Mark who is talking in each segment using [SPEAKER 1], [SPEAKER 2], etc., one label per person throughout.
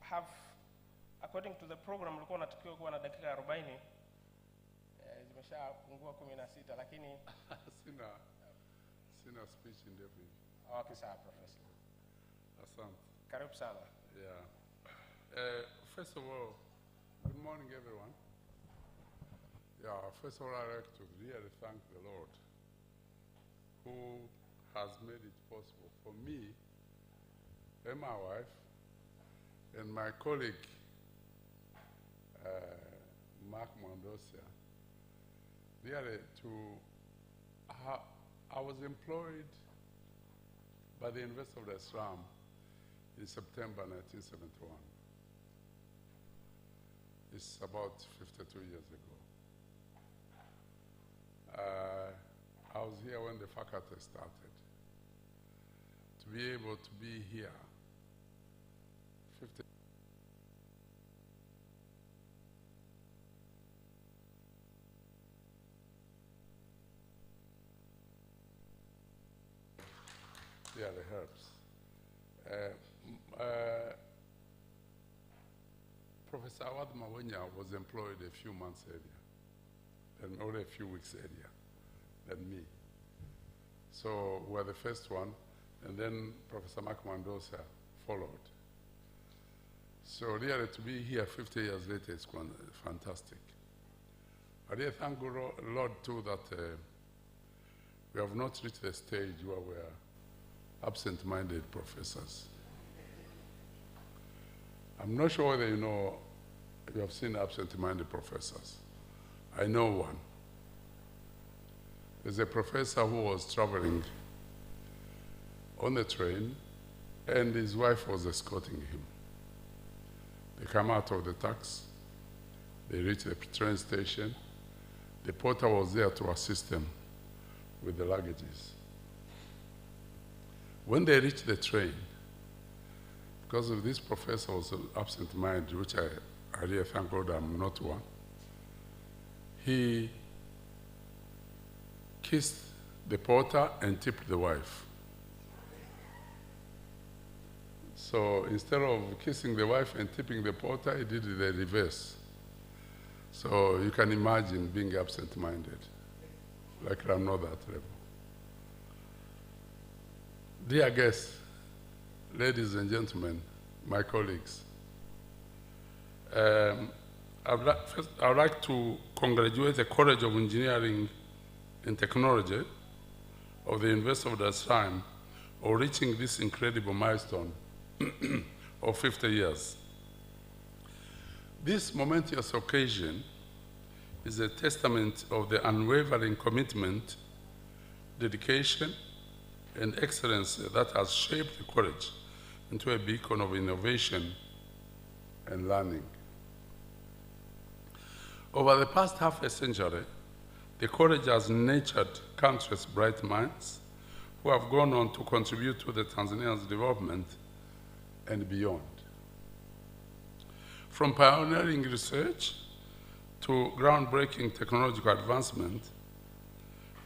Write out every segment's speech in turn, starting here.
[SPEAKER 1] have, according to the program, ulikuwa unatakiwa kuwa na dakika 40, zimeshapungua 16, lakini
[SPEAKER 2] sina speech ndefu.
[SPEAKER 1] Okay, sawa professor.
[SPEAKER 2] Asante.
[SPEAKER 1] Karibu sana.
[SPEAKER 2] Yeah. First of all, good morning everyone. Yeah, first of all, I'd like to really thank the Lord who has made it possible for me and my wife and my colleague, Mark Mondosia, really I was employed by the University of Dar es Salaam in September 1971. It's about 52 years ago. I was here when the faculty started. To be able to be here 50 yeah, the herbs. Professor Awad Mawenya was employed a few months earlier, and only a few weeks earlier than me. So we're the first one, and then Professor Mark Mandosa followed. So really to be here 50 years later is fantastic. I really thank the Lord too that we have not reached the stage where we are absent-minded professors. I'm not sure whether you have seen absent-minded professors. I know one. There's a professor who was traveling on the train, and his wife was escorting him. They come out of the taxi, they reach the train station. The porter was there to assist them with the luggages. When they reached the train, because of this professor was absent-minded, which I really thank God I'm not one, he kissed the porter and tipped the wife. So instead of kissing the wife and tipping the porter, he did the reverse. So you can imagine being absent-minded, like I'm not that level. Dear guests, ladies and gentlemen, my colleagues, I would like to congratulate the College of Engineering and Technology of the University of Dar es Salaam for reaching this incredible milestone of 50 years. This momentous occasion is a testament of the unwavering commitment, dedication, and excellence that has shaped the college into a beacon of innovation and learning. Over the past half a century, the college has nurtured countless bright minds who have gone on to contribute to the Tanzania's development and beyond. From pioneering research to groundbreaking technological advancement,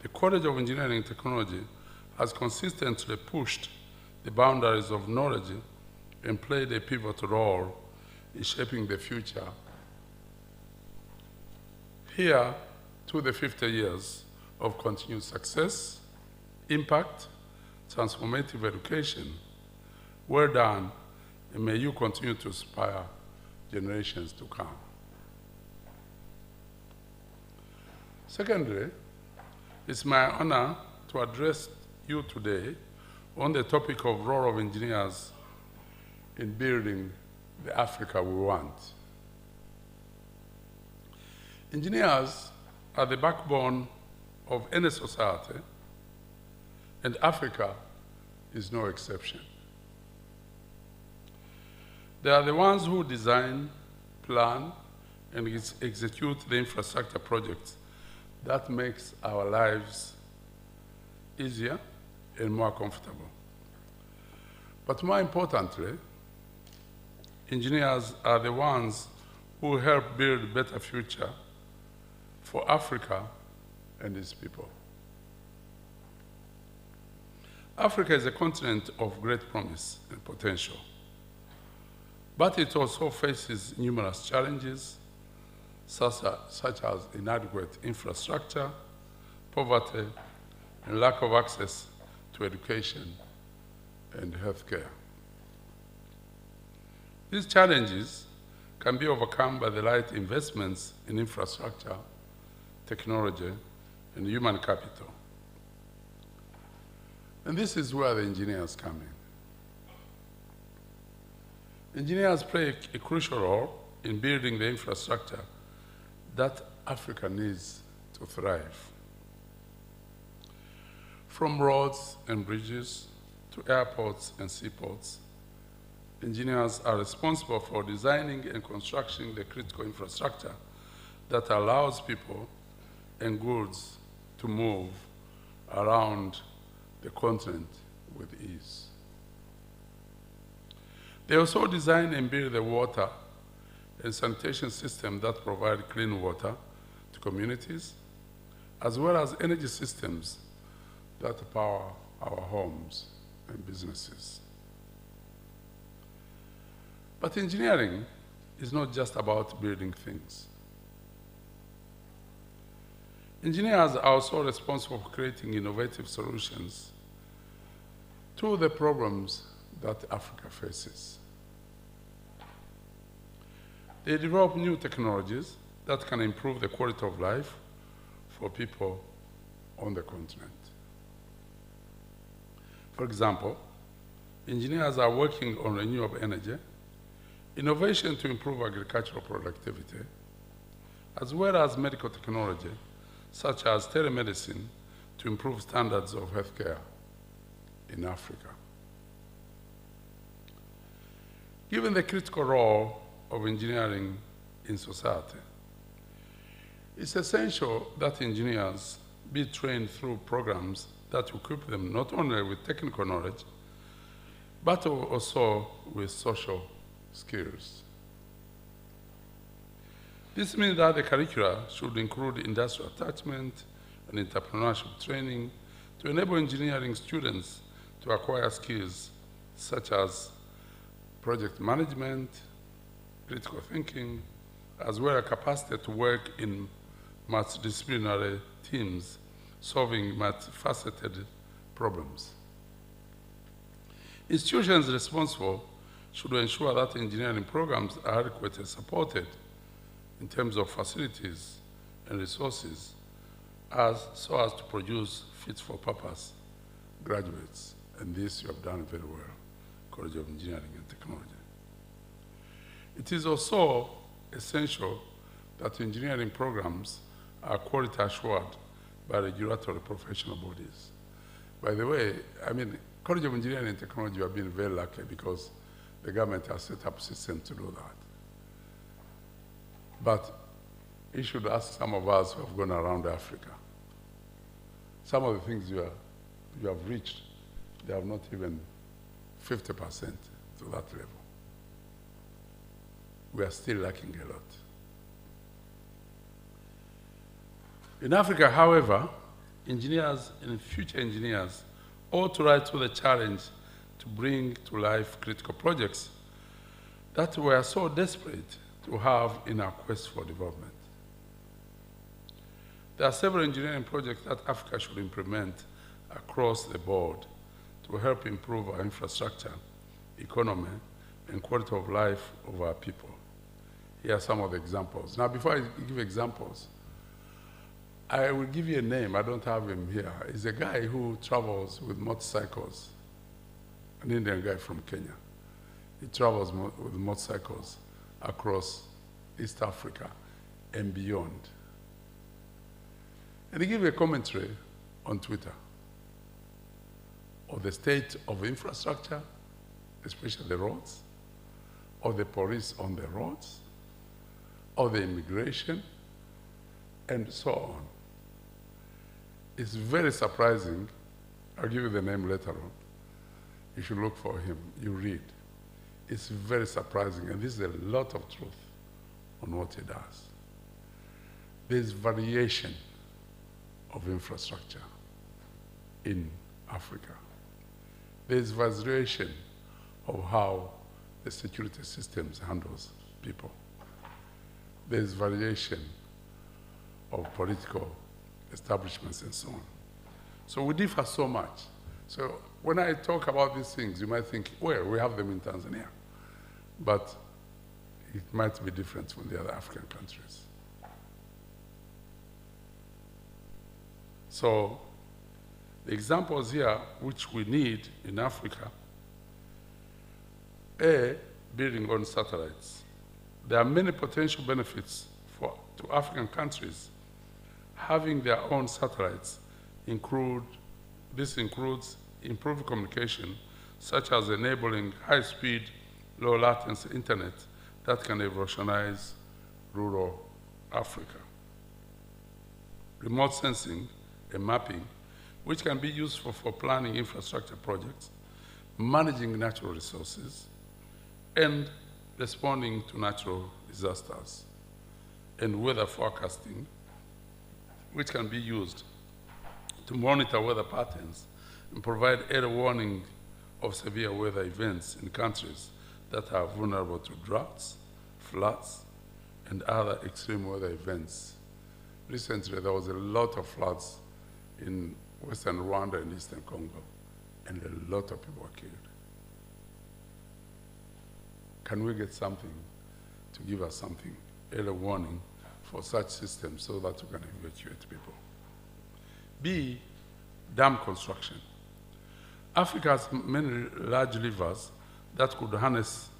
[SPEAKER 2] the College of Engineering and Technology has consistently pushed the boundaries of knowledge and played a pivotal role in shaping the future. Here, to the 50 years of continued success, impact, transformative education, well done, and may you continue to inspire generations to come. Secondly, it's my honor to address you today on the topic of role of engineers in building the Africa we want. Engineers are the backbone of any society, and Africa is no exception. They are the ones who design, plan, and execute the infrastructure projects that makes our lives easier and more comfortable. But more importantly, engineers are the ones who help build a better future for Africa and its people. Africa is a continent of great promise and potential. But it also faces numerous challenges, such as inadequate infrastructure, poverty, and lack of access to education and healthcare. These challenges can be overcome by the right investments in infrastructure, technology, and human capital. And this is where the engineers come in. Engineers play a crucial role in building the infrastructure that Africa needs to thrive. From roads and bridges to airports and seaports, engineers are responsible for designing and constructing the critical infrastructure that allows people and goods to move around the continent with ease. They also design and build the water and sanitation system that provide clean water to communities, as well as energy systems that power our homes and businesses. But engineering is not just about building things. Engineers are also responsible for creating innovative solutions to the problems that Africa faces. They develop new technologies that can improve the quality of life for people on the continent. For example, engineers are working on renewable energy, innovation to improve agricultural productivity, as well as medical technology, such as telemedicine, to improve standards of healthcare in Africa. Given the critical role of engineering in society, it's essential that engineers be trained through programs that equip them not only with technical knowledge, but also with social skills. This means that the curricula should include industrial attachment and entrepreneurship training to enable engineering students to acquire skills such as project management, critical thinking, as well as capacity to work in multidisciplinary teams, solving multifaceted problems. Institutions responsible should ensure that engineering programs are adequately supported in terms of facilities and resources so as to produce fit-for-purpose graduates. And this you have done very well, College of Engineering and Technology. It is also essential that engineering programs are quality assured by regulatory professional bodies. By the way, College of Engineering and Technology have been very lucky because the government has set up systems to do that. But you should ask some of us who have gone around Africa. Some of the things you have reached, they have not even 50% to that level. We are still lacking a lot. In Africa, however, engineers and future engineers ought to rise to the challenge to bring to life critical projects that we are so desperate to have in our quest for development. There are several engineering projects that Africa should implement across the board to help improve our infrastructure, economy, and quality of life of our people. Here are some of the examples. Now, before I give examples, I will give you a name. I don't have him here. He's a guy who travels with motorcycles, an Indian guy from Kenya. He travels with motorcycles across East Africa and beyond. And he gave a commentary on Twitter of the state of infrastructure, especially the roads, of the police on the roads, of the immigration, and so on. It's very surprising. I'll give you the name later on. You should look for him. You read. It's very surprising, and this is a lot of truth on what he does. There's variation of infrastructure in Africa. There's variation of how the security systems handles people. There's variation of political establishments and so on. So we differ so much. So when I talk about these things, you might think, well, we have them in Tanzania, but it might be different from the other African countries. So the examples here which we need in Africa, A, building on satellites. There are many potential benefits to African countries having their own satellites. This includes improved communication, such as enabling high-speed, low-latency internet that can revolutionize rural Africa. Remote sensing and mapping, which can be useful for planning infrastructure projects, managing natural resources, and responding to natural disasters, and weather forecasting, which can be used to monitor weather patterns and provide early warning of severe weather events in countries that are vulnerable to droughts, floods, and other extreme weather events. Recently, there was a lot of floods in western Rwanda and eastern Congo, and a lot of people were killed. Can we get something to give us something, early warning for such systems so that we can evacuate people? B, dam construction. Africa has many large rivers that could be harnessed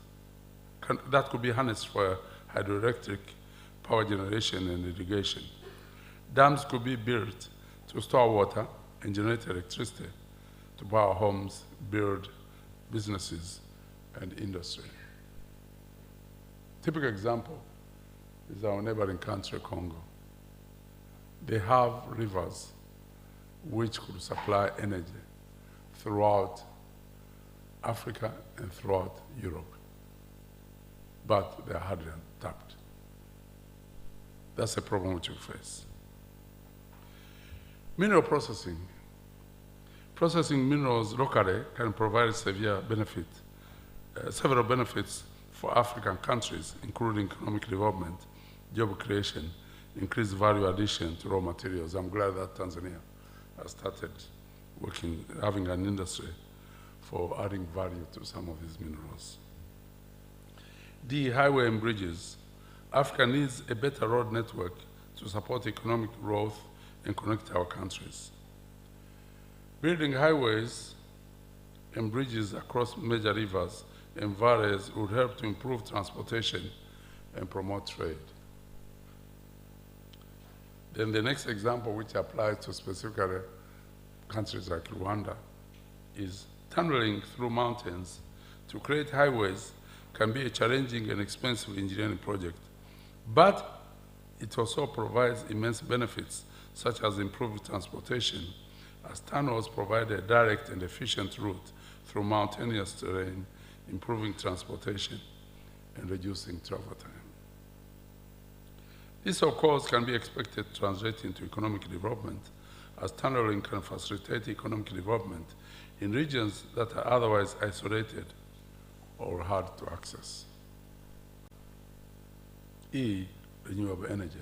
[SPEAKER 2] for hydroelectric power generation and irrigation. Dams could be built to store water and generate electricity to power homes, build businesses, and industry. Typical example is our neighboring country, Congo. They have rivers which could supply energy throughout Africa and throughout Europe, but they are hardly tapped. That's a problem which we face. Mineral processing. Processing minerals locally can provide several benefits for African countries, including economic development, job creation, increased value addition to raw materials. I'm glad that Tanzania has started having an industry for adding value to some of these minerals. D, highway and bridges. Africa needs a better road network to support economic growth and connect our countries. Building highways and bridges across major rivers and valleys would help to improve transportation and promote trade. Then the next example, which applies to specifically countries like Rwanda, is tunneling through mountains to create highways can be a challenging and expensive engineering project, but it also provides immense benefits, such as improved transportation, as tunnels provide a direct and efficient route through mountainous terrain, improving transportation and reducing travel time. This, of course, can be expected to translate into economic development, as tunneling can facilitate economic development in regions that are otherwise isolated or hard to access. E, renewable energy.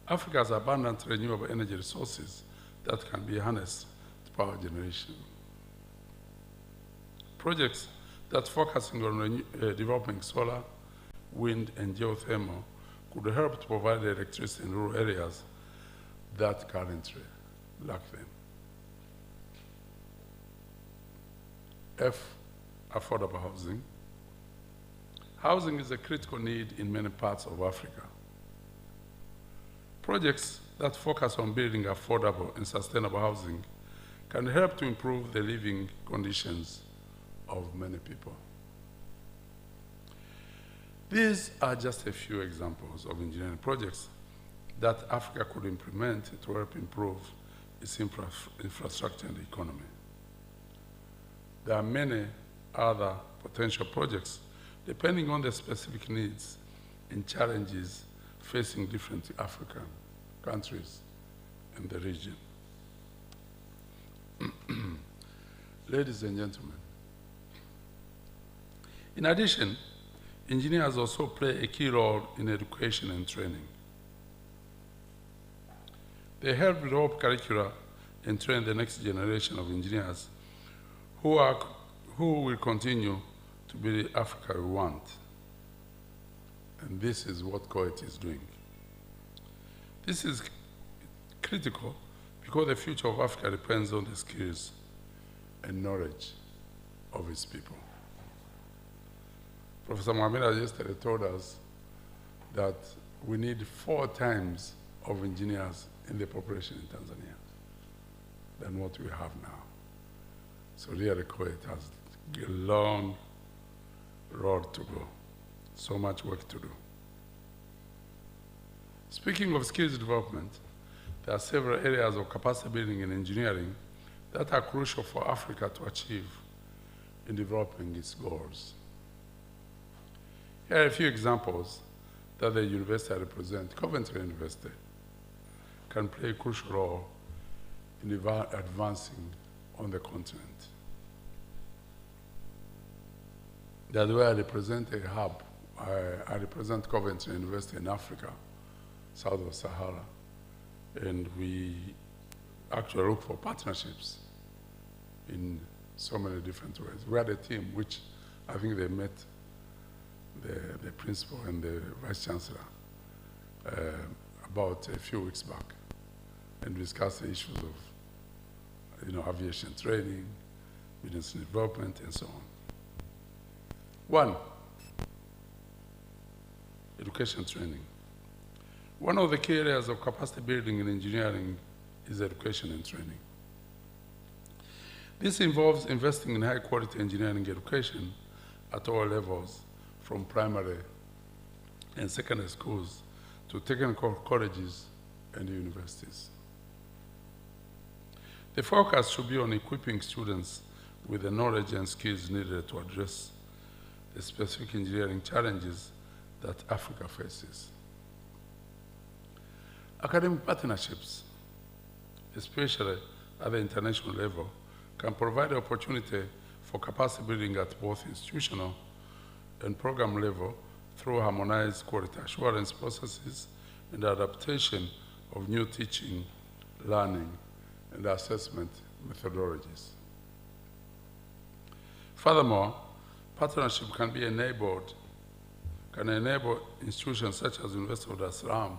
[SPEAKER 2] Africa has abundant renewable energy resources that can be harnessed to power generation. Projects that focusing on developing solar, wind, and geothermal could help to provide electricity in rural areas that currently lack them. F, affordable housing. Housing is a critical need in many parts of Africa. Projects that focus on building affordable and sustainable housing can help to improve the living conditions of many people. These are just a few examples of engineering projects that Africa could implement to help improve its infrastructure and economy. There are many other potential projects depending on the specific needs and challenges facing different African countries in the region. Ladies and gentlemen, In addition, engineers also play a key role in education and training. They help develop curricula and train the next generation of engineers who will continue to be the Africa we want. And this is what CoET is doing. This is critical because the future of Africa depends on the skills and knowledge of its people. Professor Mohammed yesterday told us that we need 4 times of engineers in the population in Tanzania than what we have now. So really, CoET has a long road to go, so much work to do. Speaking of skills development, there are several areas of capacity building in engineering that are crucial for Africa to achieve in developing its goals. Here are a few examples that the university I represent, Coventry University, can play a crucial role in advancing on the continent. That's where I represent a hub. I represent Coventry University in Africa, south of Sahara, and we actually look for partnerships in so many different ways. We had a team which I think they met the principal and the vice chancellor about a few weeks back and discussed the issues of aviation training, business development, and so on. 1, education training. One of the key areas of capacity building in engineering is education and training. This involves investing in high-quality engineering education at all levels, from primary and secondary schools to technical colleges and universities. The focus should be on equipping students with the knowledge and skills needed to address the specific engineering challenges that Africa faces. Academic partnerships, especially at the international level, can provide the opportunity for capacity building at both institutional and program level through harmonized quality assurance processes and adaptation of new teaching, learning, and assessment methodologies. Furthermore, partnership can enable institutions such as University of Dar es Salaam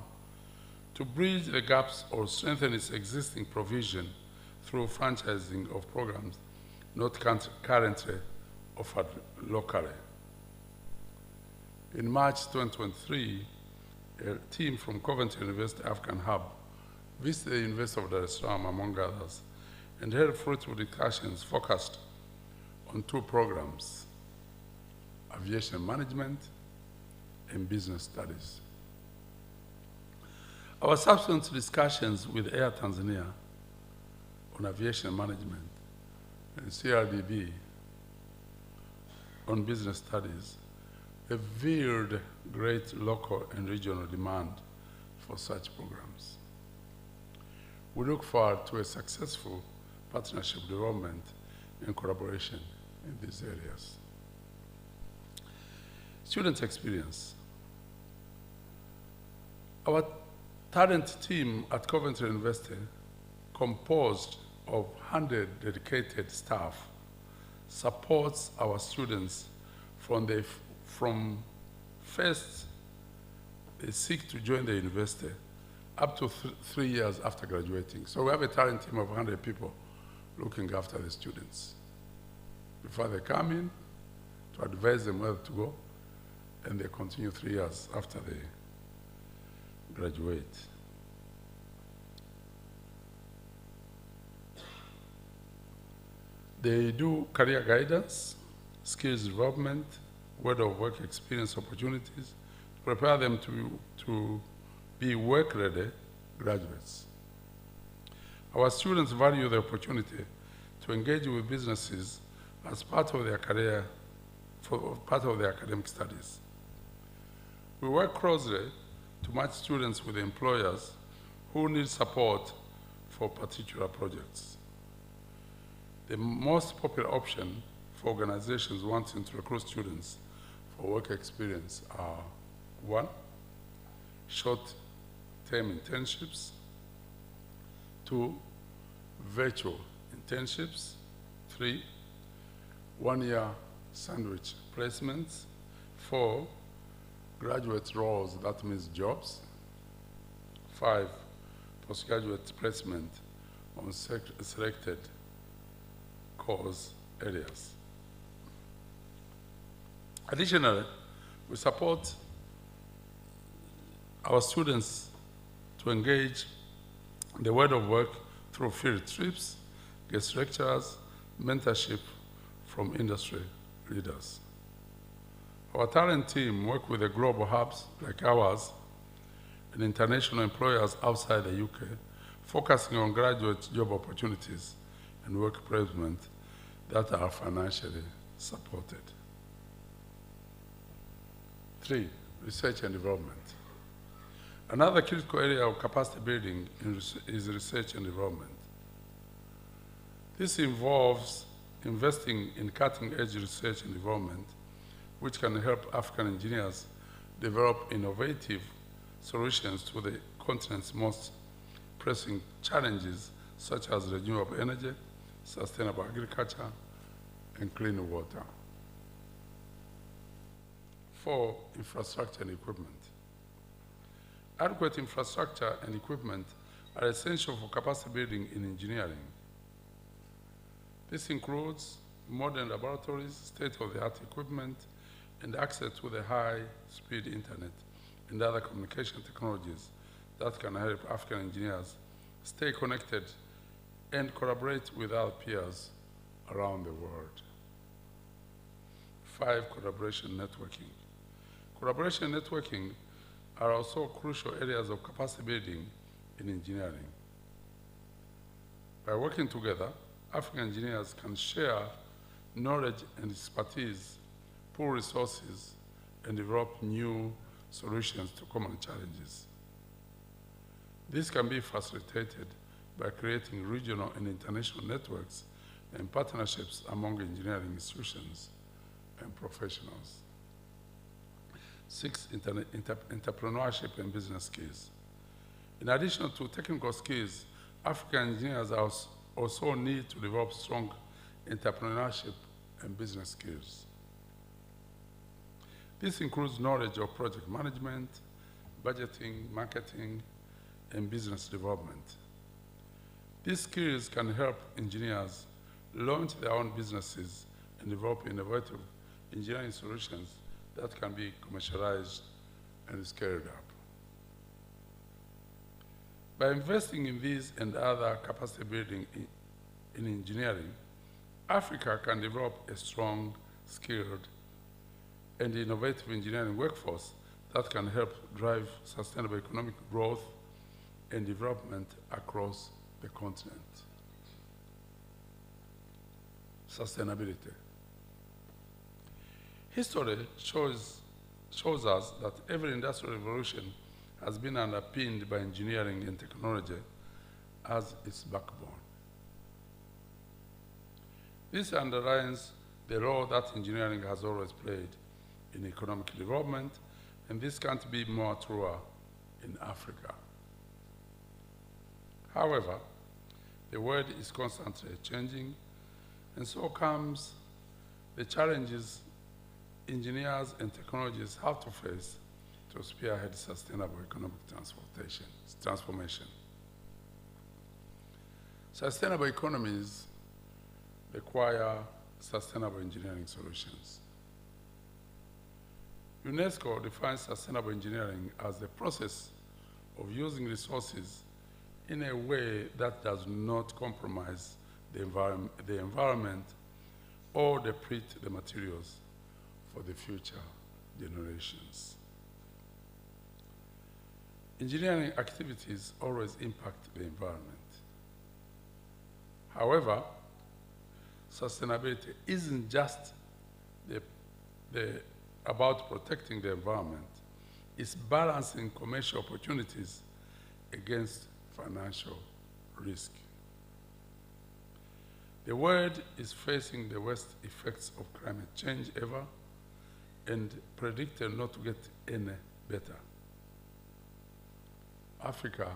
[SPEAKER 2] to bridge the gaps or strengthen its existing provision through franchising of programs not currently offered locally. In March 2023, a team from Coventry University African Hub visited the University of Dar es Salaam, among others, and held fruitful discussions focused on 2 programs, aviation management and business studies. Our subsequent discussions with Air Tanzania on aviation management and CRDB on business studies revealed great local and regional demand for such programs. We look forward to a successful partnership development and collaboration in these areas. Student experience. Our talent team at Coventry University, composed of 100 dedicated staff, supports our students from first they seek to join the university up to 3 years after graduating. So we have a talent team of 100 people looking after the students before they come in, to advise them where to go, and they continue 3 years after they graduate. They do career guidance, skills development, word of work experience opportunities, to prepare them to be work-ready graduates. Our students value the opportunity to engage with businesses as part of their career, part of their academic studies. We work closely to match students with employers who need support for particular projects. The most popular option for organizations wanting to recruit students for work experience are: 1, short-term internships; 2, virtual internships; 3, one-year sandwich placements; 4, graduate roles, that means jobs; 5, postgraduate placement on selected course areas. Additionally, we support our students to engage in the world of work through field trips, guest lecturers, mentorship from industry leaders. Our talent team work with the global hubs like ours and international employers outside the UK, focusing on graduate job opportunities and work placement that are financially supported. 3, research and development. Another critical area of capacity building is research and development. This involves investing in cutting-edge research and development, which can help African engineers develop innovative solutions to the continent's most pressing challenges, such as renewable energy, sustainable agriculture, and clean water. 4, infrastructure and equipment. Adequate infrastructure and equipment are essential for capacity building in engineering. This includes modern laboratories, state-of-the-art equipment, and access to the high-speed internet and other communication technologies that can help African engineers stay connected and collaborate with our peers around the world. 5, collaboration networking. Collaboration networking are also crucial areas of capacity building in engineering. By working together, African engineers can share knowledge and expertise, pool resources, and develop new solutions to common challenges. This can be facilitated by creating regional and international networks and partnerships among engineering institutions and professionals. 6, entrepreneurship and business skills. In addition to technical skills, African engineers also need to develop strong entrepreneurship and business skills. This includes knowledge of project management, budgeting, marketing, and business development. These skills can help engineers launch their own businesses and develop innovative engineering solutions that can be commercialized and scaled up. By investing in these and other capacity building in engineering, Africa can develop a strong, skilled, and innovative engineering workforce that can help drive sustainable economic growth and development across the continent. Sustainability. History shows us that every industrial revolution has been underpinned by engineering and technology as its backbone. This underlines the role that engineering has always played in economic development, and this can't be more true in Africa. However, the world is constantly changing, and so comes the challenges engineers and technologies have to face to spearhead sustainable economic transformation. Sustainable economies require sustainable engineering solutions. UNESCO defines sustainable engineering as the process of using resources in a way that does not compromise the environment or deplete the materials for the future generations. Engineering activities always impact the environment. However, sustainability isn't just about protecting the environment. It's balancing commercial opportunities against financial risk. The world is facing the worst effects of climate change ever, and predicted not to get any better. Africa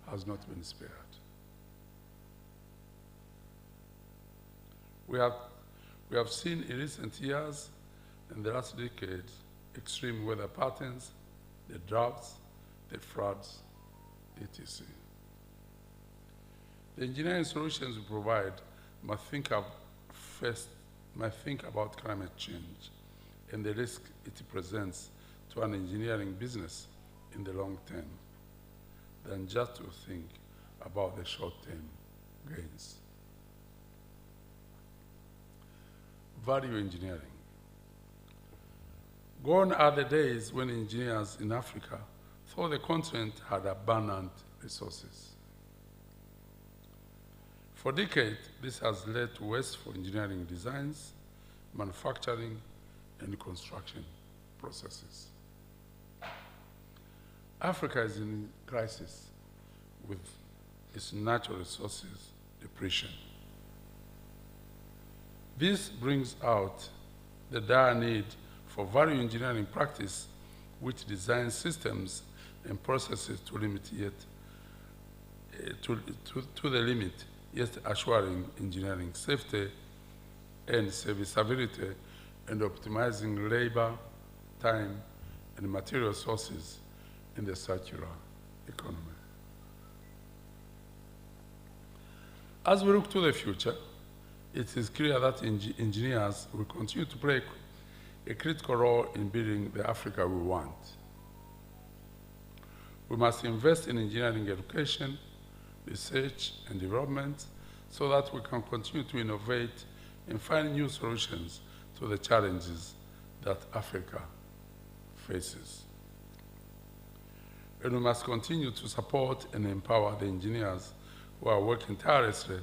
[SPEAKER 2] has not been spared. We have seen in recent years, in the last decade, extreme weather patterns, the droughts, the floods, etc. The engineering solutions we provide must think about climate change and the risk it presents to an engineering business in the long term, than just to think about the short-term gains. Value engineering. Gone are the days when engineers in Africa thought the continent had abundant resources. For decades, this has led to wasteful engineering designs, manufacturing, and construction processes. Africa is in crisis with its natural resources depletion. This brings out the dire need for value engineering practice which designs systems and processes to limit yet to the limit, yet assuring engineering safety and serviceability and optimizing labor, time, and material sources in the circular economy. As we look to the future, it is clear that engineers will continue to play a critical role in building the Africa we want. We must invest in engineering education, research, and development so that we can continue to innovate and find new solutions to the challenges that Africa faces. And we must continue to support and empower the engineers who are working tirelessly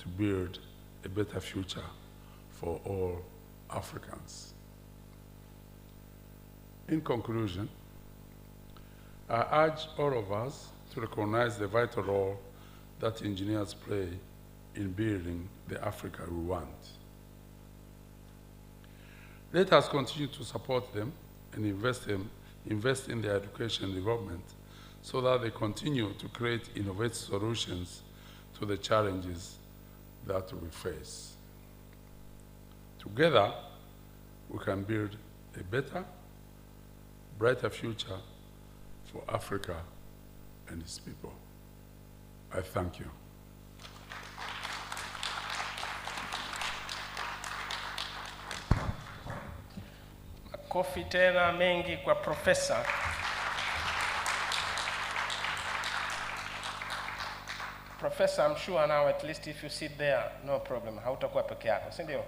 [SPEAKER 2] to build a better future for all Africans. In conclusion, I urge all of us to recognize the vital role that engineers play in building the Africa we want. Let us continue to support them and invest in their education and development so that they continue to create innovative solutions to the challenges that we face. Together, we can build a better, brighter future for Africa and its people. I thank you.
[SPEAKER 1] Makofi tena mengi kwa profesa. Professor, I'm sure now at least if you sit there, no problem. Hautakuwa peke yako, si ndio?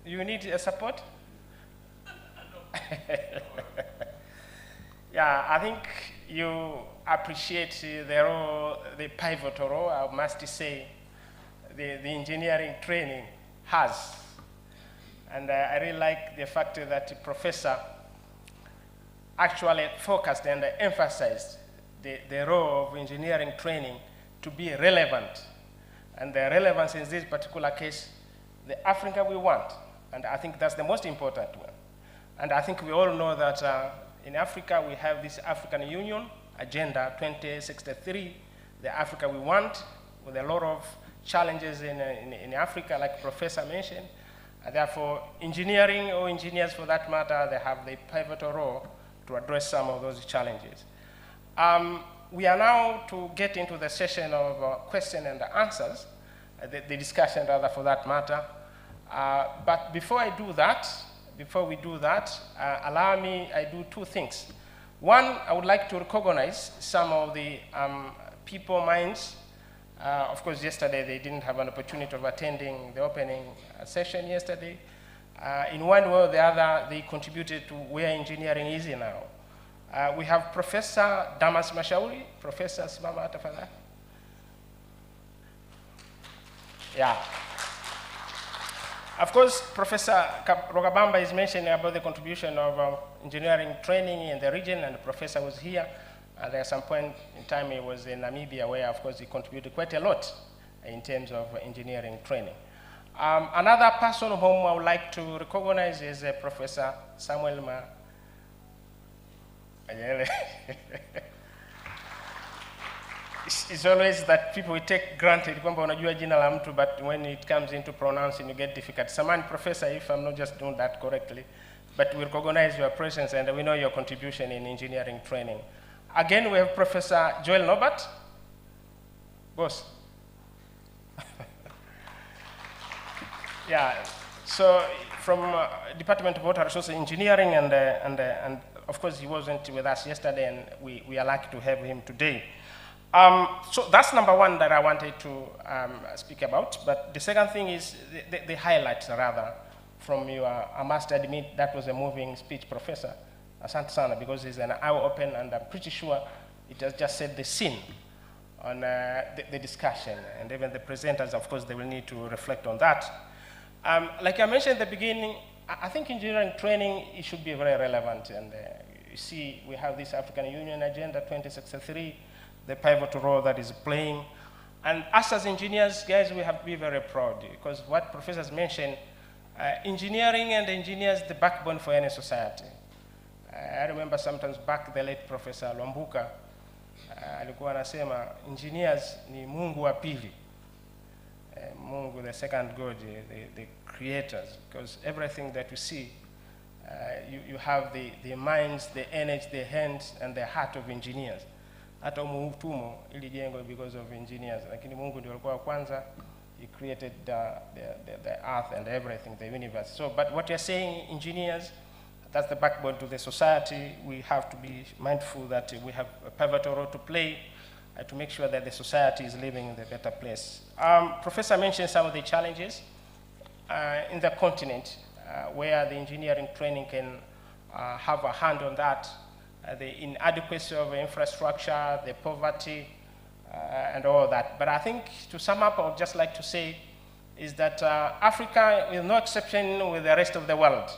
[SPEAKER 1] You need a support? Yeah, I think you appreciate the role, the pivotal role, I must say, the engineering training has. And I really like the fact that the professor actually focused and emphasized the role of engineering training to be relevant. And the relevance in this particular case, the Africa we want. And I think that's the most important one. And I think we all know that in Africa we have this African Union Agenda 2063, the Africa we want, with a lot of challenges in Africa, like Professor mentioned. And therefore, engineering, or engineers for that matter, they have the pivotal role to address some of those challenges. We are now to get into the session of question and answers, the discussion rather for that matter. But before we do that, allow me, I do two things. One, I would like to recognize some of the people minds. Of course, yesterday they didn't have an opportunity of attending the opening session yesterday. In one way or the other, they contributed to where engineering is now. We have Professor Damas Mashauri. Professor, simama tafadhali. Yeah. Of course, Professor Rogabamba is mentioning about the contribution of engineering training in the region, and the professor was here. And at some point in time, he was in Namibia, where, of course, he contributed quite a lot in terms of engineering training. Another person whom I would like to recognize is Professor Samuel Ma. It's always that people will take granted kwamba unajua jina la mtu, but when it comes into pronouncing, you get difficult. Samani, Professor, if I'm not just doing that correctly, but we recognize your presence and we know your contribution in engineering training. Again, we have Professor Joel Norbert. Boss. Yeah, so from Department of Water Resources Engineering, and of course he wasn't with us yesterday, and we are lucky to have him today. So that's number one that I wanted to speak about. But the second thing is the highlights, rather, from your, I must admit, that was a moving speech, Professor. Asante sana, because it's an eye-open, and I'm pretty sure it has just set the scene on the discussion. And even the presenters, of course, they will need to reflect on that. Like I mentioned at the beginning, I think engineering training, it should be very relevant. And you see, we have this African Union Agenda 2063, the pivotal role that is playing. And us as engineers, guys, we have to be very proud, because what professors mentioned, engineering and engineers, the backbone for any society. I remember sometimes back the late Professor Lwambuka, alikuwa anasema, engineers ni Mungu wa pili. Mungu, the second God, the creators, because everything that you see, you have the minds, the energy, the hands, and the heart of engineers. Hata umutumo ili jengo because of engineers. Lakini Mungu ndio alikuwa kwanza. He created the earth and everything, the universe. So, but what you're saying, engineers, that's the backbone to the society. We have to be mindful that we have a pivotal role to play to make sure that the society is living in a better place. Professor mentioned some of the challenges in the continent where the engineering training can have a hand on that. The inadequacy of infrastructure, the poverty, and all that. But I think to sum up, I would just like to say is that Africa, with no exception with the rest of the world,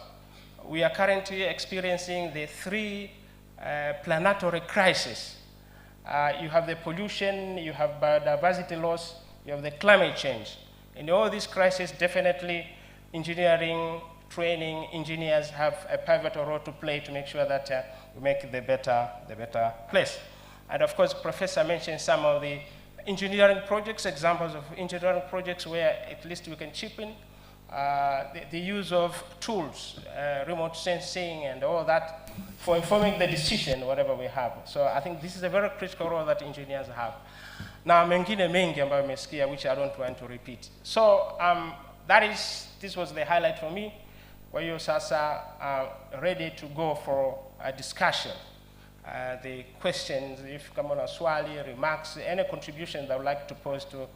[SPEAKER 1] we are currently experiencing the three planetary crises. You have the pollution, you have biodiversity loss, you have the climate change. In all these crises, definitely engineering, training, engineers have a pivotal role to play to make sure that we make the better place. And of course, Professor mentioned some of the engineering projects, examples of engineering projects where at least we can chip in the use of tools, remote sensing and all that for informing the decision, whatever we have. So I think this is a very critical role that engineers have. Now, mengine mengi ambayo umesikia, which I don't want to repeat. So this was the highlight for me. Kwa hiyo sasa ready to go for a discussion. The questions, if kama una swali, remarks, any contribution that I would like to pose to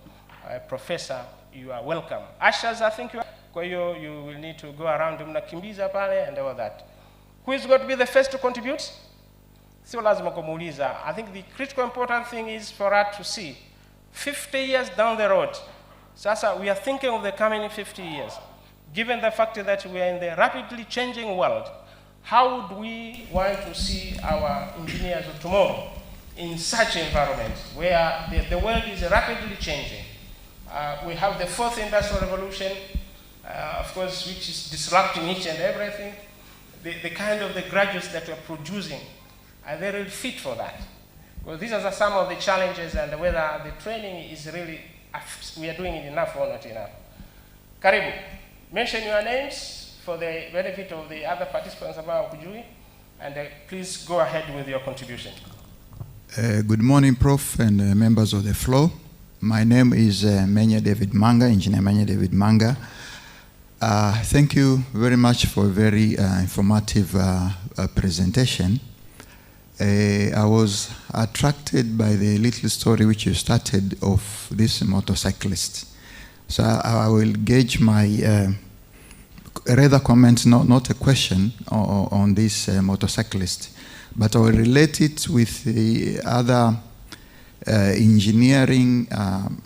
[SPEAKER 1] Professor, you are welcome. Ushers, I think kwa hiyo you will need to go around mnakimbiza pale and all that. Who is going to be the first to contribute? Sio lazima kumuuliza. I think the critical important thing is for us to see 50 years down the road. Sasa we are thinking of the coming 50 years. Given the fact that we are in the rapidly changing world, how would we want to see our engineers of tomorrow in such environment where the world is rapidly changing? We have the fourth industrial revolution, of course, which is disrupting each and everything. The kind of the graduates that we're producing, are they really fit for that? Well, these are some of the challenges and whether the training is really, we are doing it enough or not enough. Karibu. Mention your names for the benefit of the other participants about Kujui, and please go ahead with your contribution.
[SPEAKER 3] Good morning, Prof. and members of the floor. My name is Menye David Manga, Engineer Menye David Manga. Thank you very much for a very informative presentation. I was attracted by the little story which you started of this motorcyclist. So I will gauge my rather comment, not a question, on this motorcyclist, but I will relate it with the other engineering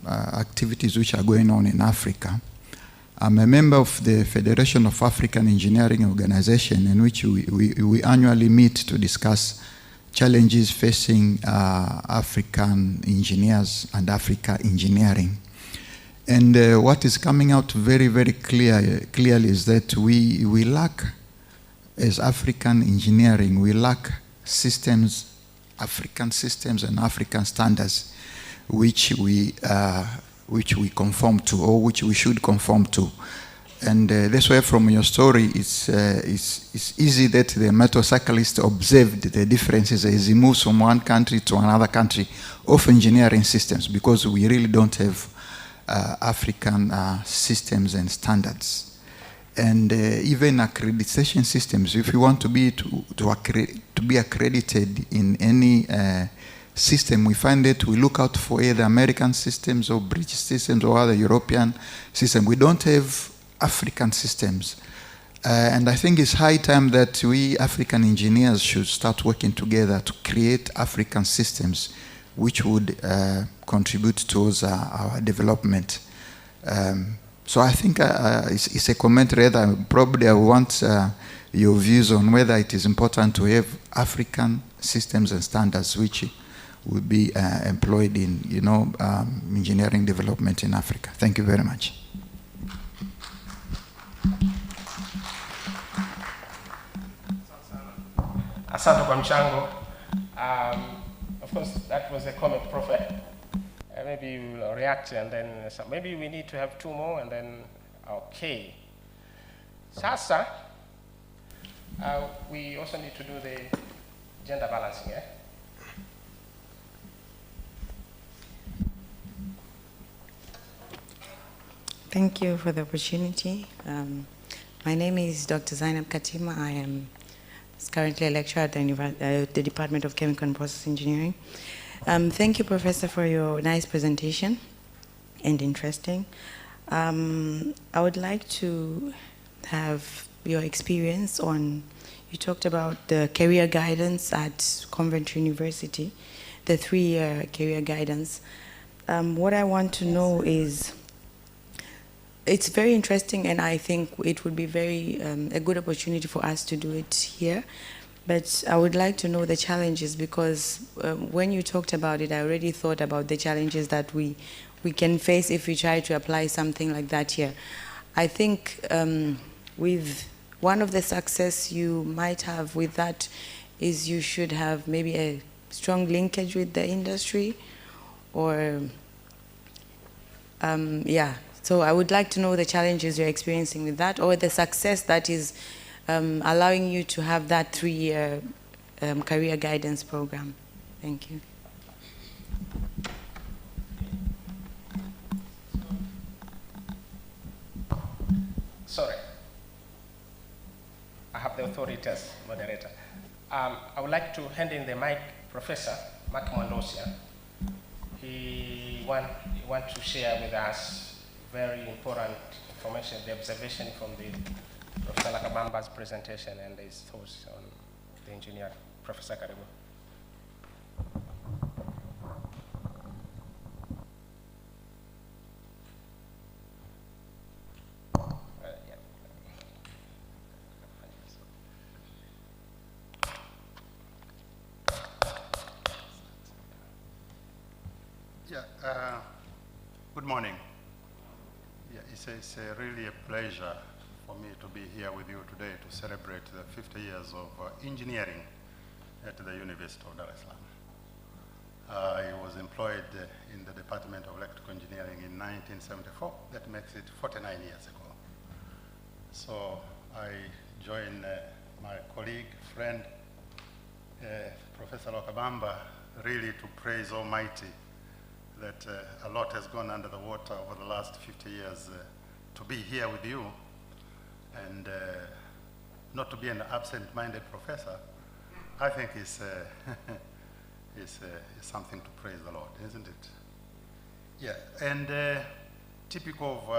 [SPEAKER 3] activities which are going on in Africa. I'm a member of the Federation of African Engineering Organization, in which we annually meet to discuss challenges facing African engineers and Africa engineering. And what is coming out very, very clearly is that we lack, as African engineering, we lack systems, African systems and African standards, which we conform to, or which we should conform to. And that's why from your story, it's easy that the motorcyclist observed the differences as he moves from one country to another country of engineering systems, because we really don't have African systems and standards. And even accreditation systems, if you want to be accredited in any system, we find that we look out for either American systems or British systems or other European systems. We don't have African systems. And I think it's high time that we African engineers should start working together to create African systems which would contribute towards our development. So I think it's a comment rather. Probably I want your views on whether it is important to have African systems and standards which will be employed in, engineering development in Africa. Thank you very much.
[SPEAKER 1] Asante kwa mchango. Of course, that was a comment, Prof. Maybe we will react, and then maybe we need to have two more, and then, okay. Sasa, we also need to do the gender balancing, yeah?
[SPEAKER 4] Thank you for the opportunity. My name is Dr. Zainab Katima. I am currently a lecturer at the Department of Chemical and Process Engineering. Thank you, Professor, for your nice presentation and interesting. I would like to have your experience on, you talked about the career guidance at Coventry University, the 3-year career guidance. What I want to know is, it's very interesting, and I think it would be very a good opportunity for us to do it here. But I would like to know the challenges, because when you talked about it, I already thought about the challenges that we can face if we try to apply something like that here. I think with one of the success you might have with that is you should have maybe a strong linkage with the industry, or yeah. So I would like to know the challenges you're experiencing with that, or the success that is allowing you to have that 3-year career guidance program. Thank you.
[SPEAKER 1] Sorry. I have the authority as moderator. I would like to hand in the mic, Professor Mark Mondosia. He wants to share with us very important information, the observation from Professor Lakabamba's presentation and his thoughts on the engineer. Professor Karibu.
[SPEAKER 5] Good morning. Yeah, it's really a pleasure for me to be here with you today to celebrate the 50 years of engineering at the University of Dar es Salaam. I was employed in the Department of Electrical Engineering in 1974. That makes it 49 years ago. So I joined my colleague, friend, Professor Lakabamba, really to praise Almighty that a lot has gone under the water over the last 50 years to be here with you, and not to be an absent-minded professor, I think is something to praise the Lord, isn't it? Yeah, and typical of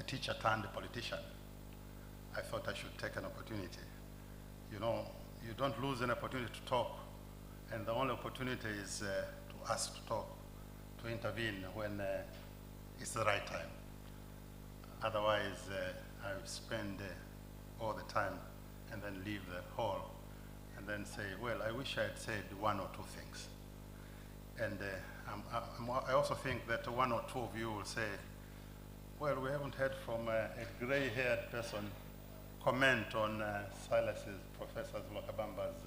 [SPEAKER 5] a teacher turned politician, I thought I should take an opportunity. You know, you don't lose an opportunity to talk, and the only opportunity is to ask to talk, to intervene when it's the right time. Otherwise, I would spend all the time and then leave the hall and then say, well, I wish I had said one or two things. And I also think that one or two of you will say, well, we haven't heard from a gray-haired person comment on Silas's, Professor Lwakabamba's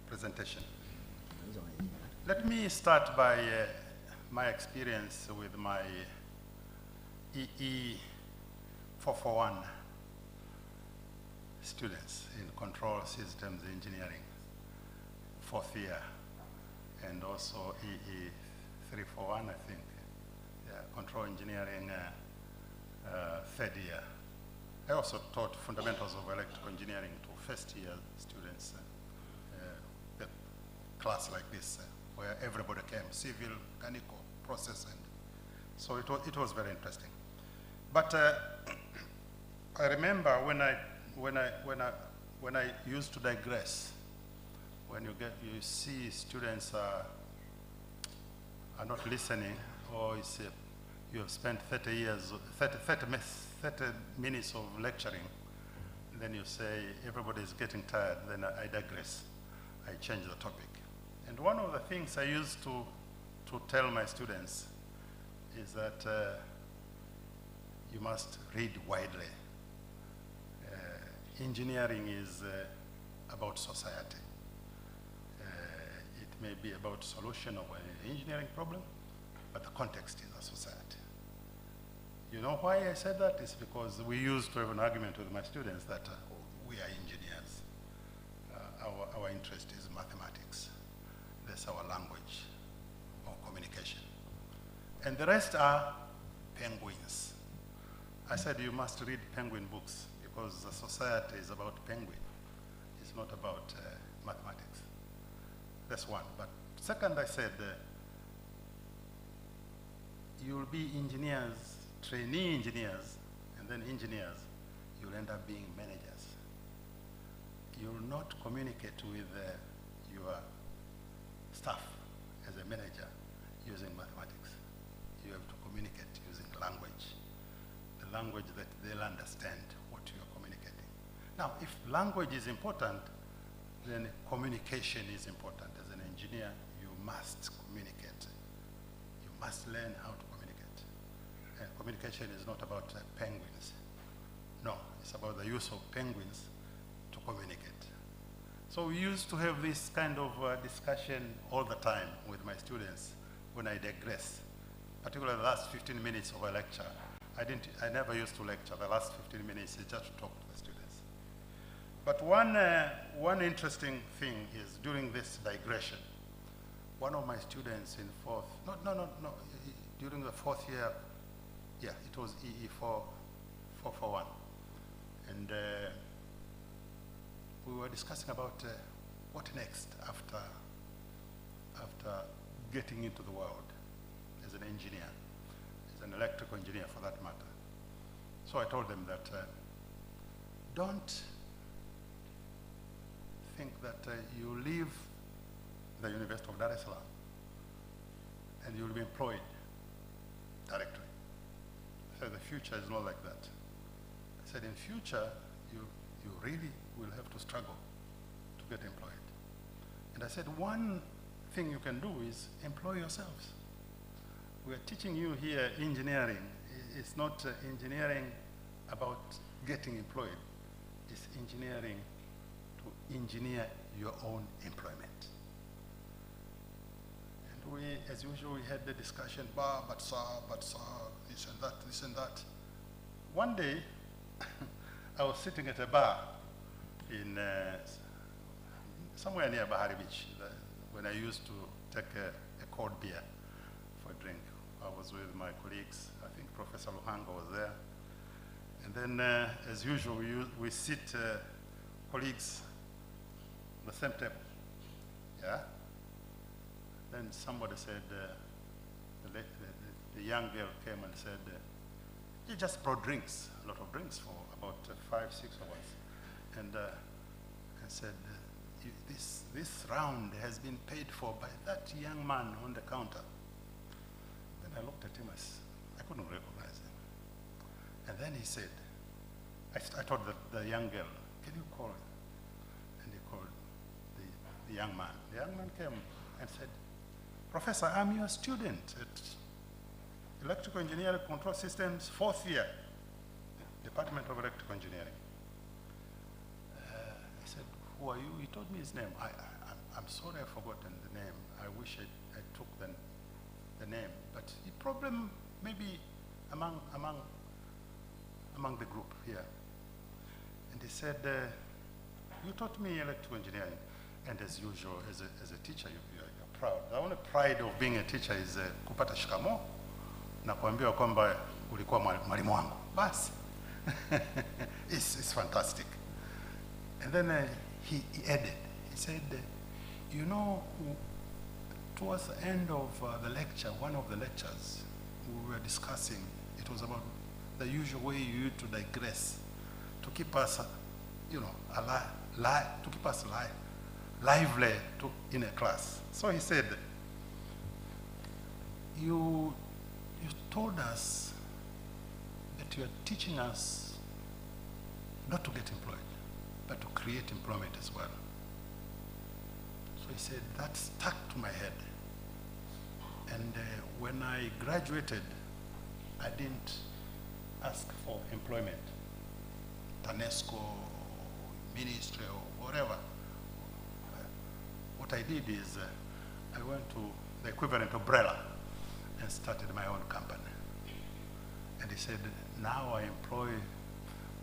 [SPEAKER 5] presentation. Let me start by my experience with my EE 441 students in control systems engineering, 4th year, and also EE 341, I think, control engineering, 3rd year. I also taught fundamentals of electrical engineering to 1st year students, a class like this, where everybody came, civil, mechanical, process, and so it was very interesting. But I remember when I used to digress, when you see students are not listening, or you have spent 30 minutes of lecturing, then you say everybody is getting tired, then I digress. I change the topic. And one of the things I used to tell my students is that you must read widely. Engineering is about society. It may be about solution of an engineering problem, but the context is a society. You know why I said that? It's because we used to have an argument with my students that we are engineers. Our interest is mathematics. That's our language or communication. And the rest are penguins. I said you must read penguin books because the society is about penguin. It's not about mathematics. That's one. But second, I said you'll be engineers, trainee engineers, and then engineers. You'll end up being managers. You'll not communicate with your staff as a manager using mathematics. You have to communicate using language, the language that they'll understand what you're communicating. Now, if language is important, then communication is important. As an engineer, you must communicate. You must learn how to communicate. Communication is not about penguins. No, it's about the use of penguins to communicate. So we used to have this kind of discussion all the time with my students when I digress, particularly the last 15 minutes of a lecture. I never used to lecture. The last 15 minutes is just to talk to the students. But one interesting thing is during this digression, one of my students in during the 4th year, yeah, it was EE 441. And we were discussing about what next after getting into the world as an engineer, as an electrical engineer for that matter. So I told them that don't think that you leave the University of Dar es Salaam and you'll be employed directly. I said the future is not like that. I said in future you really will have to struggle to get employed. And I said one thing you can do is employ yourselves. We are teaching you here engineering. It's not engineering about getting employed. It's engineering to engineer your own employment. And we, as usual, we had the discussion, but sir, this and that. One day, I was sitting at a bar in somewhere near Bahari Beach when I used to take a cold beer for a drink. I was with my colleagues. I think Professor Luhanga was there. And then, as usual, we sit colleagues on the same table. Yeah? Then somebody said, the young girl came and said, you just brought drinks, a lot of drinks for about 5, 6 of us. And said, this round has been paid for by that young man on the counter. Then I looked at him, I couldn't recognize him. And then he said, I told the young girl, can you call him? And he called the young man. The young man came and said, Professor, I'm your student at Electrical Engineering Control Systems, 4th year, Department of Electrical Engineering. I said, who are you? He told me his name. I'm sorry I've forgotten the name. I wish I took the name, but the problem maybe among the group here. And he said, you taught me electrical engineering, and as usual, as a teacher, you're proud. The only pride of being a teacher is kupata shikamo na kuambiwa kwamba ulikuwa mwalimu wangu. Basi. It's fantastic. And then he added, he said, you know, towards the end of the lecture, one of the lectures, we were discussing, it was about the usual way you used to digress, to keep us, you know, alive, to keep us lively in a class. So he said, you told us that you are teaching us not to get employed, but to create employment as well. So he said, that stuck to my head. And when I graduated, I didn't ask for employment, TANESCO, ministry, or whatever. What I did is I went to the equivalent of Brella and started my own company. And he said, now I employ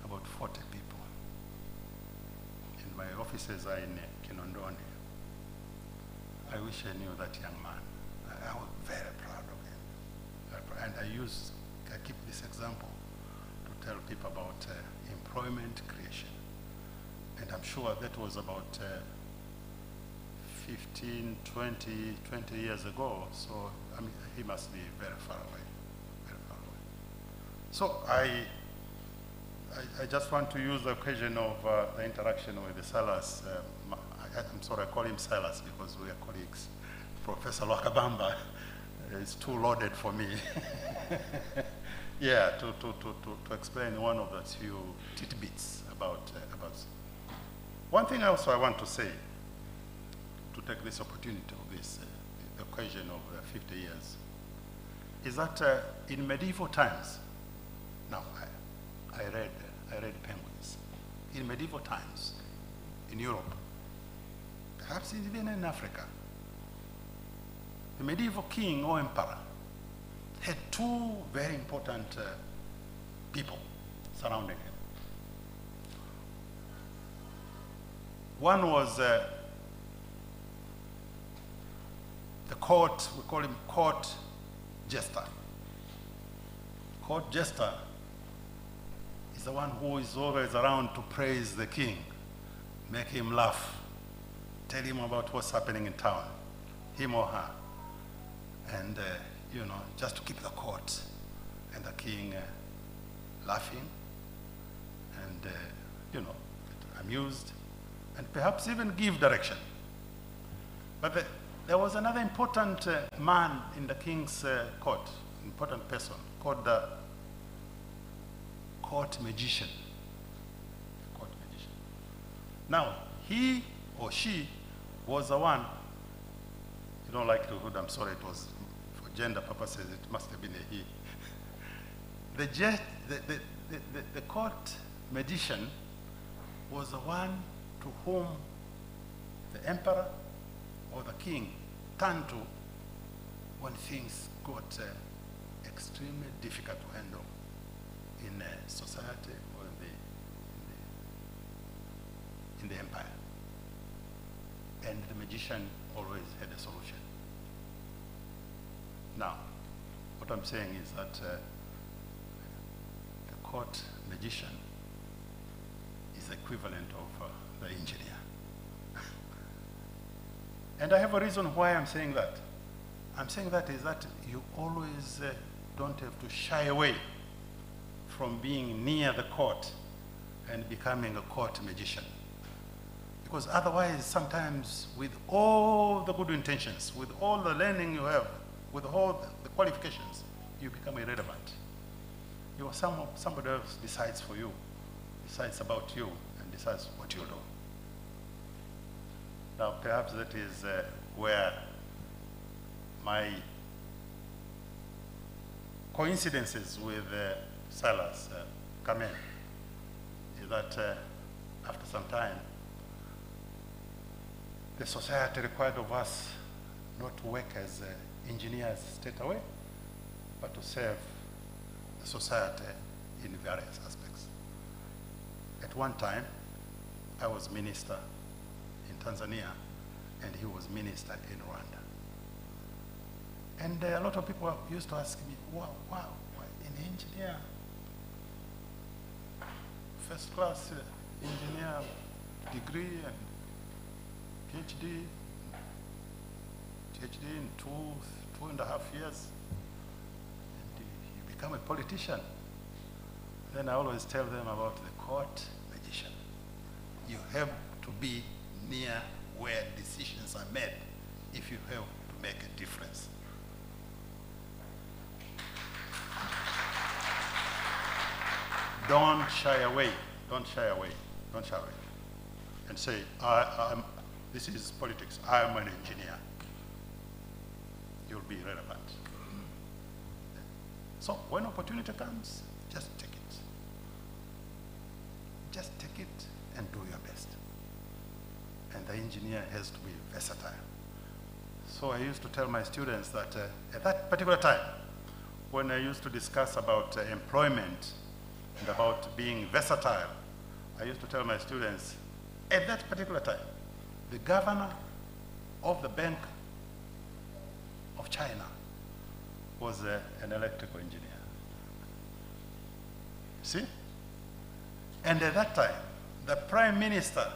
[SPEAKER 5] about 40 people. And my offices are in Kinondoni. I wish I knew that young man. I was very proud of him. And I keep this example to tell people about employment creation. And I'm sure that was about 15, 20 years ago. So I mean, he must be very far away, very far away. So I just want to use the occasion of the interaction with the Silas. I'm sorry, I call him Silas because we are colleagues. Professor Lwakabamba is too loaded for me. Yeah, to explain one of the few tidbits about. One thing also I want to say, to take this opportunity of this, the occasion of 50 years, is that in medieval times, now I read Penguins, in medieval times, in Europe, perhaps even in Africa, the medieval king or emperor had two very important people surrounding him. One was the court, we call him court jester. Court jester is the one who is always around to praise the king, make him laugh, tell him about what's happening in town, him or her. And, you know, just to keep the court and the king laughing and, you know, amused, and perhaps even give direction. But there was another important man in the king's court, important person, called the court magician. Court magician. Now, he or she was the one, you don't like likelihood, I'm sorry, it was for gender purposes, it must have been a he. The court magician was the one to whom the emperor or the king turned to when things got extremely difficult to handle in society or in the empire. And the magician always had a solution. Now, what I'm saying is that the court magician is the equivalent of the engineer. And I have a reason why I'm saying that. I'm saying that is that you always don't have to shy away from being near the court and becoming a court magician. Because otherwise, sometimes with all the good intentions, with all the learning you have, with all the qualifications, you become irrelevant. You are somebody else decides for you, decides about you, and decides what you do. Now, perhaps that is where my coincidences with Silas Kamen is that after some time, the society required of us not to work as engineers straight away, but to serve the society in various aspects. At one time, I was minister in Tanzania, and he was minister in Rwanda. And a lot of people used to ask me, wow, an engineer, first class engineer degree and PhD in two and a half years, and you become a politician. Then I always tell them about the court magician. You have to be near where decisions are made if you have to make a difference. Don't shy away, don't shy away, don't shy away. And say, this is politics, I'm an engineer. You'll be relevant. So when opportunity comes, just take it. Just take it and do your best. And the engineer has to be versatile. So I used to tell my students that at that particular time, when I used to discuss about employment and about being versatile, I used to tell my students, at that particular time, the governor of the Bank of China was an electrical engineer. See? And at that time, the prime minister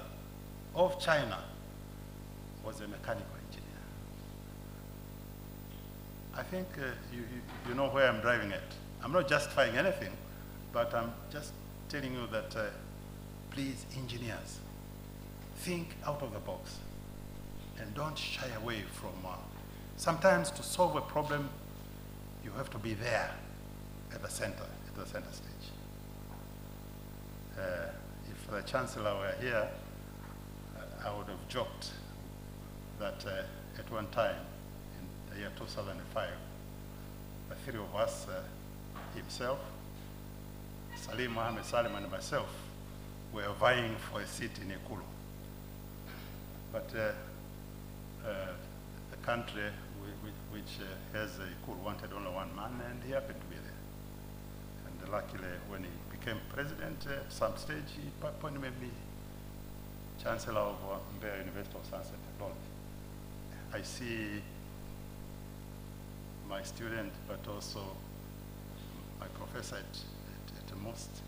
[SPEAKER 5] of China was a mechanical engineer. I think you know where I'm driving at. I'm not justifying anything, but I'm just telling you that please, engineers, think out of the box and don't shy away from sometimes to solve a problem, you have to be there at the center stage. If the chancellor were here, I would have joked that at one time in the year 2005, the three of us, himself, Salim Mohammed Salim, and myself, were vying for a seat in Ikulu. But the country which has Ikulu wanted only one man, and he happened to be there. And luckily, when he became president, at some stage, he appointed me Chancellor of Mbeya University of Science and Technology. I see my student, but also my professor at the most.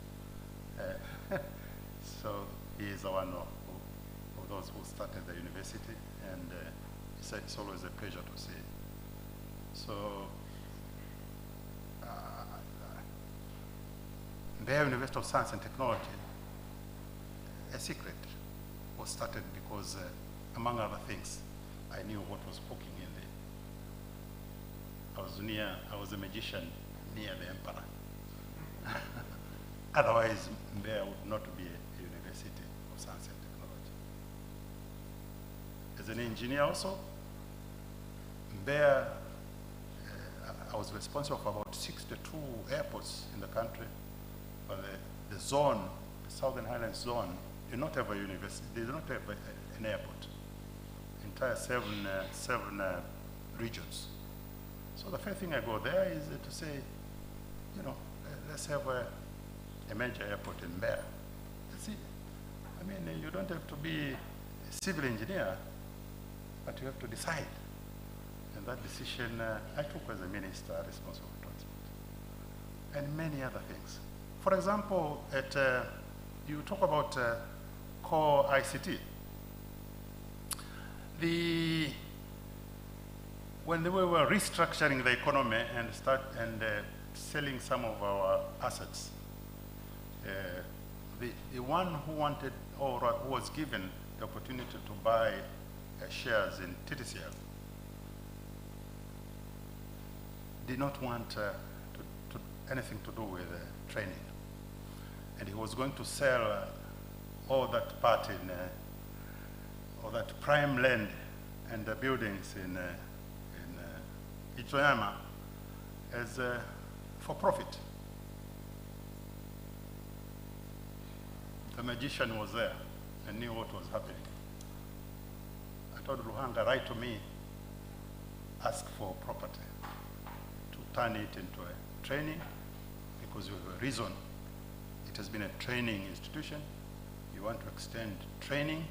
[SPEAKER 5] So he is the one of those who started the university, and he said it's always a pleasure to see. So Mbeya University of Science and Technology, a secret, was started because, among other things, I knew what was cooking in there. I was a magician near the emperor. Otherwise, Mbeya would not be a university of science and technology. As an engineer also, Mbeya, I was responsible for about 62 airports in the country. But the zone, the Southern Highlands zone, do not have a university. They do not have an airport. Entire seven regions. So the first thing I go there is to say, you know, let's have a major airport in Mbeya. See, I mean, you don't have to be a civil engineer, but you have to decide. And that decision I took as a minister responsible for transport, and many other things. For example, you talk about CoET. When we were restructuring the economy and selling some of our assets, the one who wanted or who was given the opportunity to buy shares in TTCL did not want anything to do with training. And he was going to sell all that part or that prime land and the buildings in Ichoyama as for profit. The magician was there and knew what was happening. I told Luhanga, write to me, ask for property to turn it into a training, because you have a reason. It has been a training institution. You want to extend training,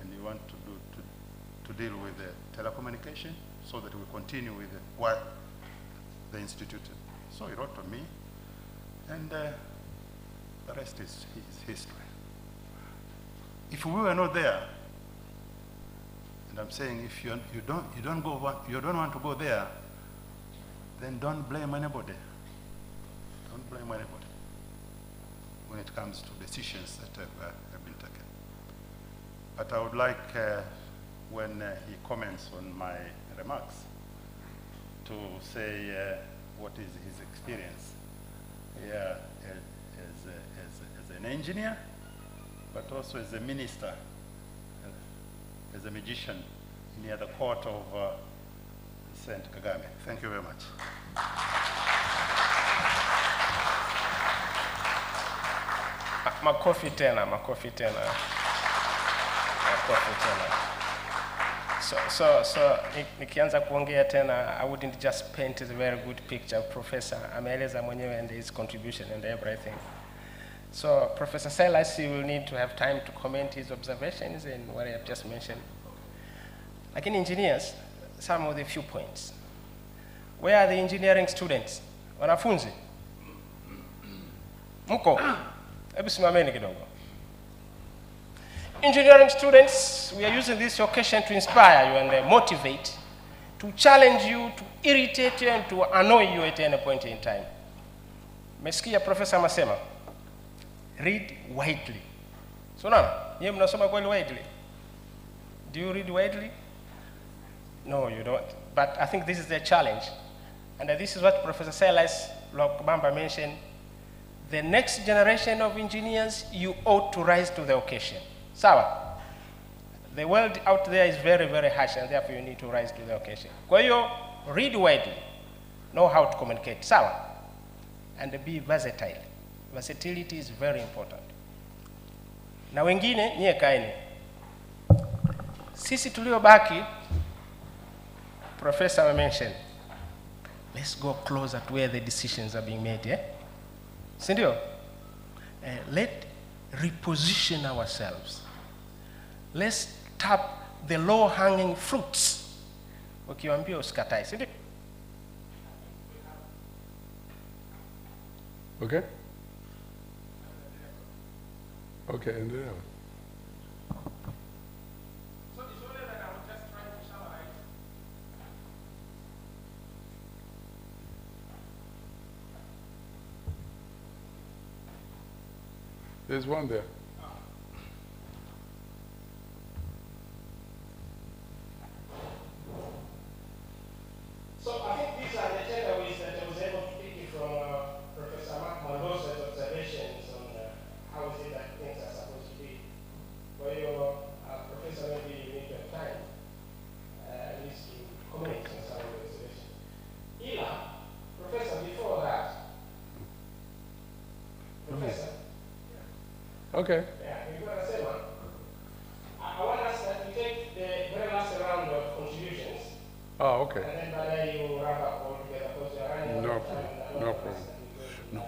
[SPEAKER 5] and you want to deal with the telecommunication, so that we continue with what the institute. So he wrote to me, and the rest is history. If we were not there, and I'm saying if you don't want to go there, then don't blame anybody. Don't blame anybody when it comes to decisions that have been taken. But I would like, when he comments on my remarks, to say what is his experience here as an engineer, but also as a minister, as a magician near the court of Saint Kagame. Thank you very much.
[SPEAKER 1] Makofi tena. So nikianza kuongea tena, I wouldn't just paint a very good picture. Professor ameeleza mwenyewe and his contribution and everything. So Professor Silas, you will need to have time to comment his observations and what I have just mentioned. Like in engineers, some of the few points. Where are the engineering students? Wanafunzi? Mko? Hebu simameni kidogo. Engineering students, we are using this occasion to inspire you and motivate, to challenge you, to irritate you, and to annoy you at any point in time. Mesikia Professor Masema, read widely. So now, you mnasoma kweli widely? Do you read widely? No, you don't. But I think this is the challenge. And this is what Professor Silas Lokbamba mentioned. The next generation of engineers, you ought to rise to the occasion. Sawa? The world out there is very, very harsh, and therefore you need to rise to the occasion. Kwa hiyo, read widely. Know how to communicate. Sawa? And be versatile. Versatility is very important. Na wengine, nyie kaeni. Sisi tuliobaki, Professor mentioned, let's go closer to where the decisions are being made, yeah? Sindio? Let's reposition ourselves. Let's tap the low-hanging fruits. Ukiwaambia usikatai, sindio?
[SPEAKER 2] Okay? Okay, and then.
[SPEAKER 1] So it's only that I was just trying to summarize.
[SPEAKER 2] There's one there.
[SPEAKER 1] So I think these are the takeaways that I was able to pick from Professor Mark Mondoza's observations on how is it that things are supposed to be. For your Professor, maybe you need to have time at least to comment on some of the observations. Ila, Professor, before that, Professor.
[SPEAKER 2] Okay.
[SPEAKER 1] Yeah, we're going to say one. I want us to take the very last round of contributions.
[SPEAKER 2] Oh, okay.
[SPEAKER 1] And then by then you wrap up all together because you're running out of time.
[SPEAKER 2] No problem. No.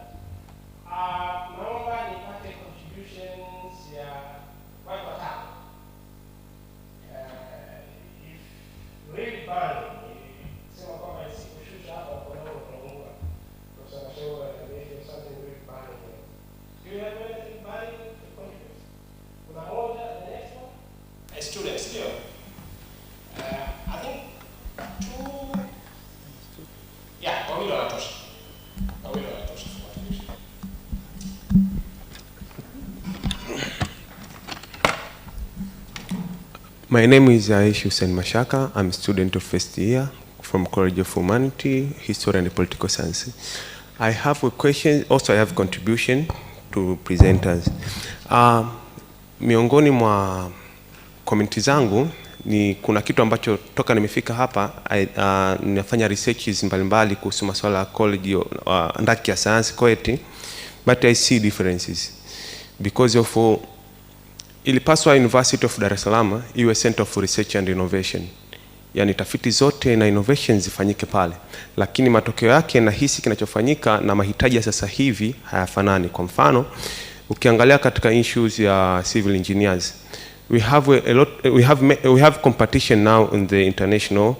[SPEAKER 1] Naomba nipate contributions ya watu watano. If really burning, sema kwamba isikushusha hapa kwa nao unaungua. Professor Mashauri and something really burning here. Do you have anything burning to contribute? Kuna moja, the next one? A student, still. I think two. Yeah, wawili wanatosha. Wawili wanatosha for contribution.
[SPEAKER 6] My name is Aish Hussein Mashaka. I'm a student of first year from College of Humanity, History and Political Science. I have a question, also I have contribution to presenters. Miongoni mwa community zangu kuna kitu ambacho toka nimefika hapa ninafanya researches mbalimbali kuhusu masuala ya college ndaki ya science CoET, but I see differences because of ilipaswa University of Dar es Salaam iwe Center for Research and Innovation, yani tafiti zote na innovations zifanyike pale, lakini matokeo yake na hisi kinachofanyika na mahitaji ya sasa hivi hayafanani. Kwa mfano ukiangalia katika issues ya civil engineers, we have competition now in the international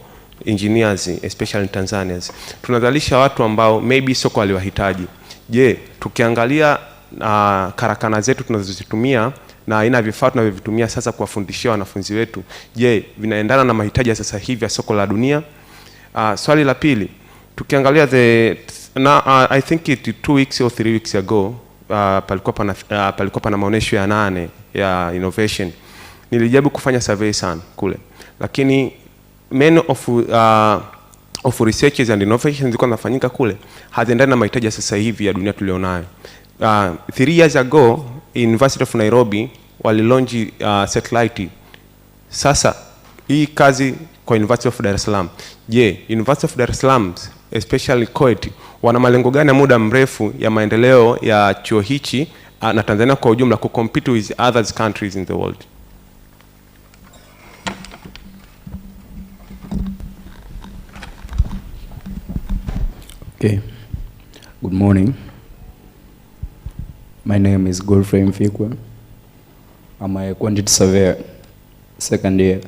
[SPEAKER 6] engineers, especially in Tanzania. Tunazalisha watu ambao maybe soko aliwahitaji. Je, tukiangalia karakana zetu tunazozitumia na aina vifaa tunavyovitumia sasa kuwafundishia wanafunzi wetu, je, vinaendana na mahitaji ya sasa hivi ya soko la dunia? Swali la pili, tukiangalia I think 2 weeks or 3 weeks ago palikuwa pana maonesho ya 8 ya innovation. Nilijaribu kufanya survey sana kule, lakini many of researches and innovations zilikuwa zinafanyika kule haziendani na mahitaji ya sasa hivi ya dunia tulionayo. 3 years ago University of Nairobi walilaunch satellite. Sasa hii kazi kwa University of Dar es Salaam, je, University of Dar es Salaam especially CoET wana malengo gani ya muda mrefu ya maendeleo ya chuo hichi na Tanzania kwa ujumla ku compete with other countries in the world?
[SPEAKER 7] Okay. Good morning. My name is Godfrey Mfikwe. I'm a quantity surveyor, second year.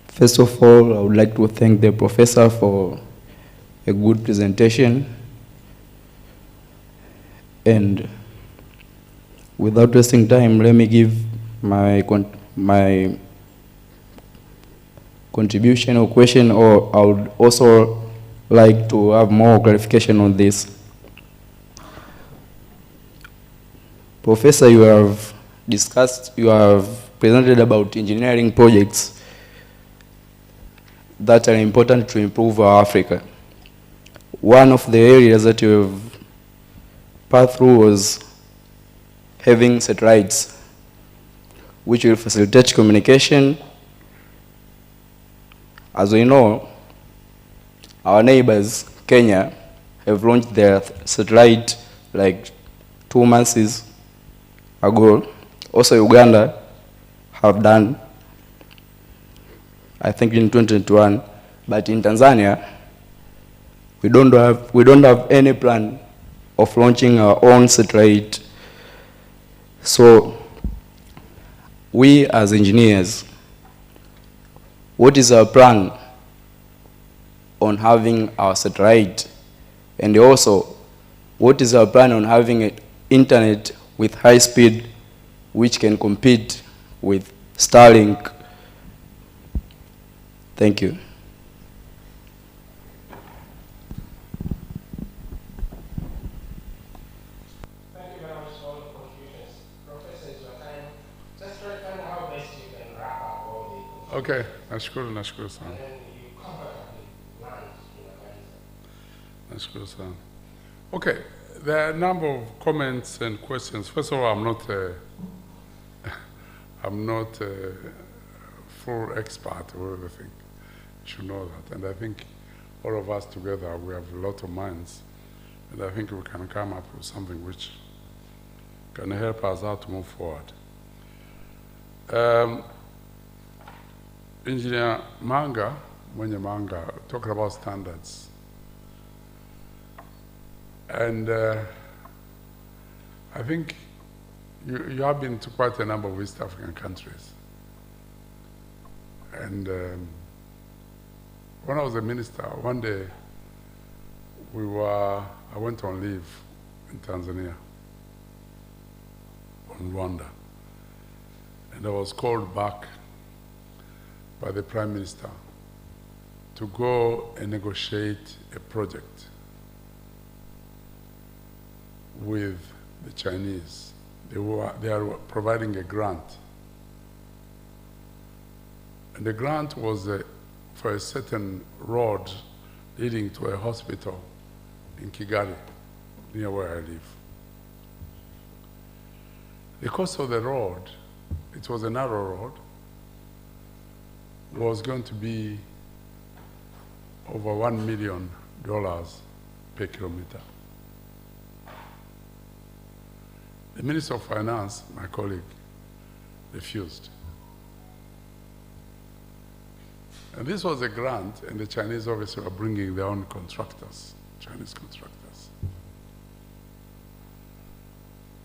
[SPEAKER 7] First of all, I would like to thank the professor for a good presentation. And without wasting time, let me give my contribution or question, or I would also like to have more clarification on this. Professor, you have presented about engineering projects that are important to improve our Africa. One of the areas that you have passed through was having satellites, which will facilitate communication. As we know, our neighbors, Kenya, have launched their satellite like 2 months ago. Also Uganda have done, I think in 2021. But in Tanzania, we don't have any plan of launching our own satellite. So we as engineers, what is our plan on having our satellite? And also, what is our plan on having an internet with high speed which can compete with Starlink? Thank you.
[SPEAKER 1] Thank you very much for all the contributions. Professor, it's your time. Just try to find out how best you can wrap up all the
[SPEAKER 2] Okay, nashukuru sana.
[SPEAKER 1] and then you comfortably land in a very
[SPEAKER 2] Nashukuru sana. Okay, there are a number of comments and questions. First of all, I'm not a full expert or everything. You should know that. And I think all of us together, we have a lot of minds. And I think we can come up with something which can help us out to move forward. Engineer Mwenye Manga, talking about standards. And I think you have been to quite a number of East African countries. And when I was a minister, one day I went on leave in Tanzania, on Rwanda. And I was called back by the Prime Minister to go and negotiate a project with the Chinese. They are providing a grant. And the grant was for a certain road leading to a hospital in Kigali, near where I live. The cost of the road it was a narrow road, was going to be over $1 million per kilometer. The Minister of Finance, my colleague, refused. And this was a grant, and the Chinese obviously were bringing their own contractors, Chinese contractors.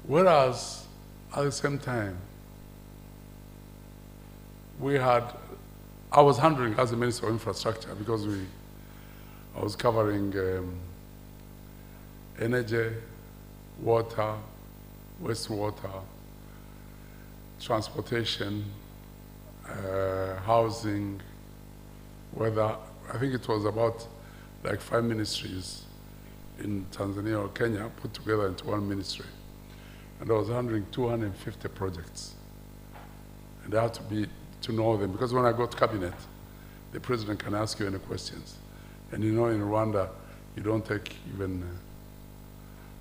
[SPEAKER 2] Whereas, at the same time, I was handling as the Minister of Infrastructure because I was covering energy, water, wastewater, transportation, housing, weather. I think it was about like 5 ministries in Tanzania or Kenya put together into one ministry. And I was handling 250 projects. And I had to know them, because when I go to cabinet, the president can ask you any questions. And you know, in Rwanda, you don't take even,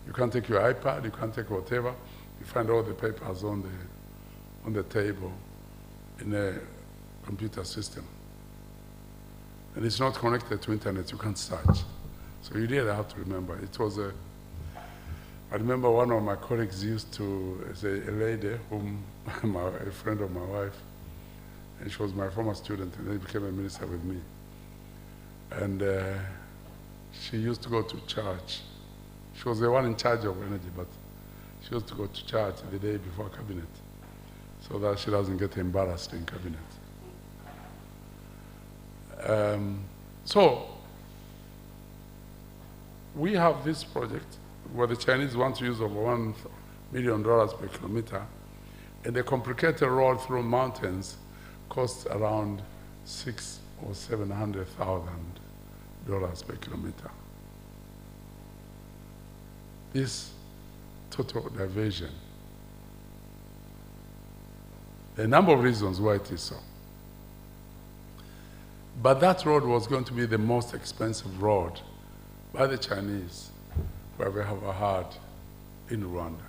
[SPEAKER 2] you can't take your iPad, you can't take whatever. You find all the papers on the table in a computer system. And it's not connected to internet, you can't search. So you really have to remember. It was I remember one of my colleagues used to, a lady, a friend of my wife, and she was my former student, and then became a minister with me. And she used to go to church. She was the one in charge of energy, but she used to go to church the day before cabinet, so that she doesn't get embarrassed in cabinet. So we have this project where the Chinese want to use over $1 million per kilometer, and the complicated road through mountains costs around $600,000 or $700,000 per kilometer. This total diversion. There are a number of reasons why it is so. But that road was going to be the most expensive road by the Chinese we have ever had in Rwanda.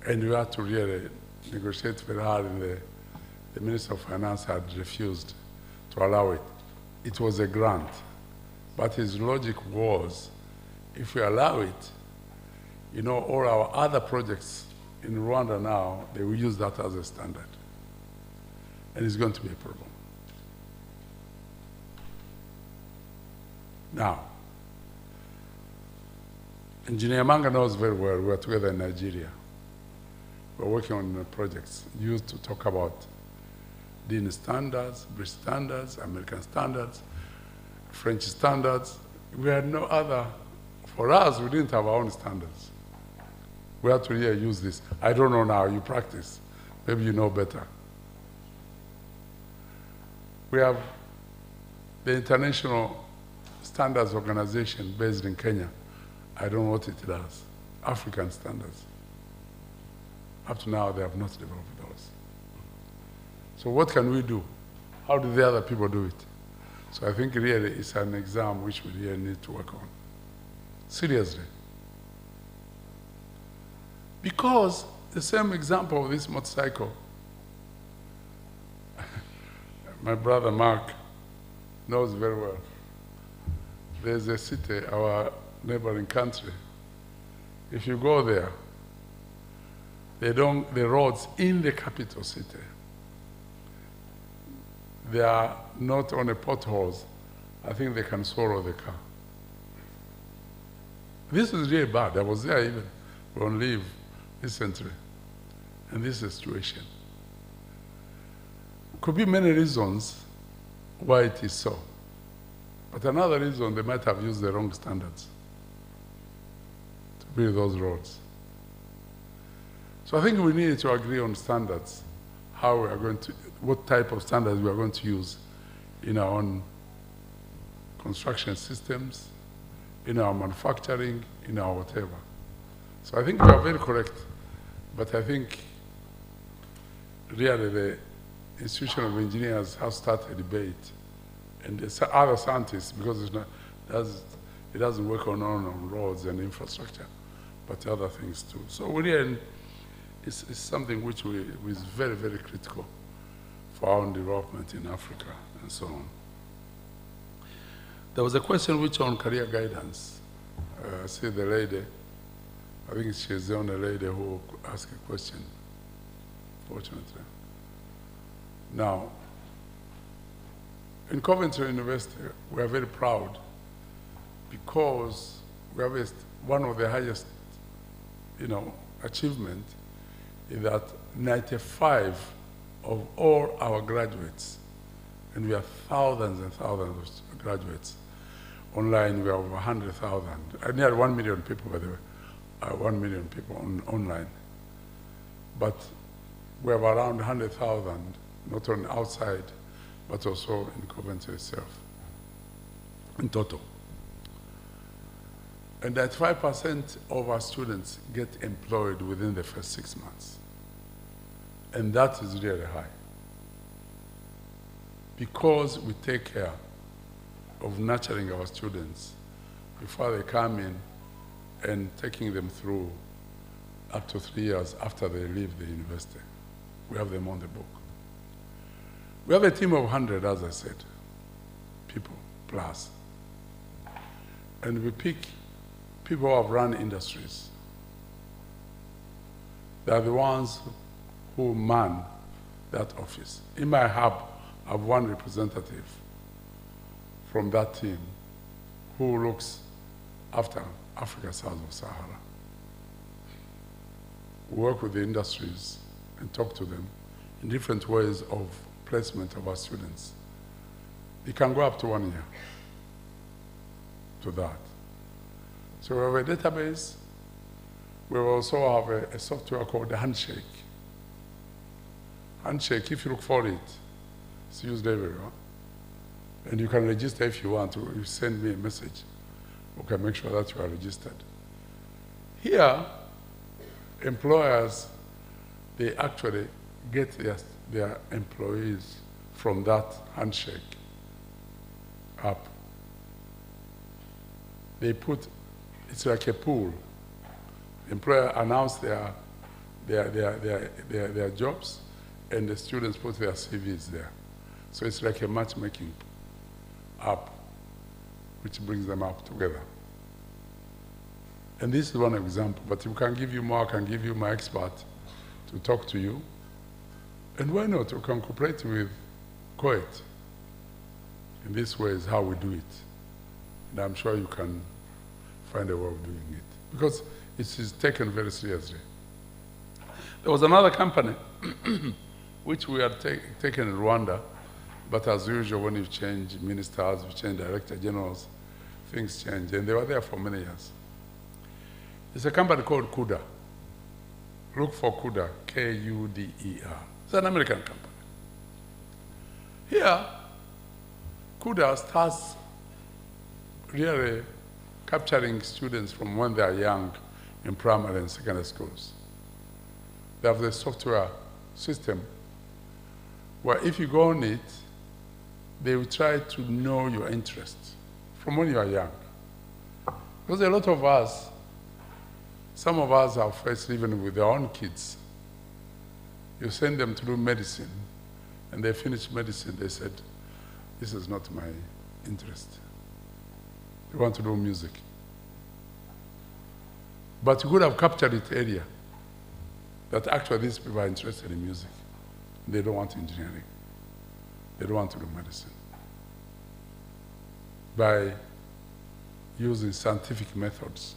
[SPEAKER 2] And we had to really negotiate very hard, and the Minister of Finance had refused to allow it. It was a grant. But his logic was, if we allow it, you know, all our other projects in Rwanda now, they will use that as a standard. And it's going to be a problem. Now, Engineer Manga knows very well, we are together in Nigeria. We're working on projects used to talk about DIN standards, British standards, American standards, French standards. We had no other, for us, we didn't have our own standards. We had to really use this. I don't know now, you practice. Maybe you know better. We have the International Standards Organization based in Kenya. I don't know what it does. African standards. Up to now, they have not developed those. So what can we do? How do the other people do it? So I think really it's an exam which we really need to work on. Seriously. Because the same example of this motorcycle, my brother Mark knows very well. There's a city, our neighboring country. If you go there, the roads in the capital city, they are not on the potholes. I think they can swallow the car. This is really bad. I was there even on leave recently, and this is the situation. Could be many reasons why it is so. But another reason, they might have used the wrong standards to build those roads. So I think we need to agree on standards, how we are going to, what type of standards we are going to use in our own construction systems, in our manufacturing, in our whatever. So I think we are very correct, but I think really the Institution of Engineers have started a debate, and the other scientists, because it's not, it doesn't work on roads and infrastructure, but other things too. So we're in is something which is very, very critical for our own development in Africa and so on. There was a question which on career guidance. I see the lady, I think she's the only lady who asked a question, fortunately. Now, in Coventry University, we are very proud because we have one of the highest, achievement is that 95 of all our graduates, and we have thousands and thousands of graduates. Online, we have 100,000, nearly 1 million people, by the way, 1 million people online. But we have around 100,000, not only outside, but also in Coventry itself, in total. And that 5% of our students get employed within the first 6 months. And that is really high. Because we take care of nurturing our students before they come in and taking them through up to 3 years after they leave the university. We have them on the book. We have a team of 100, as I said, people plus. And we pick people who have run industries. They are the ones who man that office. In my hub, I have one representative from that team who looks after Africa south of Sahara. We work with the industries and talk to them in different ways of placement of our students. It can go up to 1 year to that. So we have a database. We also have a software called the Handshake. Handshake, if you look for it, it's used everywhere. And you can register if you want to. You send me a message. We can make sure that you are registered. Here, employers, they actually get their employees from that Handshake app. They put, it's like a pool. The employer announce their jobs, and the students put their CVs there. So it's like a matchmaking app, which brings them up together. And this is one example, but we can give you more, I can give you my expert to talk to you. And why not? We can cooperate with CoET. In this way is how we do it. And I'm sure you can find a way of doing it. Because it is taken very seriously. There was another company which we had taken in Rwanda, but as usual, when you change ministers, you change director generals, things change, and they were there for many years. It's a company called Kuda. Look for Kuda, K-U-D-E-R. It's an American company. Here, Kuda starts really capturing students from when they are young in primary and secondary schools. They have the software system where if you go on it, they will try to know your interests from when you are young. Because a lot of us, some of us are faced even with their own kids. You send them to do medicine, and they finish medicine, they said, this is not my interest. They want to do music. But you could have captured it earlier, that actually these people are interested in music. They don't want engineering. They don't want to do medicine. By using scientific methods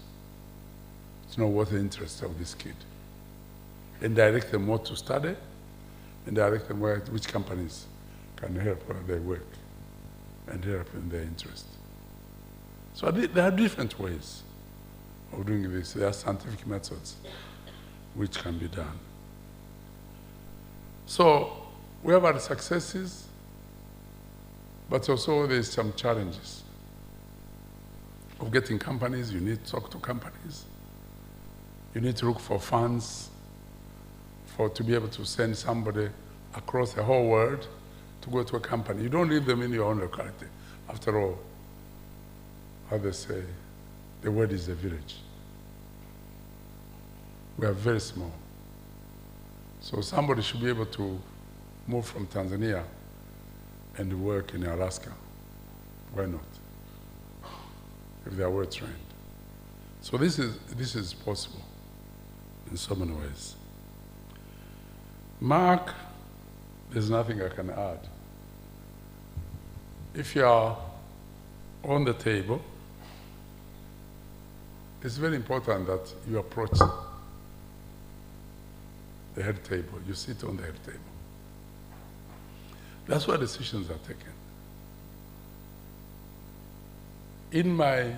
[SPEAKER 2] to know what the interest of this kid. And direct them what to study, and direct them which companies can help where they work, and help in their interest. So there are different ways of doing this. There are scientific methods which can be done. So we have our successes, but also there's some challenges of getting companies. You need to talk to companies. You need to look for funds to be able to send somebody across the whole world to go to a company. You don't leave them in your own locality. After all, how they say, the world is a village. We are very small. So somebody should be able to move from Tanzania and work in Alaska. Why not? If they are well trained. So this is possible in so many ways. Mark, there's nothing I can add. If you are on the table, it's very important that you approach the head table. You sit on the head table. That's where decisions are taken. In my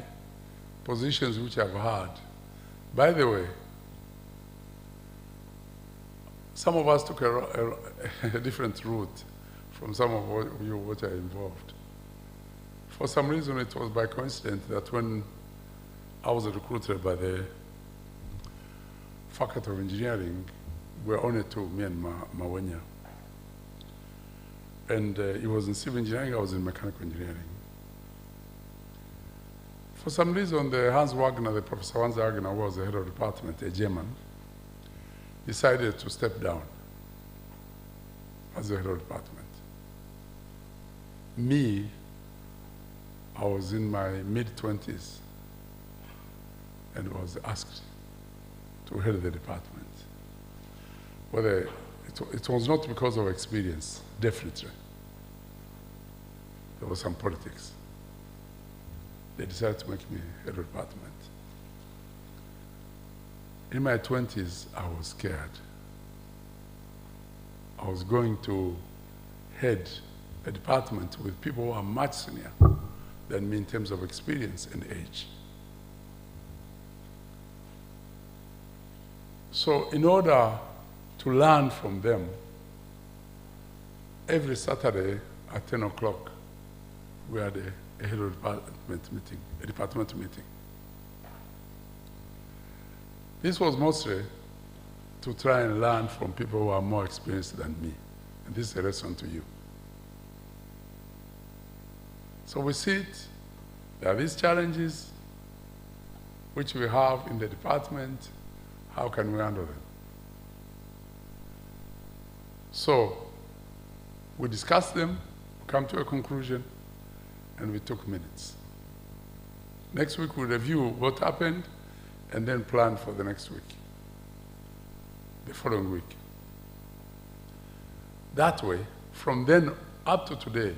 [SPEAKER 2] positions which I've had, by the way, some of us took a different route from some of you which are involved. For some reason, it was by coincidence that when I was recruited by the Faculty of Engineering, we were only two, me and Mawenya. And he was in civil engineering, I was in mechanical engineering. For some reason, the Professor Hans Wagner was the head of department, a German, decided to step down as the head of department. Me, I was in my mid-20s and was asked to head the department. Whether it was not because of experience, definitely. There was some politics. They decided to make me head of department. In my 20s, I was scared. I was going to head a department with people who are much senior than me in terms of experience and age. So in order to learn from them, every Saturday at 10 o'clock, we had a head of department meeting, a department meeting. This was mostly to try and learn from people who are more experienced than me. And this is a lesson to you. So we sit, there are these challenges which we have in the department. How can we handle them? So we discuss them, come to a conclusion, and we took minutes. Next week we review what happened and then plan for the next week, the following week. That way, from then up to today,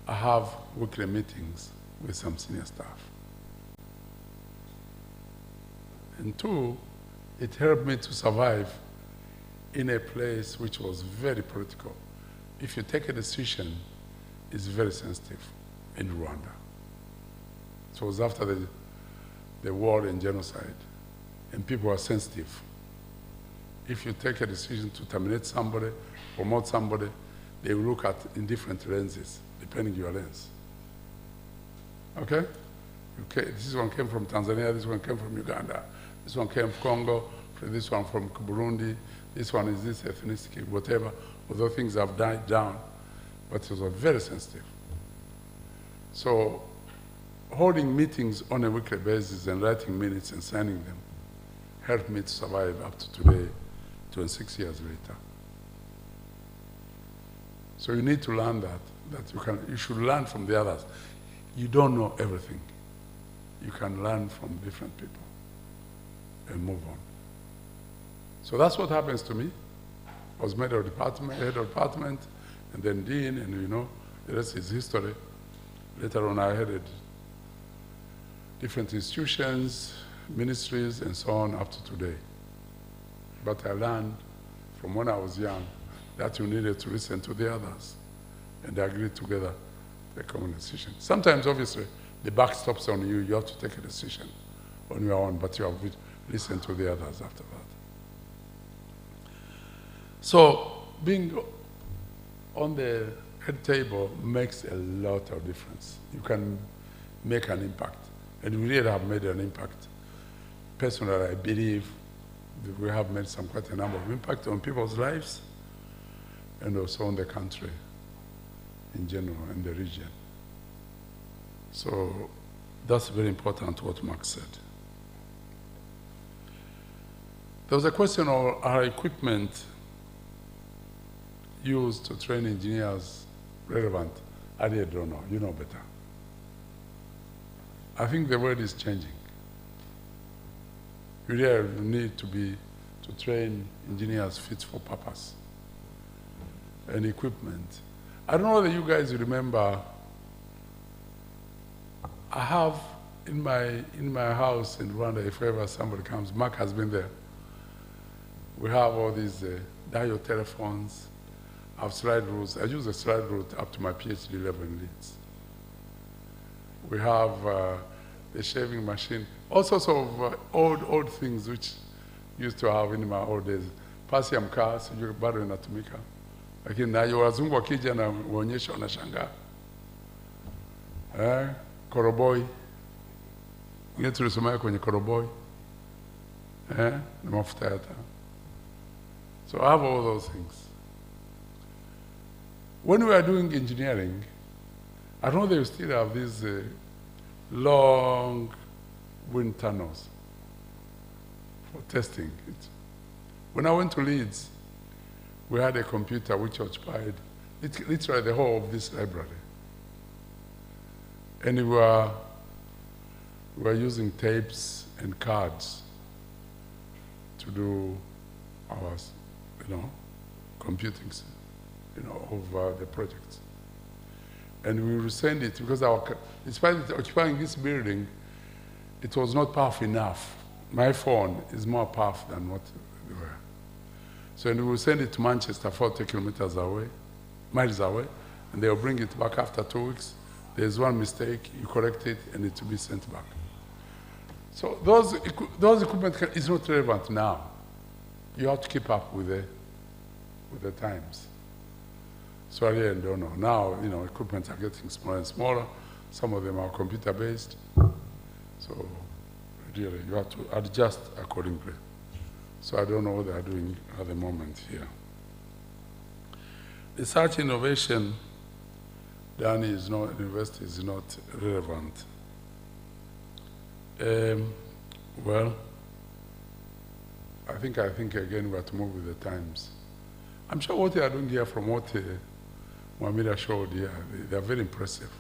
[SPEAKER 2] I have weekly meetings with some senior staff. And two, it helped me to survive in a place which was very political. If you take a decision, it's very sensitive in Rwanda. So it was after the war and genocide, and people are sensitive. If you take a decision to terminate somebody, promote somebody, they will look at in different lenses, depending on your lens. Okay? This one came from Tanzania, this one came from Uganda, this one came from Congo, this one from Burundi, this one is this ethnicity, whatever, although things have died down, but it was very sensitive. So holding meetings on a weekly basis and writing minutes and signing them helped me to survive up to today, 26 years later. So you need to learn that you should learn from the others. You don't know everything. You can learn from different people and move on. So that's what happens to me. I was head of department, and then dean, and you know, the rest is history. Later on, I headed different institutions, ministries, and so on up to today. But I learned from when I was young that you needed to listen to the others and agree together a common decision. Sometimes, obviously, the buck stops on you. You have to take a decision on your own, but you have to listen to the others after that. So being on the head table makes a lot of difference. You can make an impact, and we really have made an impact. Personally, I believe that we have made quite a number of impact on people's lives and also on the country in general and the region. So that's very important what Mark said. There was a question of our equipment used to train engineers relevant. I really don't know. You know better. I think the world is changing. We really need to train engineers fit for purpose and equipment. I don't know whether you guys remember, I have in my house in Rwanda, if ever somebody comes, Mark has been there. We have all these dial telephones, I have slide rules. I use a slide rule up to my PhD level in Leeds. We have the shaving machine, all sorts of old things which used to have in my old days. Pasi ya mkaa, sijui bado inatumika. Lakini nayo wazungu wakija na waonyesha wanashangaa. Koroboi. Ngine tulisomea kwenye koroboi. Na mafuta ya taa. So I have all those things. When we are doing engineering, I know they still have these long wind tunnels for testing it. When I went to Leeds, we had a computer which occupied literally the whole of this library. And we were using tapes and cards to do our, computing, of the projects. And we would send it because despite occupying this building, it was not powerful enough. My phone is more powerful than what they were. So we will send it to Manchester, 40 kilometers away, miles away, and they'll bring it back after 2 weeks. There's one mistake, you correct it, and it will be sent back. So those equipment is not relevant now. You have to keep up with the times. So I really don't know. Now, equipment are getting smaller and smaller. Some of them are computer-based. So really, you have to adjust accordingly. So I don't know what they are doing at the moment here. Research innovation done is not, university is not relevant. Well, I think again we have to move with the times. I'm sure what they are doing here from what Mwamira showed here, they are very impressive.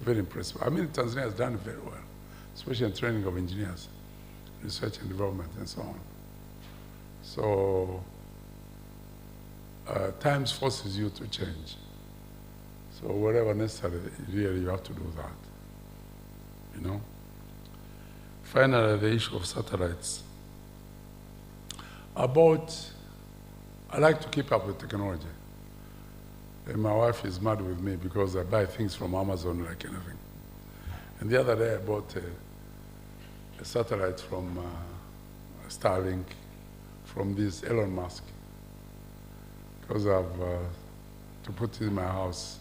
[SPEAKER 2] Very impressive. I mean, Tanzania has done very well, especially in training of engineers, research and development, and so on. So, times forces you to change. So whatever necessary, really you have to do that. Finally, the issue of satellites. I like to keep up with technology. And my wife is mad with me because I buy things from Amazon like anything. And the other day I bought a satellite from Starlink, from this Elon Musk, because I've to put it in my house.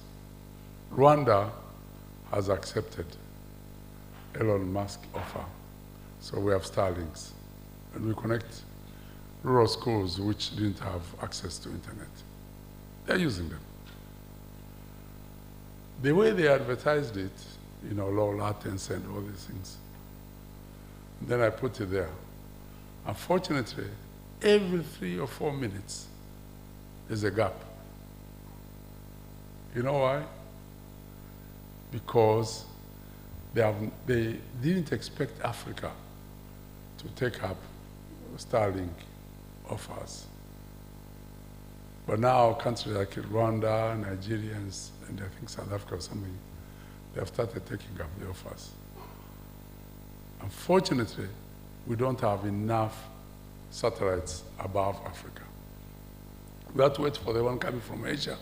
[SPEAKER 2] Rwanda has accepted Elon Musk's offer, so we have Starlinks, and we connect rural schools which didn't have access to internet. They're using them. The way they advertised it, low latency and all these things, then I put it there. Unfortunately, every 3 or 4 minutes, there's a gap. You know why? Because they didn't expect Africa to take up Starlink offers. But now countries like Rwanda, Nigerians, and I think South Africa or something, they have started taking up the offers. Unfortunately, we don't have enough satellites above Africa. We have to wait for the one coming from Asia,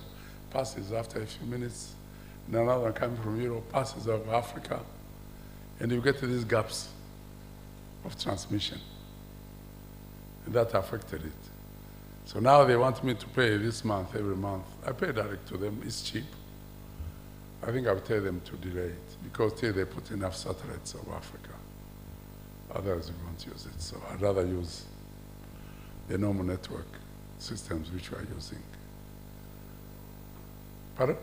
[SPEAKER 2] passes after a few minutes, and another one coming from Europe, passes over Africa, and you get to these gaps of transmission. And that affected it. So now they want me to pay this month, every month. I pay direct to them, it's cheap. I think I'll tell them to delay it, because till they put enough satellites over Africa. Otherwise we won't use it. So I'd rather use the normal network systems which we are using. Pardon?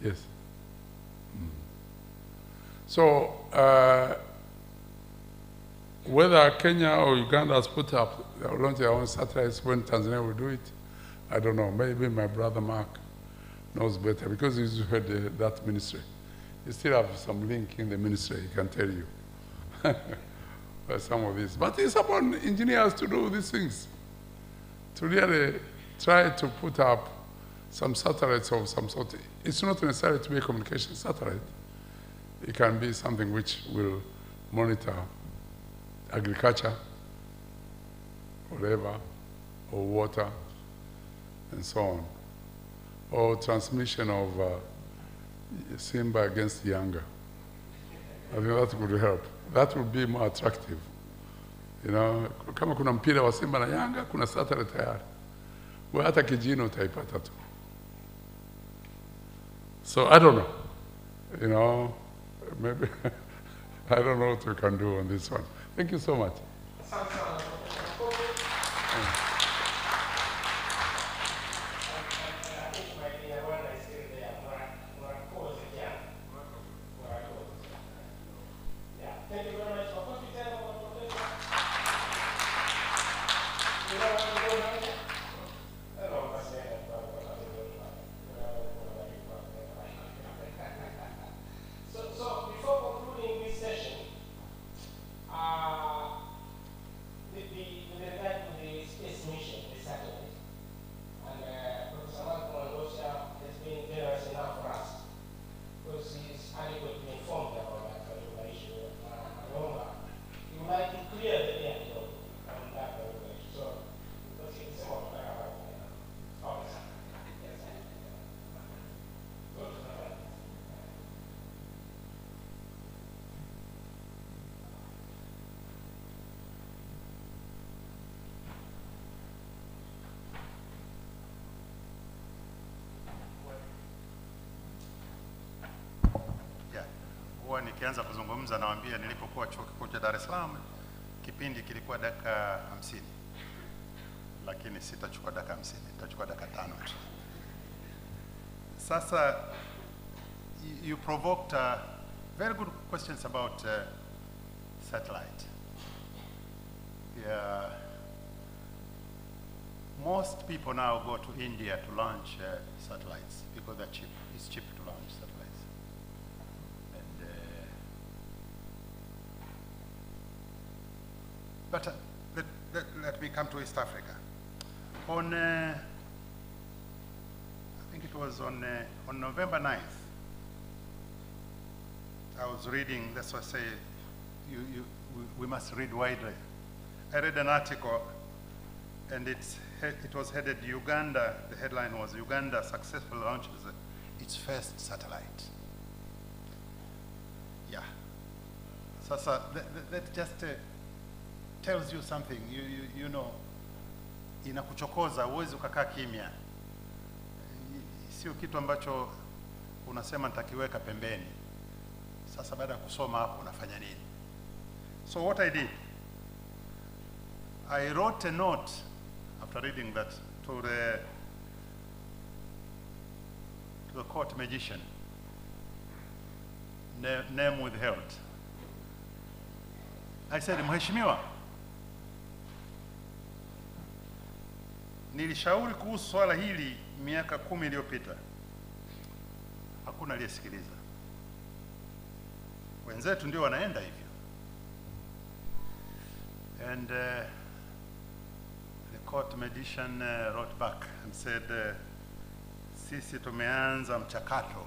[SPEAKER 2] Yes. So whether Kenya or Uganda has put up, launch their own satellites when Tanzania will do it, I don't know. Maybe my brother Mark knows better because he's head that ministry. He still have some link in the ministry, he can tell you. Some of this. But it's upon engineers to do these things, to really try to put up some satellites of some sort. It's not necessary to be a communication satellite. It can be something which will monitor agriculture, whatever, or water, and so on. Or transmission of Simba against Yanga. I think that would help. That would be more attractive. You know, kama kuna mpira wa Simba na Yanga, kuna satellite tayari. Wewe hata kijino utaipata tu. So I don't know. You know, maybe I don't know what we can do on this one. Thank you so much.
[SPEAKER 5] Nikianza kuzungumza nawaambia nilipokuwa chuo kikuu cha Dar es Salaam kipindi kilikuwa dakika 50, lakini sitachukua dakika 50, nitachukua dakika 5 tu. Sasa you provoked very good questions about satellite. Yeah, most people now go to India to launch satellites because they're cheap. It's cheap to launch satellites. But let me come to East Africa. On, I think it was on November 9th, I was reading, that's why I say we must read widely. I read an article and it was headed Uganda, the headline was Uganda successfully launches its first satellite. Yeah. So that just tells you something, you know, inakuchokoza, uwezi ukakaa kimya. Sio kitu ambacho unasema nitakiweka pembeni. Sasa baada ya kusoma hapo unafanya nini? So what I did, I wrote a note after reading that to the court magician, name withheld. I said, Mheshimiwa, nilishauri kuhusu swala hili miaka 10 iliyopita. Hakuna aliyesikiliza. Wenzetu ndio wanaenda hivyo. And the court magician wrote back and said, sisi tumeanza mchakato.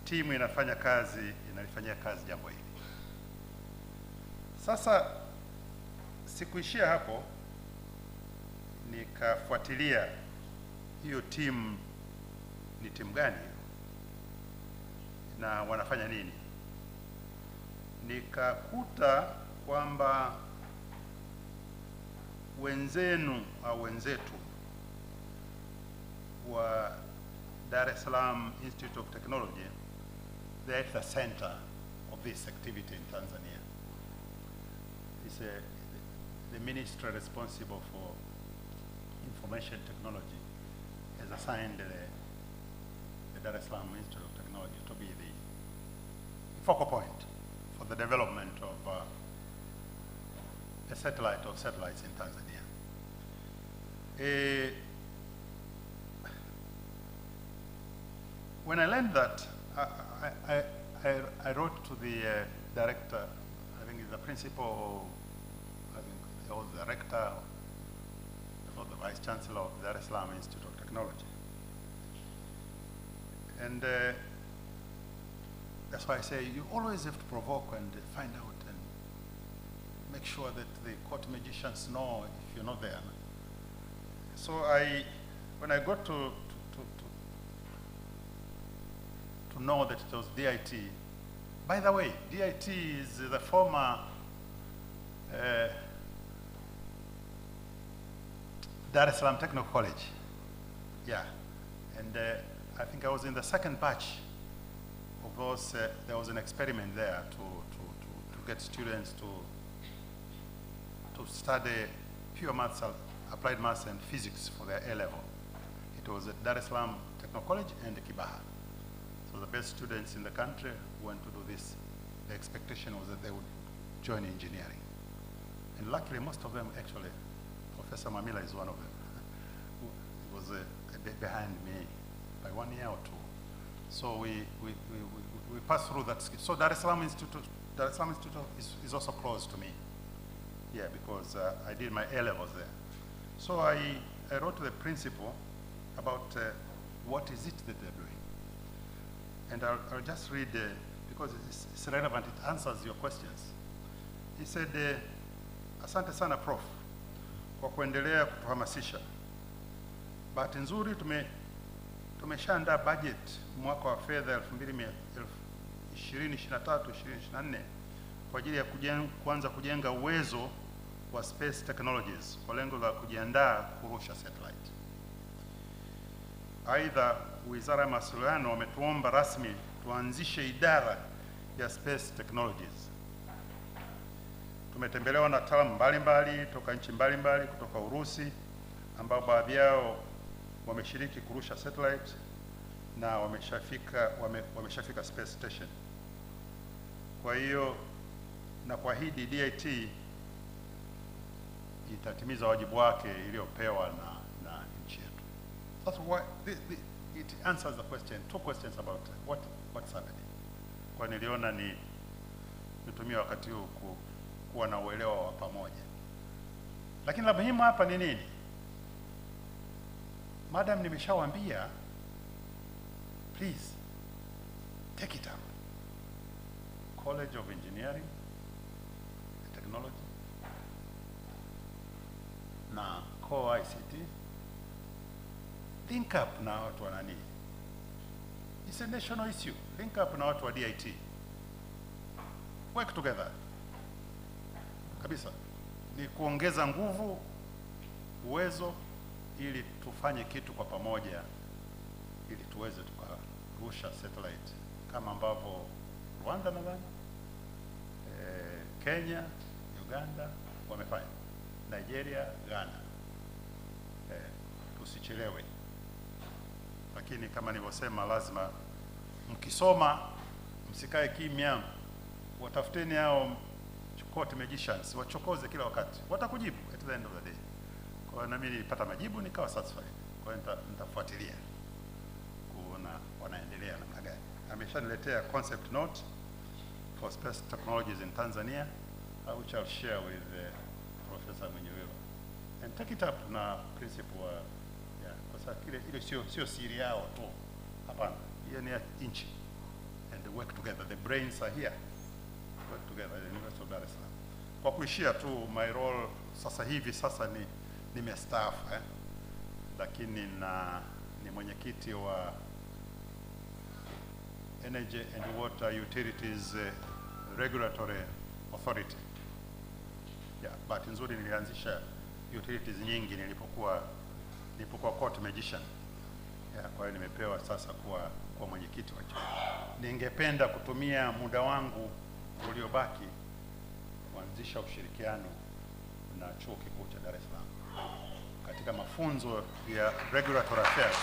[SPEAKER 5] Timu inafanya kazi, inalifanyia kazi jambo hili. Sasa sikuishia hapo, nikafuatilia hiyo timu ni timu gani na wanafanya nini. Nikakuta kwamba wenzenu au wenzetu wa Dar es Salaam Institute of Technology, they're at the center of this activity in Tanzania. It's the ministry responsible for information technology has assigned the Dar es Salaam Institute of Technology to be the focal point the development of a satellite or satellites in Tanzania. When I learned that, I wrote to the director, I think the principal, I think he was the rector, or the vice chancellor of the Dar es Salaam Institute of Technology. And that's why I say you always have to provoke and find out and make sure that the court magicians know if you're not there. So when I got to know that it was DIT, by the way, DIT is the former Dar es Salaam Technical College. Yeah, and I think I was in the second batch of those. There was an experiment there to get students to study pure maths, applied maths and physics for their A-level. It was at Dar es Salaam Technical College and Kibaha. So the best students in the country went to do this. The expectation was that they would join engineering. And luckily, most of them actually, Professor Mamila is one of them, who was a bit behind me by 1 year or two. So we passed through that. So Dar es Salaam Institute is also close to me. Yeah, because I did my A-levels there. So I wrote to the principal about what is it that they're doing. And I'll just read, because it's relevant, it answers your questions. He said, asante sana prof, kwa kuendelea kutuhamasisha. Bahati nzuri tumeshaandaa budget mwaka wa fedha 2023-2024 kwa ajili ya kuanza kujenga uwezo wa space technologies kwa lengo la kujiandaa kurusha satellite. Aidha, Wizara ya Mawasiliano wametuomba rasmi tuanzishe idara ya space technologies. Tumetembelewa na wataalamu mbalimbali toka nchi mbalimbali kutoka Urusi, ambao baadhi yao wameshiriki kurusha satellite na wameshafika space station. Kwa hiyo na kuahidi DIT itatimiza wajibu wake iliyopewa na nchi yetu. That's why it answers the question, two questions about what's happening. Kwa niliona nitumie wakati huu kuwa na uelewa wa pamoja. Lakini la muhimu hapa ni nini? Madam, nimeshawaambia, please take it up. College of Engineering and Technology na CoICT, link up na watu wa nani. It's a national issue. Link up na watu wa DIT. Work together. Kabisa. Ni kuongeza nguvu, uwezo, ili tufanye kitu kwa pamoja, ili tuweze tukarusha satellite kama ambavyo Rwanda nadhani, Kenya, Uganda wamefanya, Nigeria, Ghana. Tusichelewe. Lakini kama nilivyosema, lazima mkisoma msikae kimya, watafuteni hao court magicians, wachokoze kila wakati, watakujibu at the end of the day. Kwa nami nilipata majibu nikawa satisfied. Kwa hiyo nitafuatilia kuona wanaendelea namna gani. Ameshaniletea concept note for space technologies in Tanzania, which I'll share with Professor Mwenyewe, and take it up na principal kwa sababu ile sio siri yao tu, hapana, hiyo ni inchi, and they work together, the brains are here, work together at the University of Dar es Salaam. Kwa kuishia tu, my role sasa nimestaafu, lakini ni mwenyekiti wa Energy and Water Utilities Regulatory Authority. Yeah, bahati nzuri nilianzisha utilities nyingi nilipokuwa court magician. Yeah, kwa hiyo nimepewa sasa kuwa mwenyekiti wa chuo. Ningependa kutumia muda wangu uliobaki kuanzisha ushirikiano na Chuo Kikuu cha Dar es Salaam katika mafunzo ya regulatory affairs.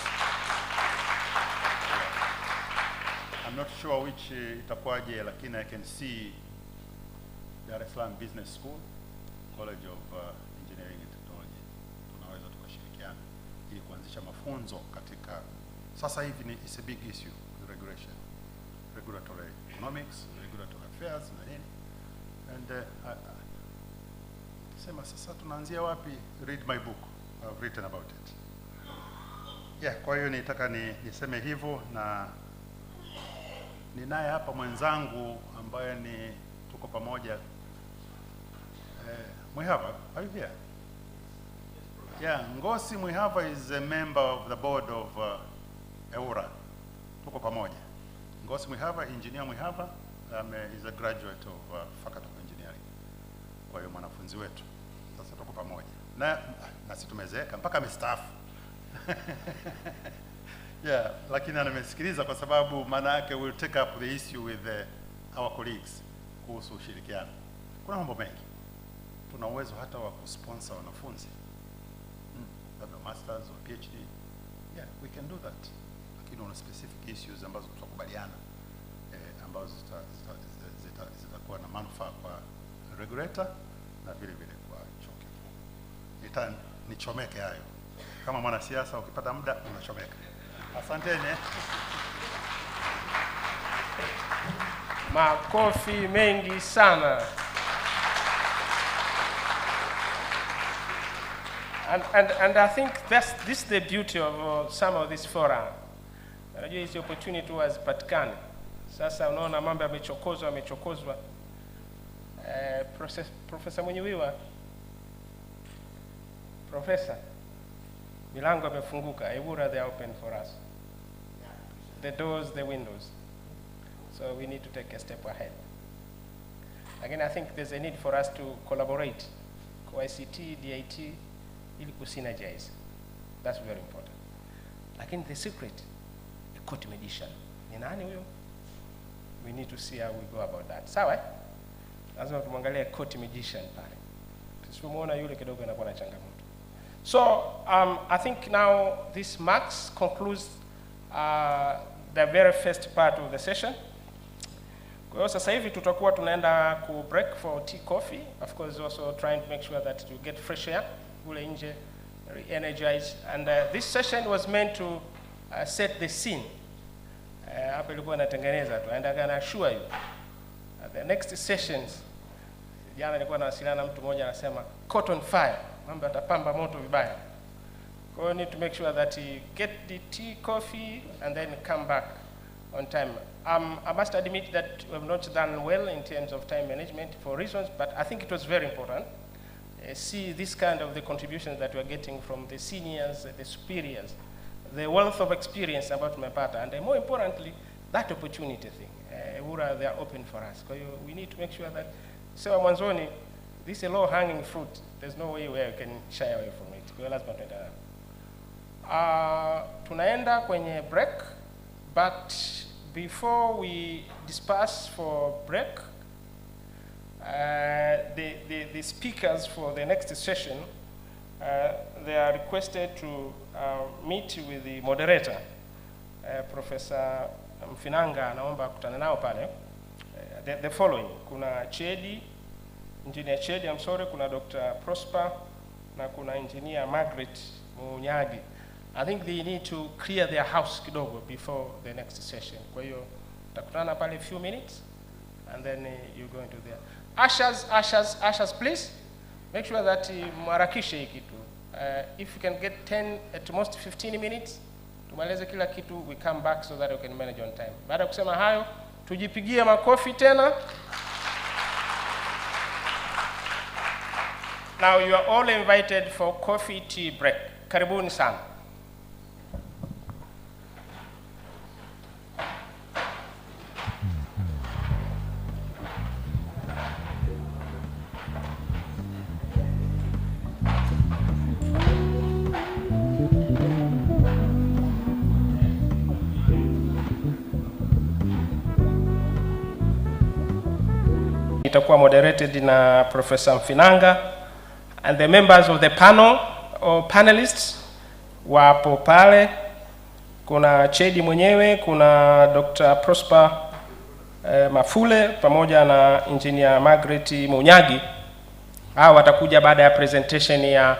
[SPEAKER 5] Yeah. I'm not sure which itakuwaje, lakini I can see Dar es Salaam Business School, College of Engineering and Technology. Tunaweza tukashirikiana ili kuanzisha mafunzo katika sasa hivi ni is a big issue, regulation, regulatory economics, regulatory affairs na nini. And sema sasa tunaanzia wapi? Read my book, I've written about it. Yeah, kwa hiyo nitaka niseme hivyo, na ninaye hapa mwenzangu ambaye ni tuko pamoja. Mwihava, are you here? Yeah, Ngosi Mwihava is a member of the board of EURA. Tuko pamoja. Ngosi Mwihava, engineer Mwihava, is a graduate of Faculty of Engineering. Kwa hiyo mwanafunzi wetu. Sasa tuko pamoja. Na sisi tumezeeka mpaka amestaafu. Yeah, lakini anamesikiliza kwa sababu maana yake will take up the issue with our colleagues kuhusu ushirikiano. Kuna mambo mengi. Tuna uwezo hata wa kusponsor wanafunzi. Labda masters or PhD. Yeah, we can do that. Lakini on specific issues ambazo tutakubaliana ambazo zitakuwa na manufaa kwa regulator na vile vile kwa chuo kikuu. Nichomeke hayo. Kama mwanasiasa ukipata muda unachomeka. Asanteni.
[SPEAKER 1] Makofi mengi sana. And I think this is the beauty of some of this fora. Unajua hizi opportunity was patikani. Sasa unaona mambo yamechokozwa. Profesa Mwenyewiwa. Professor, milango yamefunguka. EURA, they are open for us. The doors, the windows. So we need to take a step ahead. Again, I think there's a need for us to collaborate. CoICT, DIT, ili kusynergize. That's very important. Again, the secret, the CoET magician. Ni nani huyo? We need to see how we go about that. Sawa? Lazima tumwangalie CoET magician pale. Tusimuona yule kidogo anakuwa na changamoto. So I think now this concludes the very first part of the session. Kwa hiyo sasa hivi tutakuwa tunaenda ku break for tea, coffee. Of course, also trying to make sure that we get fresh air, kule nje, re-energize. And this session was meant to set the scene. Hapa ilikuwa natengeneza tu. And I can assure you, the next sessions, jana nilikuwa nawasiliana na mtu mmoja anasema, CoET on fire. Mambo yatapamba moto vibaya. Kwa hiyo need to make sure that you get the tea, coffee, and then come back on time. I must admit that we have not done well in terms of time management for reasons, but I think it was very important. See this kind of the contributions that we are getting from the seniors, the superiors, the wealth of experience about tumepata, and more importantly, that opportunity thing. EURA, they are open for us. Kwa hiyo we need to make sure that, so mwanzoni, this is a low-hanging fruit. There's no way where you can shy away from it. Kwa hiyo lazima tuendelee. Tunaenda kwenye break, but before we disperse for break, the speakers for the next session, they are requested to meet with the moderator, Professor Mfinanga, anaomba kutana nao pale. The following, kuna Chedi, Engineer Chedi, I'm sorry, kuna Dr. Prosper, na kuna Engineer Margaret Munyagi. I think they need to clear their house kidogo before the next session. Kwa hiyo tutakutana pale a few minutes, and then you go into there. Ushers, please make sure that mharakishe hii kitu. If you can get 10 at most 15 minutes, tumalize kila kitu, we come back so that we can manage on time. Baada ya kusema hayo, tujipigie makofi tena. Now you are all invited for coffee tea break. Karibuni sana. Itakuwa moderated na Professor Mfinanga, and the members of the panel or panelists wapo pale. Kuna Chedi mwenyewe, kuna Dr. Prosper Mafule pamoja na Engineer Margaret Munyagi. Hao watakuja baada ya presentation ya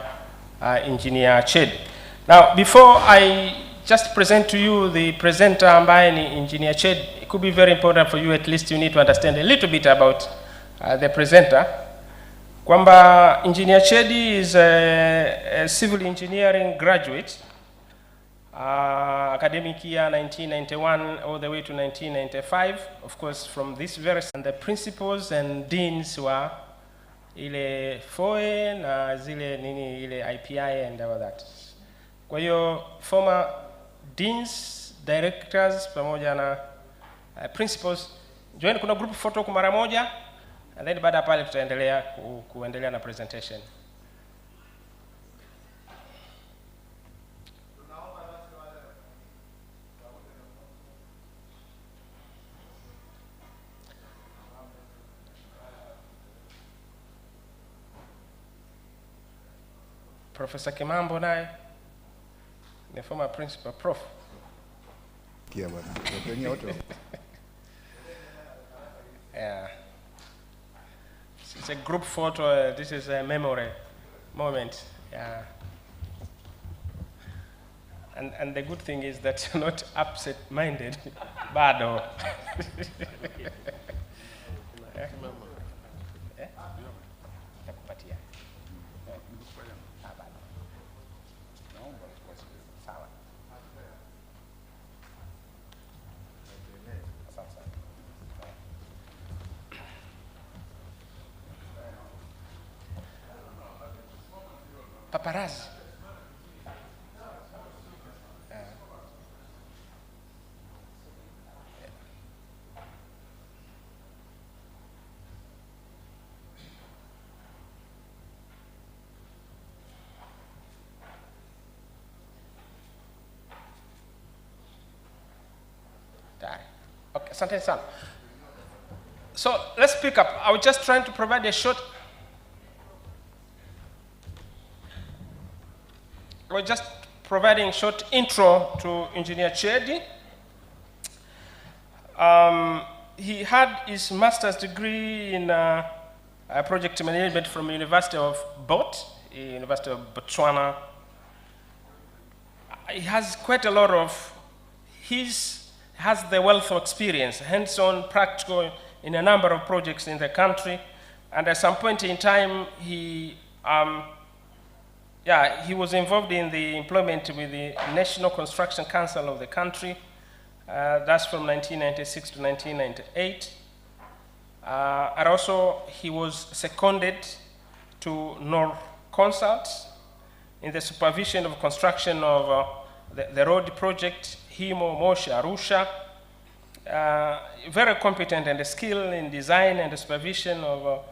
[SPEAKER 1] Engineer Chedi. Now, before I just present to you the presenter ambaye ni Engineer Chedi, it could be very important for you, at least you need to understand a little bit about the presenter. Kwamba Engineer Chedi is a civil engineering graduate, academic year 1991 all the way to 1995, of course from this very, and the principals and deans were ile FOE na zile nini ile IPI and all that. Kwa hiyo former deans, directors pamoja na principals, join kuna group photo kwa mara moja, and then baada pale tutaendelea kuendelea na presentation. Professor Kimambo naye the former principal prof.
[SPEAKER 3] Kia bwana. Kwenye auto.
[SPEAKER 1] Yeah. It's a group photo. This is a memory moment. Yeah. And the good thing is that you're not upset-minded. Bado. Paparazzi. Okay, asante sana. So let's pick up. I was just trying to provide a short. We're just providing a short intro to Engineer Chedi. He had his master's degree in project management from University of University of Botswana. He has quite a lot of, has the wealth of experience, hands-on, practical, in a number of projects in the country. And at some point in time, he was involved in the employment with the National Construction Council of the country. That's from 1996 to 1998. And also, he was seconded to Nor Consult in the supervision of construction of the road project, Himo Moshi Arusha. Very competent and skilled in design and supervision of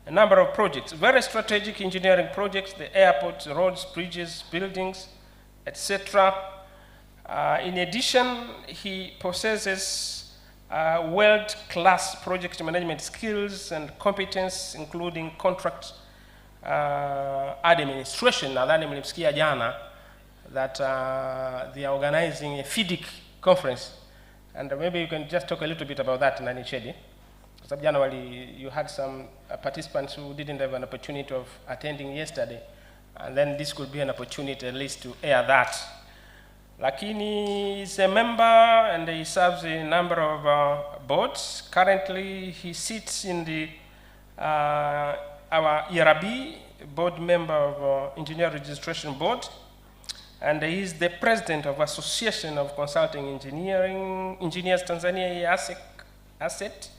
[SPEAKER 1] a number of projects, very strategic engineering projects, the airports, roads, bridges, buildings, etc. In addition, he possesses world-class project management skills and competence, including contract administration. Nadhani mlimsikia jana that they are organizing a FIDIC conference, and maybe you can just talk a little bit about that, Nani Chedi. You had some participants who didn't have an opportunity of attending yesterday, and then this could be an opportunity at least to air that. Lakini is a member and he serves in a number of boards. Currently, he sits in the our ERB, board member of Engineer Registration Board, and he is the president of Association of Consulting Engineers Tanzania, ASET.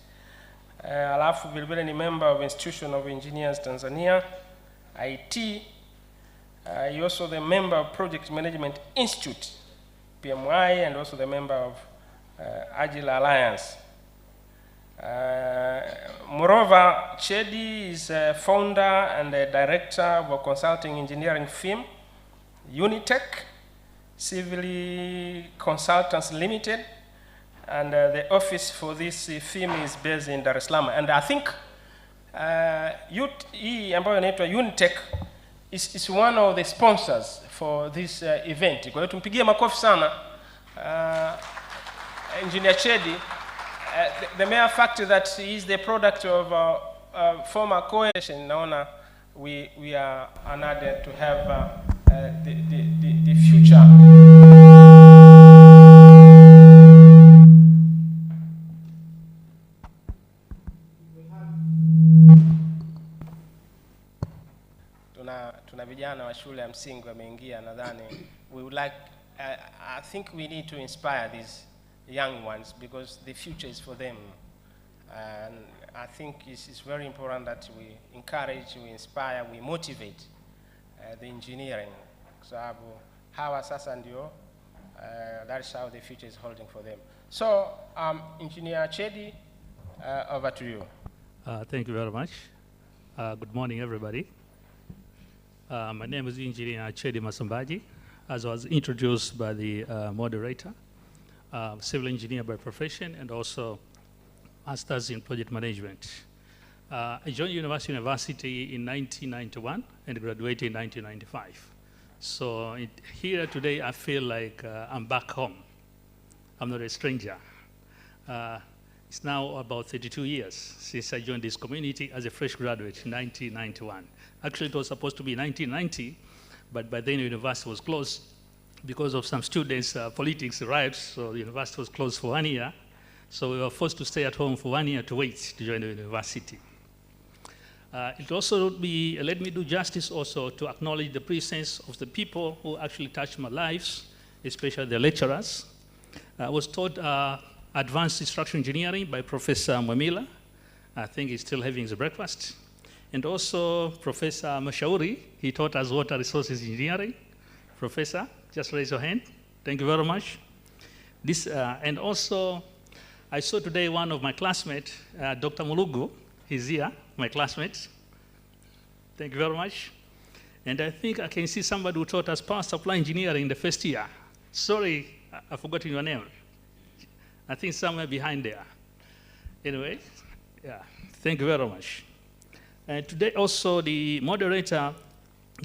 [SPEAKER 1] Alafu vilevile ni member of Institution of Engineers Tanzania, IT. He also the member of Project Management Institute, PMI, and also the member of Agile Alliance. Moreover, Chedi is a founder and a director of a consulting engineering firm, Unitech, Civil Consultants Limited, and the office for this firm is based in Dar es Salaam. And I think ambayo inaitwa Unitech is one of the sponsors for this event. Kwa hiyo tumpigie makofi sana Engineer Chedi. the mere fact that he is the product of former CoET, naona we are honored to have the future. Tuna vijana wa shule ya msingi wameingia, nadhani we would like, I think we need to inspire these young ones because the future is for them. And I think it's very important that we encourage, we inspire, we motivate the engineering. Sababu hawa sasa ndio, that's how the future is holding for them. So, Engineer Chedi, over to you.
[SPEAKER 8] Thank you very much. Good morning, everybody. My name is Engineer Chedi Masambaji, as was introduced by the moderator, civil engineer by profession, and also Masters in Project Management. I joined University in 1991 and graduated in 1995. So here today, I feel like I'm back home. I'm not a stranger. It's now about 32 years since I joined this community as a fresh graduate in 1991. Actually, it was supposed to be 1990, but by then the university was closed because of some students' politics riots, so the university was closed for 1 year. So we were forced to stay at home for 1 year to wait to join the university. It also let me do justice also to acknowledge the presence of the people who actually touched my lives, especially the lecturers. I was taught advanced structural engineering by Professor Mwamila. I think he's still having his breakfast. And also Professor Mashauri, he taught us water resources engineering. Professor, just raise your hand. Thank you very much. And also, I saw today one of my classmates, Dr. Mulugu, he's here, my classmate. Thank you very much. And I think I can see somebody who taught us power supply engineering in the first year. Sorry, I've forgotten your name. I think somewhere behind there. Anyway, yeah, thank you very much. And today also the moderator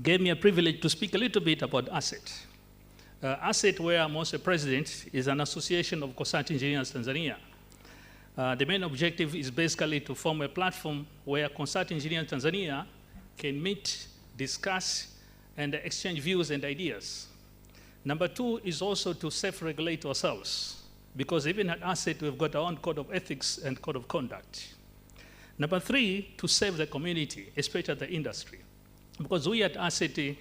[SPEAKER 8] gave me a privilege to speak a little bit about ASSET. ASSET, where I'm also president, is an association of CoET engineers Tanzania. The main objective is basically to form a platform where CoET engineers Tanzania can meet, discuss, and exchange views and ideas. Number two is also to self-regulate ourselves, because even at ASSET, we've got our own code of ethics and code of conduct. Number three, to serve the community, especially the industry. Because we at ASSET,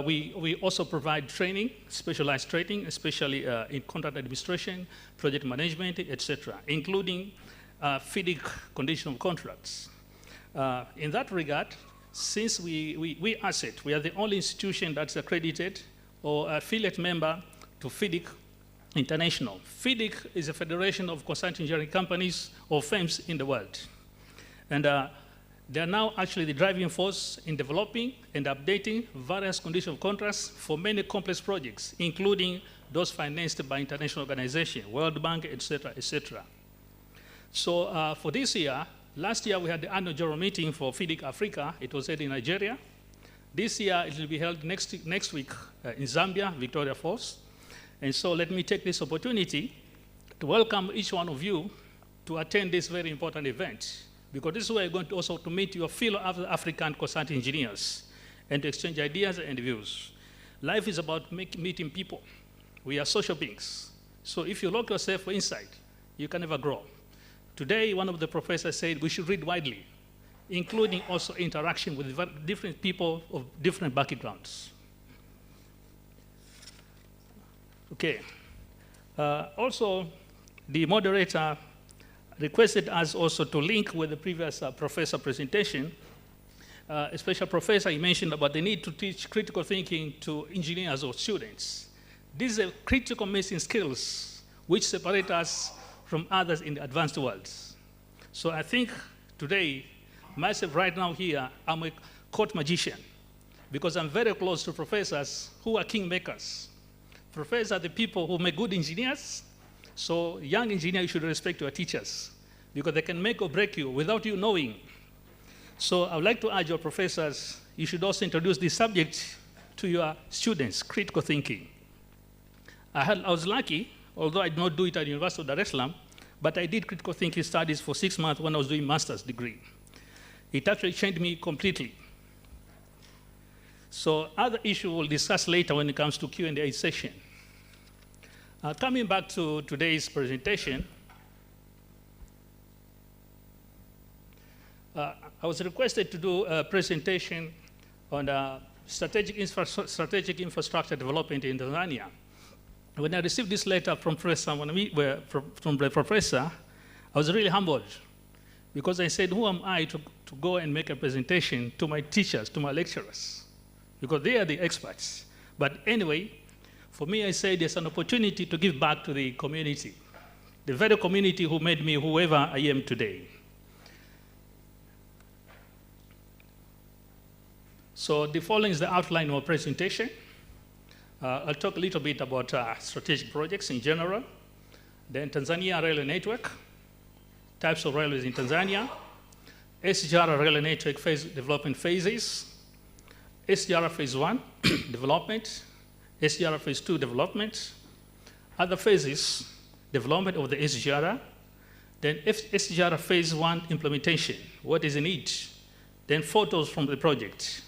[SPEAKER 8] we also provide training, specialized training, especially in contract administration, project management, etc., including FIDIC conditional contracts. In that regard, since we ASSET, we are the only institution that's accredited or affiliate member to FIDIC International. FIDIC is a federation of CoET engineering companies or firms in the world. And they are now actually the driving force in developing and updating various conditional contracts for many complex projects, including those financed by international organizations, World Bank, et cetera, et cetera. So for this year, last year we had the annual general meeting for FIDIC Africa. It was held in Nigeria. This year it will be held next week in Zambia, Victoria Falls. And so let me take this opportunity to welcome each one of you to attend this very important event, because this is where you're going to also to meet your fellow African CoET engineers and to exchange ideas and views. Life is about meeting people. We are social beings. So if you lock yourself inside, you can never grow. Today, one of the professors said we should read widely, including also interaction with different people of different backgrounds. Okay. Also, the moderator requested us also to link with the previous professor presentation. A special professor, he mentioned about the need to teach critical thinking to engineers or students. These are critical missing skills which separate us from others in the advanced world. So I think today, myself right now here, I'm a court magician because I'm very close to professors who are kingmakers. Professors are the people who make good engineers. So young engineers, you should respect your teachers because they can make or break you without you knowing. So I would like to urge your professors, you should also introduce this subject to your students, critical thinking. I was lucky, although I did not do it at the University of Dar es Salaam, but I did critical thinking studies for 6 months when I was doing master's degree. It actually changed me completely. So other issue we'll discuss later when it comes to Q&A session. Coming back to today's presentation, I was requested to do a presentation on strategic infrastructure development in Tanzania. When I received this letter from the professor, I was really humbled because I said, who am I to go and make a presentation to my teachers, to my lecturers? Because they are the experts. But anyway, for me, I said there's an opportunity to give back to the community, the very community who made me whoever I am today. So the following is the outline of our presentation. I'll talk a little bit about strategic projects in general, then Tanzania railway network, types of railways in Tanzania, SGR railway network development phases, SGR phase 1 development, SGR phase 2 development, other phases, development of the SGR, then SGR phase 1 implementation, what is in it, then photos from the project.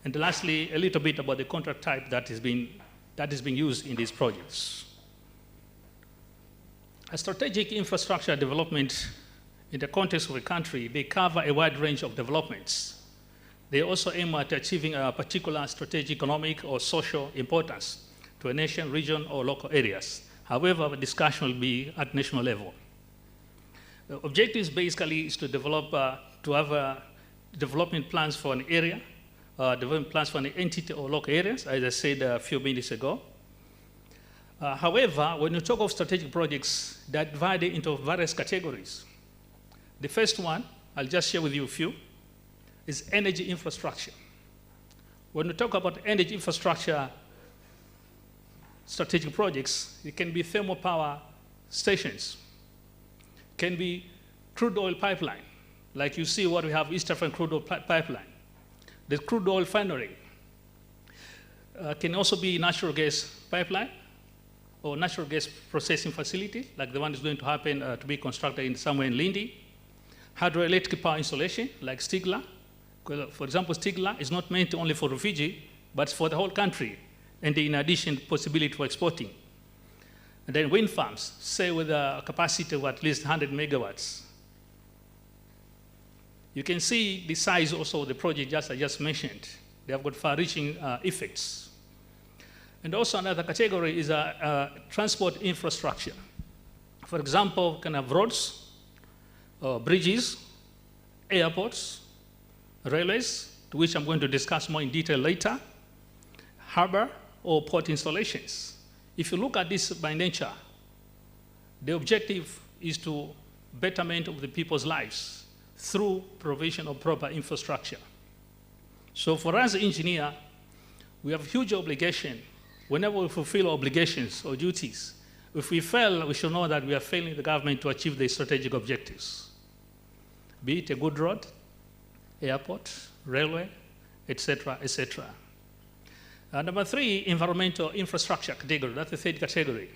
[SPEAKER 8] And lastly, a little bit about the contract type that is being used in these projects. A strategic infrastructure development in the context of a country, they cover a wide range of developments. They also aim at achieving a particular strategic, economic, or social importance to a nation, region, or local areas. However, the discussion will be at national level. The objectives basically is to develop, to have development plans for an area, development plans for an entity or local areas, as I said a few minutes ago. However, when you talk of strategic projects, they're divided into various categories. The first one, I'll just share with you a few, is energy infrastructure. When we talk about energy infrastructure strategic projects, it can be thermal power stations, can be crude oil pipeline, like you see what we have, East African crude oil pipeline. The crude oil refinery can also be natural gas pipeline or natural gas processing facility, like the one that's going to happen to be constructed somewhere in Lindi. Hydroelectric power installation, like Stigler. For example, Stigler is not meant only for refugee, but for the whole country, and in addition, possibility for exporting. And then wind farms, say with a capacity of at least 100 megawatts. You can see the size also of the project I just mentioned. They have got far-reaching effects. And also another category is transport infrastructure. For example, kind of roads, bridges, airports, railways, to which I'm going to discuss more in detail later, harbor or port installations. If you look at this by nature, the objective is to betterment of the people's lives through provision of proper infrastructure. So for us, engineer, we have huge obligation. Whenever we fulfill obligations or duties, if we fail, we should know that we are failing the government to achieve the strategic objectives, be it a good road, airport, railway, etc., etc. Number 3, environmental infrastructure category. That's the third category.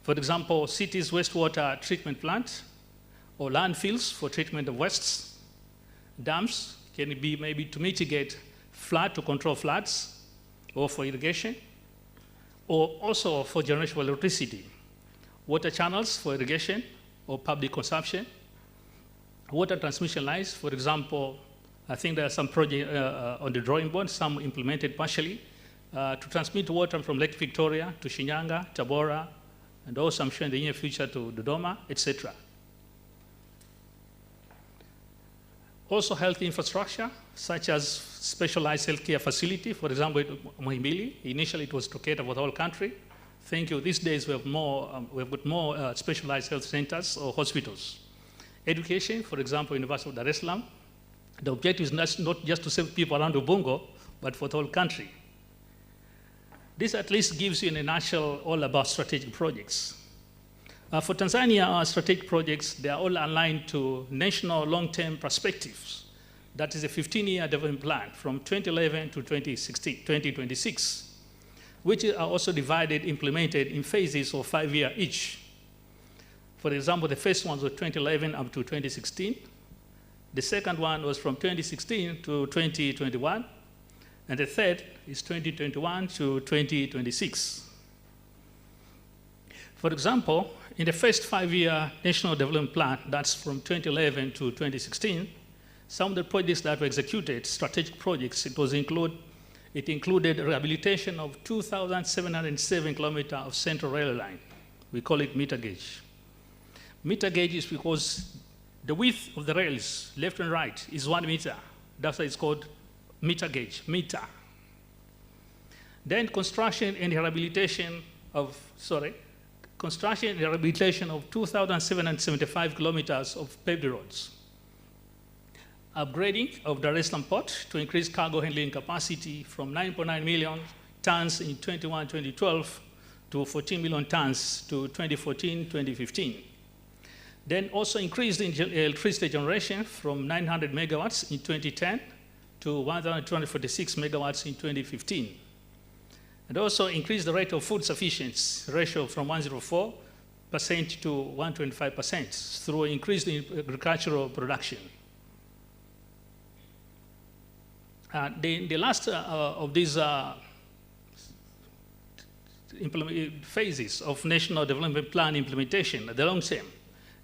[SPEAKER 8] For example, cities' wastewater treatment plant or landfills for treatment of wastes. Dams can be maybe to mitigate flood, to control floods, or for irrigation, or also for generation of electricity. Water channels for irrigation or public consumption. Water transmission lines, for example, I think there are some projects on the drawing board, some implemented partially, to transmit water from Lake Victoria to Shinyanga, Tabora, and also I'm sure in the near future to Dodoma, etc. Also health infrastructure, such as specialized healthcare facility. For example, Muhimbili, initially it was to cater for the whole country. Thank you. These days we have got more specialized health centers or hospitals. Education, for example, University of Dar es Salaam. The objective is not just to save people around Ubungo, but for the whole country. This at least gives you in a nutshell all about strategic projects. For Tanzania, our strategic projects, they are all aligned to national long-term perspectives. That is a 15-year development plan from 2011 to 2026, which are also divided, implemented in phases of 5 years each. For example, the first one was 2011 up to 2016. The second one was from 2016 to 2021. And the third is 2021 to 2026. For example, in the first 5-year National Development Plan, that's from 2011 to 2016, some of the projects that were executed, strategic projects, it included rehabilitation of 2,707 kilometers of central rail line. We call it meter gauge. Meter gauge is because the width of the rails, left and right, is 1 meter. That's why it's called meter gauge, meter. Then construction and rehabilitation of 2,775 kilometers of paved roads. Upgrading of Dar es Salaam port to increase cargo handling capacity from 9.9 million tons in 2012 to 14 million tons to 2014-2015. Then also increased in electricity generation from 900 megawatts in 2010 to 1,246 megawatts in 2015. And also increased the rate of food sufficiency ratio from 104% to 125% through increased agricultural production. The last of these phases of National Development Plan implementation, the long term,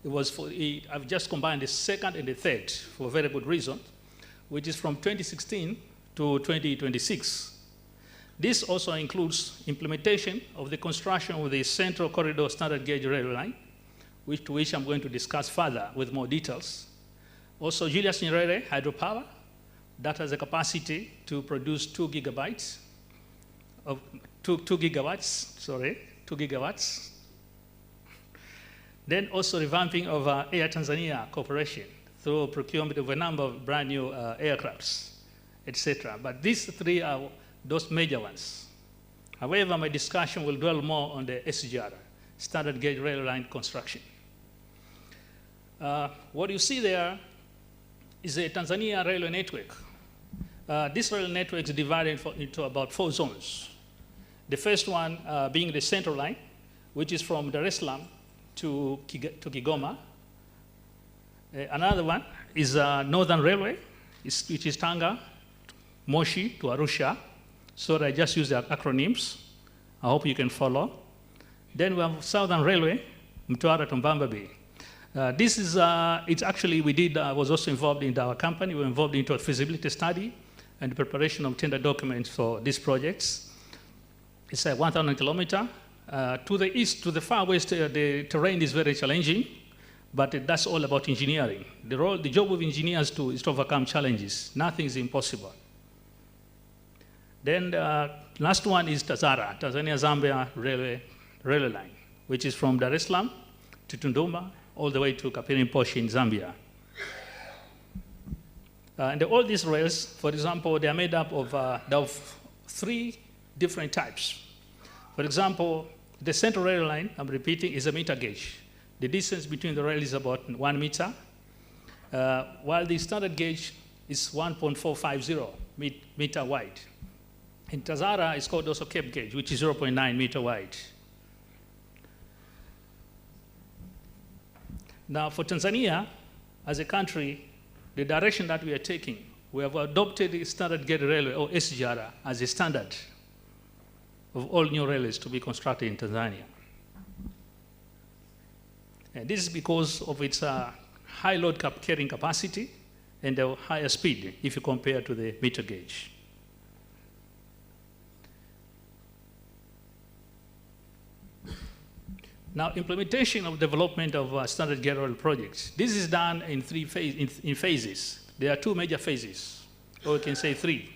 [SPEAKER 8] I've just combined the second and the third for a very good reason, which is from 2016 to 2026. This also includes implementation of the construction of the Central Corridor Standard Gauge Rail Line, which I'm going to discuss further with more details. Also, Julius Nyerere hydropower, that has a capacity to produce 2 gigawatts. Then also revamping of Air Tanzania Corporation through procurement of a number of brand new aircrafts, etc. But these three are those major ones. However, my discussion will dwell more on the SGR, Standard Gauge Rail Line construction. What you see there is a Tanzania railway network. This rail network is divided into about 4 zones. The first one being the central line, which is from Dar es Salaam to Kigoma. Another one is Northern Railway, which is Tanga, Moshi to Arusha. So I just use the acronyms. I hope you can follow. Then we have Southern Railway, Mtwara to Mbamba Bay. This is, it's actually, I was also involved in our company. We were involved into a feasibility study and the preparation of tender documents for these projects. It's a 1,000 kilometer. To the east, to the far west, the terrain is very challenging, but that's all about engineering. The job of engineers is to overcome challenges. Nothing is impossible. Then last one is Tazara, Tanzania-Zambia railway line, which is from Dar es Salaam to Tunduma, all the way to Kapiri-Mposhi in Zambia. And all these rails, for example, they are made up of 3 different types. For example, the central rail line, I'm repeating, is a meter gauge. The distance between the rails is about 1 meter, while the standard gauge is 1.450 meter wide. In Tazara, it's called also Cape gauge, which is 0.9 meter wide. Now, for Tanzania, as a country, the direction that we are taking, we have adopted the standard gauge railway, or SGR, as a standard of all new railways to be constructed in Tanzania. And this is because of its high load carrying capacity and the higher speed if you compare to the meter gauge. Now, implementation of development of standard gauge rail projects. This is done in in phases. There are 2 major phases, or we can say 3.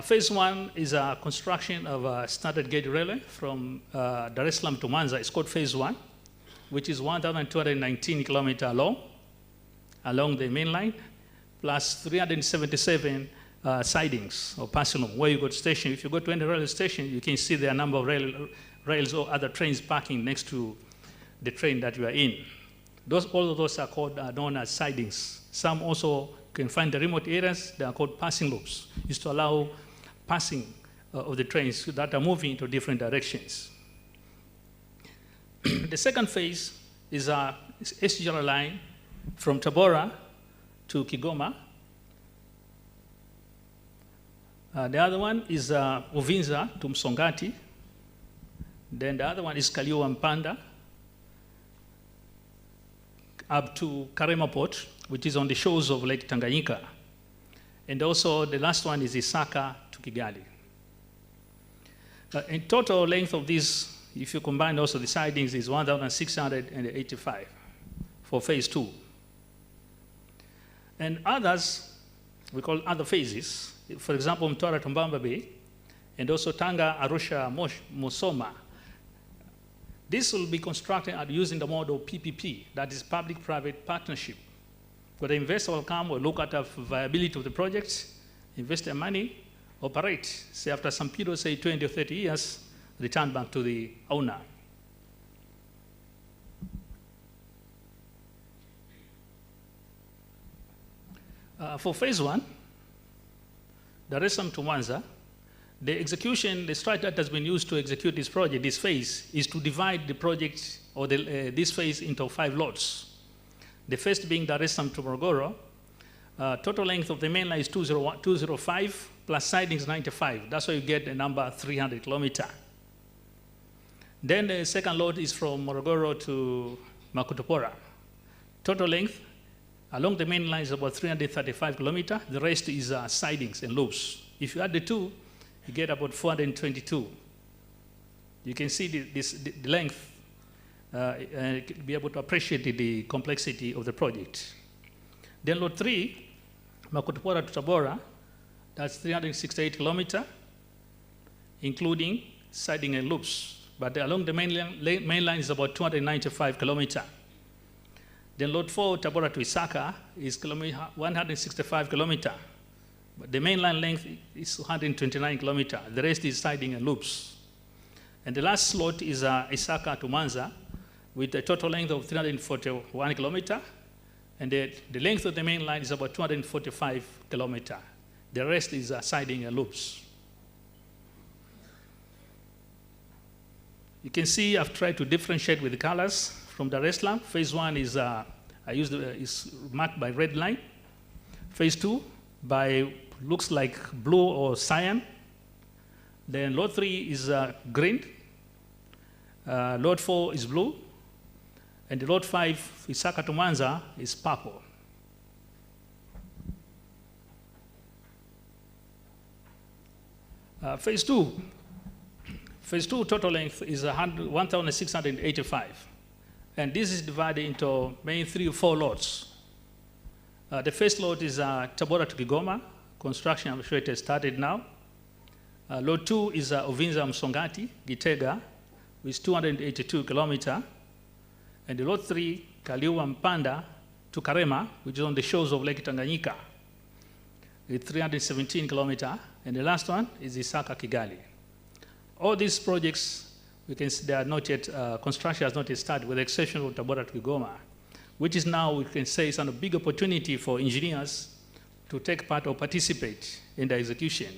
[SPEAKER 8] Phase 1 is a construction of a standard gauge railway from Dar es Salaam to Mwanza. It's called phase 1, which is 1,219 kilometers long along the main line, plus 377 sidings or passing room where you go to station. If you go to any railway station, you can see there are a number of rails or other trains parking next to the train that you are in. All of those are called known as sidings. Some also can find the remote areas. They are called passing loops. It's to allow passing of the trains that are moving into different directions. The second phase is a SGR line from Tabora to Kigoma. The other one is Uvinza to Msongati. Then the other one is Kaliua Mpanda up to Karema Port, which is on the shores of Lake Tanganyika. And also the last one is Isaka to Kigali. In total length of this, if you combine also the sidings, is 1,685 for phase 2. And others, we call other phases, for example, Mtwara to Mbamba Bay, and also Tanga, Arusha, Musoma. This will be constructed using the model PPP, that is public-private partnership, where the investor will come, will look at the viability of the project, invest their money, operate. Say after some period, say 20 or 30 years, return back to the owner. For phase 1, Dar es Salaam to Mwanza, the execution, the strategy that has been used to execute this project, this phase, is to divide the project or this phase into 5 lots. The first being Dar es Salaam to Morogoro. Total length of the main line is 205 plus sidings 95. That's why you get the number 300 kilometer. Then the second lot is from Morogoro to Makutopora. Total length along the main line is about 335 kilometer. The rest is sidings and loops. If you add the two, you get about 422. You can see the length and be able to appreciate the complexity of the project. Then lot 3, Makutopora to Tabora, that's 368 kilometer, including siding and loops. But along the main line is about 295 kilometer. Then lot 4, Tabora to Isaka, is 165 kilometer. But the main line length is 129 kilometer. The rest is siding and loops. And the last slot is Isaka to Mwanza, with a total length of 341 kilometer. And the length of the main line is about 245 kilometer. The rest is siding and loops. You can see I've tried to differentiate with the colors from Dar es Salaam. Phase 1 is, is marked by red line. Phase 2 by looks like blue or cyan. Then lot 3 is green. Lot 4 is blue. And the lot 5, Isaka to Mwanza, is purple. Phase 2. Phase 2 total length is 1,685. And this is divided into main 3 or 4 lots. The first lot is Tabora to Kigoma. Construction, I'm sure it has started now. Lot 2 is Uvinza Msongati, Gitega, with 282 kilometer. And the lot 3, Kaliua Mpanda to Karema, which is on the shores of Lake Tanganyika, with 317 kilometer. And the last one is Isaka Kigali. All these projects, we can see they are not yet, construction has not yet started, with the exception of Tabora to Kigoma, which is now, we can say, is a big opportunity for engineers to take part or participate in the execution.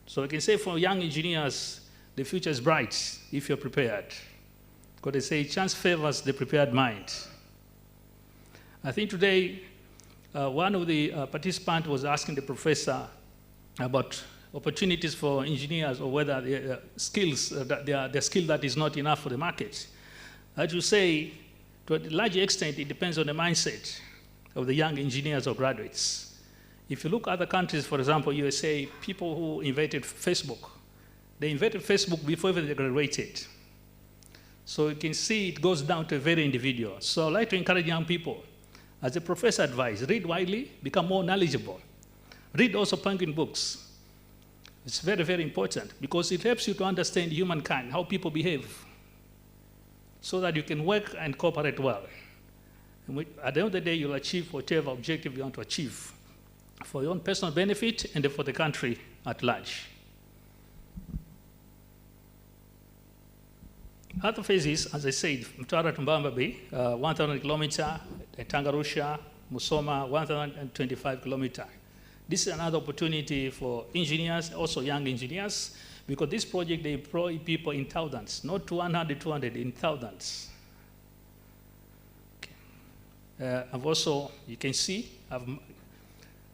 [SPEAKER 8] So we can say for young engineers, the future is bright if you're prepared. Because they say chance favors the prepared mind. I think today, one of the participants was asking the professor about opportunities for engineers, or whether their skills, their skill that is not enough for the market. I should say, to a large extent, it depends on the mindset of the young engineers or graduates. If you look at other countries, for example, USA, people who invented Facebook, they invented Facebook before even they graduated. So you can see it goes down to a very individual. So I'd like to encourage young people, as a professor advised, read widely, become more knowledgeable. Read also Penguin books. It's very, very important, because it helps you to understand humankind, how people behave, so that you can work and cooperate well. And at the end of the day, you'll achieve whatever objective you want to achieve, for your own personal benefit and for the country at large. Other phases, as I said, Mtwara to Mbamba Bay, 1,000 kilometer, Tanga Arusha, Musoma, 1,025 kilometer. This is another opportunity for engineers, also young engineers, because this project, they employ people in thousands, not 100, 200, in thousands. I've also, you can see,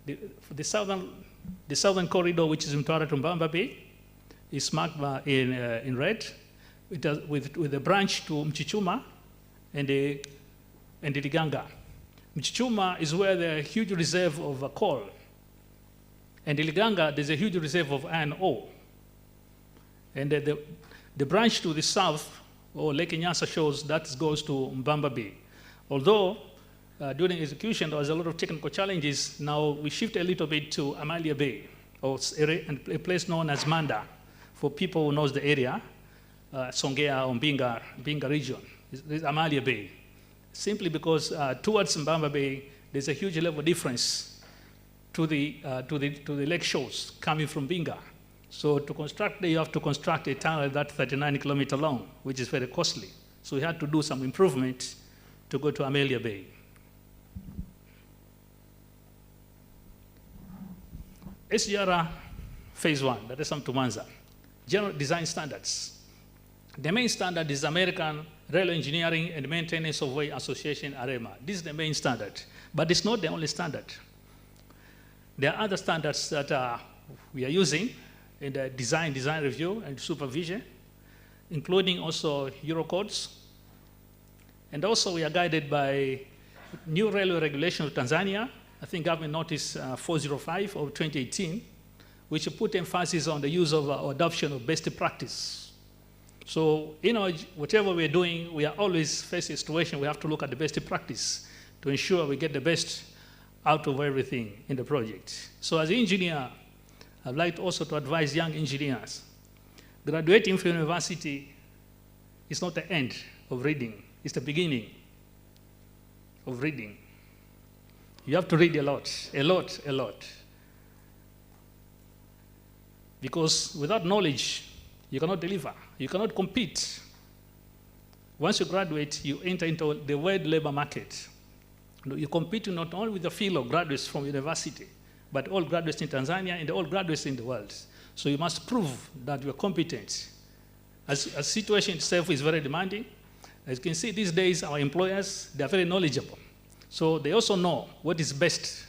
[SPEAKER 8] the southern corridor, which is Mtwara to Mbamba Bay, is marked in red, with a branch to Mchichuma and the Liganga. Mchichuma is where there are huge reserve of coal, and the Liganga, there's a huge reserve of iron ore. And the branch to the south, or Lake Nyasa, shows that goes to Mbamba Bay. Although during execution there was a lot of technical challenges, now we shift a little bit to Amalia Bay, or a place known as Manda, for people who knows the area, Songea or Mbinga region. It's Amalia Bay. Simply because towards Mbamba Bay, there's a huge level difference to the lake shores coming from Mbinga. So to construct there, you have to construct a tunnel that's 39 kilometers long, which is very costly. So we had to do some improvement to go to Amelia Bay. SGR Phase 1, that is Mtumanza. General design standards. The main standard is American Railway Engineering and Maintenance of Way Association, AREMA. This is the main standard, but it's not the only standard. There are other standards that we are using in the design review and supervision, including also Eurocodes. And also we are guided by new railway regulation of Tanzania, I think Government Notice 405 of 2018, which put emphasis on the use of adoption of best practice. So, whatever we're doing, we are always facing a situation we have to look at the best practice to ensure we get the best out of everything in the project. So as an engineer, I'd like also to advise young engineers, graduating from university is not the end of reading, it's the beginning of reading. You have to read a lot. Because without knowledge, you cannot deliver, you cannot compete. Once you graduate, you enter into the world labor market. You compete not only with the field of graduates from university, but all graduates in Tanzania and all graduates in the world. So you must prove that you are competent. As a situation itself is very demanding. As you can see these days, our employers, they are very knowledgeable. So they also know what is best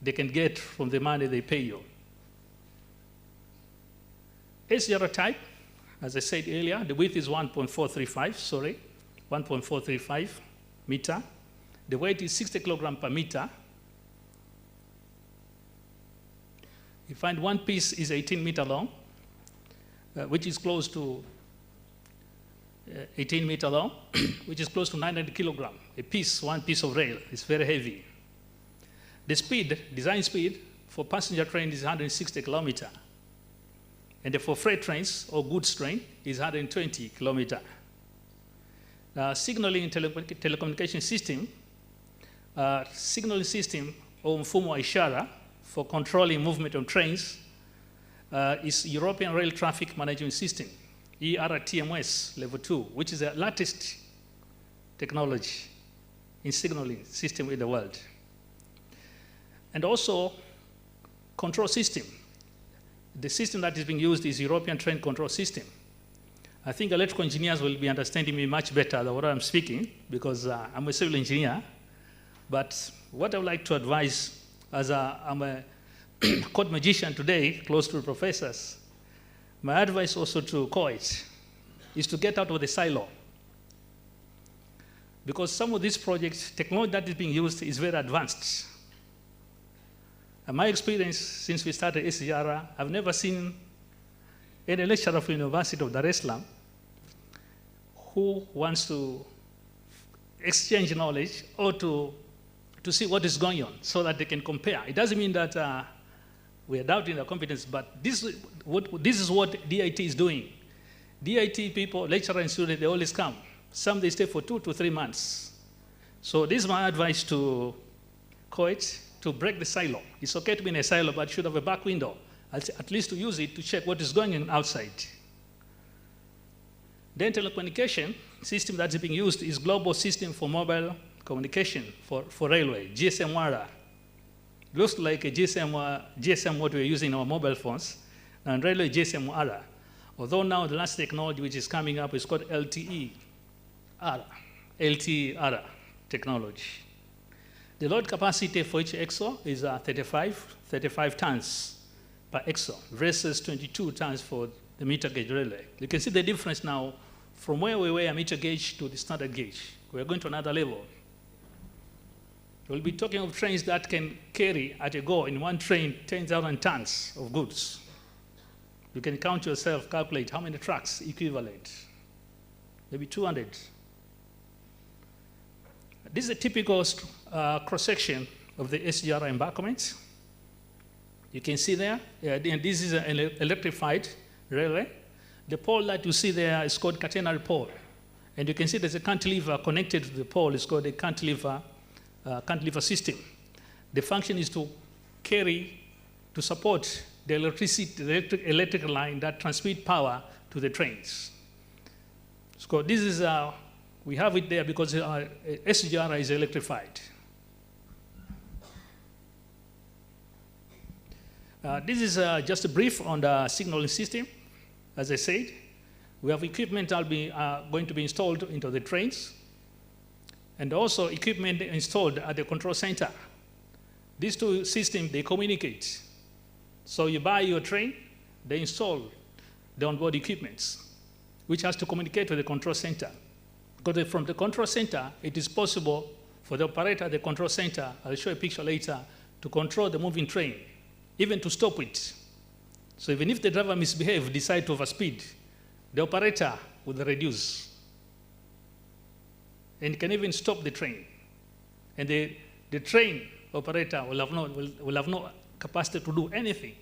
[SPEAKER 8] they can get from the money they pay you. SGR type, as I said earlier, the width is 1.435 meter. The weight is 60 kilograms per meter. You find one piece is 18 meters long, which is close to 18 meters long, which is close to 900 kilograms. One piece of rail is very heavy. The speed, design speed for passenger train is 160 kilometers. And for freight trains or goods train is 120 kilometers. Signaling and telecommunication system, signaling system or mfumo wa ishara for controlling movement of trains is European Rail Traffic Management System, ERTMS Level 2, which is the latest technology in signaling system in the world. And also control system. The system that is being used is European Train Control System. I think electrical engineers will be understanding me much better than what I'm speaking, because I'm a civil engineer. But what I would like to advise, as I'm a code magician today, close to the professors, my advice also to CoET is to get out of the silo. Because some of these projects, technology that is being used is very advanced. And my experience since we started SGR, I've never seen any lecturer from the University of Dar es Salaam who wants to exchange knowledge or to see what is going on so that they can compare. It doesn't mean that we are doubting their competence, but this is what DIT is doing. DIT people, lecturer and student, they always come. Some they stay for 2 to 3 months. So this is my advice to CoET, to break the silo. It's okay to be in a silo, but you should have a back window, at least to use it to check what is going on outside. Then telecommunication system that is being used is Global System for Mobile Communication for Railway, GSM-WARA. Looks like a GSM what we're using in our mobile phones, and railway GSM-WARA. Although now the last technology which is coming up is called LTE-ARA technology. The load capacity for each axle is 35 tons per axle versus 22 tons for the meter gauge railway. You can see the difference now from where we were a meter gauge to the standard gauge. We're going to another level. We'll be talking of trains that can carry at a go in one train 10,000 tons of goods. You can count yourself, calculate how many trucks equivalent. Maybe 200. This is a typical cross-section of the SGR embankment. You can see there, and this is an electrified railway. The pole that you see there is called catenary pole. And you can see there's a cantilever connected to the pole. It's called a cantilever system. The function is to carry, to support the electrical line that transmit power to the trains. So this is, we have it there because SGR is electrified. This is just a brief on the signaling system. As I said, we have equipment that will be going to be installed into the trains, and also equipment installed at the control center. These two systems, they communicate. So you buy your train, they install the onboard equipment, which has to communicate with the control center. Because from the control center, it is possible for the operator at the control center, I'll show a picture later, to control the moving train, even to stop it. So even if the driver misbehaves, decide to overspeed, the operator will reduce. And can even stop the train. And the train operator will have no capacity to do anything.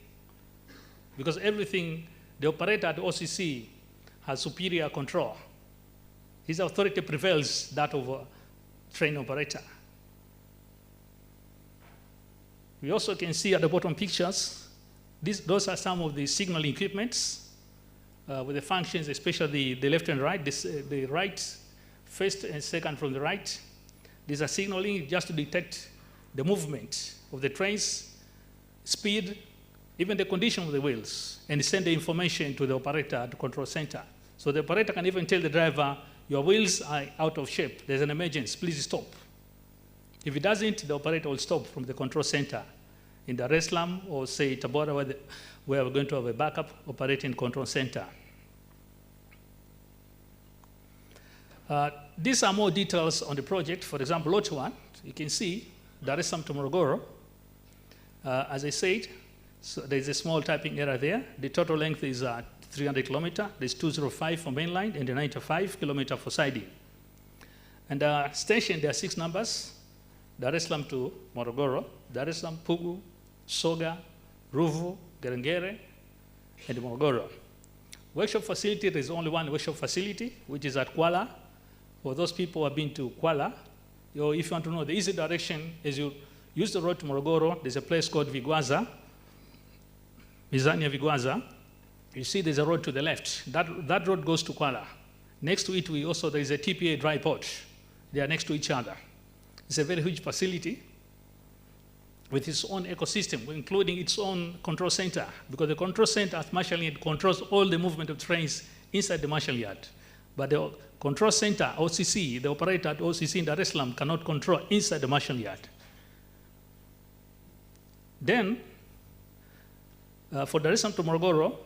[SPEAKER 8] Because everything, the operator at OCC has superior control. His authority prevails that of a train operator. We also can see at the bottom pictures, those are some of the signaling equipments with the functions, especially the left and right, the right first and second from the right. These are signaling just to detect the movement of the trains, speed, even the condition of the wheels, and send the information to the operator at the control center. So the operator can even tell the driver, your wheels are out of shape, there's an emergency, please stop. If it doesn't, the operator will stop from the control center in Dar es Salaam or say Tabora, where we're going to have a backup operating control center. These are more details on the project. For example, lot 1, you can see Dar es Salaam to Morogoro. As I said, so there's a small typing error there. The total length is 300 kilometers. There's 205 for mainline and 95 kilometers for siding. And station, there are 6 numbers. Dar es Salaam to Morogoro, Dar es Salaam, Pugu, Soga, Ruvu, Gerengere, and Morogoro. Workshop facility, there's only one workshop facility, which is at Kuala. For those people who have been to Kuala, if you want to know the easy direction, as you use the road to Morogoro, there's a place called Vigwaza, Mizania Vigwaza. You see there's a road to the left. That road goes to Kuala. Next to it, there is a TPA dry port. They are next to each other. It's a very huge facility with its own ecosystem, including its own control center, because the control center at Marshall Yard controls all the movement of trains inside the Marshall Yard. But the control center, OCC, the operator at OCC in Dar es Salaam cannot control inside the Marshall Yard. Then, for Dar es Salaam to Morogoro,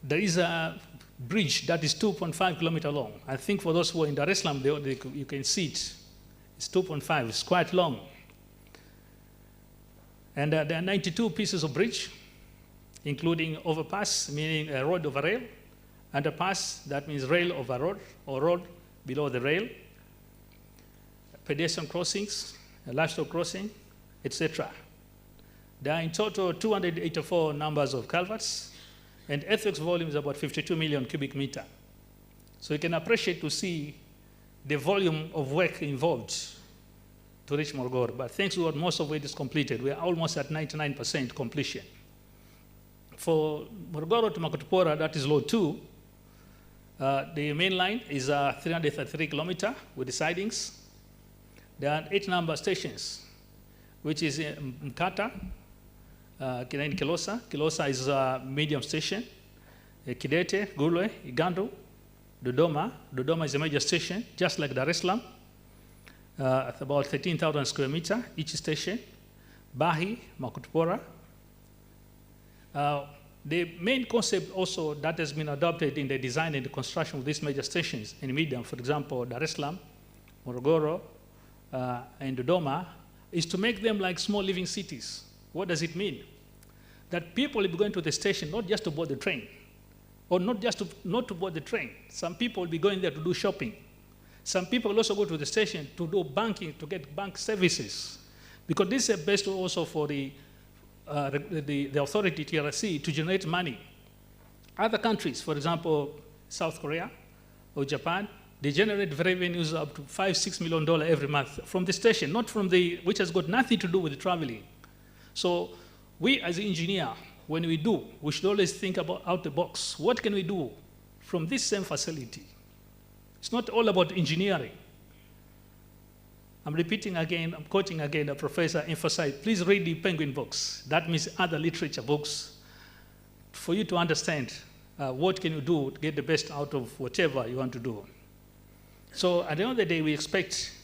[SPEAKER 8] there is a bridge that is 2.5 kilometers long. I think for those who are in Dar es Salaam, you can see it. It's 2.5, it's quite long. And there are 92 pieces of bridge, including overpass, meaning a road over rail, underpass, that means rail over road, or road below the rail, pedestrian crossings, a livestock crossing, etc. There are in total 284 numbers of culverts, and earthworks volume is about 52 million cubic meter. So you can appreciate to see the volume of work involved to reach Morogoro. But thanks to God, most of it is completed. We are almost at 99% completion. For Morogoro to Makutupora, that is load 2, the main line is 333 kilometers with the sidings. There are 8 number stations, which is Mkata, Kilosa. Kilosa is a medium station. Kidete, Gulwe, Igandu, Dodoma. Dodoma is a major station, just like Dar es Salaam. at about 13,000 square meter, each station. Bahi, Makutupora. The main concept also that has been adopted in the design and the construction of these major stations in medium, for example, Dar es Salaam, Morogoro, and Dodoma, is to make them like small living cities. What does it mean? That people will be going to the station not just to board the train, or not to board the train. Some people will be going there to do shopping. Some people will also go to the station to do banking, to get bank services. Because this is best also for the authority, TRC, to generate money. Other countries, for example, South Korea or Japan, they generate revenues up to $5–6 million every month from the station, not from which has got nothing to do with the traveling. So we as an engineer, when we should always think about out the box. What can we do from this same facility? It's not all about engineering. I'm repeating again, I'm quoting again, the professor emphasized, please read the Penguin books. That means other literature books for you to understand what can you do to get the best out of whatever you want to do. So at the end of the day, we expect,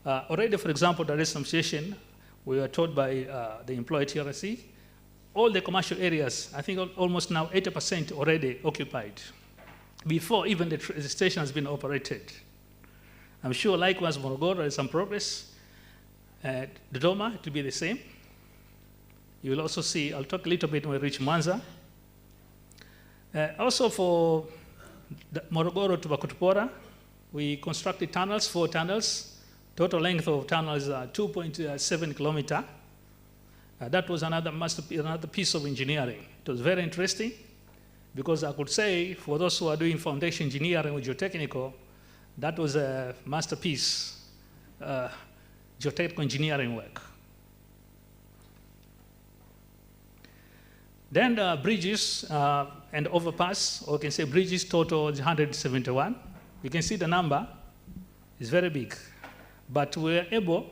[SPEAKER 8] already, for example, there is some station, we were told by the employee TRC, all the commercial areas, I think almost now 80% already occupied, before even the station has been operated. I'm sure likewise Morogoro is some progress. Dodoma, it will be the same. You will also see, I'll talk a little bit when we reach Mwanza. Also for Morogoro to Makutupora, we constructed tunnels, 4 tunnels. Total length of tunnels is 2.7 kilometers. That was another piece of engineering. It was very interesting because I could say for those who are doing foundation engineering or geotechnical, that was a masterpiece, geotechnical engineering work. Then bridges and overpass, or you can say bridges total is 171. You can see the number is very big. But we were able,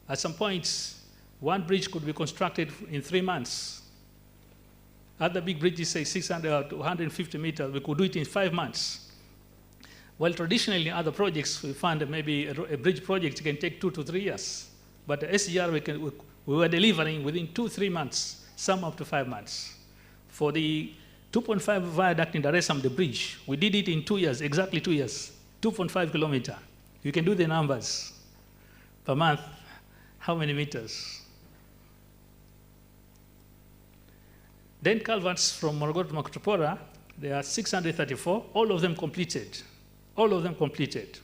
[SPEAKER 8] at some points, one bridge could be constructed in 3 months. Other big bridges say 600 to 150 meters, we could do it in 5 months. Well, traditionally, other projects, we found that maybe a bridge project can take 2 to 3 years. But the SGR, we were delivering within 2–3 months, some up to 5 months. For the 2.5 viaduct in Dar es Salaam, the bridge, we did it in 2 years, exactly 2 years, 2.5 kilometers. You can do the numbers per month, how many meters? Then culverts from Morogoro to Makutupora, there are 634, all of them completed. All of them completed.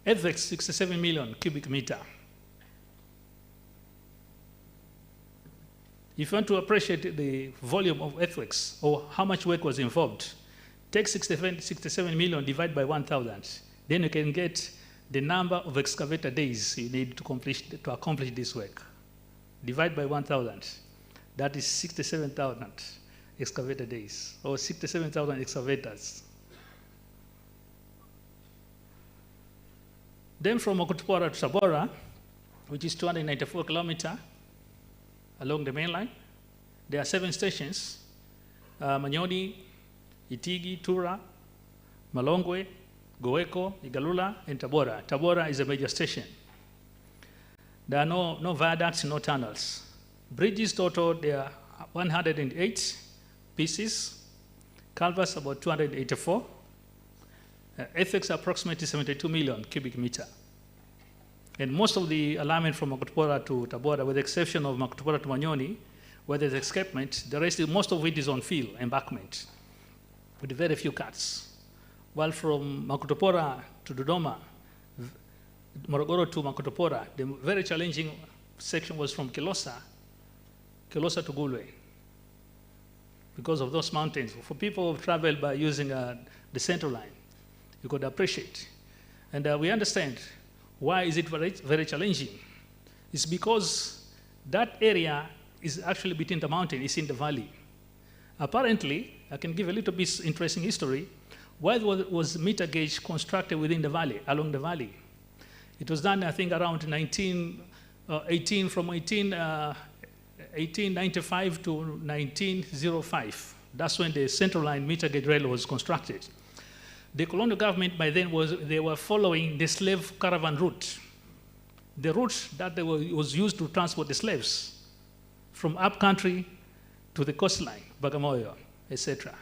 [SPEAKER 8] Earthworks, 67 million cubic meter. If you want to appreciate the volume of earthworks or how much work was involved, take 67 million, divide by 1,000. Then you can get the number of excavator days you need to accomplish this work. Divide by 1,000. That is 67,000 excavator days, or 67,000 excavators. Then from Makutupora to Tabora, which is 294 kilometers along the main line, there are 7 stations, Manyoni, Itigi, Tura, Malongwe, Goeko, Igalula, and Tabora. Tabora is a major station. There are no viaducts, no tunnels. Bridges total, there are 108 pieces, culverts about 284, earthworks approximately 72 million cubic meter. And most of the alignment from Makutupora to Tabora, with the exception of Makutupora to Manyoni, where there's escapement, the rest, most of it is on field, embankment, with very few cuts. While from Makutupora to Dodoma, Morogoro to Makutupora, the very challenging section was from Kilosa to Gulwe, because of those mountains. For people who travel by using the central line, you could appreciate. And we understand why is it very, very challenging. It's because that area is actually between the mountain, it's in the valley. Apparently, I can give a little bit interesting history. Why was meter gauge constructed within the valley, along the valley? It was done, I think, around 1895 to 1905. That's when the central line meter gauge rail was constructed. The colonial government by then they were following the slave caravan route the route that was used to transport the slaves from upcountry to the coastline, Bagamoyo, etc.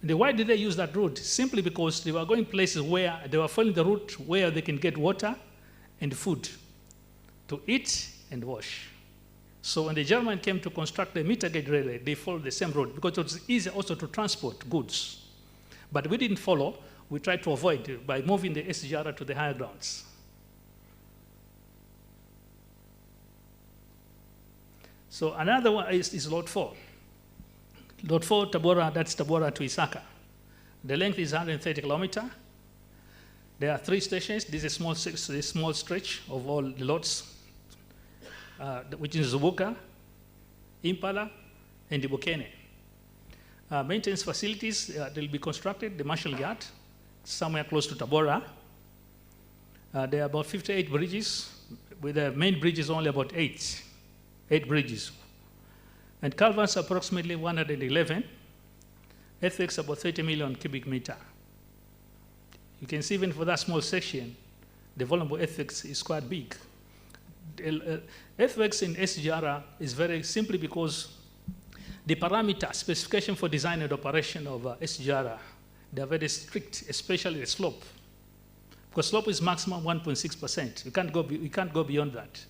[SPEAKER 8] And why did they use that route? Simply because they were going places where they were following the route where they can get water and food to eat and wash. So when the German came to construct the meter gauge railway, they followed the same road because it was easy also to transport goods. But we didn't follow. We tried to avoid it by moving the SGR to the higher grounds. So another one is Lot 4. Lot 4, Tabora, that's Tabora to Isaka. The length is 130 kilometers. There are 3 stations. This is a small stretch of all the lots, which is Zubuka, Impala, and Bukene. Maintenance facilities, they'll be constructed, the Marshall Yard, somewhere close to Tabora. There are about 58 bridges, with the main bridges only about 8 bridges. And culverts approximately 111, earthworks about 30 million cubic meter. You can see even for that small section, the volume of earthworks is quite big. Earthworks in SGR is very simply because the parameter specification for design and operation of SGR, they are very strict, especially the slope. Because slope is maximum 1.6%. You can't go beyond that.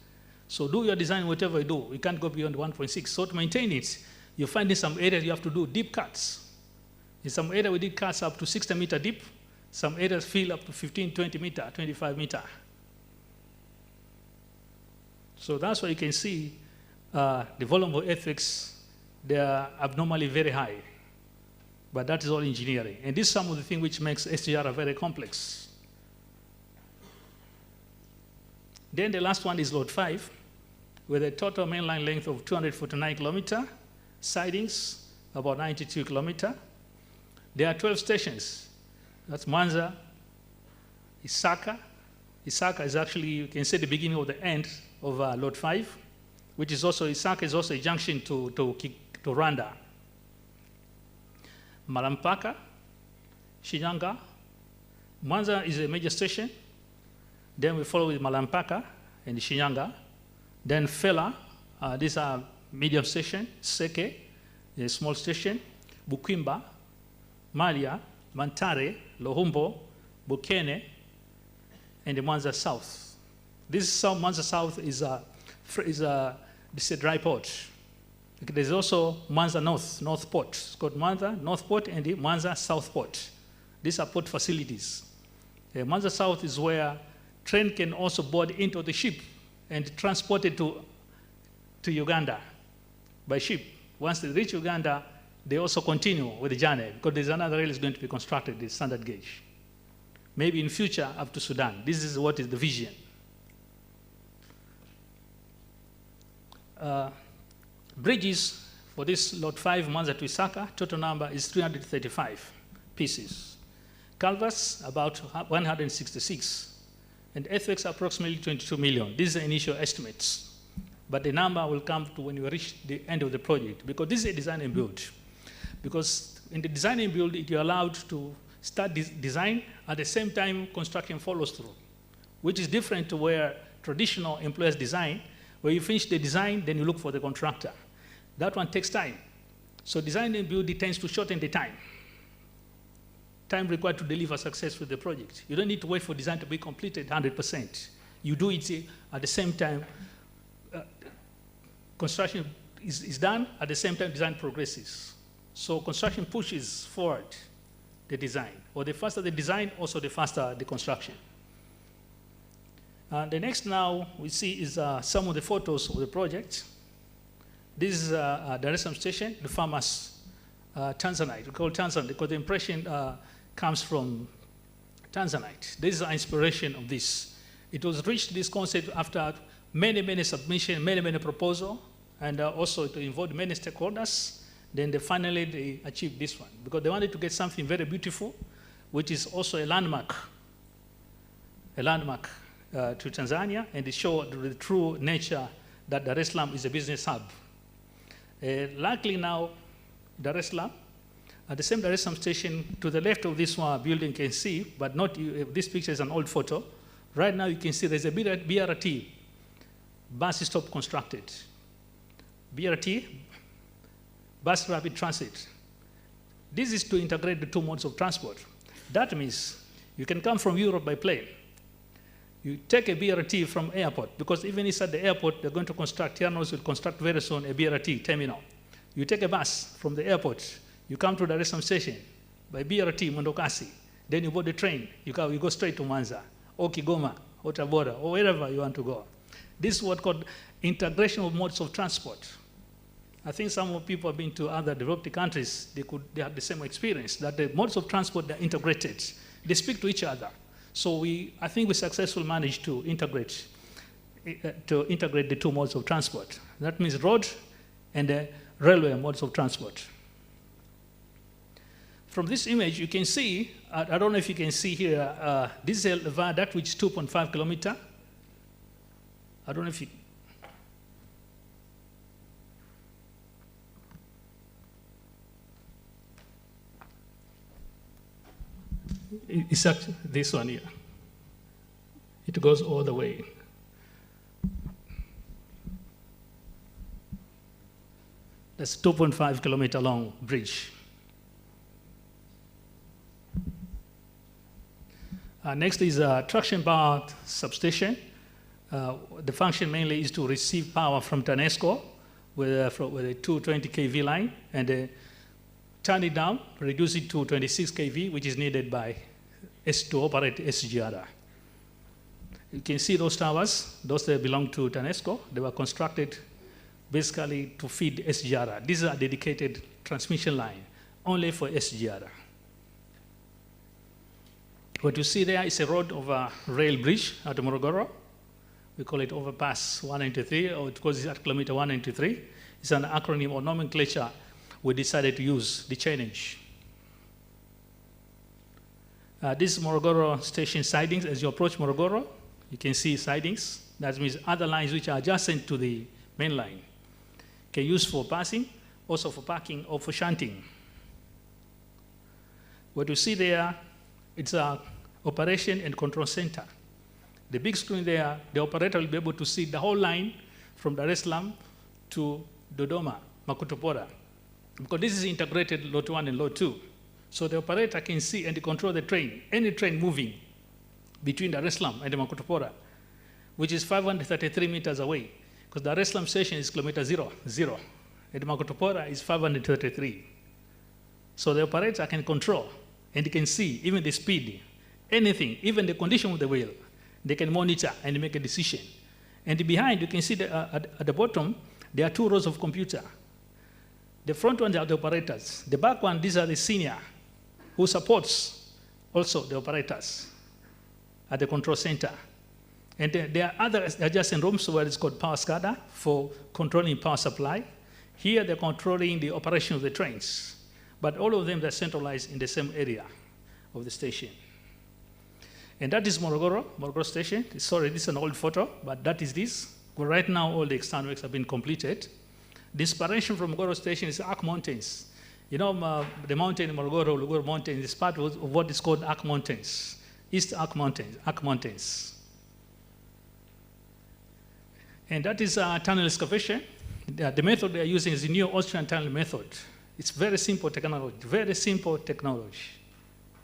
[SPEAKER 8] So do your design, whatever you do, you can't go beyond 1.6. So to maintain it, you find in some areas you have to do deep cuts. In some areas we did cuts up to 60 meter deep. Some areas fill up to 15, 20 meter, 25 meter. So that's why you can see the volume of earthworks, they are abnormally very high. But that is all engineering. And this is some of the things which makes SGR very complex. Then the last one is Lot 5, with a total mainline length of 249 kilometers, sidings about 92 kilometers. There are 12 stations. That's Mwanza, Isaka. Isaka is actually, you can say, the beginning of the end of Lot 5, which is also, Isaka is also a junction to Rwanda. Malampaka, Shinyanga. Mwanza is a major station. Then we follow with Malampaka and Shinyanga. Then Fela, these are medium station. Seke, a small station. Bukwimba, Malia, Mantare, Lohumbo, Bukene, and the Mwanza South. This Mwanza South is a dry port. There's also Mwanza North Port. It's called Mwanza North Port and the Mwanza South Port. These are port facilities. Mwanza South is where train can also board into the ship and transport it to Uganda by ship. Once they reach Uganda, they also continue with the journey because there's another rail is going to be constructed, the standard gauge. Maybe in future up to Sudan. This is what is the vision. Bridges for this Lot 5, Mwanza to Isaka, total number is 335 pieces. Culverts, about 166. And earthworks, approximately 22 million. These are initial estimates. But the number will come to when we reach the end of the project, because this is a design and build. Because in the design and build, you're allowed to start design, at the same time construction follows through, which is different to where traditional employers design, where you finish the design, then you look for the contractor. That one takes time. So design and build, it tends to shorten the time required to deliver success with the project. You don't need to wait for design to be completed 100%. You do it at the same time. Construction is done, at the same time design progresses. So construction pushes forward the design. Or the faster the design, also the faster the construction. The next now we see is some of the photos of the project. This is Dar es Salaam station, the famous Tanzanite. We call it Tanzanite because the impression comes from Tanzanite. This is an inspiration of this. It was reached, this concept, after many submissions, many proposals, and also it involved many stakeholders. Then finally they achieved this one because they wanted to get something very beautiful, which is also a landmark to Tanzania, and it showed the true nature that Dar es Salaam is a business hub. Luckily now, Dar es Salaam, at the same Dar es Salaam station, to the left of this one building you can see, but not, this picture is an old photo. Right now you can see there's a BRT bus stop constructed. BRT, bus rapid transit. This is to integrate the two modes of transport. That means you can come from Europe by plane. You take a BRT from airport, because even inside the airport, they're going to construct, Tianos will construct very soon a BRT terminal. You take a bus from the airport, you come to Dar es Salaam station by BRT, Mondokasi, then you board the train, you go straight to Mwanza, or Kigoma, or Tabora, or wherever you want to go. This is what's called integration of modes of transport. I think some people have been to other developed countries, they have the same experience, that the modes of transport are integrated. They speak to each other. So I think we successfully managed to integrate the two modes of transport. That means road and the railway modes of transport. From this image, you can see, I don't know if you can see here, this is a viaduct which is 2.5 kilometer. I don't know if you, it's actually this one here. It goes all the way. That's 2.5 kilometer long bridge. Next is a traction power substation. The function mainly is to receive power from TANESCO with a 220 kV line and turn it down, reduce it to 26 kV, which is needed by to operate SGR. You can see those towers, those that belong to TANESCO. They were constructed basically to feed SGR. These are dedicated transmission line only for SGR. What you see there is a road over rail bridge at Morogoro. We call it overpass 193, or because it's at kilometer 193. It's an acronym or nomenclature we decided to use, the change. This is Morogoro station sidings. As you approach Morogoro, you can see sidings. That means other lines which are adjacent to the main line can use for passing, also for parking or for shunting. What you see there, it's a operation and control center. The big screen there, the operator will be able to see the whole line from Dar es Salaam to Dodoma, Makutupora, because this is integrated load 1 and load 2. So the operator can see and control the train, any train moving between Dar es Salaam and Makutupora, which is 533 meters away, because Dar es Salaam station is kilometer 0, and Makutupora is 533. So the operator can control and can see even the speed, anything, even the condition of the wheel. They can monitor and make a decision. And behind, you can see at the bottom, there are 2 rows of computer. The front ones are the operators. The back one, these are the senior, who supports also the operators at the control center. And there are other adjacent rooms where it's called power SCADA for controlling power supply. Here, they're controlling the operation of the trains. But all of them are centralized in the same area of the station. And that is Morogoro station. Sorry, this is an old photo, but that is this. Well, right now, all the external works have been completed. The inspiration from Morogoro station is Arc Mountains. You know, the mountain in Morogoro, Lugoro Mountain, is part of what is called Arc Mountains, East Arc Mountains. And that is tunnel excavation. The method they are using is the new Austrian tunnel method. It's very simple technology,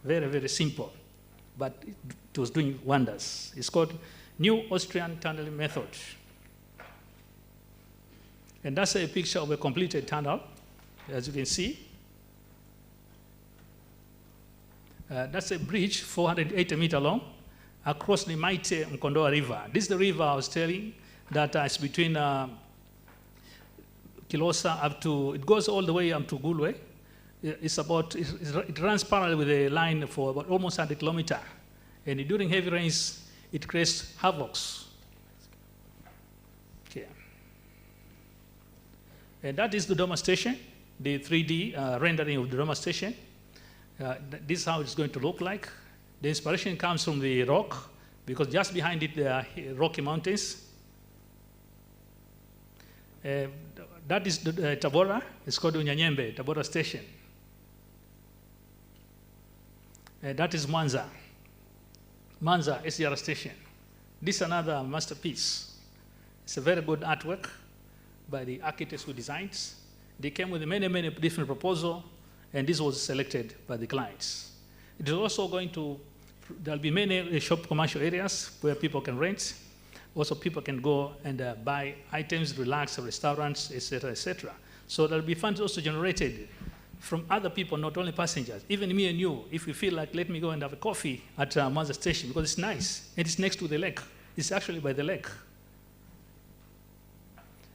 [SPEAKER 8] very, very simple. But it was doing wonders. It's called New Austrian Tunneling Method. And that's a picture of a completed tunnel, as you can see. That's a bridge, 480 meters long, across the mighty Mkondoa River. This is the river I was telling that is between Kilosa up to, it goes all the way up to Gulwe. It runs parallel with the line for about almost 100 kilometers. And during heavy rains, it creates havocs. Okay. And that is the Dodoma station, the 3D rendering of the Dodoma station. This is how it's going to look like. The inspiration comes from the rock, because just behind it there are rocky mountains. That is Tabora. It's called Unyanyembe, Tabora station. That is Mwanza SGR station. This is another masterpiece. It's a very good artwork by the architects who designed. They came with many, many different proposals, and this was selected by the clients. It is also going to, there'll be many shop commercial areas where people can rent. Also, people can go and buy items, relax, restaurants, etc., etc. So there'll be funds also generated from other people, not only passengers. Even me and you, if we feel like, let me go and have a coffee at Mwanza Station, because it's nice, and it's next to the lake. It's actually by the lake.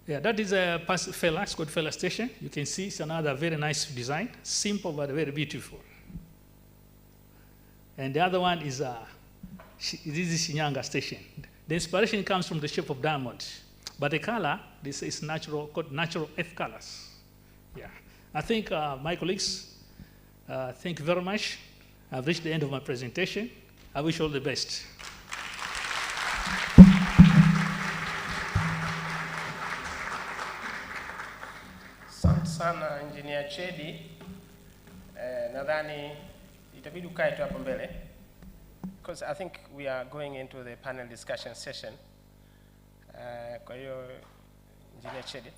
[SPEAKER 8] Yeah, that is a Fela, it's called Fela Station. You can see it's another very nice design, simple but very beautiful. And the other one is, this is Shinyanga Station. The inspiration comes from the shape of diamond, but the color, this is natural, called natural earth colors. Yeah, I think my colleagues, thank you very much. I've reached the end of my presentation. I wish you all the best.
[SPEAKER 1] Asante sana Engineer Chedi. Nadhani itabidi ukae tu hapo mbele, because I think we are going into the panel discussion session. Kwa hiyo Engineer Chedi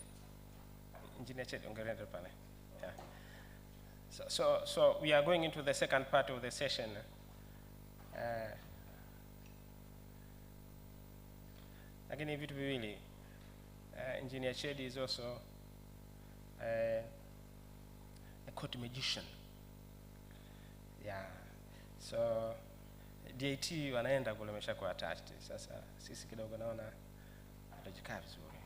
[SPEAKER 1] ongelea pale. Yeah. So we are going into the second part of the session. Lakini vitu viwili. Engineer Chedi is also a court magician. Yeah. So DIT wanaenda kule wameshakuwa attached. Sasa sisi kidogo naona tutajikaa vizuri.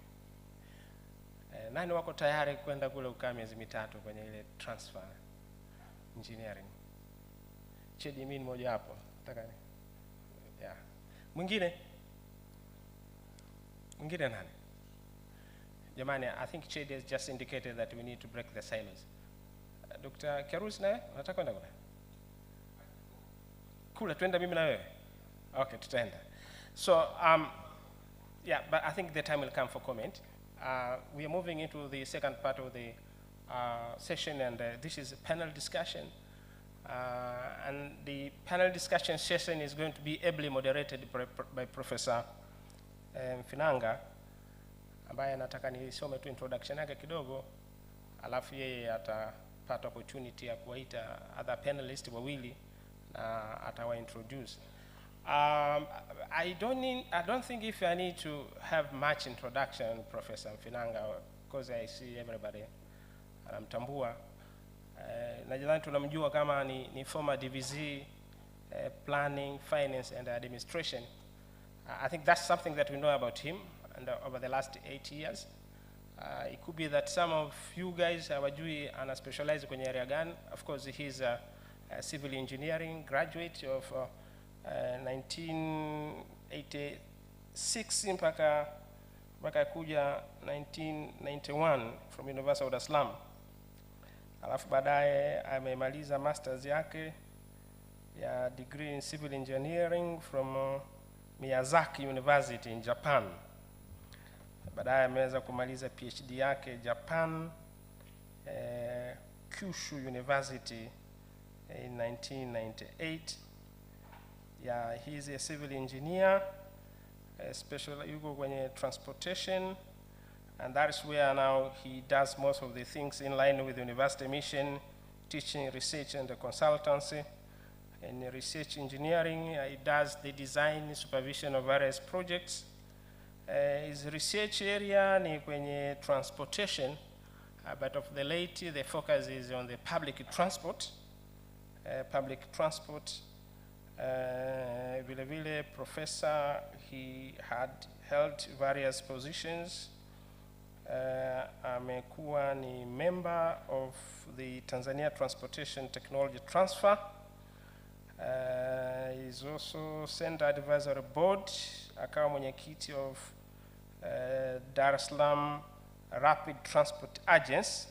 [SPEAKER 1] Nani wako tayari kwenda kule ukaa miezi mitatu kwenye ile transfer engineering? Chedi mimi mmoja hapo. Nataka ni. Yeah. Mwingine nani? Jamani, I think Chedi has just indicated that we need to break the silos. Dr. Kerus naye, unataka kwenda kule? Kule, tuenda mimi na wewe? Okay, tutaenda. So, yeah, but I think the time will come for comment. We are moving into the second part of the session, and this is a panel discussion. And the panel discussion session is going to be ably moderated by Professor Finanga, ambaye nataka nisome tu introduction yake kidogo, alafu yeye atapata opportunity ya kuwaita other panelists wawili na atawa introduce. I don't think if I need to have much introduction, Professor Finanga, because I see everybody anamtambua. Najidhani tunamjua kama ni former DVZ, planning, finance and administration. I think that's something that we know about him. And over the last 8 years, it could be that some of you guys hawajui ana specialize kwenye area gani. Of course, he's a civil engineering graduate of 1986 mpaka kuja 1991 from University of Dar es Salaam. Alafu baadaye amemaliza masters yake ya degree in civil engineering from Miyazaki University in Japan. Baadaye ameweza kumaliza PhD yake Japan, Kyushu University in 1998. Yeah, he is a civil engineer, especially yuko kwenye transportation, and that is where now he does most of the things in line with the university mission, teaching, research, and the consultancy. In research engineering, he does the design, supervision of various projects. His research area ni kwenye transportation, but of the late, the focus is on the public transport. Vile vile professor, he had held various positions. Amekuwa ni member of the Tanzania Transportation Technology Transfer. He's also Center Advisory Board, akawa mwenyekiti of Dar es Salaam Rapid Transport Agency,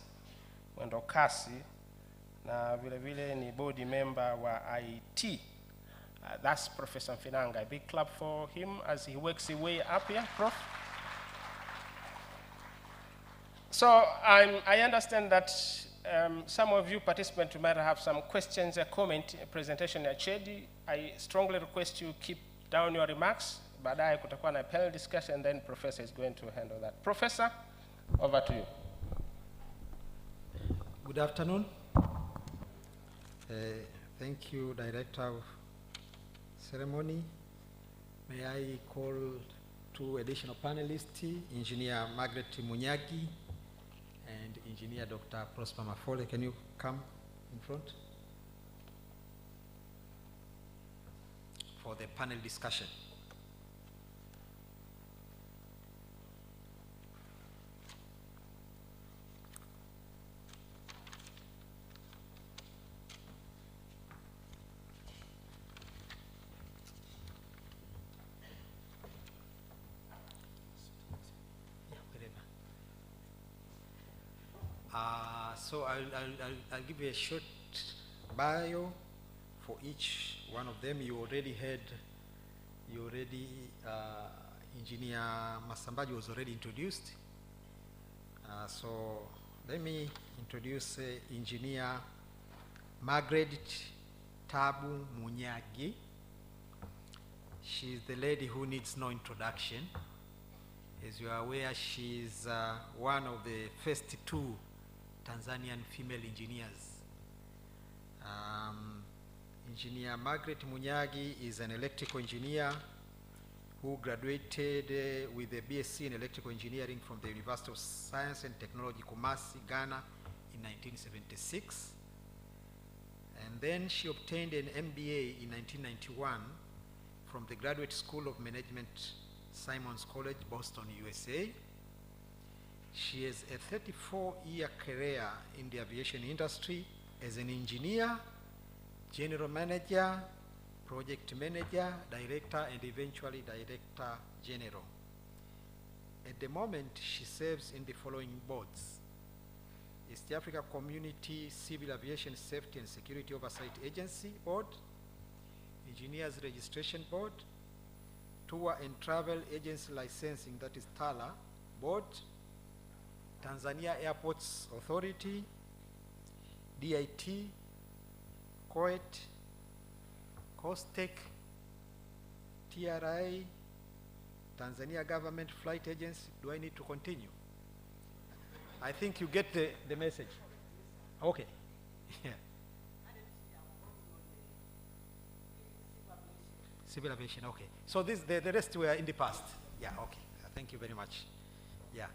[SPEAKER 1] mwendo kasi, na vile vile ni board member wa IT. That's Professor Finanga. A big clap for him as he works his way up here, Prof. So I understand that some of you participants might have some questions or comment presentation at Chedi. I strongly request you keep down your remarks Baadaye kutakuwa na panel discussion, and then Professor is going to handle that. Professor, over to you.
[SPEAKER 9] Good afternoon. Thank you, Director of Ceremony. May I call two additional panelists, Engineer Margaret Munyagi and Engineer Dr. Prosper Mafole. Can you come in front for the panel discussion? So I'll give you a short bio for each one of them. You already heard, Engineer Masambaji was already introduced. So let me introduce Engineer Margaret Tabu Munyagi. She's the lady who needs no introduction. As you are aware, she's one of the first two Tanzanian female engineers. Engineer Margaret Munyagi is an electrical engineer who graduated with a BSc in electrical engineering from the University of Science and Technology, Kumasi, Ghana in 1976. And then she obtained an MBA in 1991 from the Graduate School of Management, Simon's College, Boston, USA. She has a 34-year career in the aviation industry as an engineer, general manager, project manager, director, and eventually director general. At the moment, she serves in the following boards: East Africa Community Civil Aviation Safety and Security Oversight Agency Board, Engineers Registration Board, Tour and Travel Agency Licensing, that is TALA Board, Tanzania Airports Authority, DIT, CoET, COSTEC, TRI, Tanzania Government Flight Agency. Do I need to continue? I think you get the message. Okay. Yeah. Civil aviation, okay. So the rest were in the past. Yeah, okay. Thank you very much. Yeah.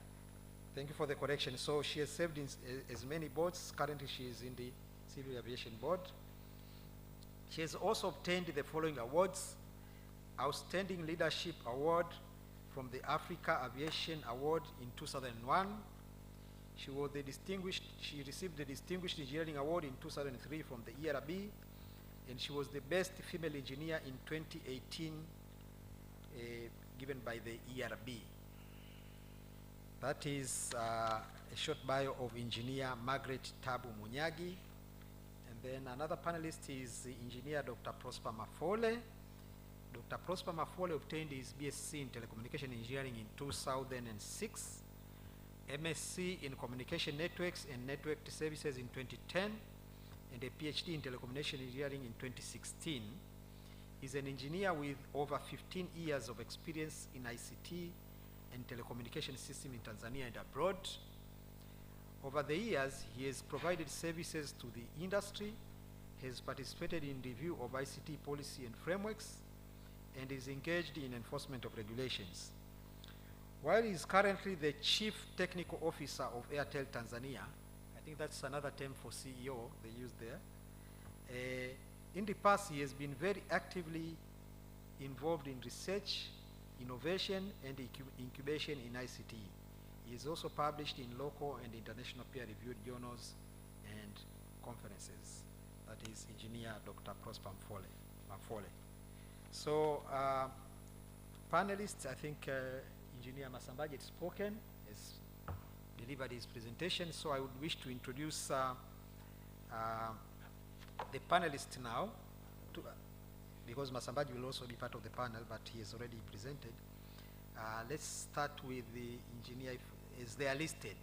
[SPEAKER 9] Thank you for the correction. So she has served in as many boards. Currently she is in the Civil Aviation Board. She has also obtained the following awards: Outstanding Leadership Award from the Africa Aviation Award in 2001. She received the Distinguished Engineering Award in 2003 from the ERB, and she was the best female engineer in 2018 given by the ERB. That is a short bio of Engineer Margaret Tabu Munyagi. And then another panelist is Engineer Dr. Prosper Mafole. Dr. Prosper Mafole obtained his BSc in Telecommunication Engineering in 2006, MSc in Communication Networks and Networked Services in 2010, and a PhD in Telecommunication Engineering in 2016. He's an engineer with over 15 years of experience in ICT and telecommunication system in Tanzania and abroad. Over the years, he has provided services to the industry, has participated in review of ICT policy and frameworks, and is engaged in enforcement of regulations. While he is currently the Chief Technical Officer of Airtel Tanzania, I think that's another term for CEO they use there. In the past, he has been very actively involved in research, innovation, and incubation in ICT. He is also published in local and international peer-reviewed journals and conferences. That is Engineer Dr. Prosper Mafole. So, panelists, I think Engineer Masambaji has spoken, has delivered his presentation, so I would wish to introduce the panelists now, because Masambaji will also be part of the panel, but he has already presented. Let's start with the engineer, as they are listed.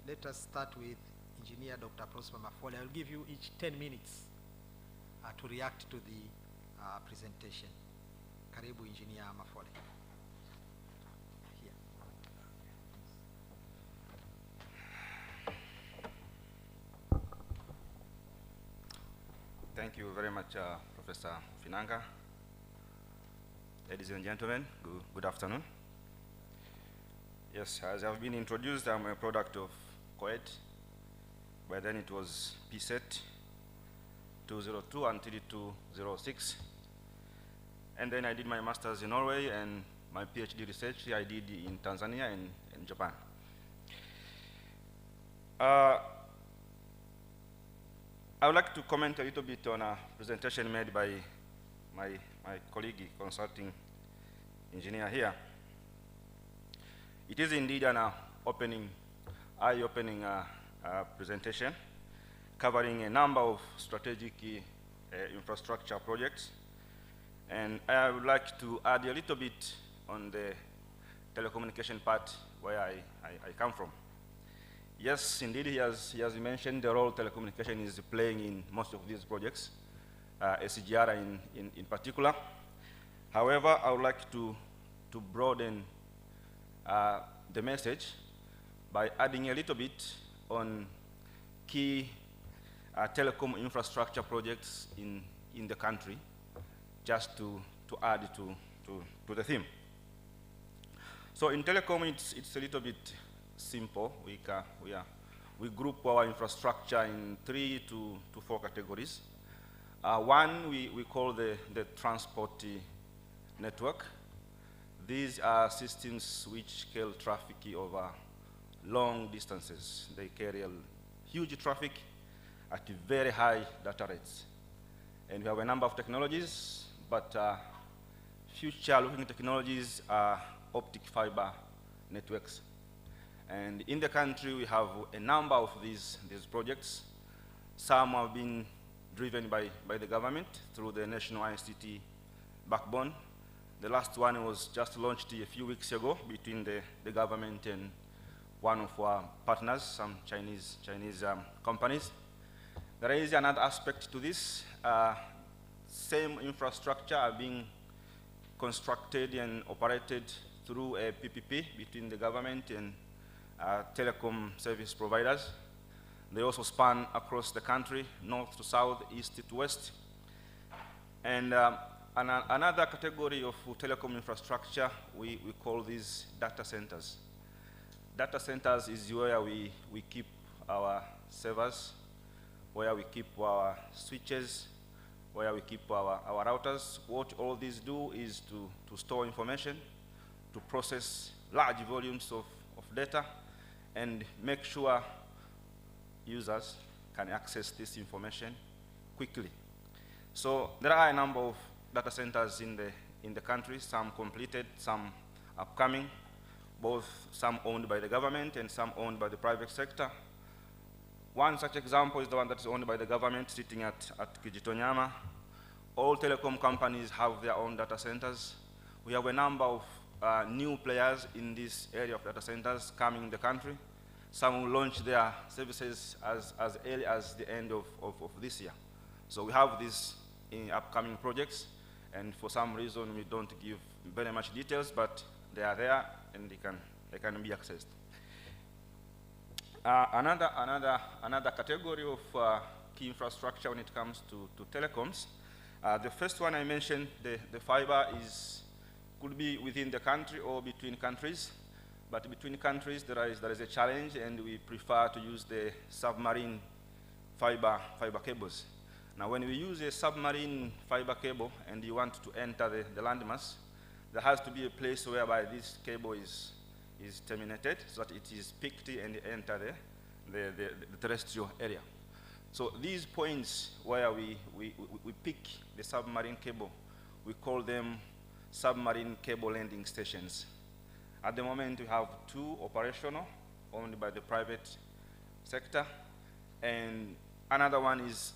[SPEAKER 9] Let us start with Engineer Dr. Prosper Mafole. I'll give you each 10 minutes to react to the presentation. Karibu Engineer Mafole. Here.
[SPEAKER 10] Thank you very much, Professor Finanga. Ladies and gentlemen, good afternoon. Yes, as I've been introduced, I'm a product of CoET. By then it was PSET 202 until 206. And then I did my master's in Norway, and my PhD research I did in Tanzania and in Japan. I would like to comment a little bit on a presentation made by my colleague, consulting engineer here. It is indeed an eye-opening presentation covering a number of strategic infrastructure projects. And I would like to add a little bit on the telecommunication part where I come from. Yes, indeed, he has mentioned the role telecommunication is playing in most of these projects, SCGR in particular. However, I would like to broaden the message by adding a little bit on key telecom infrastructure projects in the country, just to add to the theme. So in telecom, it's a little bit simple. We group our infrastructure in 3 to 4 categories. One we call the transport network. These are systems which carry traffic over long distances. They carry a huge traffic at very high data rates. And we have a number of technologies, but future-looking technologies are optic fiber networks. And in the country, we have a number of these projects. Some have been driven by the government through the National ICT Backbone. The last one was just launched a few weeks ago between the government and one of our partners, some Chinese companies. There is another aspect to this. Same infrastructure are being constructed and operated through a PPP between the government and telecom service providers. They also span across the country, north to south, east to west. And another category of telecom infrastructure, we call these data centers. Data centers is where we keep our servers, where we keep our switches, where we keep our routers. What all these do is to store information, to process large volumes of data, and make sure users can access this information quickly. So there are a number of data centers in the country, some completed, some upcoming, both some owned by the government and some owned by the private sector. One such example is the one that is owned by the government, sitting at Kijitonyama. All telecom companies have their own data centers. We have a number of new players in this area of data centers coming in the country. Some will launch their services as early as the end of this year. So we have these upcoming projects, and for some reason we don't give very much details, but they are there and they can be accessed. Another category of key infrastructure when it comes to telecoms. The first one I mentioned, the fiber could be within the country or between countries. But between countries, there is a challenge, and we prefer to use the submarine fiber cables. Now, when we use a submarine fiber cable and you want to enter the landmass, there has to be a place whereby this cable is terminated so that it is picked and enter the terrestrial area. So these points where we pick the submarine cable, we call them submarine cable landing stations. At the moment, we have 2 operational, owned by the private sector, and another one is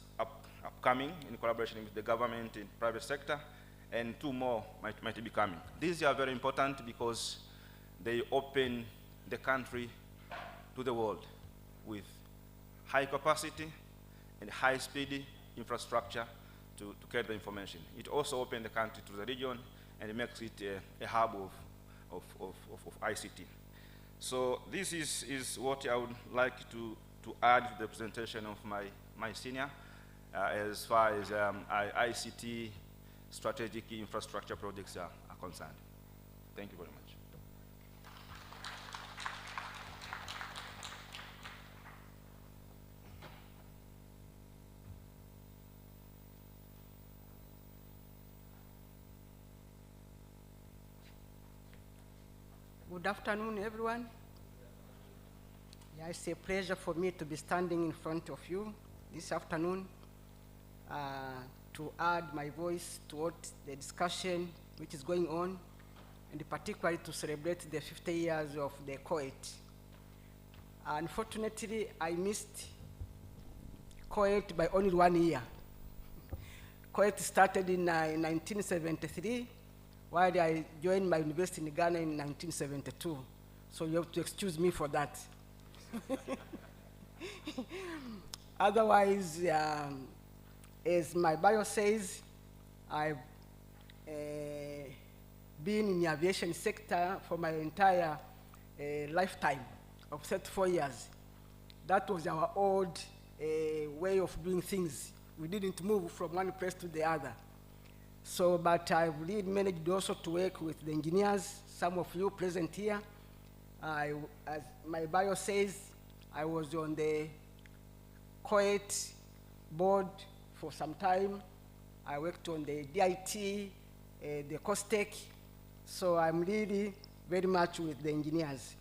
[SPEAKER 10] upcoming in collaboration with the government and private sector, and 2 more might be coming. These are very important because they open the country to the world with high capacity and high-speed infrastructure to carry the information. It also opens the country to the region and it makes it a hub of ICT. So this is what I would like to add to the presentation of my senior as far as ICT strategic infrastructure projects are concerned. Thank you very much.
[SPEAKER 11] Good afternoon, everyone. Yeah, it's a pleasure for me to be standing in front of you this afternoon to add my voice to what the discussion which is going on, and particularly to celebrate the 50 years of the CoET. Unfortunately, I missed CoET by only 1 year. CoET started in 1973, while I joined my university in Ghana in 1972. So you have to excuse me for that. Otherwise, as my bio says, I've been in the aviation sector for my entire lifetime of 34 years. That was our old way of doing things. We didn't move from one place to the other. So, but I've really managed also to work with the engineers, some of you present here. As my bio says, I was on the CoET board for some time. I worked on the DIT, the COSTEC, so I'm really very much with the engineers.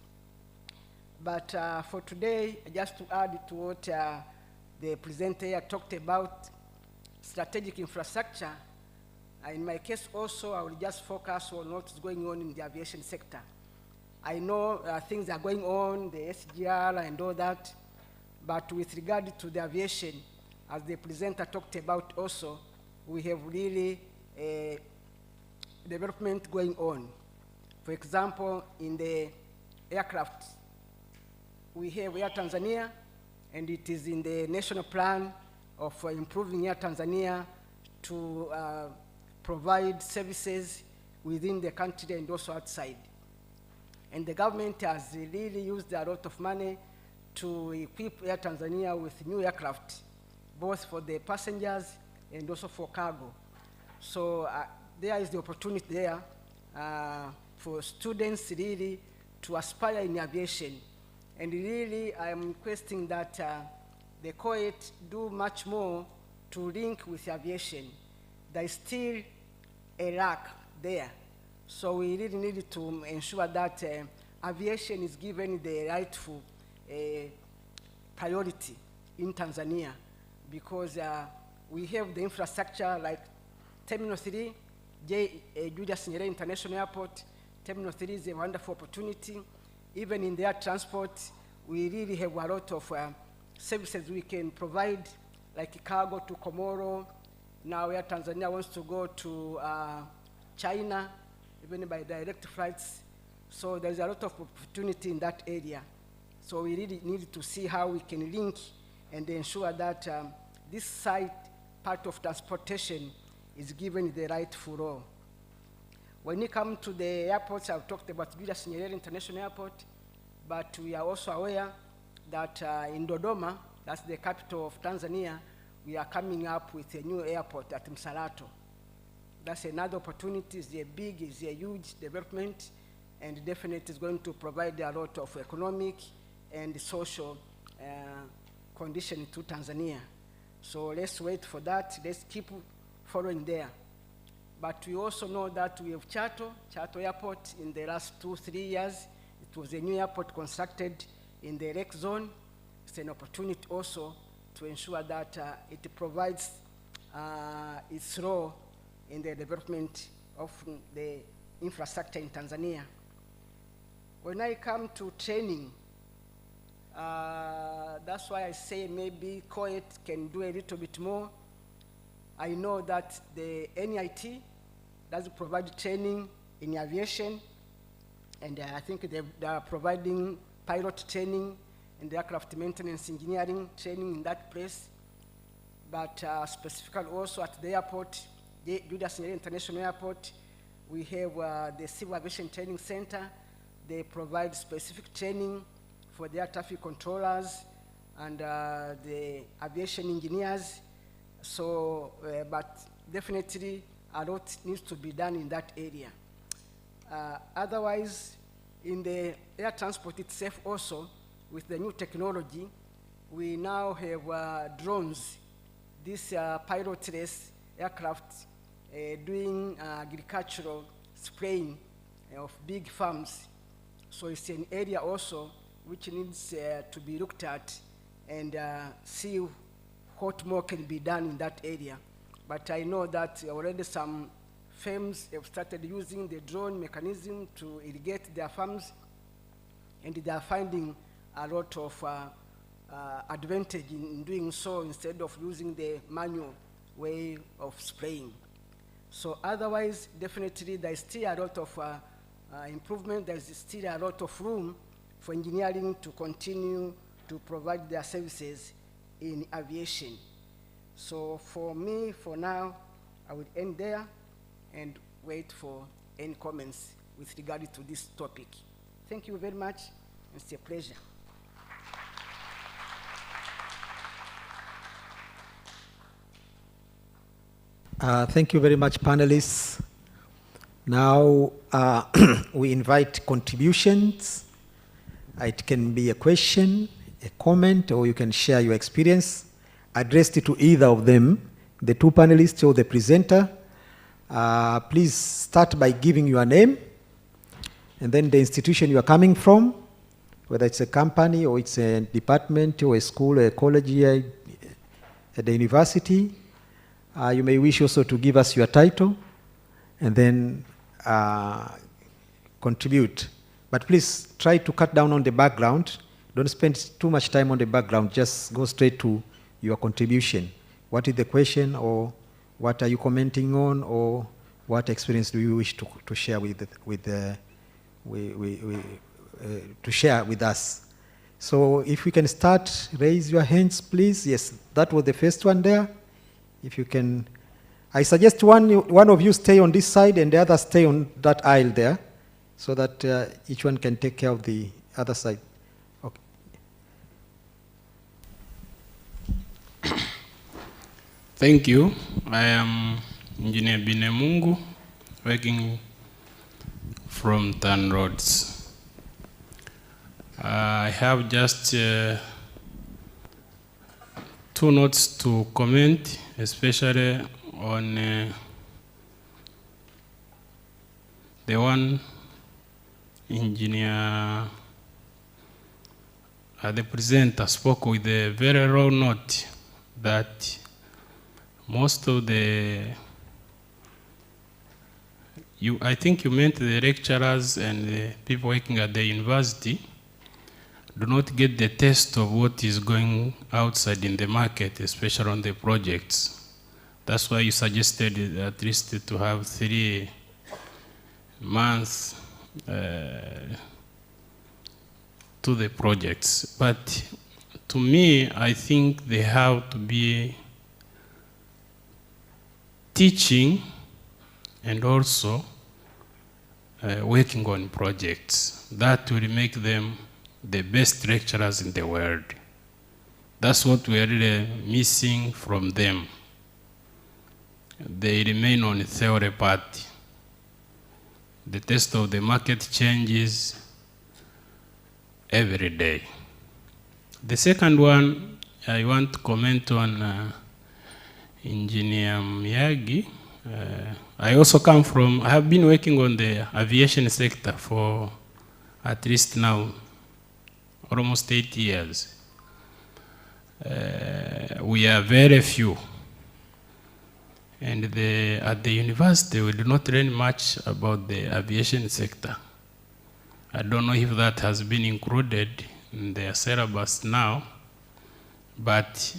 [SPEAKER 11] But for today, just to add to what the presenter here talked about, strategic infrastructure, in my case also, I will just focus on what's going on in the aviation sector. I know things are going on, the SGR and all that, but with regard to the aviation, as the presenter talked about also, we have really development going on. For example, in the aircraft, we have Air Tanzania, and it is in the national plan of improving Air Tanzania to provide services within the country and also outside. And the government has really used a lot of money to equip Air Tanzania with new aircraft, both for the passengers and also for cargo. So there is the opportunity there for students really to aspire in aviation. And really, I'm requesting that the CoET do much more to link with aviation. There is still a lack there. So we really need to ensure that aviation is given the rightful priority in Tanzania, because we have the infrastructure like Terminal 3, Julius Nyerere International Airport. Terminal 3 is a wonderful opportunity. Even in the air transport, we really have a lot of services we can provide, like cargo to Komoro. Now Air Tanzania wants to go to China, even by direct flights. So there's a lot of opportunity in that area. So we really need to see how we can link and ensure that this side part of transportation is given the rightful role. When you come to the airports, I've talked about Julius Nyerere International Airport, but we are also aware that in Dodoma, that's the capital of Tanzania, we are coming up with a new airport at Msalato. That's another opportunity. It's a huge development, and definitely is going to provide a lot of economic and social condition to Tanzania. So let's wait for that. Let's keep following there. But we also know that we have Chato Airport in the last 2-3 years. It was a new airport constructed in the Lake Zone. It's an opportunity also to ensure that it provides its role in the development of the infrastructure in Tanzania. When I come to training, that's why I say maybe CoET can do a little bit more. I know that the NIT does provide training in aviation, and I think they are providing pilot training and aircraft maintenance engineering training in that place. But specifically also at the airport, the Julius Nyerere International Airport, We have the Civil Aviation Training Center. They provide specific training for the air traffic controllers and the aviation engineers. So, but definitely a lot needs to be done in that area. Otherwise, in the air transport itself also, with the new technology, we now have drones, these pilotless aircraft doing agricultural spraying of big farms. So it's an area also which needs to be looked at and see what more can be done in that area. But I know that already some firms have started using the drone mechanism to irrigate their farms, and they are finding a lot of advantage in doing so instead of using the manual way of spraying. So otherwise, definitely there is still a lot of improvement. There is still a lot of room for engineering to continue to provide their services in aviation. So for me, for now, I will end there and wait for any comments with regard to this topic. Thank you very much. It's a pleasure.
[SPEAKER 9] Thank you very much, panelists. Now we invite contributions. It can be a question, a comment, or you can share your experience addressed to either of them, the two panelists or the presenter. Please start by giving your name and then the institution you are coming from, whether it's a company or it's a department or a school or a college here at the university. You may wish also to give us your title and then contribute. But please try to cut down on the background. Don't spend too much time on the background. Just go straight to your contribution. What is the question, or what are you commenting on, or what experience do you wish to share to share with us? So if we can start, raise your hands, please. Yes, that was the first one there. If you can, I suggest one of you stay on this side and the other stay on that aisle there, so that each one can take care of the other side. Okay.
[SPEAKER 12] Thank you. I am Engineer Binemungu, working from Tan Roads. I have just 2 notes to comment, especially on the one engineer, the presenter spoke with a very raw note that most of I think you meant the lecturers and the people working at the university do not get the taste of what is going outside in the market, especially on the projects. That's why you suggested at least to have 3 months to the projects. But to me, I think they have to be teaching and also working on projects. That will make them the best lecturers in the world. That's what we are really missing from them. They remain on the theory part. The taste of the market changes every day. The second one, I want to comment on Engineer Miyagi. I also come from, I have been working on the aviation sector for at least now almost 8 years. We are very few. And at the university, we do not learn much about the aviation sector. I don't know if that has been included in their syllabus now, but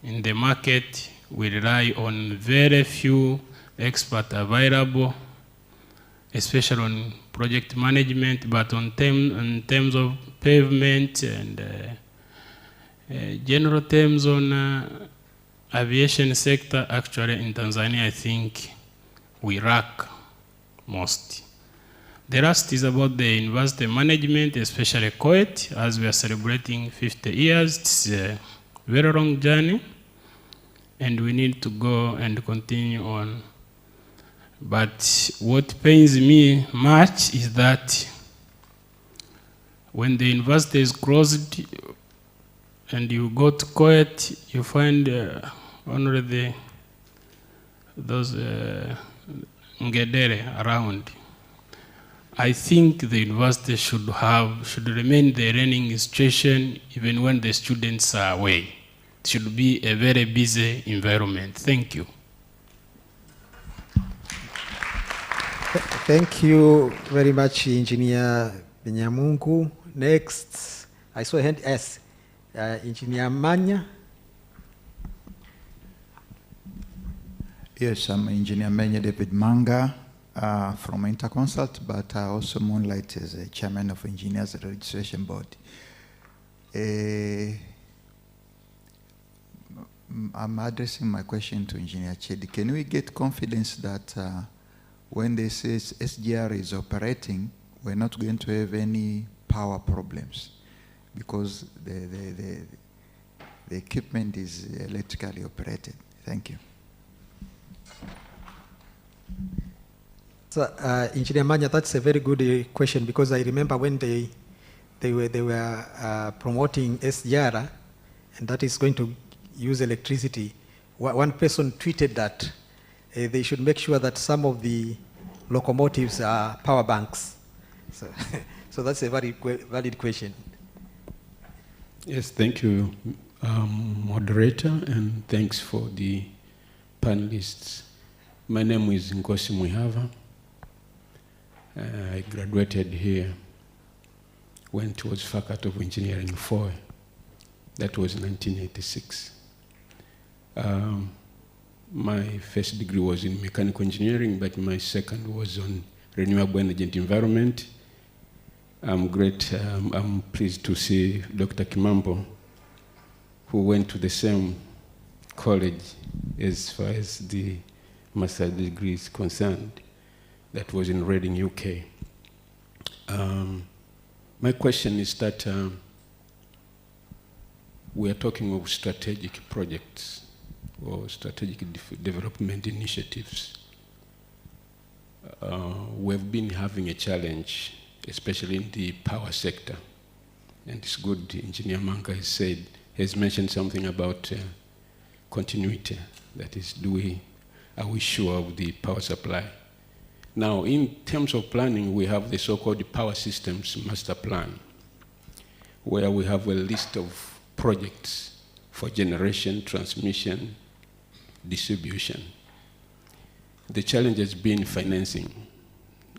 [SPEAKER 12] in the market, we rely on very few experts available, especially on project management, but in terms of pavement and general terms on aviation sector, actually in Tanzania, I think we lack most. The rest is about the university management, especially CoET, as we are celebrating 50 years. It's a very long journey, and we need to go and continue on. But what pains me much is that when the university is closed and you go to CoET, you find only those ngedere around. I think the university should remain the learning institution even when the students are away. It should be a very busy environment. Thank you.
[SPEAKER 9] Thank you very much, Engineer Benyamungu. Next, I saw a hand. Yes, Engineer Manya.
[SPEAKER 3] Yes, I'm Engineer Manya David Manga from Interconsult, but I also moonlight as a chairman of Engineers Registration Board. I'm addressing my question to Engineer Chedi. Can we get confidence that when they say SGR is operating, we're not going to have any power problems because the equipment is electrically operated? Thank you.
[SPEAKER 9] So, Engineer Manya, that's a very good question, because I remember when they were promoting SGR, and that is going to use electricity. One person tweeted that they should make sure that some of the locomotives are power banks. So, so that's a very valid question.
[SPEAKER 13] Yes, thank you, moderator, and thanks for the panelists. My name is Nkosi Mwihava. I graduated here, went towards Faculty of Engineering 4. That was 1986. My first degree was in mechanical engineering, but my second was on renewable energy and environment. I'm pleased to see Dr. Kimambo, who went to the same college as far as the master's degree is concerned. That was in Reading, UK. My question is that we are talking of strategic projects or strategic development initiatives. We've been having a challenge, especially in the power sector. And it's good Engineer Manga has mentioned something about continuity. That is, are we sure of the power supply? Now, in terms of planning, we have the so-called Power Systems Master Plan, where we have a list of projects for generation, transmission, distribution. The challenge has been financing.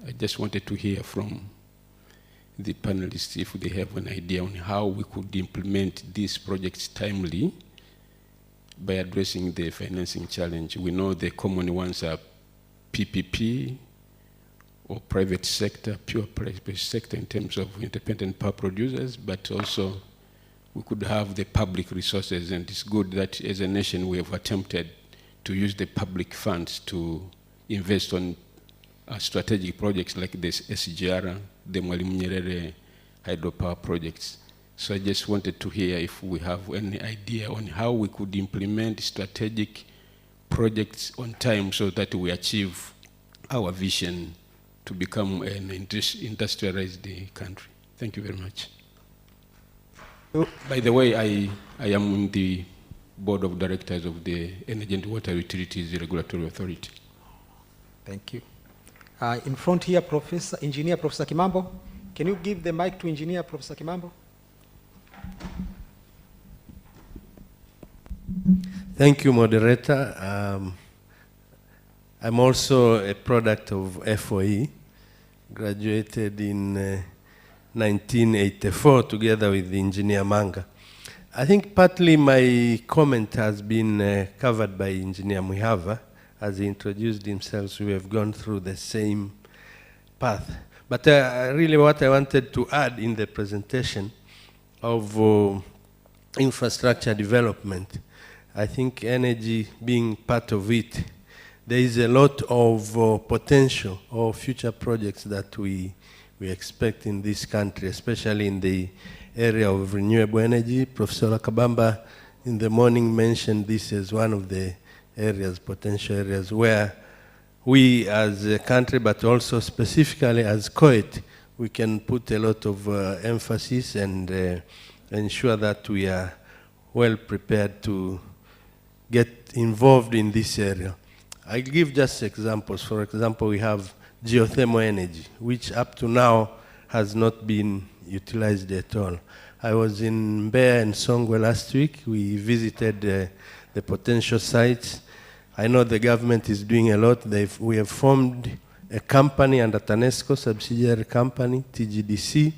[SPEAKER 13] I just wanted to hear from the panelists if they have an idea on how we could implement these projects timely by addressing the financing challenge. We know the common ones are PPP, or private sector, pure private sector in terms of independent power producers, but also we could have the public resources, and it's good that as a nation we have attempted to use the public funds to invest on strategic projects like this SGR, the Mwalimu Nyerere hydropower projects. So I just wanted to hear if we have any idea on how we could implement strategic projects on time so that we achieve our vision to become an industrialized country. Thank you very much. By the way, I am in the board of directors of the Energy and Water Utilities Regulatory Authority.
[SPEAKER 9] Thank you. In front here, Engineer Professor Kimambo. Can you give the mic to Engineer Professor Kimambo?
[SPEAKER 14] Thank you, moderator. I'm also a product of FOE, graduated in 1984 together with Engineer Manga. I think partly my comment has been covered by Engineer Mwihava. As he introduced himself, we have gone through the same path. But really what I wanted to add in the presentation of infrastructure development, I think energy being part of it, there is a lot of potential or future projects that we expect in this country, especially in the area of renewable energy. Professor Kabamba in the morning mentioned this as one of the areas, potential areas, where we as a country, but also specifically as CoET, we can put a lot of emphasis and ensure that we are well prepared to get involved in this area. I'll give just examples. For example, we have geothermal energy, which up to now has not been utilized at all. I was in Mbeya and Songwe last week. We visited the potential sites. I know the government is doing a lot. We have formed a company under TANESCO, subsidiary company, TGDC,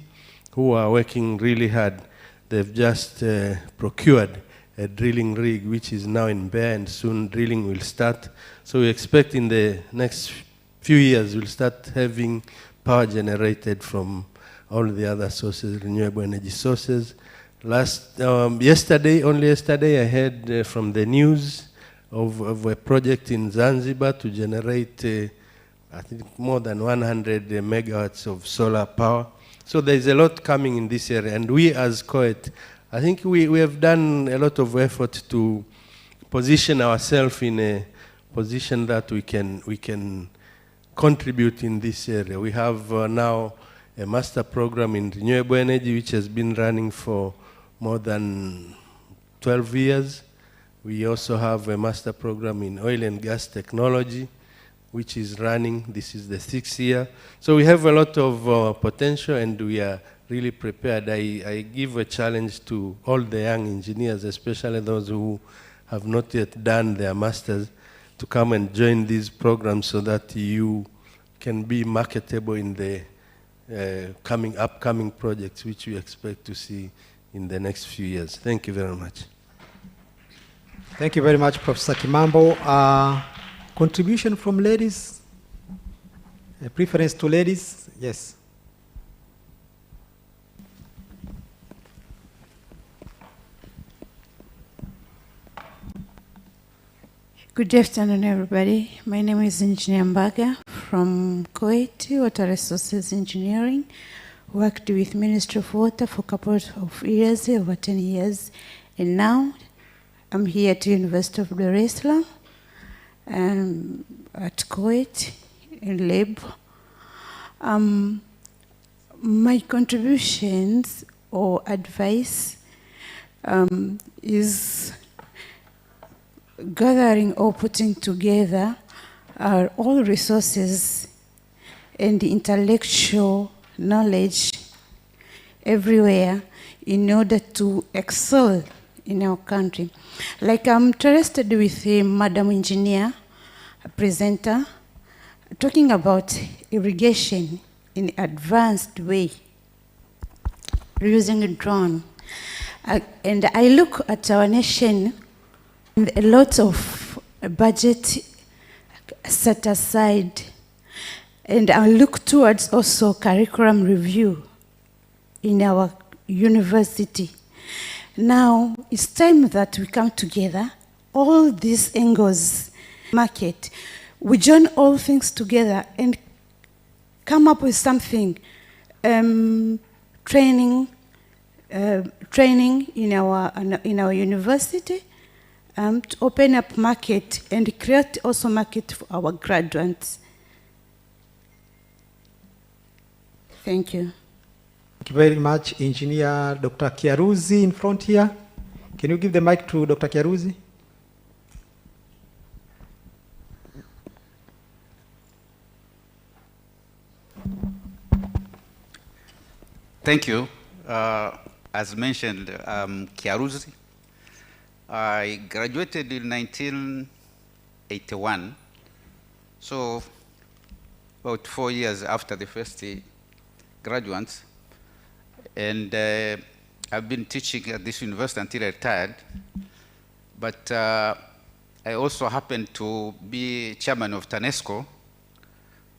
[SPEAKER 14] who are working really hard. They've just procured a drilling rig, which is now in Mbeya, and soon drilling will start. So we expect in the next few years we'll start having power generated from all the other sources, renewable energy sources. Only yesterday, I heard from the news of a project in Zanzibar to generate, I think, more than 100 megawatts of solar power. So there's a lot coming in this area, and we as CoET, I think we have done a lot of effort to position ourselves in a position that we can contribute in this area. We have now a master program in renewable energy, which has been running for more than 12 years. We also have a master program in oil and gas technology, which is running. This is the 6th year. So we have a lot of potential, and we are really prepared. I give a challenge to all the young engineers, especially those who have not yet done their masters, to come and join these programs so that you can be marketable in the upcoming projects which we expect to see in the next few years. Thank you very much.
[SPEAKER 9] Thank you very much, Professor Kimambo. Contribution from ladies? A preference to ladies? Yes.
[SPEAKER 15] Good afternoon, everybody. My name is Engineer Mbaga from CoET, Water Resources Engineering. Worked with Ministry of Water for a couple of years, over 10 years. And now I'm here at University of Dar es Salaam at CoET in Lab. My contributions or advice is gathering or putting together all resources and intellectual knowledge everywhere in order to excel in our country. Like I'm interested with a Madam Engineer, a presenter, talking about irrigation in an advanced way, using a drone. And I look at our nation, a lot of budget set aside, and I look towards also curriculum review in our university. Now it's time that we come together, all these angles, market, we join all things together and come up with something, training in our university, to open up market and create also market for our graduates. Thank you.
[SPEAKER 9] Thank you very much, Engineer Dr. Kiaruzi in front here. Can you give the mic to Dr. Kiaruzi?
[SPEAKER 16] Thank you. As mentioned, Kiaruzi. I graduated in 1981, so about 4 years after the first graduates. And I've been teaching at this university until I retired. But I also happened to be chairman of TANESCO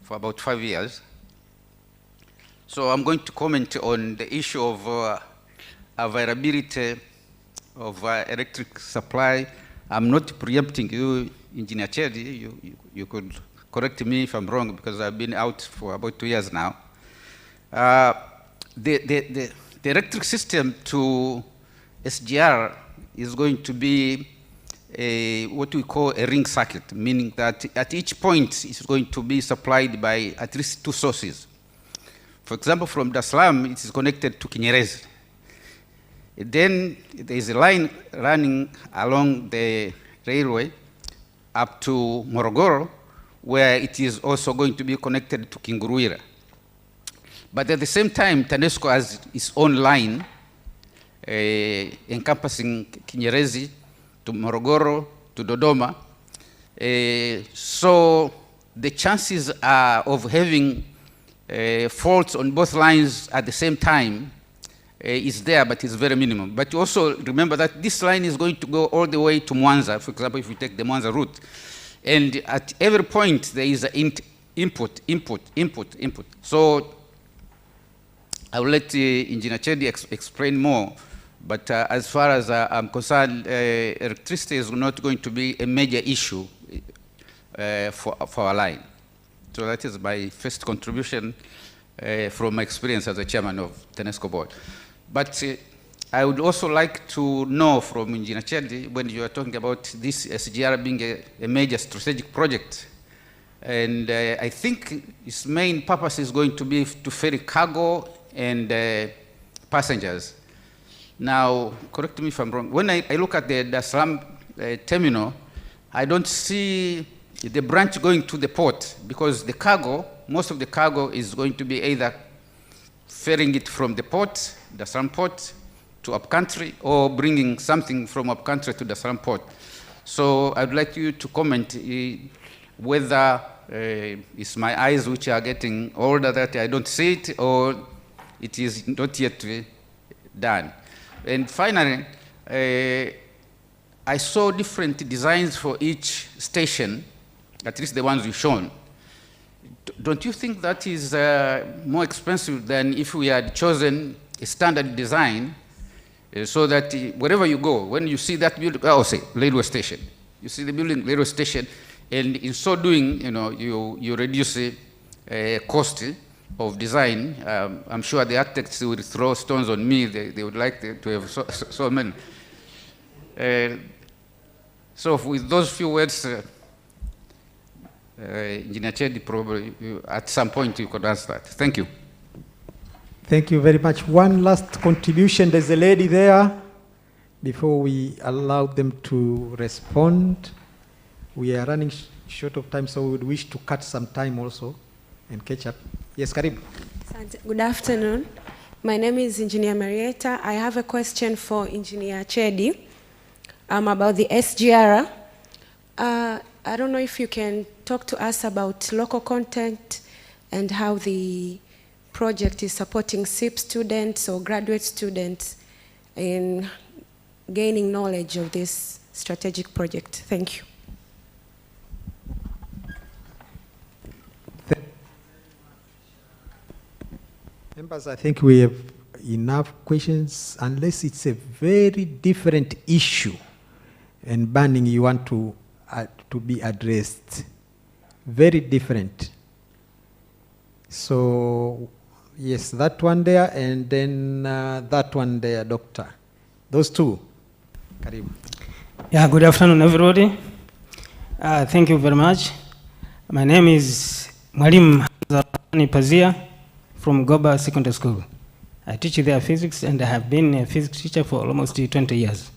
[SPEAKER 16] for about 5 years. So I'm going to comment on the issue of availability of electric supply I'm not preempting you, Engineer Chedi. You could correct me if I'm wrong, because I've been out for about 2 years now. The electric system to SGR is going to be what we call a ring circuit, meaning that at each point it's going to be supplied by at least 2 sources. For example, from Dar es Salaam, it is connected to Kinyerezi. Then there is a line running along the railway up to Morogoro, where it is also going to be connected to Kinguruira. But at the same time, TANESCO has its own line encompassing Kinyerezi to Morogoro to Dodoma. So the chances of having faults on both lines at the same time is there, but it's very minimum. But you also remember that this line is going to go all the way to Mwanza, for example, if you take the Mwanza route. And at every point, there is an input. So I will let Engineer Chedi explain more. But as far as I'm concerned, electricity is not going to be a major issue for our line. So that is my first contribution from my experience as a chairman of TANESCO board. But I would also like to know from Engineer Chedi, when you are talking about this SGR being a major strategic project, and I think its main purpose is going to be to ferry cargo and passengers. Now, correct me if I'm wrong, when I look at the Dar es Salaam terminal, I don't see the branch going to the port, because the cargo, most of the cargo is going to be either ferrying it from the port, Dar es Salaam port, to upcountry, or bringing something from upcountry to Dar es Salaam port. So I'd like you to comment whether it's my eyes which are getting older that I don't see it, or it is not yet done. And finally, I saw different designs for each station, at least the ones you've shown. Don't you think that is more expensive than if we had chosen a standard design, so that wherever you go, when you see that building, say railway station, you see the building railway station, and in so doing, you reduce the cost of design. I'm sure the architects will throw stones on me. They would like to have so many. So with those few words, Engineer Chedi, probably at some point you could answer that. Thank you.
[SPEAKER 9] Thank you very much. One last contribution. There's a lady there. Before we allow them to respond, we are running short of time, so we would wish to cut some time also and catch up. Yes, Karim.
[SPEAKER 17] Good afternoon. My name is Engineer Marietta. I have a question for Engineer Chedi about the SGR. I don't know if you can talk to us about local content and how the project is supporting SIP students or graduate students in gaining knowledge of this strategic project. Thank you.
[SPEAKER 9] Members, I think we have enough questions, unless it's a very different issue and banning you want to be addressed. Very different. So, yes, that one there, and then that one there, Doctor. Those two. Karibu.
[SPEAKER 18] Yeah, good afternoon, everybody. Thank you very much. My name is Mwalimu Pazia from Goba Secondary School. I teach there physics, and I have been a physics teacher for almost 20 years.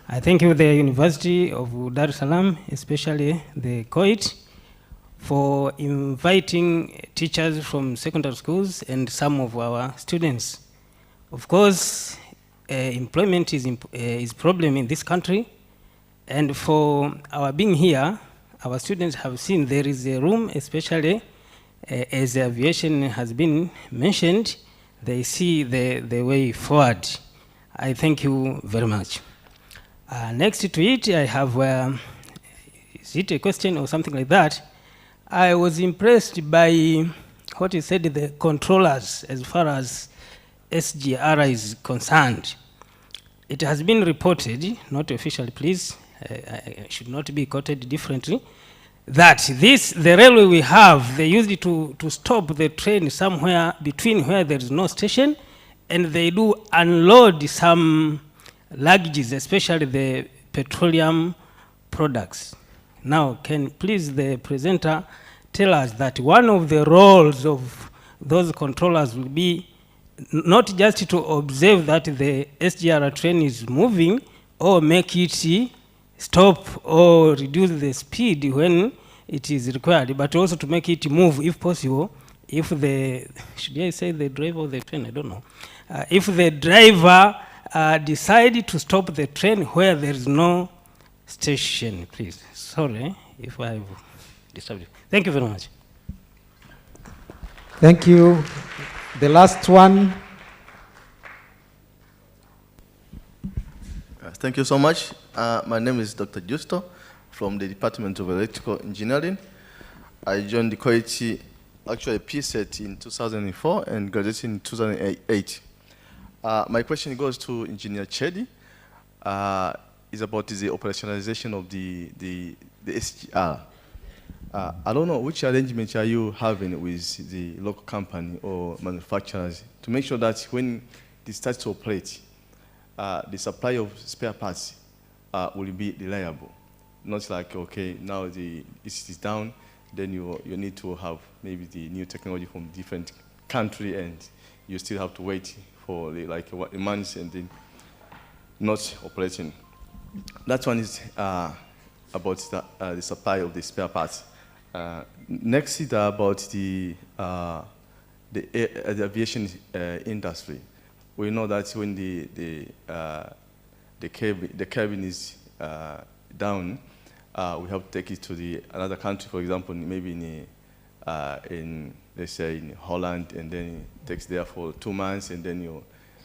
[SPEAKER 18] I thank you, the University of Dar es Salaam, especially the CoET, for inviting teachers from secondary schools and some of our students. Of course, employment is a problem in this country, and for our being here, our students have seen there is a room, especially as aviation has been mentioned, they see the way forward. I thank you very much. Next to it, I have, is it a question or something like that? I was impressed by what you said, the controllers, as far as SGR is concerned. It has been reported, not officially please, should not be quoted differently, that the railway we have, they used it to stop the train somewhere between where there is no station, and they do unload some luggages, especially the petroleum products. Now, can please the presenter tell us that one of the roles of those controllers will be not just to observe that the SGR train is moving or make it stop or reduce the speed when it is required, but also to make it move if possible. If should I say the driver of the train? I don't know. If the driver decide to stop the train where there is no station, please. Sorry if I have disturbed you. Thank you very much.
[SPEAKER 9] Thank you. The last one.
[SPEAKER 19] Thank you so much. My name is Dr. Justo from the Department of Electrical Engineering. I joined the CoET, actually PSET in 2004 and graduated in 2008. My question goes to Engineer Chedi. Is about the operationalization of the SGR. I don't know which arrangement are you having with the local company or manufacturers to make sure that when this starts to operate, the supply of spare parts will be reliable. Not like, okay, now it is down, then you need to have maybe the new technology from different country and you still have to wait for like a month and then not operating. That one is about the supply of the spare parts. Next is about the aviation industry. We know that when the cabin is down, we have to take it to another country. For example, maybe in let's say in Holland, and then it takes there for 2 months, and then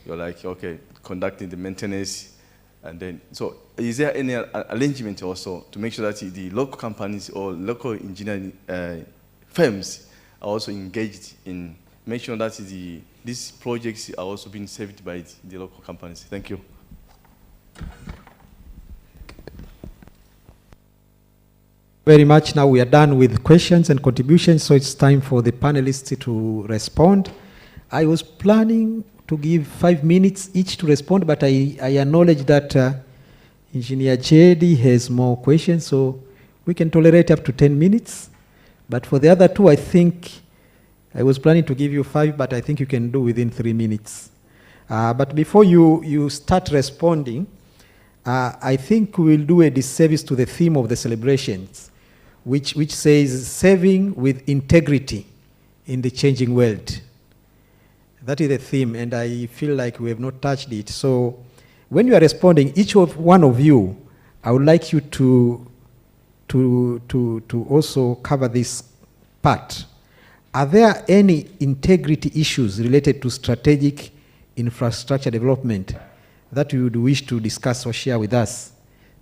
[SPEAKER 19] you're like, okay, conducting the maintenance. And then, so is there any arrangement also to make sure that the local companies or local engineering firms are also engaged in making sure that these projects are also being saved by the local companies? Thank you.
[SPEAKER 9] Very much. Now we are done with questions and contributions, so it's time for the panelists to respond. I was planning to give 5 minutes each to respond, but I acknowledge that Engineer Chedi has more questions, so we can tolerate up to 10 minutes. But for the other two, I think I was planning to give you 5, but I think you can do within 3 minutes. But before you start responding, I think we'll do a disservice to the theme of the celebrations, which says saving with integrity in the changing world. That is the theme, and I feel like we have not touched it. So when you are responding, each one of you, I would like you to also cover this part. Are there any integrity issues related to strategic infrastructure development that you would wish to discuss or share with us?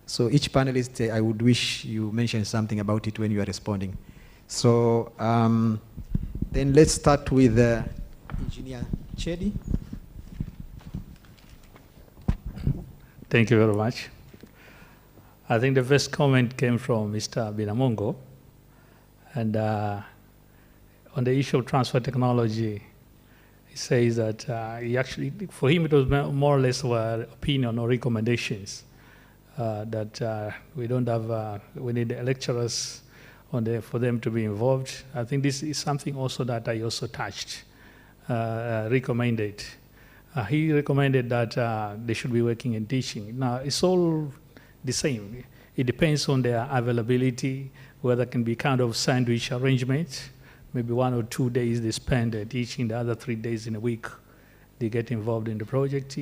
[SPEAKER 9] So each panelist, I would wish you mention something about it when you are responding. So then let's start with Engineer Chedi.
[SPEAKER 8] Thank you very much. I think the first comment came from Mr. Binamongo, and on the issue of transfer technology, he says that for him it was more or less an opinion or recommendations that we need lecturers for them to be involved. I think this is something also that I also touched. Recommended. He recommended that they should be working in teaching. Now, it's all the same. It depends on their availability, whether it can be kind of sandwich arrangement. Maybe 1 or 2 days they spend teaching, the other 3 days in a week they get involved in the project.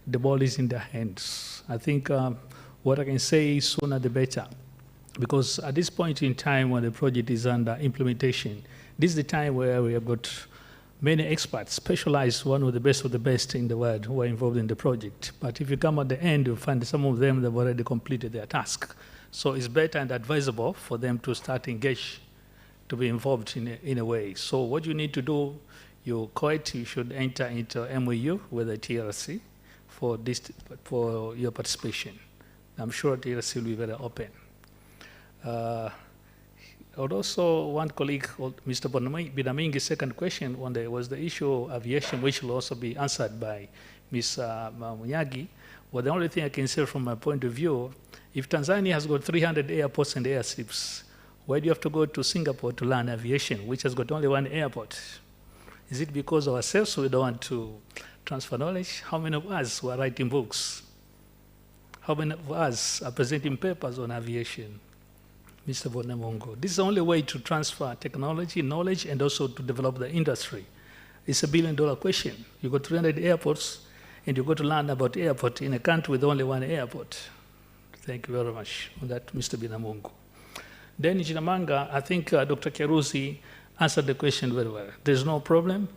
[SPEAKER 8] The ball is in their hands. I think what I can say is sooner the better. Because at this point in time when the project is under implementation, this is the time where we have got many experts, specialized, one of the best in the world who are involved in the project. But if you come at the end, you'll find some of them have already completed their task. So it's better and advisable for them to start engage, to be involved in a way. So what you need to do, you CoET, you should enter into MOU with the TRC for your participation. I'm sure TRC will be very open. Also, one colleague, Mr. Binamingi's second question was the issue of aviation, which will also be answered by Ms. Munyagi. Well, the only thing I can say from my point of view, if Tanzania has got 300 airports and airstrips, why do you have to go to Singapore to learn aviation, which has got only one airport? Is it because of ourselves we don't want to transfer knowledge? How many of us were writing books? How many of us are presenting papers on aviation? Mr. Bonamongo. This is the only way to transfer technology, knowledge, and also to develop the industry. It's $1 billion question. You got 300 airports, and you got to learn about airport in a country with only one airport. Thank you very much on that, Mr. Binamungu. Then, Engineer Manga, I think Dr. Kerusi answered the question very well. There's no problem.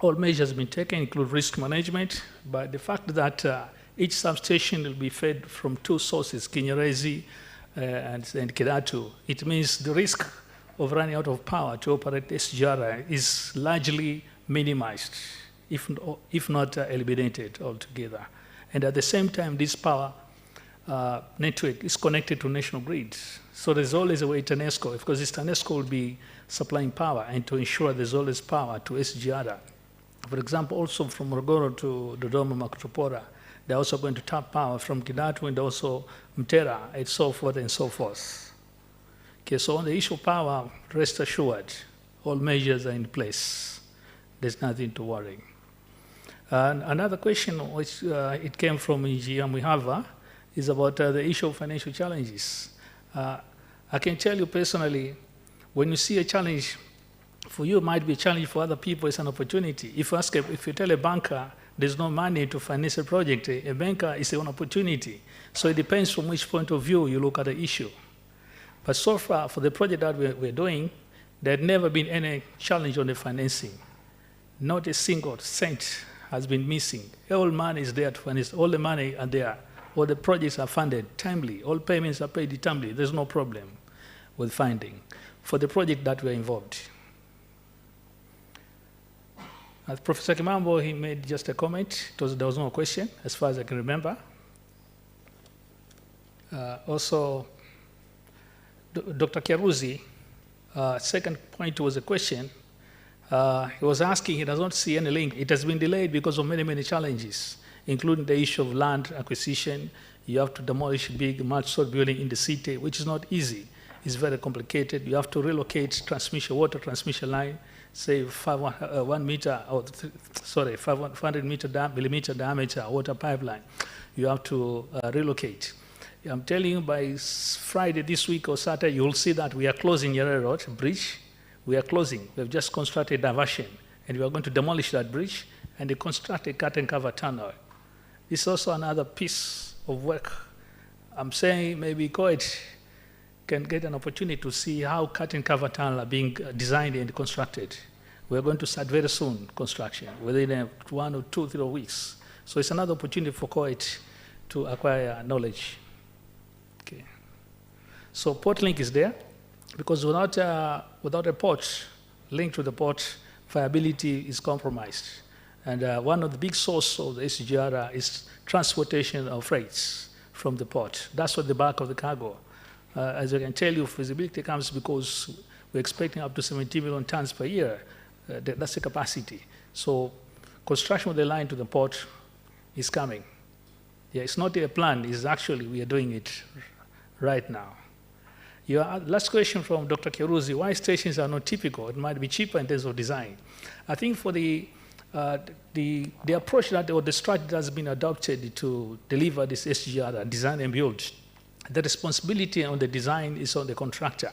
[SPEAKER 8] All measures have been taken, include risk management, but the fact that each substation will be fed from two sources, Kinyerezi and Kidatu, it means the risk of running out of power to operate SGR is largely minimized, if not eliminated altogether. And at the same time, this power network is connected to national grids. So there's always a way TANESCO, because this TANESCO will be supplying power and to ensure there's always power to SGR. For example, also from Morogoro to Dodoma Makutupora, they're also going to tap power from Kidatu and also Mtera and so forth and so forth. Okay, so on the issue of power, rest assured, all measures are in place. There's nothing to worry. Another question, which it came from Engineer Muhava, is about the issue of financial challenges. I can tell you personally, when you see a challenge, for you it might be a challenge, for other people it's an opportunity. If you tell a banker there's no money to finance a project, a banker is an opportunity. So it depends from which point of view you look at the issue. But so far, for the project that we're doing, there had never been any challenge on the financing. Not a single cent has been missing. All money is there to finance. All the money are there. All the projects are funded timely. All payments are paid timely. There's no problem with funding for the project that we're involved. As Professor Kimambo, he made just a comment. There was no question, as far as I can remember. Also, Dr. Kerusi, second point was a question. He was asking, he does not see any link. It has been delayed because of many, many challenges, including the issue of land acquisition. You have to demolish big multi-story building in the city, which is not easy. It's very complicated. You have to relocate water transmission line, say 500 millimeter diameter water pipeline. You have to relocate. I'm telling you, by Friday this week or Saturday, you'll see that we are closing Nyerere Road bridge. We are closing. We've just constructed diversion, and we are going to demolish that bridge and construct a cut and cover tunnel. This is also another piece of work. I'm saying maybe CoET can get an opportunity to see how cut and cover tunnel are being designed and constructed. We're going to start very soon construction, within 1 or 2, 3 weeks. So it's another opportunity for CoET to acquire knowledge. Okay. So port link is there, because without a port linked to the port, viability is compromised. And one of the big sources of the SGR is transportation of freights from the port. That's what the bulk of the cargo. As I can tell you, feasibility comes because we're expecting up to 70 million tons per year. That's the capacity. So construction of the line to the port is coming. Yeah, it's not a plan, it's actually, we are doing it right now. Your last question from Dr. Kerusi, why stations are not typical? It might be cheaper in terms of design. I think for the approach that, or the strategy that has been adopted to deliver this SGR, design and build, the responsibility on the design is on the contractor.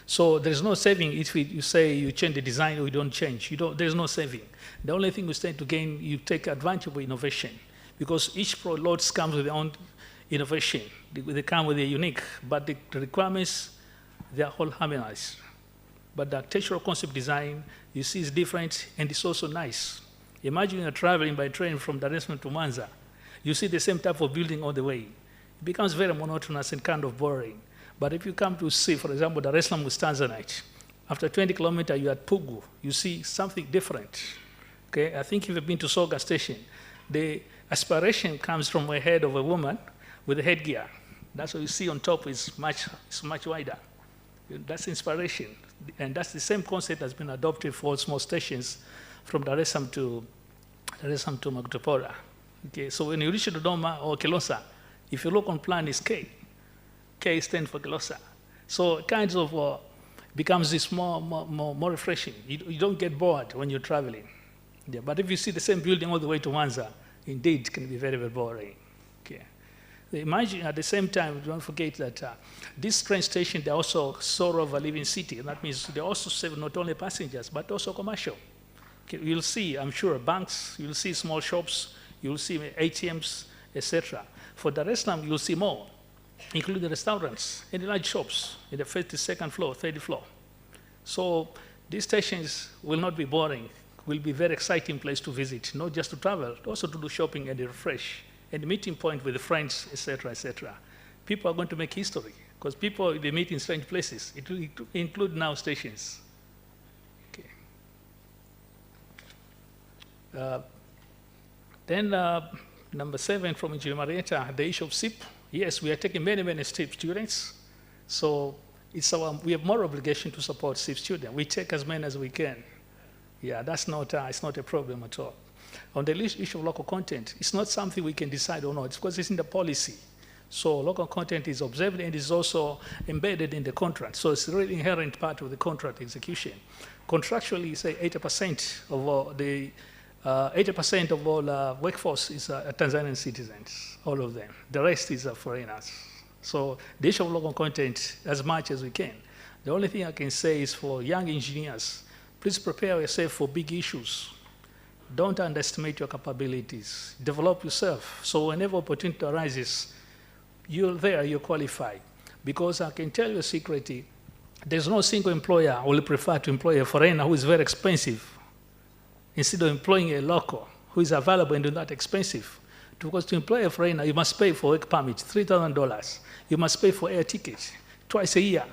[SPEAKER 8] So there's no saving if you say you change the design or you don't change. There's no saving. The only thing you stand to gain, you take advantage of innovation, because each load comes with their own innovation. They come with a unique, but the requirements, they are all harmonized. But the architectural concept design, you see, is different, and it's also nice. Imagine you're traveling by train from Dar es Salaam to Mwanza. You see the same type of building all the way. It becomes very monotonous and kind of boring. But if you come to see, for example, Dar es Salaam with Tanzanite, after 20 kilometers, you're at Pugu. You see something different. Okay, I think if you've been to Soga Station, the aspiration comes from a head of a woman with a headgear. That's what you see on top is much wider. That's inspiration. And that's the same concept that's been adopted for small stations from Dar es Salaam to Magdalena. Okay, so when you reach Dodoma or Kilosa, if you look on plan, it's K. K stands for Kilosa. So it kind of becomes this more refreshing. You don't get bored when you're traveling. Yeah, but if you see the same building all the way to Mwanza, indeed, it can be very, very boring. Okay. Imagine at the same time, don't forget that this train station, they're also sort of a living city. And that means they also serve not only passengers, but also commercial. Okay, you'll see, I'm sure, banks, you'll see small shops, you'll see ATMs, etc. For Dar es Salaam, you'll see more, including restaurants and large shops in the first, second floor, third floor. So these stations will not be boring, will be a very exciting place to visit, not just to travel, but also to do shopping and refresh, and meeting point with the friends, etc., etc. People are going to make history, because people, they meet in strange places. It will include now stations. Okay. Then number 7 from Engineer Marietta, the issue of SIP. Yes, we are taking many, many SIP students. So we have more obligation to support SIP students. We take as many as we can. Yeah, that's not, it's not a problem at all. On the issue of local content, it's not something we can decide or not. It's because it's in the policy. So local content is observed and is also embedded in the contract. So it's a really inherent part of the contract execution. Contractually, say 80% of all the 80% of all workforce is Tanzanian citizens, all of them. The rest is foreigners. So the issue of local content, as much as we can. The only thing I can say is for young engineers, please prepare yourself for big issues. Don't underestimate your capabilities. Develop yourself. So whenever opportunity arises, you're there, you're qualified. Because I can tell you a secret, there's no single employer who will prefer to employ a foreigner who is very expensive instead of employing a local who is available and not expensive. Because to employ a foreigner, you must pay for work permit, $3,000. You must pay for air tickets twice a year,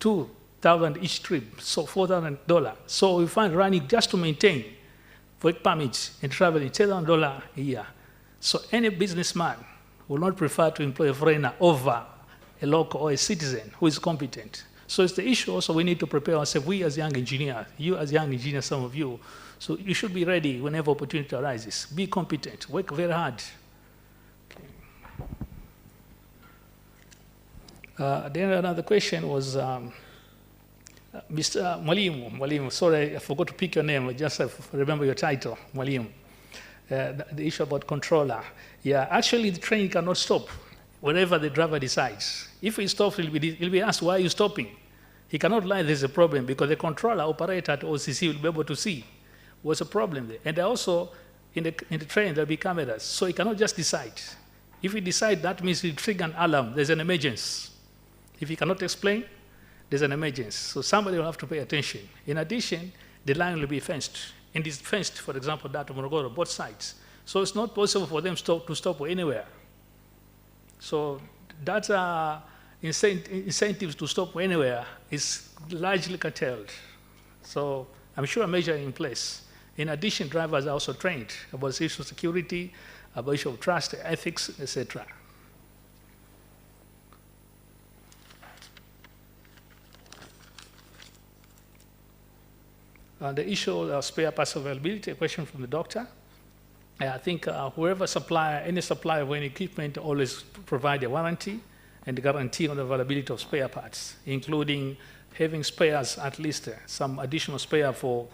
[SPEAKER 8] $2,000 each trip, so $4,000. So you find running just to maintain work permits and traveling, $10,000 a year. So any businessman will not prefer to employ a foreigner over a local or a citizen who is competent. So it's the issue also we need to prepare ourselves, we as young engineers, you as young engineers, some of you. So you should be ready whenever opportunity arises. Be competent, work very hard. Okay. Then another question was, Mr. Mwalimu, sorry, I forgot to pick your name, just remember your title, Mwalimu. The issue about controller. Yeah, actually the train cannot stop whenever the driver decides. If he stops, he'll be asked, why are you stopping? He cannot lie there's a problem because the controller operator at OCC will be able to see what's the problem there. And also, in the train, there'll be cameras, so he cannot just decide. If he decides, that means he'll trigger an alarm, there's an emergency. If he cannot explain, there's an emergency. So somebody will have to pay attention. In addition, the line will be fenced. And it's fenced, for example, that of Morogoro, both sides. So it's not possible for them to stop anywhere. So that incentives to stop anywhere is largely curtailed. So I'm sure a measure in place. In addition, drivers are also trained about the issue of security, about the issue of trust, ethics, etc. The issue of spare parts availability, a question from the doctor. I think whoever supplier, any supplier of any equipment always provide a warranty and guarantee on the availability of spare parts, including having spares, at least some additional spare for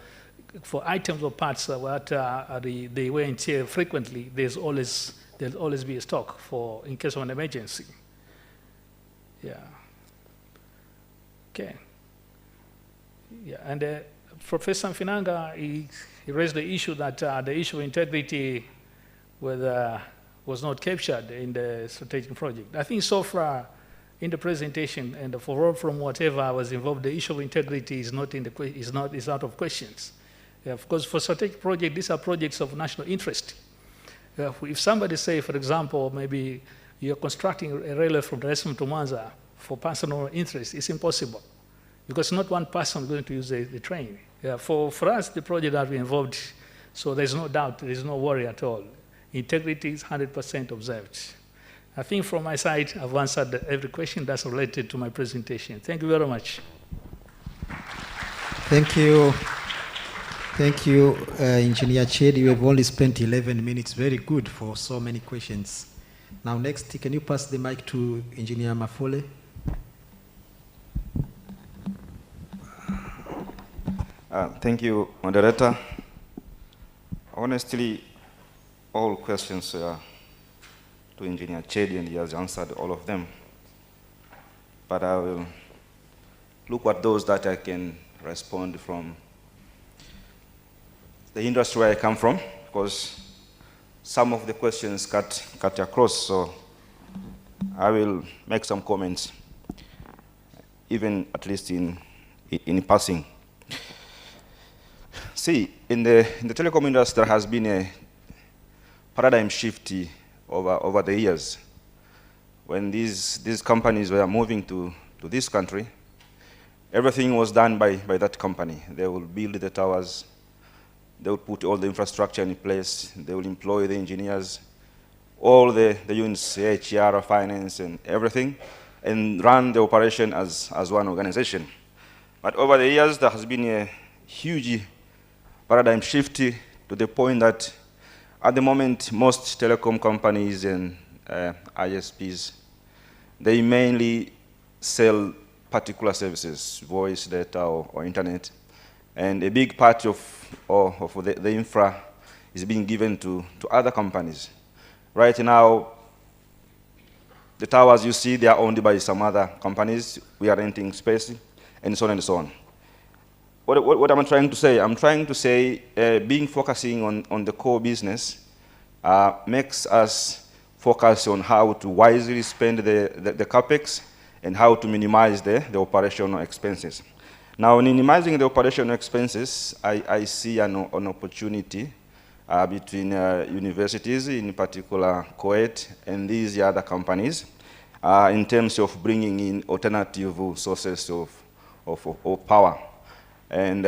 [SPEAKER 8] items or parts that they wear and tear frequently. There'll always be a stock for in case of an emergency. Yeah. Okay. Yeah, and Professor Mfinanga, he raised the issue that the issue of integrity was not captured in the strategic project. I think so far in the presentation and from whatever I was involved, the issue of integrity is out of questions. Of course, for strategic project, these are projects of national interest. If somebody say, for example, maybe you're constructing a railway from Dar es Salaam to Mwanza for personal interest, it's impossible. Because not one person is going to use the train. For us, the project that we involved, so there's no doubt, there's no worry at all. Integrity is 100% observed. I think from my side, I've answered every question that's related to my presentation. Thank you very much.
[SPEAKER 9] Thank you. Thank you, Engineer Chedi. You have only spent 11 minutes. Very good for so many questions. Now next, can you pass the mic to Engineer Mafole?
[SPEAKER 10] Thank you, moderator. Honestly, all questions to Engineer Chedi, and he has answered all of them. But I will look at those that I can respond from the industry where I come from, because some of the questions cut across, so I will make some comments, even at least in passing. See, in the telecom industry, there has been a paradigm shift over the years. When these companies were moving to this country, everything was done by that company. They will build the towers, they will put all the infrastructure in place, they will employ the engineers, all the units, HR, finance, and everything, and run the operation as one organization. But over the years, there has been a huge paradigm shift to the point that at the moment, most telecom companies and ISPs, they mainly sell particular services, voice, data, or internet. And a big part of the infra is being given to other companies. Right now, the towers you see, they are owned by some other companies. We are renting space, and so on and so on. What am I trying to say? I'm trying to say focusing on the core business makes us focus on how to wisely spend the CapEx and how to minimize the operational expenses. Now, in minimizing the operational expenses, I see an opportunity between universities, in particular CoET, and these other companies, in terms of bringing in alternative sources of power. And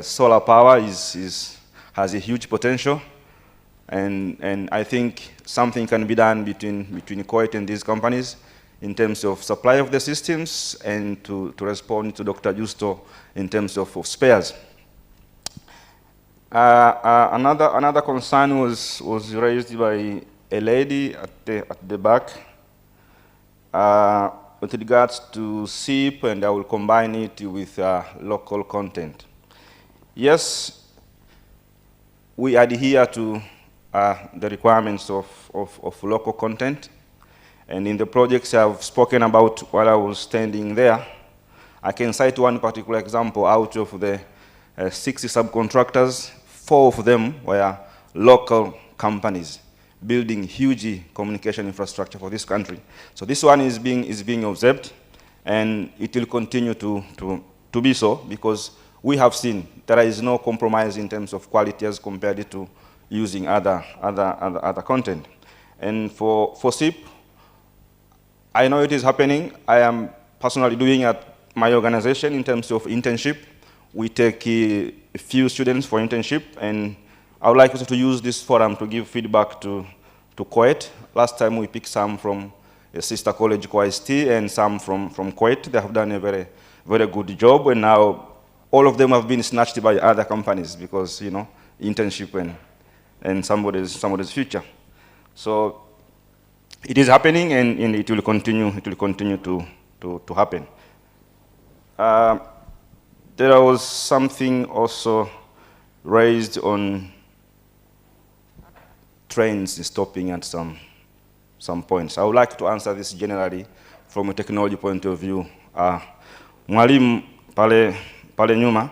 [SPEAKER 10] solar power has a huge potential, and I think something can be done between CoET and these companies in terms of supply of the systems and to respond to Dr. Justo in terms of spares. Another concern was raised by a lady at the back with regards to SIP, and I will combine it with local content. Yes, we adhere to the requirements of local content. And in the projects I've spoken about while I was standing there, I can cite one particular example. Out of the 60 subcontractors, 4 of them were local companies building huge communication infrastructure for this country. So this one is being observed, and it will continue to be so, because we have seen there is no compromise in terms of quality as compared to using other content. And for SIP, I know it is happening. I am personally doing at my organization in terms of internship. We take a few students for internship, and I would like also to use this forum to give feedback to CoET. Last time we picked some from a sister college, CoIST, and some from CoET. They have done a very, very good job, and now all of them have been snatched by other companies because, you know, internship and somebody's future. So it is happening, and it will continue. It will continue to happen. There was something also raised on trains stopping at some points. I would like to answer this generally from a technology point of view. Mwalimu pale nyuma,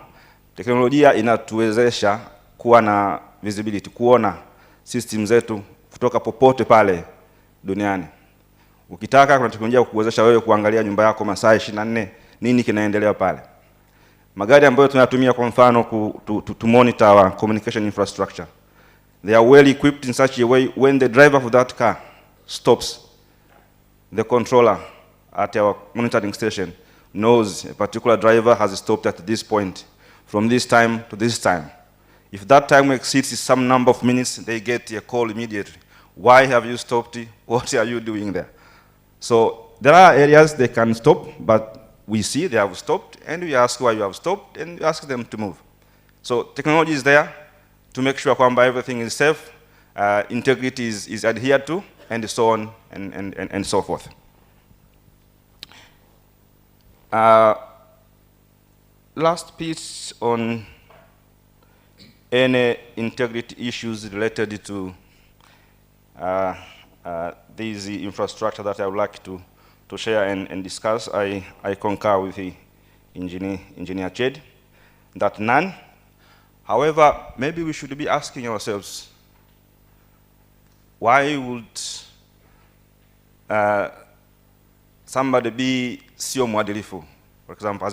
[SPEAKER 10] teknolojia inatuwezesha kuwa na visibility, kuona system zetu kutoka popote pale duniani. Ukitaka, kuna teknolojia kukuwezesha wewe kuangalia nyumba yako masaa 24 nini kinaendelea pale. Magari ambayo tunatumia kwa mfano to monitor our communication infrastructure, they are well equipped in such a way when the driver of that car stops, the controller at our monitoring station knows a particular driver has stopped at this point from this time to this time. If that time exceeds some number of minutes, they get a call immediately. Why have you stopped? What are you doing there? So there are areas they can stop, but we see they have stopped, and we ask why you have stopped, and we ask them to move. So technology is there to make sure that everything is safe, integrity is adhered to, and so on and so forth. Last piece on any integrity issues related to these infrastructure that I would like to share and discuss. I concur with the Engineer Ched that none. However, maybe we should be asking ourselves, why would somebody be sio mwadilifu? For example,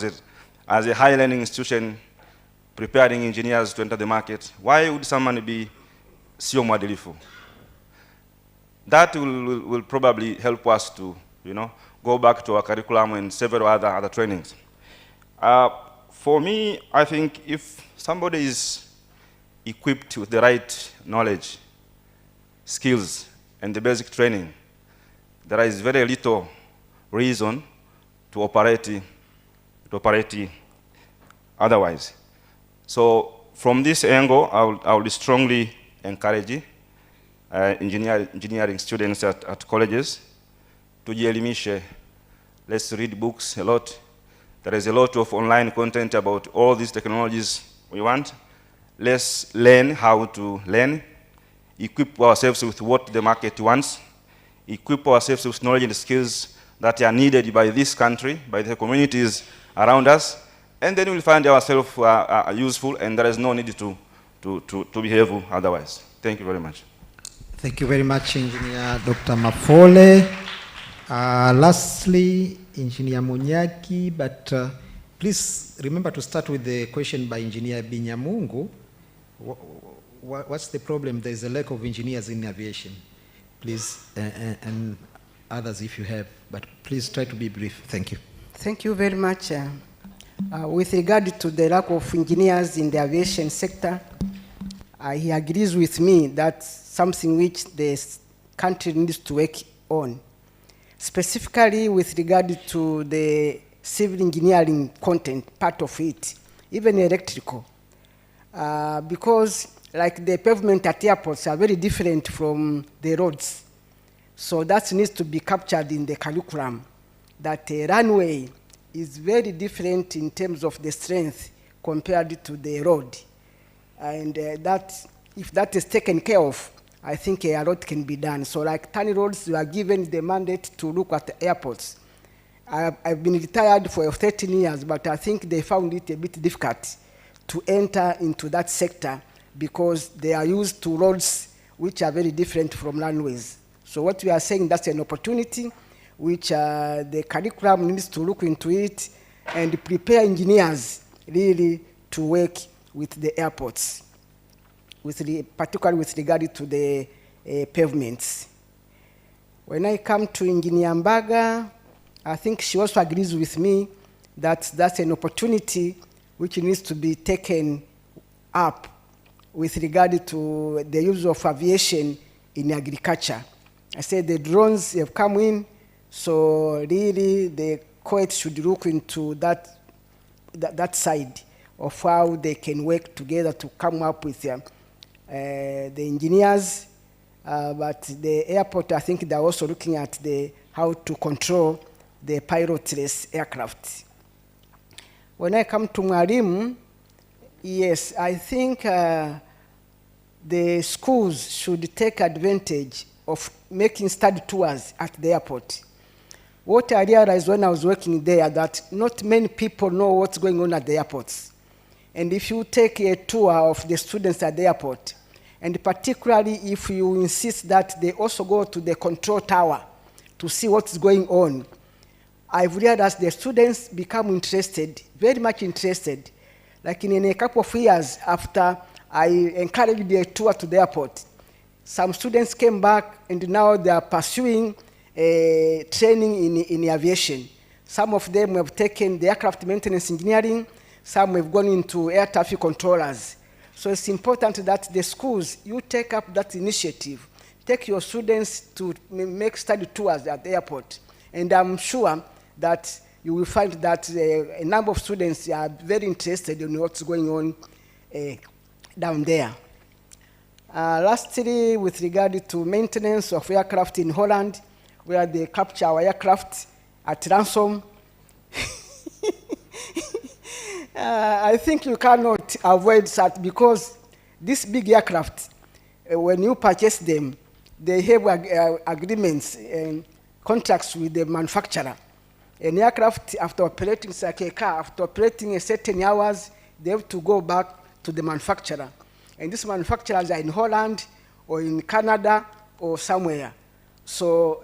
[SPEAKER 10] as a high learning institution preparing engineers to enter the market, why would someone be sio mwadilifu? That will probably help us to, go back to our curriculum and several other trainings. For me, I think if somebody is equipped with the right knowledge, skills, and the basic training, there is very little reason to operate otherwise. So from this angle, I would strongly encourage engineering students at colleges to jielimishe. Let's read books a lot. There is a lot of online content about all these technologies we want. Let's learn how to learn, equip ourselves with what the market wants, equip ourselves with knowledge and skills that are needed by this country, by the communities around us, and then we'll find ourselves useful, and there is no need to behave otherwise. Thank you very much.
[SPEAKER 9] Thank you very much, Engineer Dr. Mafole. Lastly, Engineer Munyagi, but please remember to start with the question by Engineer Binyamungu. What's the problem? There's a lack of engineers in aviation. Please, and others if you have, but please try to be brief. Thank you.
[SPEAKER 11] Thank you very much. With regard to the lack of engineers in the aviation sector, he agrees with me that's something which the country needs to work on. Specifically with regard to the civil engineering content, part of it, even electrical. Because like the pavement at airports are very different from the roads. So that needs to be captured in the curriculum, that a runway is very different in terms of the strength compared to the road. And that, if that is taken care of, I think a lot can be done. So like tiny roads, you are given the mandate to look at the airports. I've been retired for 13 years, but I think they found it a bit difficult to enter into that sector because they are used to roads which are very different from runways. So what we are saying, that's an opportunity which the curriculum needs to look into it and prepare engineers really to work with the airports, particularly with regard to the pavements. When I come to Engineer Mbaga, I think she also agrees with me that that's an opportunity which needs to be taken up with regard to the use of aviation in agriculture. I said the drones have come in, so really the CoET should look into that side of how they can work together to come up with the engineers. But the airport, I think they're also looking at how to control the pilotless aircraft. When I come to Mwalimu, yes, I think the schools should take advantage of making study tours at the airport. What I realized when I was working there, that not many people know what's going on at the airports. And if you take a tour of the students at the airport, and particularly if you insist that they also go to the control tower to see what's going on, I've realized the students become interested, very much interested. Like in a couple of years after I encouraged the tour to the airport, some students came back and now they are pursuing training in aviation. Some of them have taken the aircraft maintenance engineering, some have gone into air traffic controllers. So it's important that the schools, you take up that initiative take your students to make study tours at the airport. And I'm sure that you will find that a number of students are very interested in what's going on down there. Lastly, with regard to maintenance of aircraft in Holland, where they capture our aircraft at ransom, I think you cannot avoid that, because these big aircraft, when you purchase them, they have agreements and contracts with the manufacturer. An aircraft, after operating, it's like a car, after operating a certain hours, they have to go back to the manufacturer. And these manufacturers are in Holland or in Canada or somewhere. So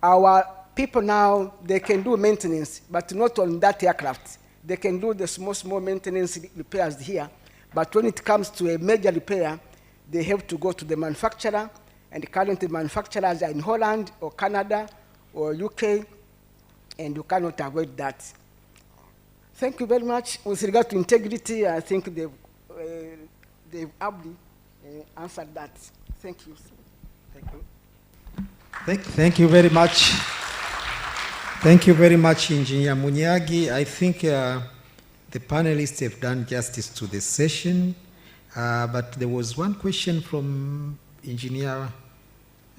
[SPEAKER 11] our people now, they can do maintenance, but not on that aircraft. They can do the small maintenance repairs here. But when it comes to a major repair, they have to go to the manufacturer, and currently manufacturers are in Holland or Canada or UK, and you cannot avoid that. Thank you very much. With regard to integrity, I think they've ably answered that. Thank you. Thank you.
[SPEAKER 9] Thank you very much. Thank you very much, Engineer Munyagi. I think the panelists have done justice to the session, but there was one question from Engineer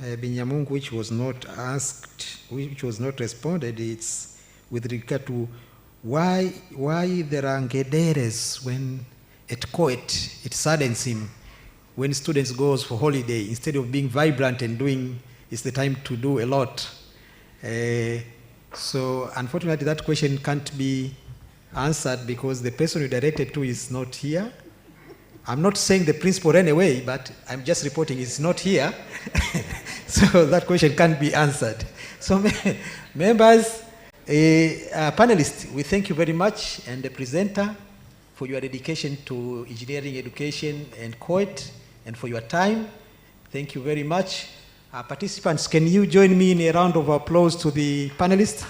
[SPEAKER 9] Binyamungu which was not asked, which was not responded. It's with regard to why there are ngederes when at CoET, it saddens him when students goes for holiday, instead of being vibrant and doing, it's the time to do a lot. So unfortunately that question can't be answered because the person you directed to is not here. I'm not saying the principal anyway, but I'm just reporting he's not here. So that question can't be answered. So members, panelists, we thank you very much, and the presenter for your dedication to engineering education and CoET, and for your time. Thank you very much. Participants, can you join me in a round of applause to the panelists?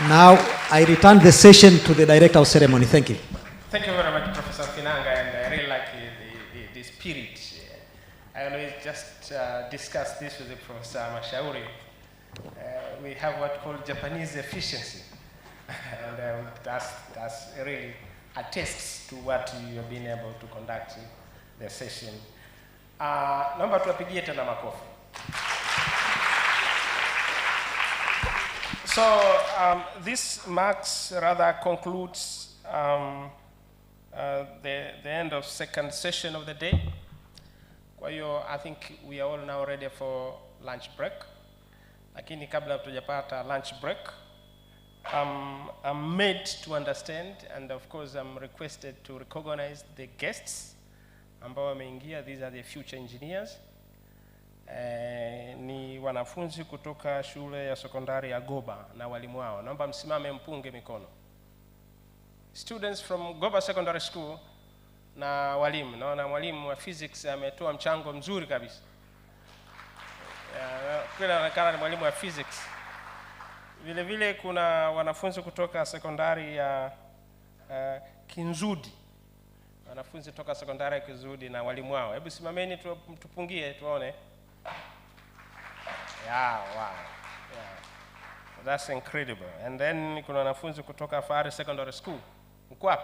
[SPEAKER 9] Now, I return the session to the Director of Ceremony. Thank you.
[SPEAKER 1] Thank you very much, Professor Finanga, and I really like the spirit. I always just discuss this with the Professor Mashauri. We have what called Japanese efficiency, and that's really attests to what you have been able to conduct the session. Naomba tuwapigie tena makofi. So this marks, rather concludes the end of second session of the day. Kwa hiyo, I think we are all now ready for lunch break. Lakini kabla tujapata lunch break, I'm made to understand, and of course I'm requested to recognize the guests ambao wameingia. These are the future engineers. Ni wanafunzi kutoka shule ya sekondari ya Goba na walimu wao. Naomba msimame mpunge mikono. Students from Goba Secondary School na walimu. Naona mwalimu wa physics ametoa mchango mzuri kabisa. Kuna anaonekana ni mwalimu wa physics. Vile vile kuna wanafunzi kutoka sekondari ya Kinzudi. Wanafunzi kutoka sekondari ya Kinzudi na walimu wao. Hebu simameni tupungie tuone. Yeah, wow. Yeah. That's incredible. And then kuna wanafunzi kutoka Fahari Secondary School. Mko wapi?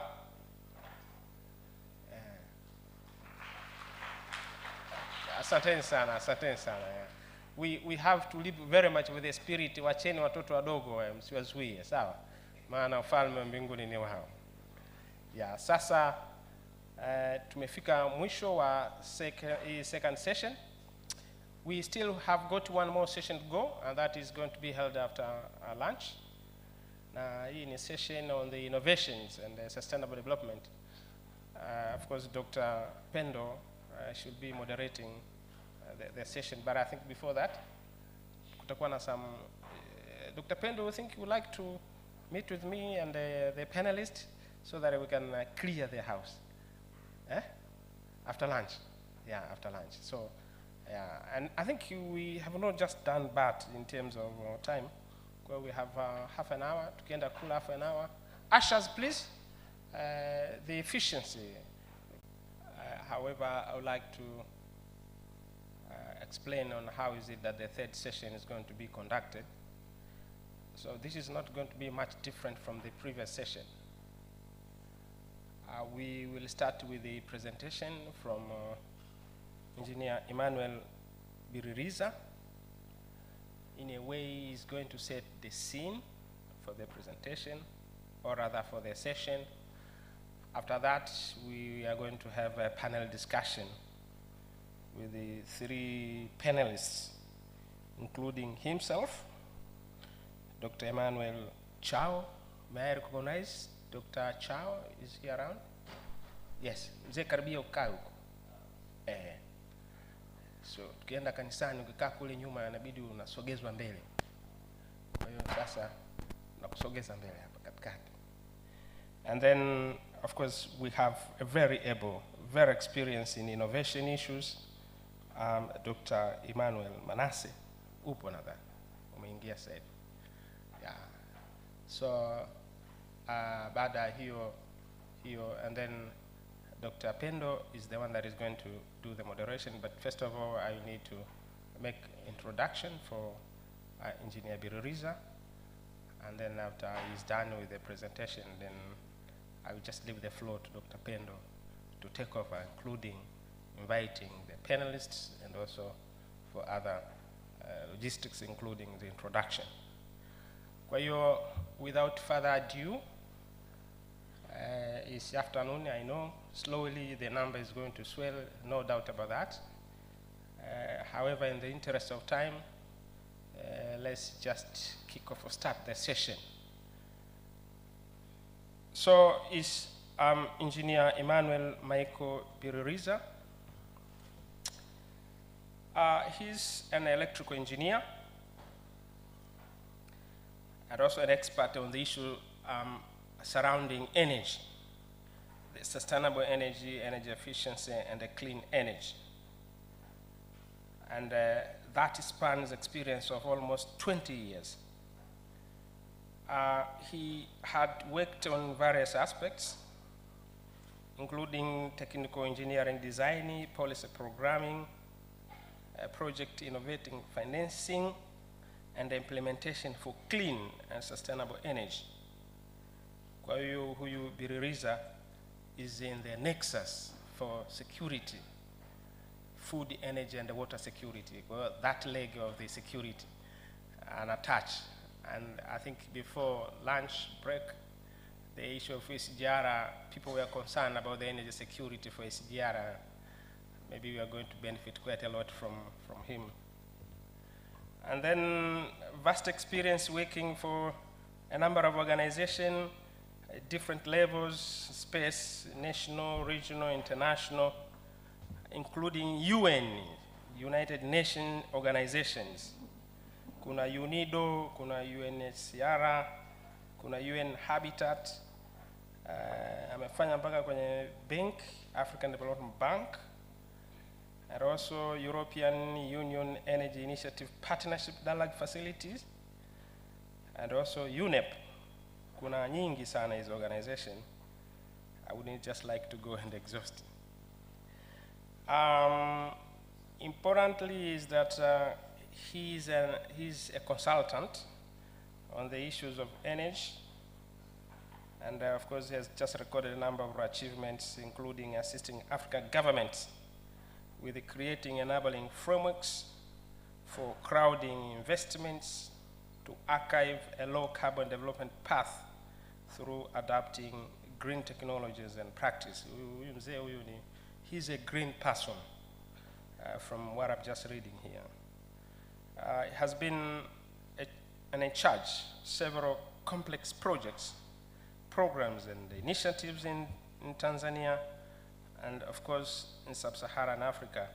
[SPEAKER 1] Asanteni sana, asanteni sana. Yeah. We have to live very much with the spirit. Wacheni watoto wadogo msiwazuie, sawa? Maana ufalme wa mbinguni ni wao. Yeah, sasa tumefika mwisho wa second session. We still have got one more session to go, and that is going to be held after lunch. Hii ni session on the innovations and sustainable development. Of course, Dr. Pendo should be moderating the session, but I think before that, kutakuwa na some. Dr. Pendo, I think you would like to meet with me and the panelists so that we can clear the house. After lunch. Yeah, after lunch. So, yeah, and I think we have not just done bad in terms of time. Where we have half an hour, tukienda kula half an hour. Ushers, please. The efficiency. However, I would like to explain on how is it that the third session is going to be conducted. So this is not going to be much different from the previous session. We will start with the presentation from Engineer Emmanuel Biririza. In a way, he's going to set the scene for the presentation, or rather for the session. After that, we are going to have a panel discussion with the 3 panelists, including himself, Dr. Emmanuel Chao. May I recognize Dr. Chao? Is he around? Yes. Mzee karibia ukaa huko. So tukienda kanisani ukikaa kule nyuma inabidi unasogezwa mbele. Kwa hiyo sasa nakusogeza mbele hapa katikati. And then of course we have a very able, very experienced in innovation issues, Dr. Emmanuel Manasse. Upo nadhani umeingia sasa hivi. Yeah. So baada hiyo and then Dr. Pendo is the one that is going to do the moderation, but first of all I need to make introduction for Engineer Biririza, and then after he's done with the presentation, then I will just leave the floor to Dr. Pendo to take over, including inviting the panelists and also for other logistics, including the introduction. Kwa hiyo, without further ado, it's afternoon, I know. Slowly the number is going to swell, no doubt about that. However, in the interest of time, let's just kick off or start the session. So is Engineer Emmanuel Michael Biririza. He's an electrical engineer and also an expert on the issue surrounding energy, the sustainable energy, energy efficiency, and the clean energy. And that spans experience of almost 20 years. He had worked on various aspects, including technical engineering design, policy programming, project innovating financing, and implementation for clean and sustainable energy. Kwa hiyo huyu Biririza is in the nexus for security, food, energy, and water security. Well, that leg of the security unattached. And I think before lunch break, the issue of SGR, people were concerned about the energy security for SGR. Maybe we are going to benefit quite a lot from him. And then vast experience working for a number of organizations, different levels, space, national, regional, international, including UN, United Nations organizations. Kuna UNIDO, kuna UNHCR, kuna UN Habitat, amefanya mpaka kwenye bank, African Development Bank, and also European Union Energy Initiative Partnership Dialogue Facilities, and also UNEP. Kuna nyingi sana hizo organization. I wouldn't just like to go and exhaust. Importantly is that he's a consultant on the issues of energy, and of course he has just recorded a number of achievements, including assisting African governments with creating enabling frameworks for crowding investments to archive a low carbon development path through adapting green technologies and practice. He's a green person from what I'm just reading here. He has been in charge several complex projects, programs, and initiatives in Tanzania, and of course in sub-Saharan Africa.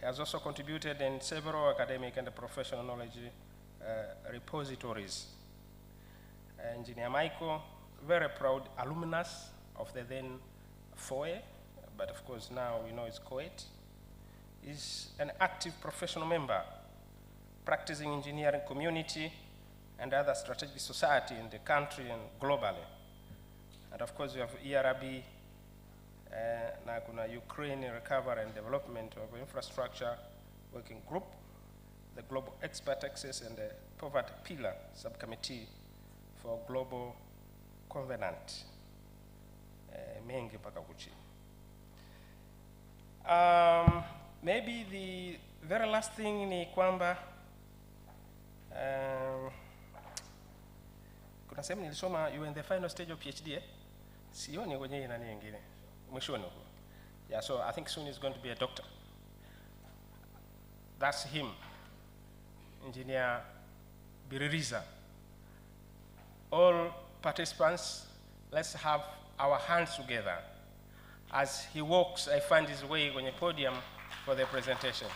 [SPEAKER 1] He has also contributed in several academic and professional knowledge repositories. Engineer Michael, very proud alumnus of the then FOE, but of course now we know it's CoET, is an active professional member, practicing engineering community and other strategic society in the country and globally. And of course we have ERB na kuna Ukraine Recovery and Development of Infrastructure Working Group, the Global Expert Access and the Poverty Pillar Subcommittee for Global Covenant. Mengi paka kuchi. Maybe the very last thing ni kwamba kuna sehemu nilisoma you in the final stage of PhD sioni kwenye nani nyingine mwishoni huko. Yeah, so I think soon he's going to be a doctor. That's him, Engineer Biririza. All participants, let's have our hands together. As he walks, I find his way on the podium for the presentation.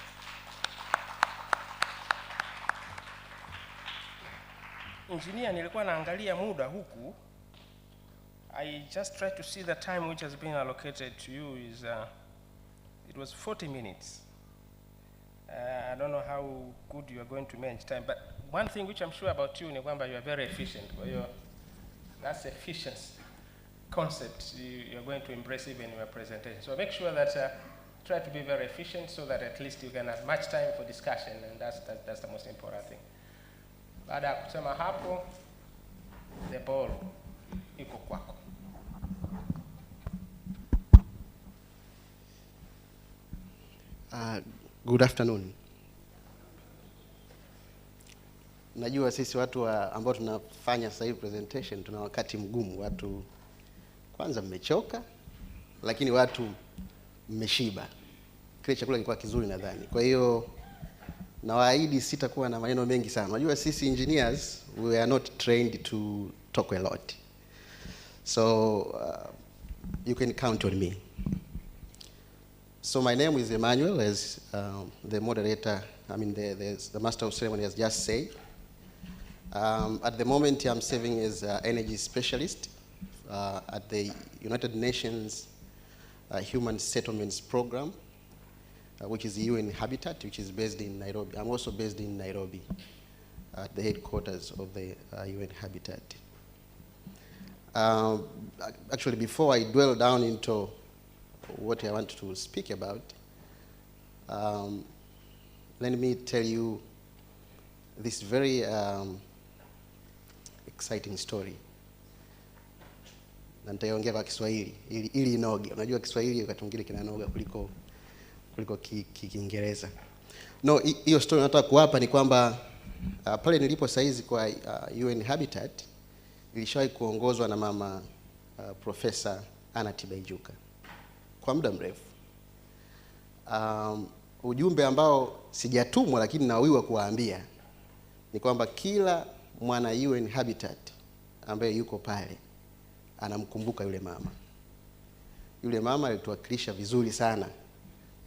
[SPEAKER 1] Engineer, nilikuwa naangalia muda huku. I just tried to see the time which has been allocated to you is, it was 40 minutes. I don't know how good you are going to manage time, but one thing which I'm sure about you, Nikwamba, you are very efficient. That's efficiency concept you're going to embrace even in your presentation. So make sure that try to be very efficient so that at least you can have much time for discussion, and that's the most important thing. Baada ya kusema hapo, the ball iko kwako.
[SPEAKER 20] Good afternoon. Najua sisi watu ambao tunafanya sasa hivi presentation tuna wakati mgumu. Watu kwanza mmechoka, lakini watu mmeshiba. Kile chakula kilikuwa kizuri nadhani. Kwa hiyo nawaahidi sitakuwa na maneno mengi sana. Najua sisi engineers we are not trained to talk a lot. So you can count on me. So my name is Emmanuel, as the moderator, the master of ceremony has just said. At the moment, I'm serving as energy specialist at the United Nations Human Settlements Program, which is UN Habitat, which is based in Nairobi. I'm also based in Nairobi, at the headquarters of the UN Habitat. Actually, before I dwell down into what I want to speak about, let me tell you this very exciting story. Na nitaongea kwa Kiswahili ili inoge. Unajua Kiswahili wakati mwingine kinanoga kuliko Kiingereza. No, hiyo story nataka kuwapa ni kwamba pale nilipo saizi kwa UN Habitat ilishawahi kuongozwa na mama Profesa Anna Tibaijuka kwa muda mrefu. Ujumbe ambao sijatumwa lakini nawiwa kuwaambia ni kwamba kila mwana UN Habitat ambaye yuko pale anamkumbuka yule mama. Yule mama alituwakilisha vizuri sana,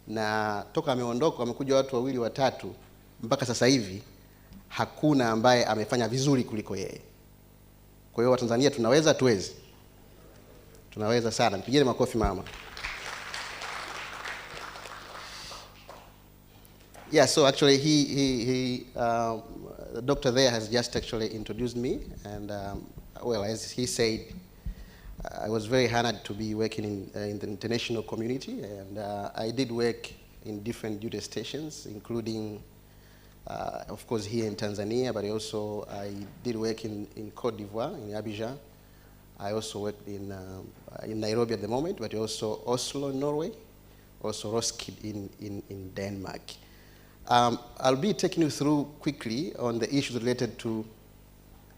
[SPEAKER 20] na toka ameondoka wamekuja watu wawili watatu mpaka sasa hivi hakuna ambaye amefanya vizuri kuliko yeye. Kwa hiyo Watanzania tunaweza, tuwezi. Tunaweza sana. Mpigeni makofi mama. Yeah, so actually the doctor there has just actually introduced me, and well, as he said, I was very honored to be working in the international community, and I did work in different duty stations, including, of course, here in Tanzania, but also I did work in Cote d'Ivoire, in Abidjan. I also worked in Nairobi at the moment, but also Oslo, Norway, also Roskilde in Denmark. I'll be taking you through quickly on the issues related to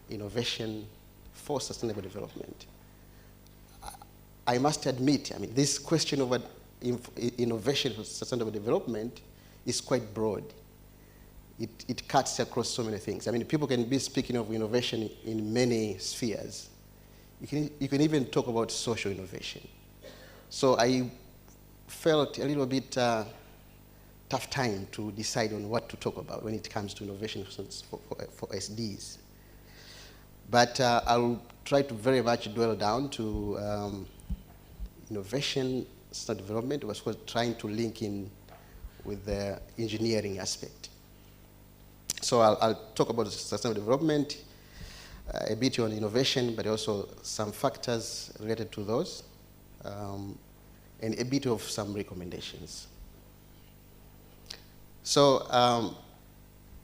[SPEAKER 20] innovation for sustainable development. I must admit, this question of innovation for sustainable development is quite broad. It cuts across so many things. People can be speaking of innovation in many spheres. You can even talk about social innovation. So I felt a little bit tough time to decide on what to talk about when it comes to innovation for SDs. But I'll try to very much dwell down to innovation, sustainable development, was trying to link in with the engineering aspect. So I'll talk about sustainable development, a bit on innovation, but also some factors related to those. and a bit of some recommendations. So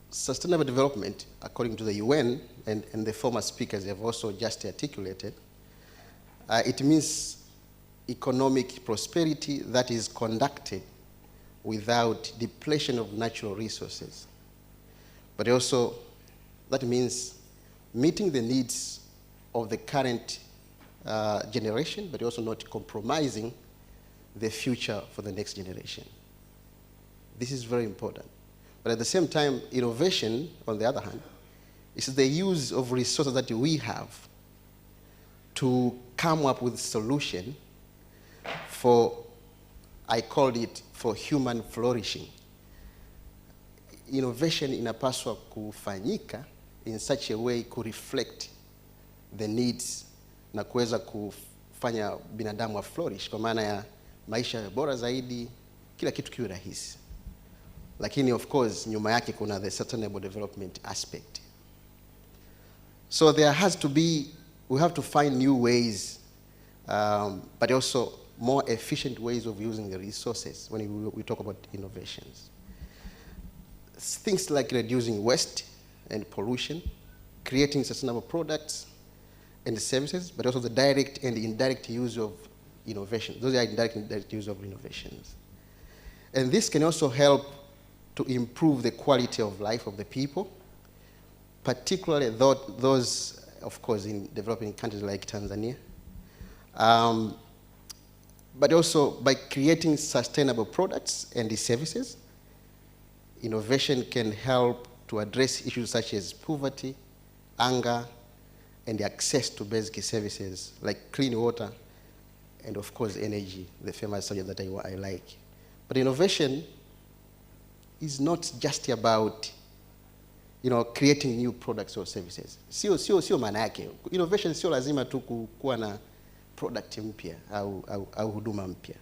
[SPEAKER 20] sustainable development, according to the UN, and the former speakers have also just articulated, it means economic prosperity that is conducted without depletion of natural resources. But also, that means meeting the needs of the current generation, but also not compromising the future for the next generation. This is very important. But at the same time, innovation, on the other hand, is the use of resources that we have to come up with a solution for, I called it, for human flourishing. Innovation inapaswa kufanyika in such a way to reflect the needs na kuweza kufanya binadamu wa flourish, kwa maana ya maisha bora zaidi, kila kitu kiwe rahisi. Lakini of course nyuma yake kuna the sustainable development aspect. So there has to be, we have to find new ways, but also more efficient ways of using the resources when we talk about innovations. Things like reducing waste and pollution, creating sustainable products and services, but also the direct and indirect use of innovation. Those are indirect and direct use of innovations. And this can also help to improve the quality of life of the people, particularly those, of course, in developing countries like Tanzania. But also by creating sustainable products and services, innovation can help to address issues such as poverty, hunger, and access to basic services like clean water and, of course, energy, the famous subject that I like. But innovation is not just about, creating new products or services. Sio maana yake. Innovation sio lazima tu kuwa na product mpya au huduma mpya.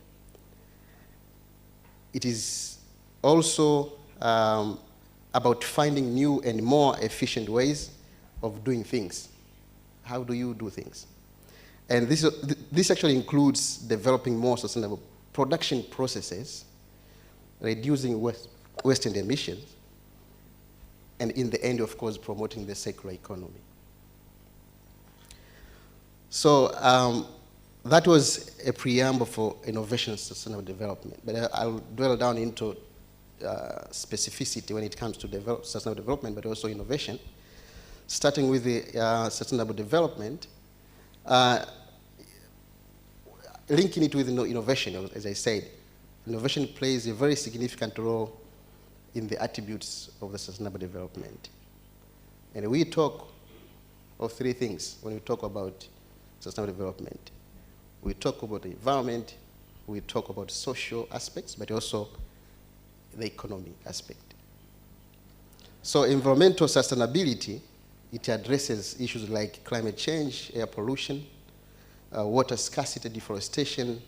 [SPEAKER 20] It is also about finding new and more efficient ways of doing things. How do you do things? And this actually includes developing more sustainable production processes, reducing waste and emissions, and in the end, of course, promoting the circular economy. So that was a preamble for innovation and sustainable development, but I'll dwell down into specificity when it comes to sustainable development, but also innovation. Starting with the sustainable development, linking it with innovation, as I said, innovation plays a very significant role in the attributes of the sustainable development. And we talk of three things when we talk about sustainable development. We talk about the environment, we talk about social aspects, but also the economic aspect. So environmental sustainability, it addresses issues like climate change, air pollution, water scarcity, deforestation,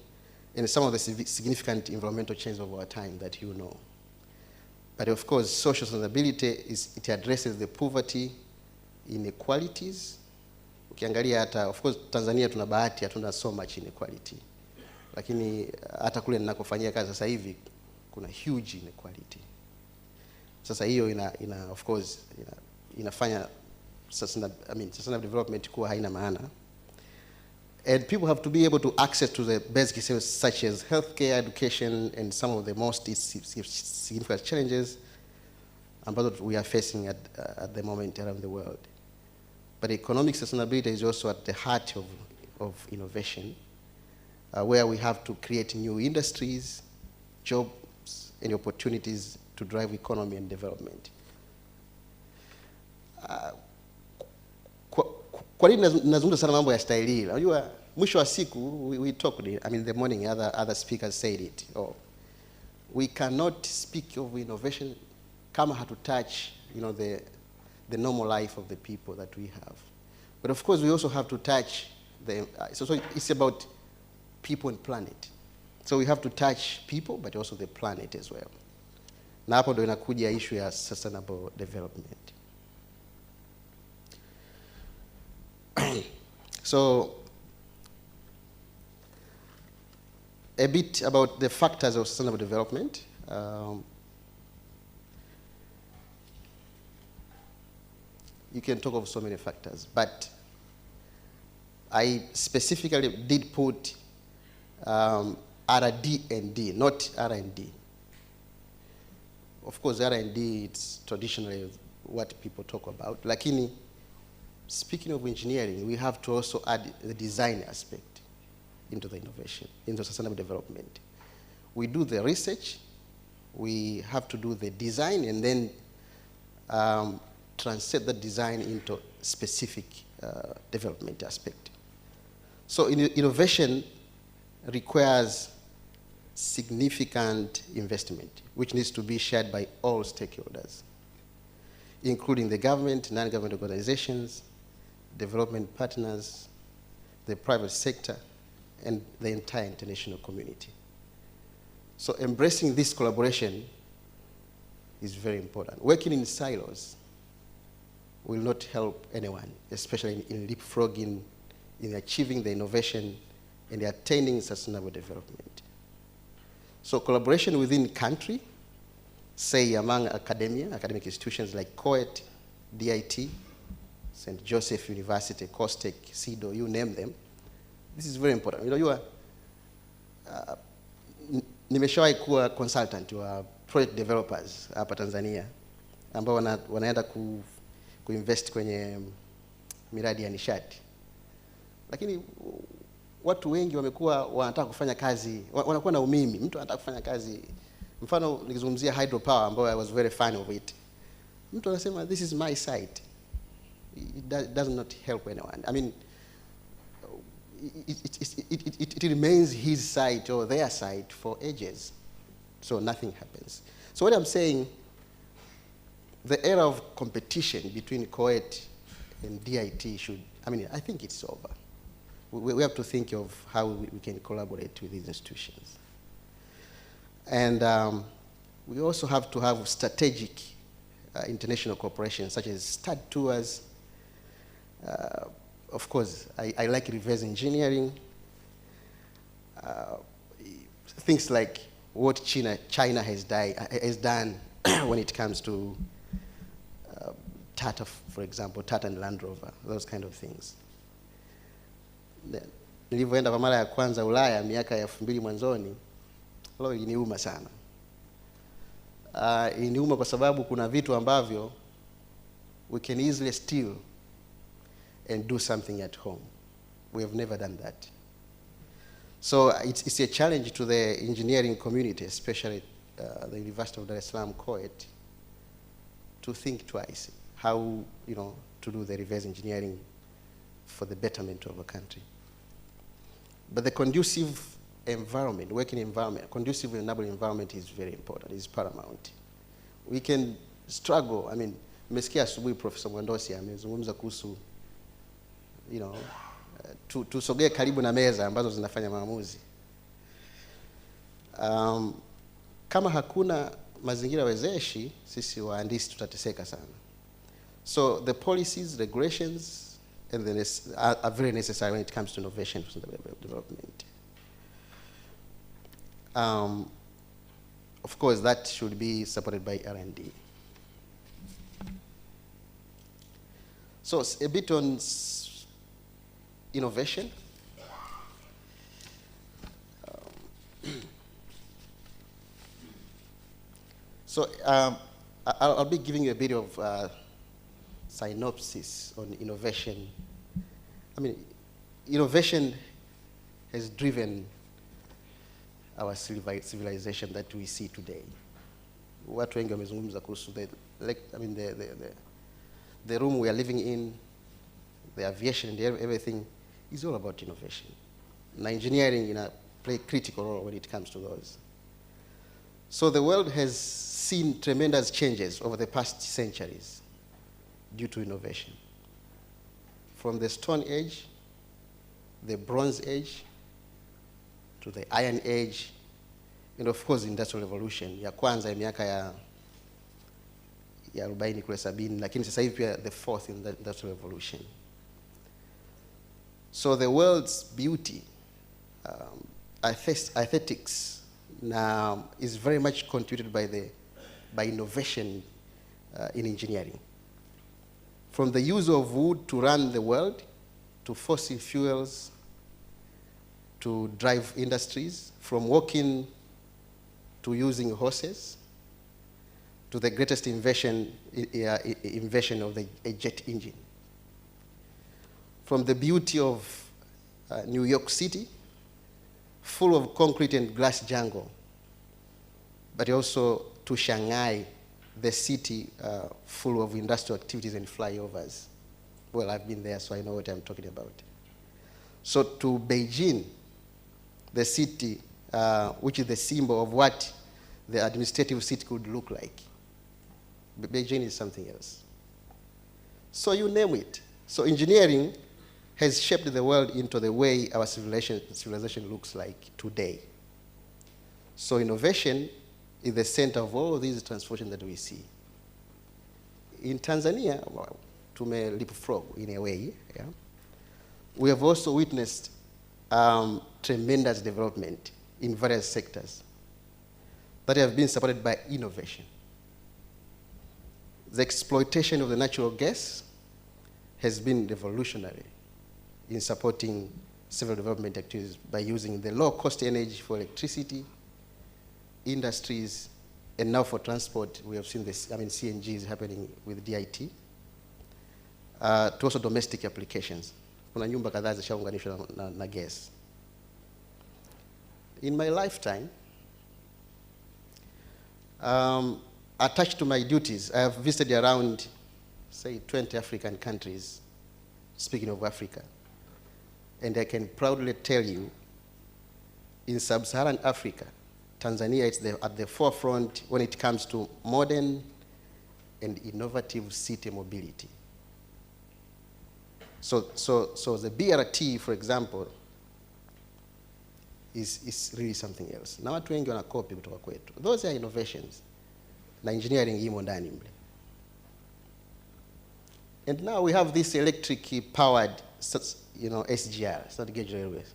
[SPEAKER 20] and some of the significant environmental changes of our time that you know. But of course, social sustainability, it addresses the poverty, inequalities. Ukiangalia hata, of course, Tanzania tuna bahati, hatuna so much inequality. Lakini hata kule ninakofanyia kazi sasa hivi, kuna huge inequality. Sasa hiyo of course, inafanya sustainable development kuwa haina maana. And people have to be able to access to the basic services such as healthcare, education, and some of the most significant challenges that we are facing at the moment around the world. But economic sustainability is also at the heart of innovation, where we have to create new industries, jobs, and opportunities to drive economy and development. Kwa nini nazungumza sana mambo ya staili hii? Unajua mwisho wa siku we talked, in the morning other speakers said it. We cannot speak of innovation kama hatutouch, the normal life of the people that we have. But of course we also have to touch so it's about people and planet. So we have to touch people but also the planet as well. Na hapo ndo inakuja issue ya sustainable development. So a bit about the factors of sustainable development. You can talk of so many factors, but I specifically did put R&D and D, not R&D. Of course, R&D, it's traditionally what people talk about. Lakini, speaking of engineering, we have to also add the design aspect into the innovation, into sustainable development. We do the research, we have to do the design, and then translate the design into specific development aspect. So innovation requires significant investment, which needs to be shared by all stakeholders, including the government, non-government organizations, development partners, the private sector, and the entire international community. So embracing this collaboration is very important. Working in silos will not help anyone, especially in leapfrogging, in achieving the innovation and attaining sustainable development. So collaboration within country, say among academic institutions like CoET, DIT, St. Joseph University, COSTECH, CEDO, you name them. This is very important. You know, you are, nimeshawahi kuwa consultant wa project developers hapa Tanzania ambao wanaenda kuinvest kwenye miradi ya nishati. Lakini watu wengi wamekuwa wanataka kufanya kazi, wanakuwa na umimi, mtu anataka kufanya kazi. Mfano nikizungumzia hydropower ambayo I was very fan of it. Mtu anasema this is my site. It does not help anyone. I mean, it remains his site or their site for ages. So nothing happens. So what I'm saying, the era of competition between CoET and DIT should, I think it's over. We have to think of how we can collaborate with these institutions. And we also have to have strategic international cooperation, such as study tours. Of course, I like reverse engineering. Things like what China has done when it comes to Tata, for example, Tata and Land Rover, those kind of things. Nilivyoenda kwa mara ya kwanza Ulaya miaka ya 2000 mwanzoni, leo iliniuma sana. Iliniuma kwa sababu kuna vitu ambavyo we can easily steal and do something at home. We have never done that. So it's a challenge to the engineering community, especially the University of Dar es Salaam CoET, to think twice how, to do the reverse engineering for the betterment of a country. But the conducive environment, working environment, conducive and enabling environment is very important, is paramount. We can struggle. Nimesikia asubuhi Professor Mwandosi amezungumza kuhusu, tusogee karibu na meza ambazo zinafanya maamuzi. Kama hakuna mazingira wezeshi, sisi wahandisi tutateseka sana. So the policies, regulations, and are very necessary when it comes to innovation and development. Of course, that should be supported by R&D. So a bit on innovation. So I'll be giving you a bit of synopsis on innovation. Innovation has driven our civilization that we see today. Watu wengi wamezungumza kuhusu the room we are living in, the aviation and everything is all about innovation. And engineering play a critical role when it comes to those. So the world has seen tremendous changes over the past centuries due to innovation. From the Stone Age, the Bronze Age, to the Iron Age, and of course the Industrial Revolution. Ya kwanza ya miaka ya 40 kule 70, lakini sasa hivi pia the fourth Industrial Revolution. So the world's beauty aesthetics now is very much contributed by innovation in engineering. From the use of wood to run the world, to fossil fuels, to drive industries, from walking to using horses, to the greatest invention of a jet engine. From the beauty of New York City, full of concrete and glass jungle, but also to Shanghai, the city full of industrial activities and flyovers. Well, I've been there, so I know what I'm talking about. So to Beijing, the city, which is the symbol of what the administrative city could look like. Beijing is something else. So you name it. So engineering has shaped the world into the way our civilization looks like today. So innovation is the center of all of these transformations that we see. In Tanzania, well, to leapfrog in a way, yeah, we have also witnessed tremendous development in various sectors that have been supported by innovation. The exploitation of the natural gas has been revolutionary in supporting several development activities by using the low-cost energy for electricity, industries, and now for transport. We have seen this, CNG is happening with DIT, to also domestic applications. Kuna nyumba kadhaa zishaunganishwa na gas. In my lifetime, attached to my duties, I have visited around, say, 20 African countries, speaking of Africa. And I can proudly tell you, in sub-Saharan Africa, Tanzania is at the forefront when it comes to modern and innovative city mobility. So the BRT, for example, is really something else. Na watu wengi wanakopi kutoka kwetu. Those are innovations. Na engineering imo ndani mle. And now we have this electric powered, SGR, Standard Gauge Railways.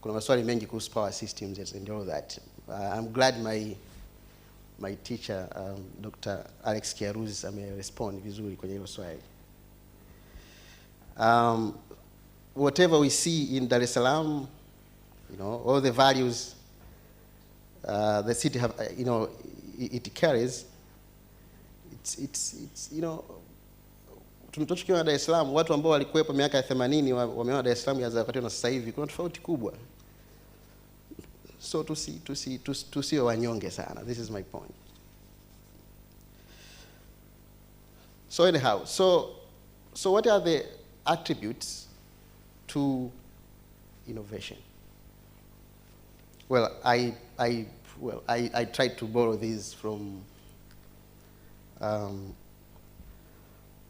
[SPEAKER 20] Kuna maswali mengi kuhusu power systems and all that. I'm glad my teacher, Dr. Alex Kiaruz, respond vizuri kwenye hilo swali. Whatever we see in Dar es Salaam, all the values the city have, it carries, it's tunachokiona Dar es Salaam, watu ambao walikuwepo miaka ya 80 wameona Dar es Salaam ya wakati na sasa hivi kuna tofauti kubwa. So tusiwe wanyonge sana. This is my point. So anyhow, so what are the attributes to innovation? Well, I tried to borrow these from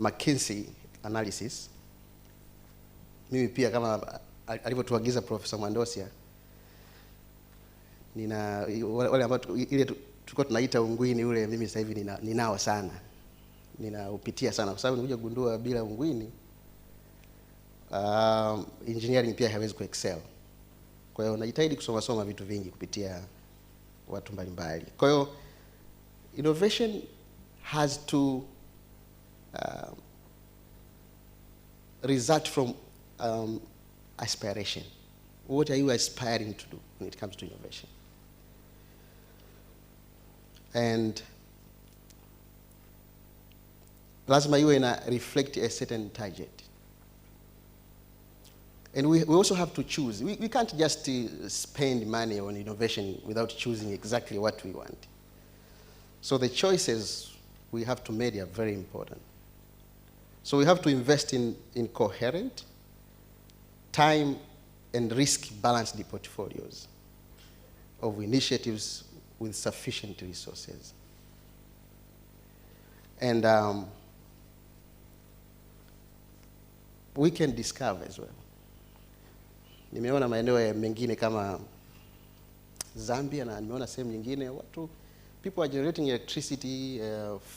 [SPEAKER 20] McKinsey analysis. Mimi pia kama alivyotuagiza Professor Mwandosia, wale ambao ile tulikuwa tunaita ungwini ule, mimi sasa hivi ninao sana. Ninaupitia sana kwa sababu nikuja kugundua bila ungwini engineering pia haiwezi kuexcel. Kwa hiyo najitahidi kusoma vitu vingi kupitia watu mbalimbali. Kwa hiyo innovation has to result from aspiration. What are you aspiring to do when it comes to innovation? And lazima iwe ina reflect a certain target. And we also have to choose. We can't just spend money on innovation without choosing exactly what we want. So the choices we have to make are very important. So we have to invest in coherent, time and risk balanced portfolios of initiatives with sufficient resources. And we can discover as well. Nimeona maeneo mengine kama Zambia na nimeona sehemu nyingine people are generating electricity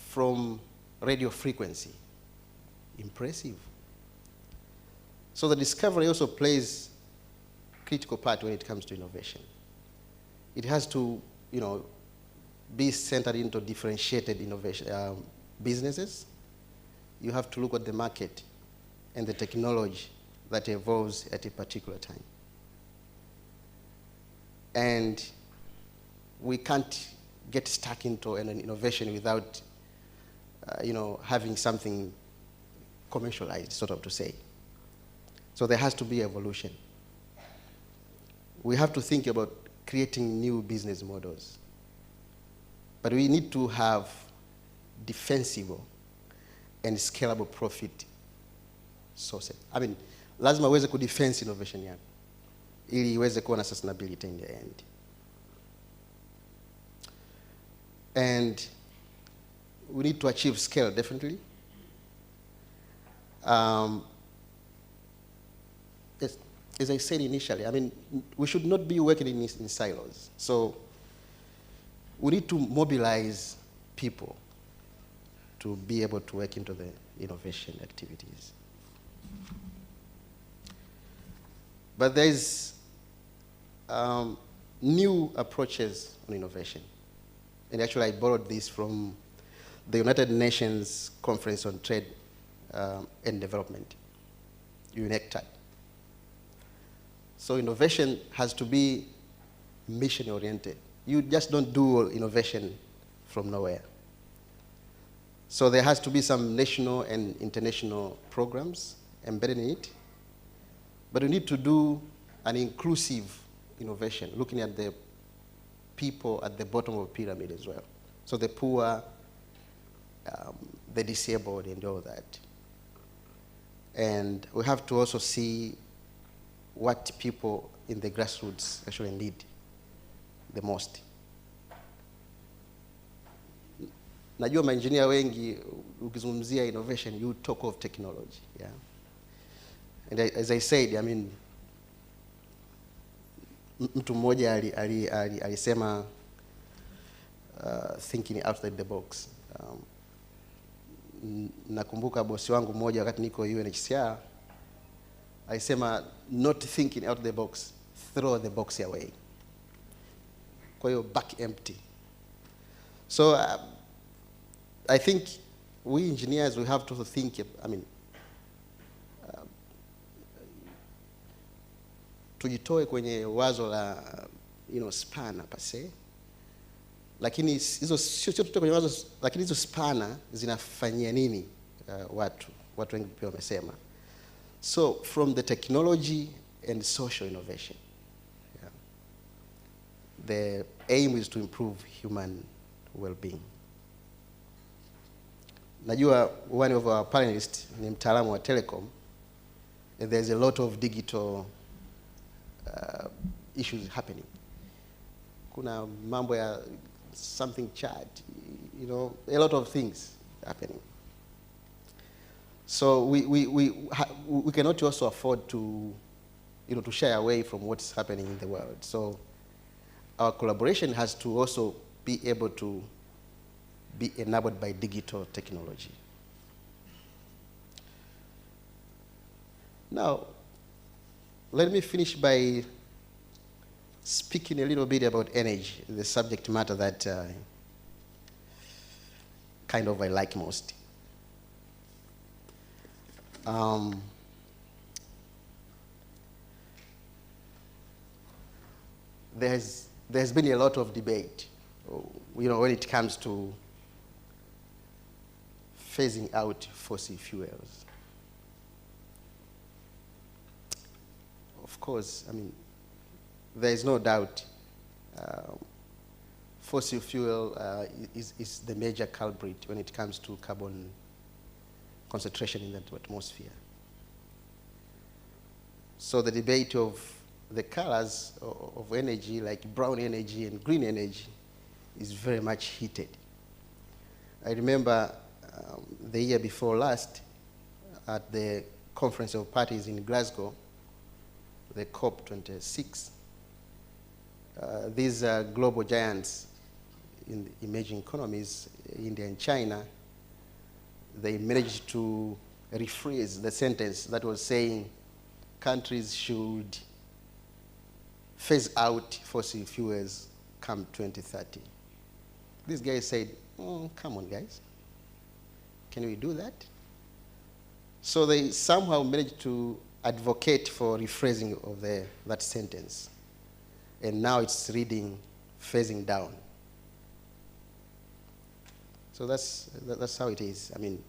[SPEAKER 20] from radio frequency. Impressive. So the discovery also plays critical part when it comes to innovation. It has to, be centered into differentiated innovation businesses. You have to look at the market and the technology that evolves at a particular time. And we can't get stuck into an innovation without, having something commercialized, sort of to say. So there has to be evolution. We have to think about creating new business models. But we need to have defensible and scalable profit sources. I mean, lazima uweze kudefense innovation yako ili iweze kuwa na sustainability in the end. And we need to achieve scale, definitely. As I said initially, I mean, we should not be working in silos. So we need to mobilize people to be able to work into the innovation activities. But there's new approaches on innovation. And actually I borrowed this from the United Nations Conference on Trade and Development, UNECTAD. So innovation has to be mission-oriented. You just don't do innovation from nowhere. So there has to be some national and international programs embedded in it. But we need to do an inclusive innovation, looking at the people at the bottom of the pyramid as well. So the poor, the disabled, and all that. And we have to also see what people in the grassroots actually need the most. Najua maengineer wengi ukizungumzia innovation, you talk of technology, yeah. And as I said, I mean, mtu mmoja alisema thinking outside the box. Nakumbuka bosi wangu mmoja wakati niko UNHCR alisema not thinking out the box, throw the box away. Kwa hiyo back empty. So I think we engineers, we have to think, I mean, tujitoe kwenye wazo la spana per se, lakini hizo sio tutoe kwenye wazo, lakini hizo spana zinafanyia nini watu wengi pia wamesema. So from the technology and social innovation, yeah, the aim is to improve human well-being. Najua one of our panelists ni mtaalamu wa telecom, and there's a lot of digital issues happening. Kuna mambo ya something chat, a lot of things happening. So we cannot also afford to, to shy away from what's happening in the world. So our collaboration has to also be able to be enabled by digital technology. Now, let me finish by speaking a little bit about energy, the subject matter that kind of I like most. There's been a lot of debate, when it comes to phasing out fossil fuels. Of course, I mean, there is no doubt fossil fuel is the major culprit when it comes to carbon concentration in the atmosphere. So the debate of the colors of energy, like brown energy and green energy, is very much heated. I remember the year before last, at the Conference of Parties in Glasgow, the COP26, these global giants in the emerging economies, India and China, they managed to rephrase the sentence that was saying countries should phase out fossil fuels come 2030. These guys said, oh, come on, guys. Can we do that? So they somehow managed to advocate for rephrasing of that sentence. And now it's reading phasing down. So that's how it is. I mean,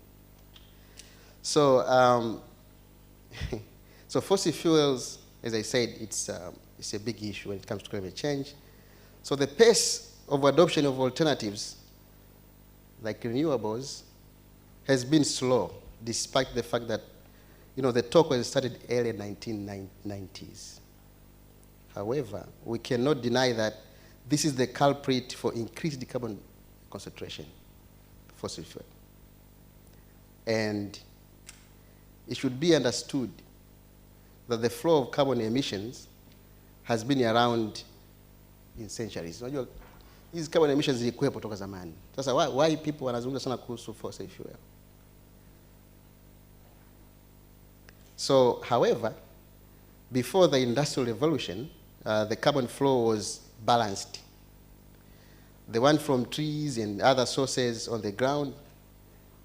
[SPEAKER 20] so so fossil fuels, as I said, it's a big issue when it comes to climate change. So the pace of adoption of alternatives, like renewables, has been slow, despite the fact that, the talk was started early 1990s. However, we cannot deny that this is the culprit for increased carbon concentration, fossil fuel. And it should be understood that the flow of carbon emissions has been around in centuries. These carbon emissions zilikuwepo toka zamani. Sasa why people wanazungumza sana kuhusu fossil fuel? So, however, before the Industrial Revolution, the carbon flow was balanced. The one from trees and other sources on the ground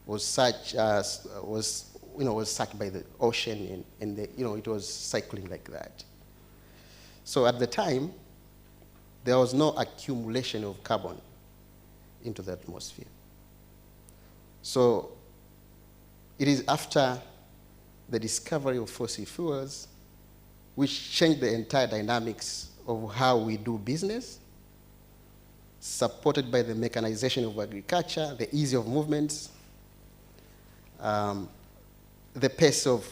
[SPEAKER 20] was sucked by the ocean, and it was cycling like that. So at the time, there was no accumulation of carbon into the atmosphere. So it is after the discovery of fossil fuels which changed the entire dynamics of how we do business, supported by the mechanization of agriculture, the ease of movements, the pace of,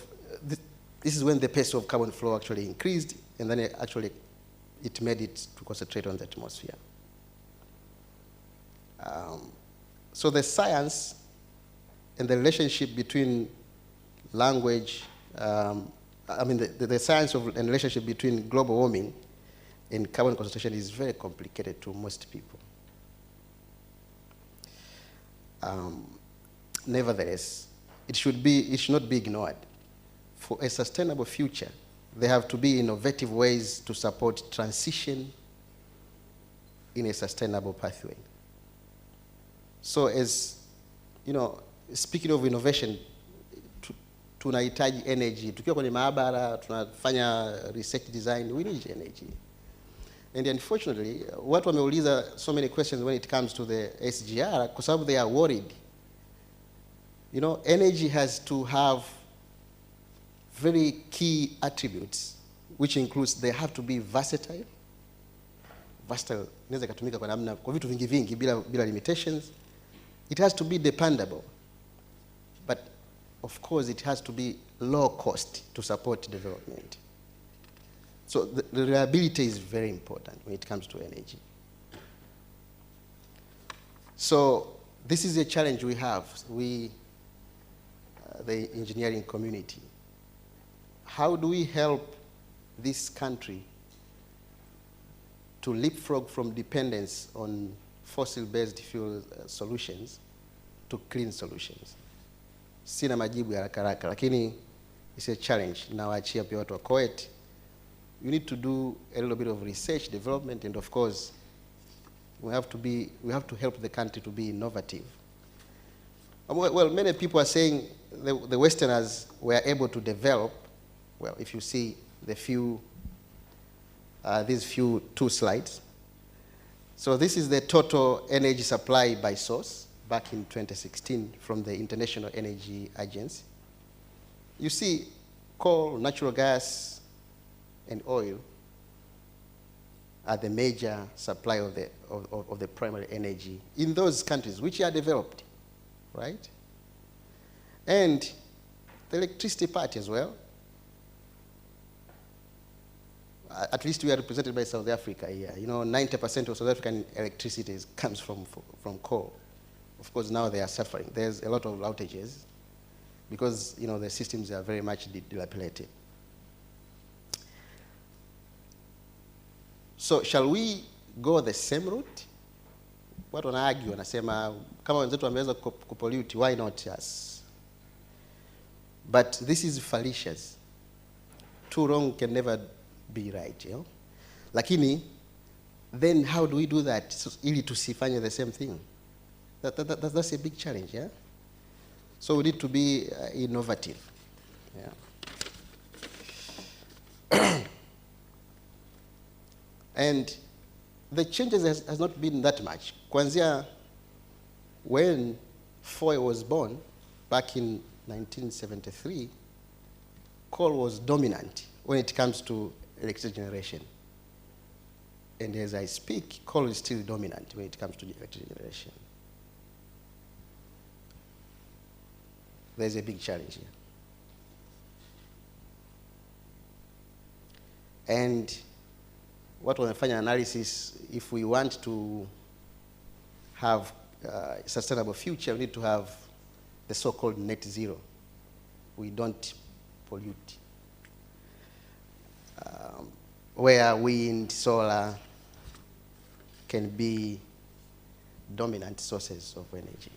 [SPEAKER 20] this is when the pace of carbon flow actually increased, and then it made it to concentrate on the atmosphere. So the science and the relationship between language, the science of and relationship between global warming and carbon concentration is very complicated to most people. Nevertheless, it should not be ignored. For a sustainable future, there have to be innovative ways to support transition in a sustainable pathway. So as, speaking of innovation, tunahitaji energy. Tukiwa kwenye maabara, tunafanya research design, we need energy. And unfortunately, watu wameuliza so many questions when it comes to the SGR, kwa sababu they are worried. Energy has to have very key attributes, which includes they have to be versatile. Versatile inaweza ikatumika kwa vitu vingi vingi bila limitations. It has to be dependable. But of course it has to be low cost to support development. So the reliability is very important when it comes to energy. So this is a challenge we have, the engineering community. How do we help this country to leapfrog from dependence on fossil-based fuel solutions to clean solutions? Sina majibu ya haraka, lakini it's a challenge. Nawaachia pia watu wa CoET. You need to do a little bit of research, development, and of course, we have to help the country to be innovative. Well, many people are saying the Westerners were able to develop. Well, if you see these two slides. So this is the total energy supply by source back in 2016 from the International Energy Agency. You see coal, natural gas, and oil are the major supply of the primary energy in those countries which are developed, right? And the electricity part as well. At least we are represented by South Africa here. 90% of South African electricity comes from coal. Of course, now they are suffering. There's a lot of outages because the systems are very much dilapidated. So shall we go the same route? Watu wanaargue, wanasema kama wenzetu wameweza kupollute, why not us? But this is fallacious. Too wrong can never be right. Lakini, then how do we do that ili tusifanye the same thing? That's a big challenge, yeah? So we need to be innovative, yeah? And the changes has not been that much. Kwanzia, when Foy was born, back in 1973, coal was dominant when it comes to electricity generation. And as I speak, coal is still dominant when it comes to electricity generation. There's a big challenge here. And what we find analysis, if we want to have a sustainable future, we need to have the so-called net zero. We don't pollute. Where wind, solar can be dominant sources of energy.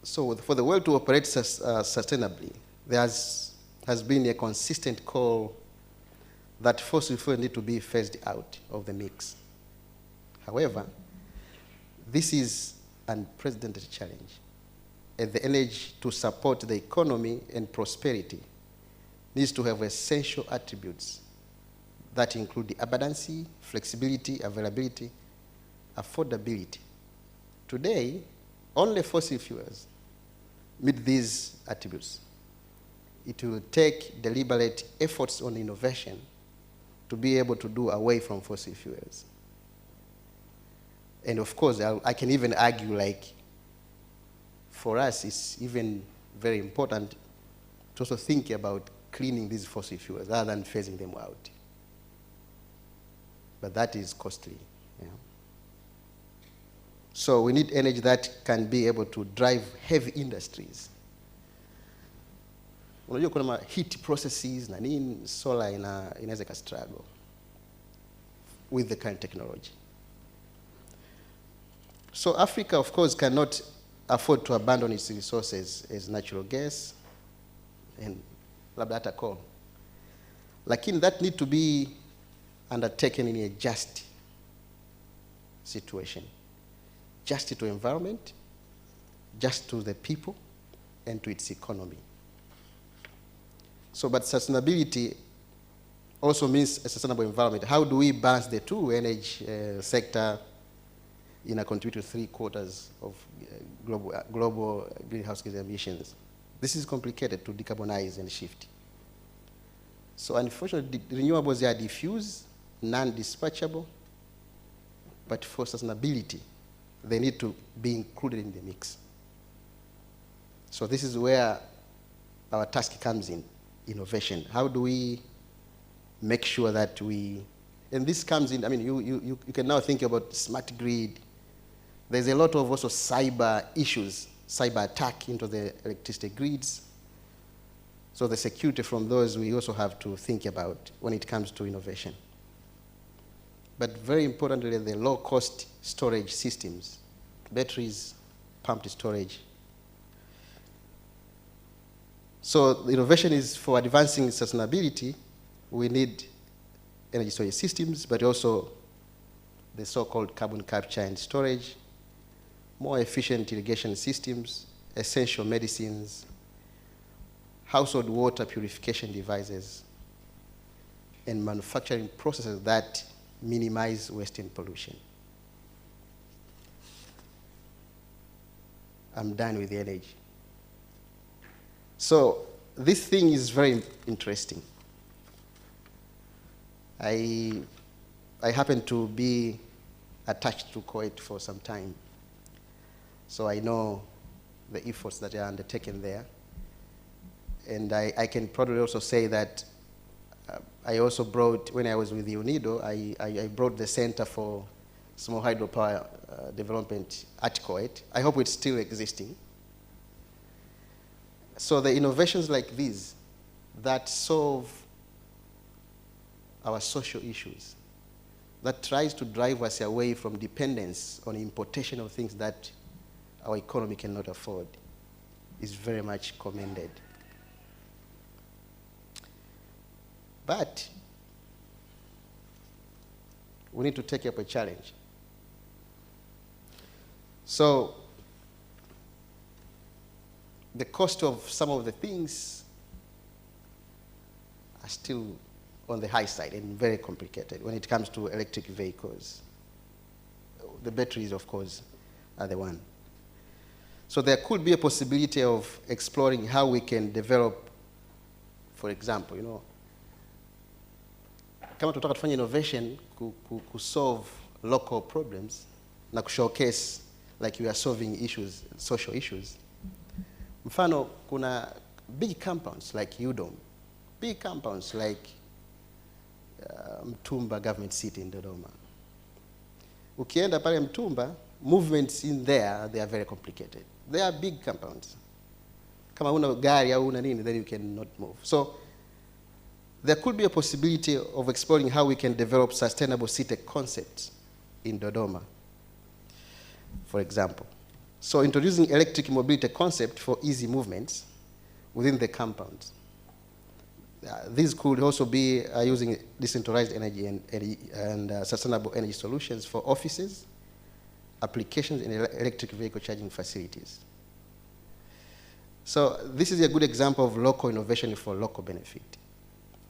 [SPEAKER 20] So for the world to operate sustainably, there has been a consistent call that fossil fuels need to be phased out of the mix. However, this is an unprecedented challenge, and the energy to support the economy and prosperity needs to have essential attributes that include the abundancy, flexibility, availability, affordability. Today, only fossil fuels meet these attributes. It will take deliberate efforts on innovation to be able to do away from fossil fuels. And of course, I can even argue, like, for us, it's even very important to also think about cleaning these fossil fuels rather than phasing them out. But that is costly. Yeah. So we need energy that can be able to drive heavy industries. Unajua kuna heat processes na nini, solar inaweza ka struggle with the current technology. So Africa, of course, cannot afford to abandon its resources as natural gas and labda hata coal. Lakini that need to be undertaken in a just situation. Just to environment, just to the people, and to its economy. So, but sustainability also means a sustainable environment. How do we balance the two? Energy sector contribute to 3/4 of global greenhouse gas emissions. This is complicated to decarbonize and shift. So unfortunately, renewables are diffuse, non-dispatchable, but for sustainability, they need to be included in the mix. So this is where our task comes in, innovation. How do we make sure that and this comes in, I mean, you can now think about smart grid. There's a lot of also cyber issues, cyber attack into the electricity grids. So the security from those we also have to think about when it comes to innovation. But very importantly, the low-cost storage systems, batteries, pumped storage. So the innovation is for advancing sustainability. We need energy storage systems, but also the so-called carbon capture and storage, more efficient irrigation systems, essential medicines, household water purification devices, and manufacturing processes that minimize waste and pollution. I'm done with the energy. So this thing is very interesting. I happen to be attached to CoET for some time, so I know the efforts that are undertaken there. And I can probably also say that I also brought, when I was with the UNIDO, I brought the Center for Small Hydropower Development at CoET. I hope it's still existing. So the innovations like these that solve our social issues, that tries to drive us away from dependence on importation of things that our economy cannot afford, is very much commended. But We need to take up a challenge. So the cost of some of the things are still on the high side and very complicated when it comes to electric vehicles. The batteries, of course, are the one. So there could be a possibility of exploring how we can develop, for example, kama tutaka tufanye innovation to solve local problems na showcase like we are solving issues, social issues. Mfano, kuna big compounds like UDOM, big compounds like Mtumba government city in Dodoma. Ukienda pale Mtumba, movements in there, they are very complicated. They are big compounds. Kama una gari au una nini, then you cannot move. So there could be a possibility of exploring how we can develop sustainable city concepts in Dodoma, for example. So introducing electric mobility concept for easy movements within the compounds. These could also be using decentralized energy and sustainable energy solutions for offices, applications, and electric vehicle charging facilities. So this is a good example of local innovation for local benefit,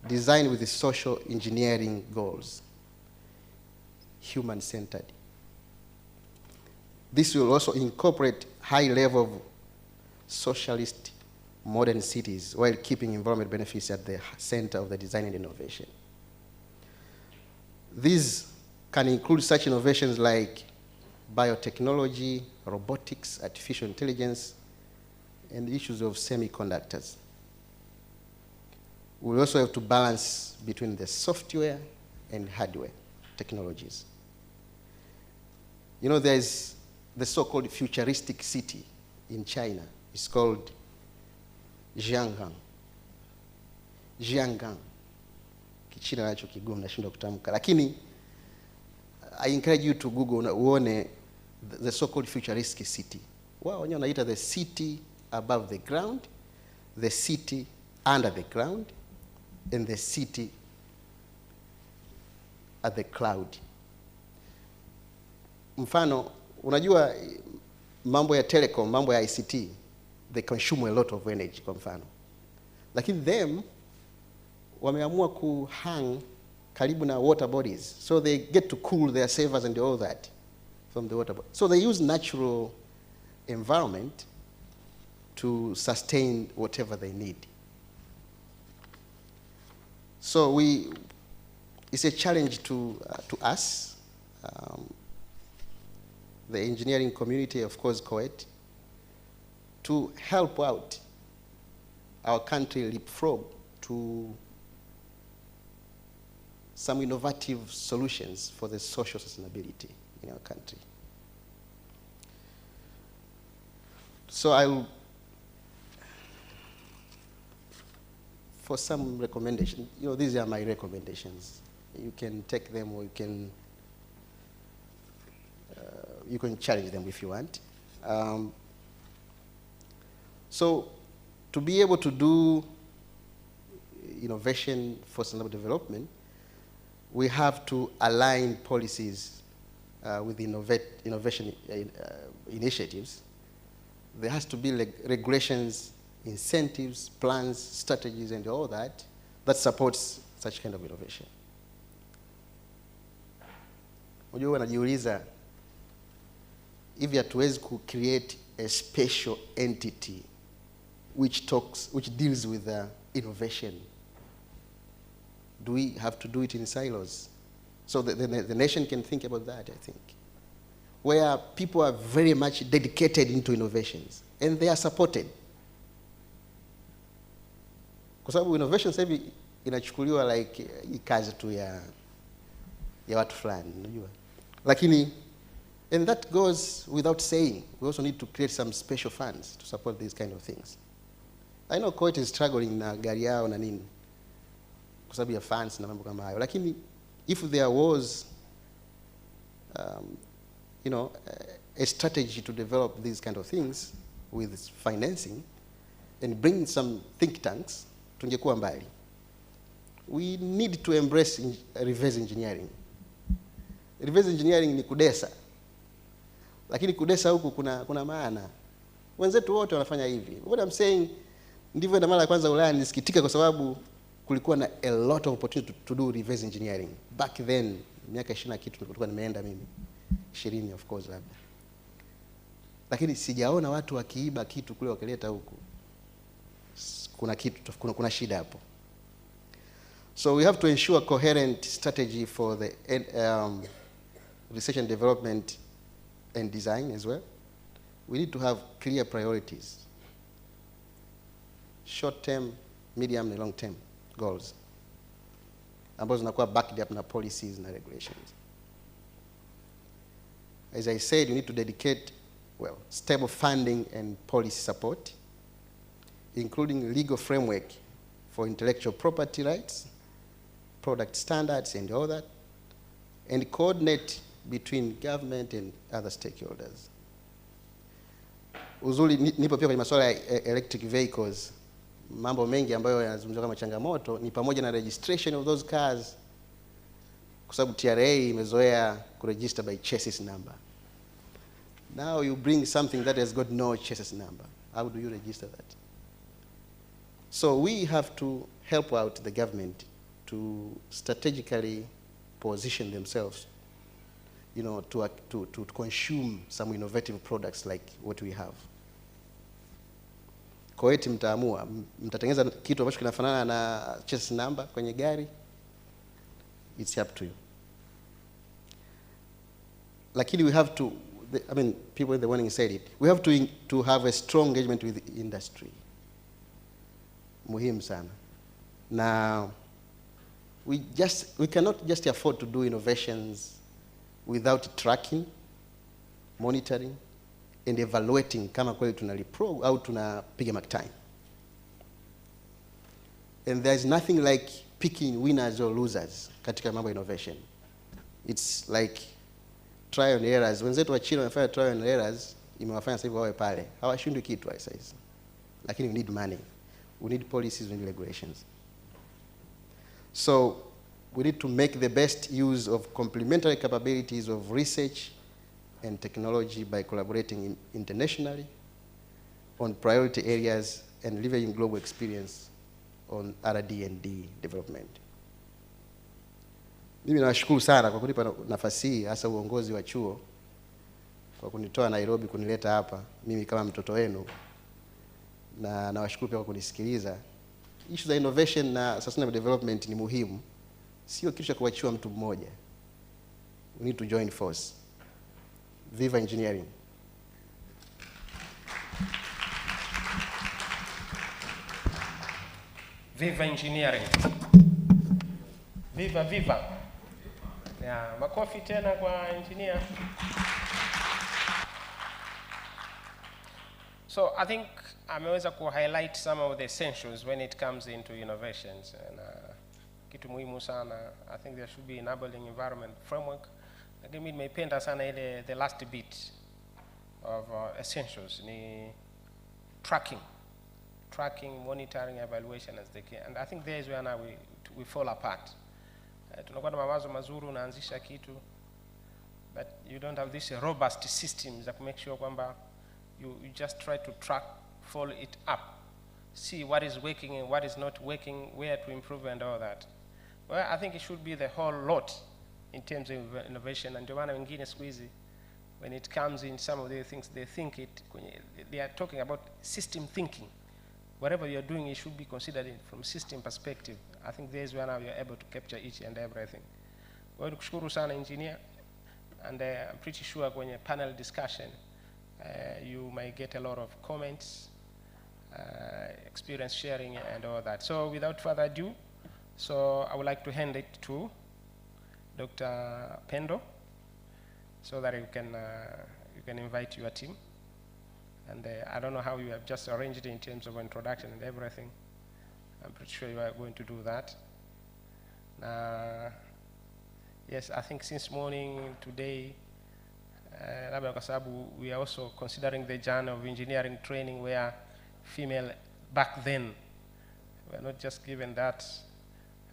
[SPEAKER 20] designed with the social engineering goals, human-centered. This will also incorporate high level of socialist modern cities while keeping environment benefits at the center of the design and innovation. These can include such innovations like biotechnology, robotics, artificial intelligence, and issues of semiconductors. We also have to balance between the software and hardware technologies. There's the so-called futuristic city in China. It's called Jianggang. Kichina nacho kigumu nashindwa kutamka. Lakini I encourage you to Google uone the so-called futuristic city. Wao wenyewe wanaita the city above the ground, the city under the ground, and the city at the cloud. Mfano, unajua mambo ya telecom, mambo ya ICT, they consume a lot of energy kwa mfano. Lakini them wameamua kuhang karibu na water bodies, so they get to cool their servers and all that from the water body. So they use natural environment to sustain whatever they need. So it's a challenge to us, the engineering community, of course, CoET, to help out our country leapfrog to some innovative solutions for the social sustainability in our country. So for some recommendations, these are my recommendations. You can take them or you can challenge them if you want. So to be able to do innovation for sustainable development, we have to align policies with innovation initiatives. There has to be regulations, incentives, plans, strategies, and all that supports such kind of innovation. Unajua wanajiuliza, hivi hatuwezi create a special entity which deals with innovation. Do we have to do it in silos? So the nation can think about that, I think. Where people are very much dedicated into innovations and they are supported. Kwa sababu innovation sasa hivi inachukuliwa like kazi tu ya watu fulani, unajua. Lakini and that goes without saying. We also need to create some special funds to support these kind of things. I know CoET is struggling na gari yao na nini kwa sababu ya funds na mambo kama hayo. Lakini if there was a strategy to develop these kind of things with financing and bring some think tanks, tungekuwa mbali. We need to embrace reverse engineering. reverse engineering ni kudesa, lakini kudesa huku kuna maana. Wenzetu wote wanafanya hivi. What I'm saying, ndivyo na mara ya kwanza Ulaya nilisikitika kwa sababu kulikuwa na a lot of opportunity to do reverse engineering. Back then, miaka 20 kitu nilikuwa nimeenda mimi. 20 of course labda. Lakini sijaona watu wakiiba kitu kule wakileta huku. Kuna kitu, kuna shida hapo. So we have to ensure coherent strategy for the research and development and design as well. We need to have clear priorities. Short term, medium and long term goals. Ambazo zinakuwa backed up na policies na regulations. As I said, you need to dedicate, well, stable funding and policy support, including legal framework for intellectual property rights, product standards and all that, and coordinate between government and other stakeholders. Uzuri nipo pia kwenye masuala ya electric vehicles. Mambo mengi ambayo yanazungumziwa kama changamoto ni pamoja na registration of those cars, kwa sababu TRA imezoea kuregister by chassis number. Now you bring something that has got no chassis number. How do you register that? So we have to help out the government to strategically position themselves, you know, to consume some innovative products like what we have. CoET mtaamua, mtatengeneza kitu ambacho kinafanana na chassis number kwenye gari, it's up to you. Lakini we have to, I mean, people in the morning said it, we have to have a strong engagement with the industry. Muhimu sana. Now, we cannot just afford to do innovations without tracking, monitoring, and evaluating kama kweli tunalipro au tunapiga mark time. And there's nothing like picking winners or losers katika mambo innovation. It's like trial and errors. Wenzetu wa China wanafanya trial and errors, imewafanya sasa hivi wawe pale. Hawashindwi kitu sasa. Lakini we need money. We need policies, we need regulations. So we need to make the best use of complementary capabilities of research and technology by collaborating internationally on priority areas and leveraging global experience on R&D development. Mimi nawashukuru sana kwa kunipa nafasi hii, hasa uongozi wa chuo kwa kunitoa Nairobi kunileta hapa mimi kama mtoto wenu, na nawashukuru pia kwa kunisikiliza. Issue za innovation na sustainable development ni muhimu, sio kitu cha kuachiwa mtu mmoja. We need to join force. Viva engineering.
[SPEAKER 1] Viva engineering. Viva, viva. Yeah, makofi tena kwa engineer. So I think ameweza ku highlight some of the essentials when it comes into innovations. And kitu muhimu sana, I think there should be enabling environment framework. Lakini mimi nimependa sana ile the last bit of essentials ni tracking, monitoring, evaluation as the key. And I think there is where now we fall apart. Tunakuwa na mawazo mazuri, unaanzisha kitu, but you don't have this robust systems that make sure kwamba you just try to track, follow it up, see what is working and what is not working, where to improve and all that. Well, I think it should be the whole lot in terms of innovation. And ndio wengine siku hizi, when it comes in some of the things, they are talking about system thinking. Whatever you're doing, it should be considered from system perspective. I think there is where now you're able to capture each and everything. Well, nikushukuru sana engineer, and I'm pretty sure kwenye panel discussion, you might get a lot of comments, experience sharing and all that. So without further ado, so I would like to hand it to Dr. Pendo, so that you can invite your team. And I don't know how you have just arranged it in terms of introduction and everything. I'm pretty sure you are going to do that. Yes, I think since morning today, we are also considering the journey of engineering training where female back then were not just given that,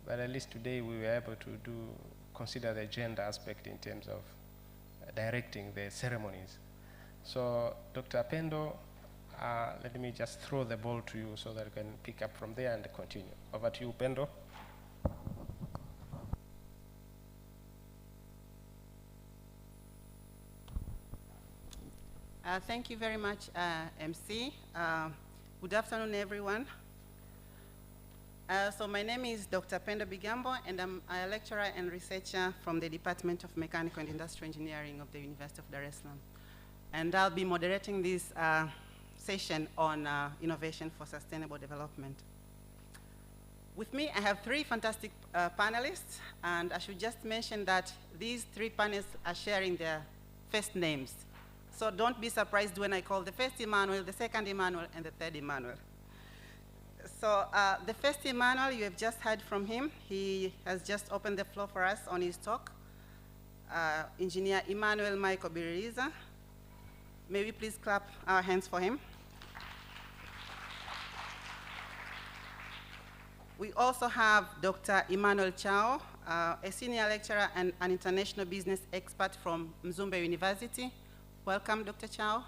[SPEAKER 1] but at least today we were able to consider the gender aspect in terms of directing the ceremonies. So, Dr. Pendo, let me just throw the ball to you so that you can pick up from there and continue. Over to you, Pendo.
[SPEAKER 21] Thank you very much, MC. Good afternoon, everyone. So my name is Dr. Pendo Bigambo, and I'm a lecturer and researcher from the Department of Mechanical and Industrial Engineering of the University of Dar es Salaam. And I'll be moderating this session on innovation for sustainable development. With me, I have three fantastic panelists, and I should just mention that these three panelists are sharing their first names. So don't be surprised when I call the first Emmanuel, the second Emmanuel, and the third Emmanuel. So the first Emmanuel, you have just heard from him. He has just opened the floor for us on his talk. Engineer Emmanuel Michael Biririza. May we please clap our hands for him? We also have Dr. Emmanuel Chao, a senior lecturer and an international business expert from Mzumbe University. Welcome, Dr. Chao.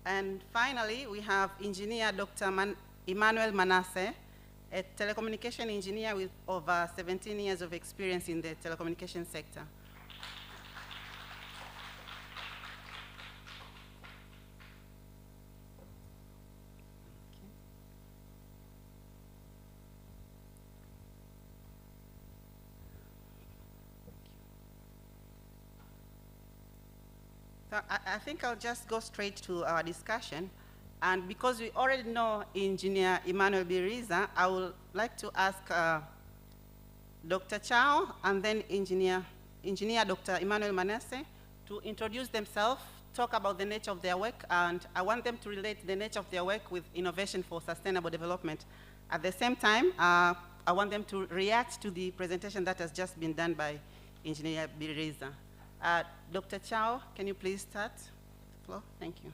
[SPEAKER 21] And finally, we have engineer Dr. Emmanuel Manasseh, a telecommunication engineer with over 17 years of experience in the telecommunication sector. So I think I'll just go straight to our discussion. And because we already know Engineer Emmanuel Biririza, I would like to ask Dr. Chao and then Engineer Dr. Emmanuel Manasseh to introduce themselves, talk about the nature of their work, and I want them to relate the nature of their work with innovation for sustainable development. At the same time, I want them to react to the presentation that has just been done by Engineer Biririza. Dr. Chao, can you please start the floor? Thank you.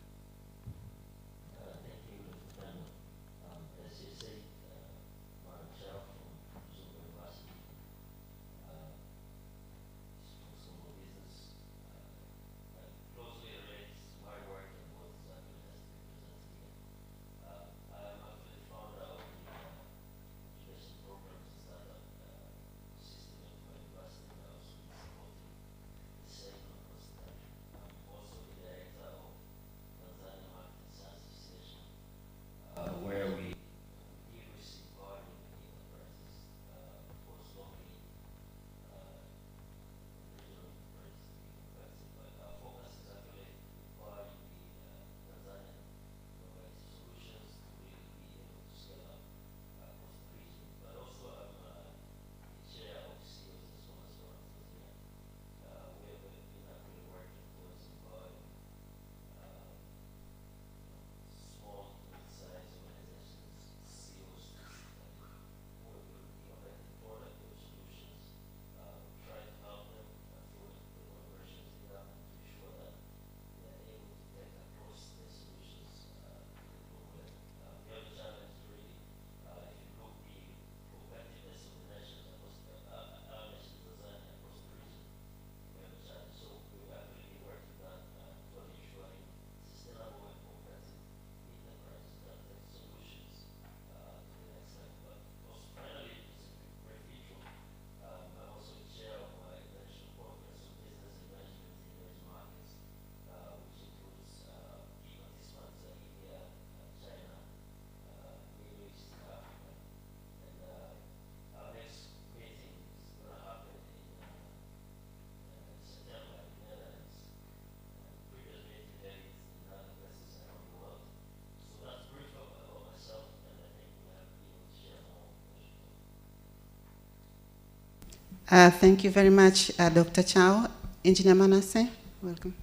[SPEAKER 21] Thank you very much, Dr. Chao. Engineer Manasseh, welcome.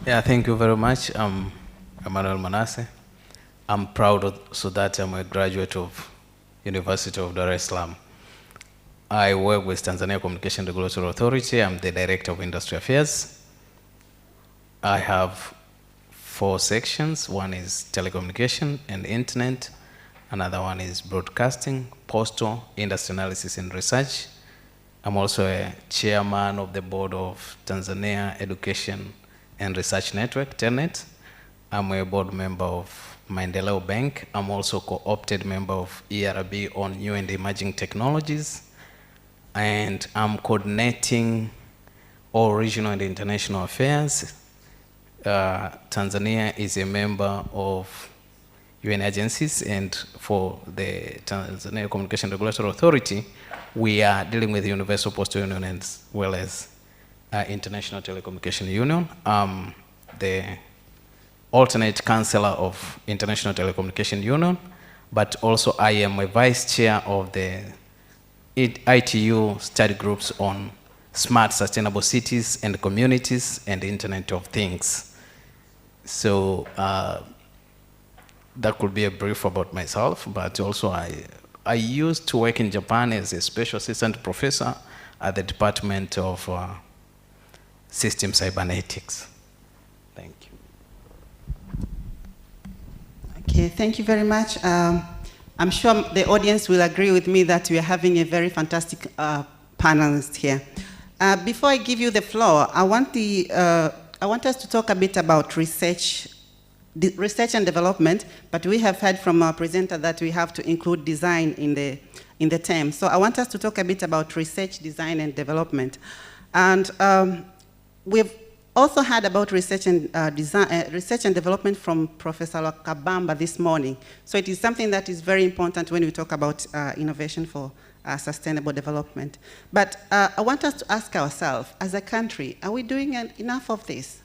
[SPEAKER 22] Yeah, thank you very much. I'm Emmanuel Manasseh. I'm proud so that I'm a graduate of University of Dar es Salaam. I work with Tanzania Communication Regulatory Authority. I'm the Director of Industry Affairs. I have 4 sections. One is telecommunication and internet. Another one is broadcasting, postal, industry analysis and research. I'm also a chairman of the board of Tanzania Education and Research Network, TENET. I'm a board member of Maendeleo Bank. I'm also co-opted member of ERB on new and emerging technologies. And I'm coordinating all regional and international affairs. Tanzania is a member of UN agencies, and for the Tanzania Communication Regulatory Authority, we are dealing with the Universal Postal Union as well as International Telecommunication Union. The alternate chancellor of International Telecommunication Union, but also I am a vice chair of the ITU study groups on smart sustainable cities and communities and the Internet of Things. So that could be a brief about myself, but also I used to work in Japan as a special assistant professor at the Department of System Cybernetics. Thank you.
[SPEAKER 21] Okay, thank you very much. I'm sure the audience will agree with me that we are having a very fantastic panelist here. Before I give you the floor, I want us to talk a bit about research and development, but we have heard from our presenter that we have to include design in the term. So I want us to talk a bit about research, design, and development. And we've also heard about research and development from Professor Kabamba this morning. So it is something that is very important when we talk about innovation for sustainable development. But I want us to ask ourselves, as a country, are we doing enough of this?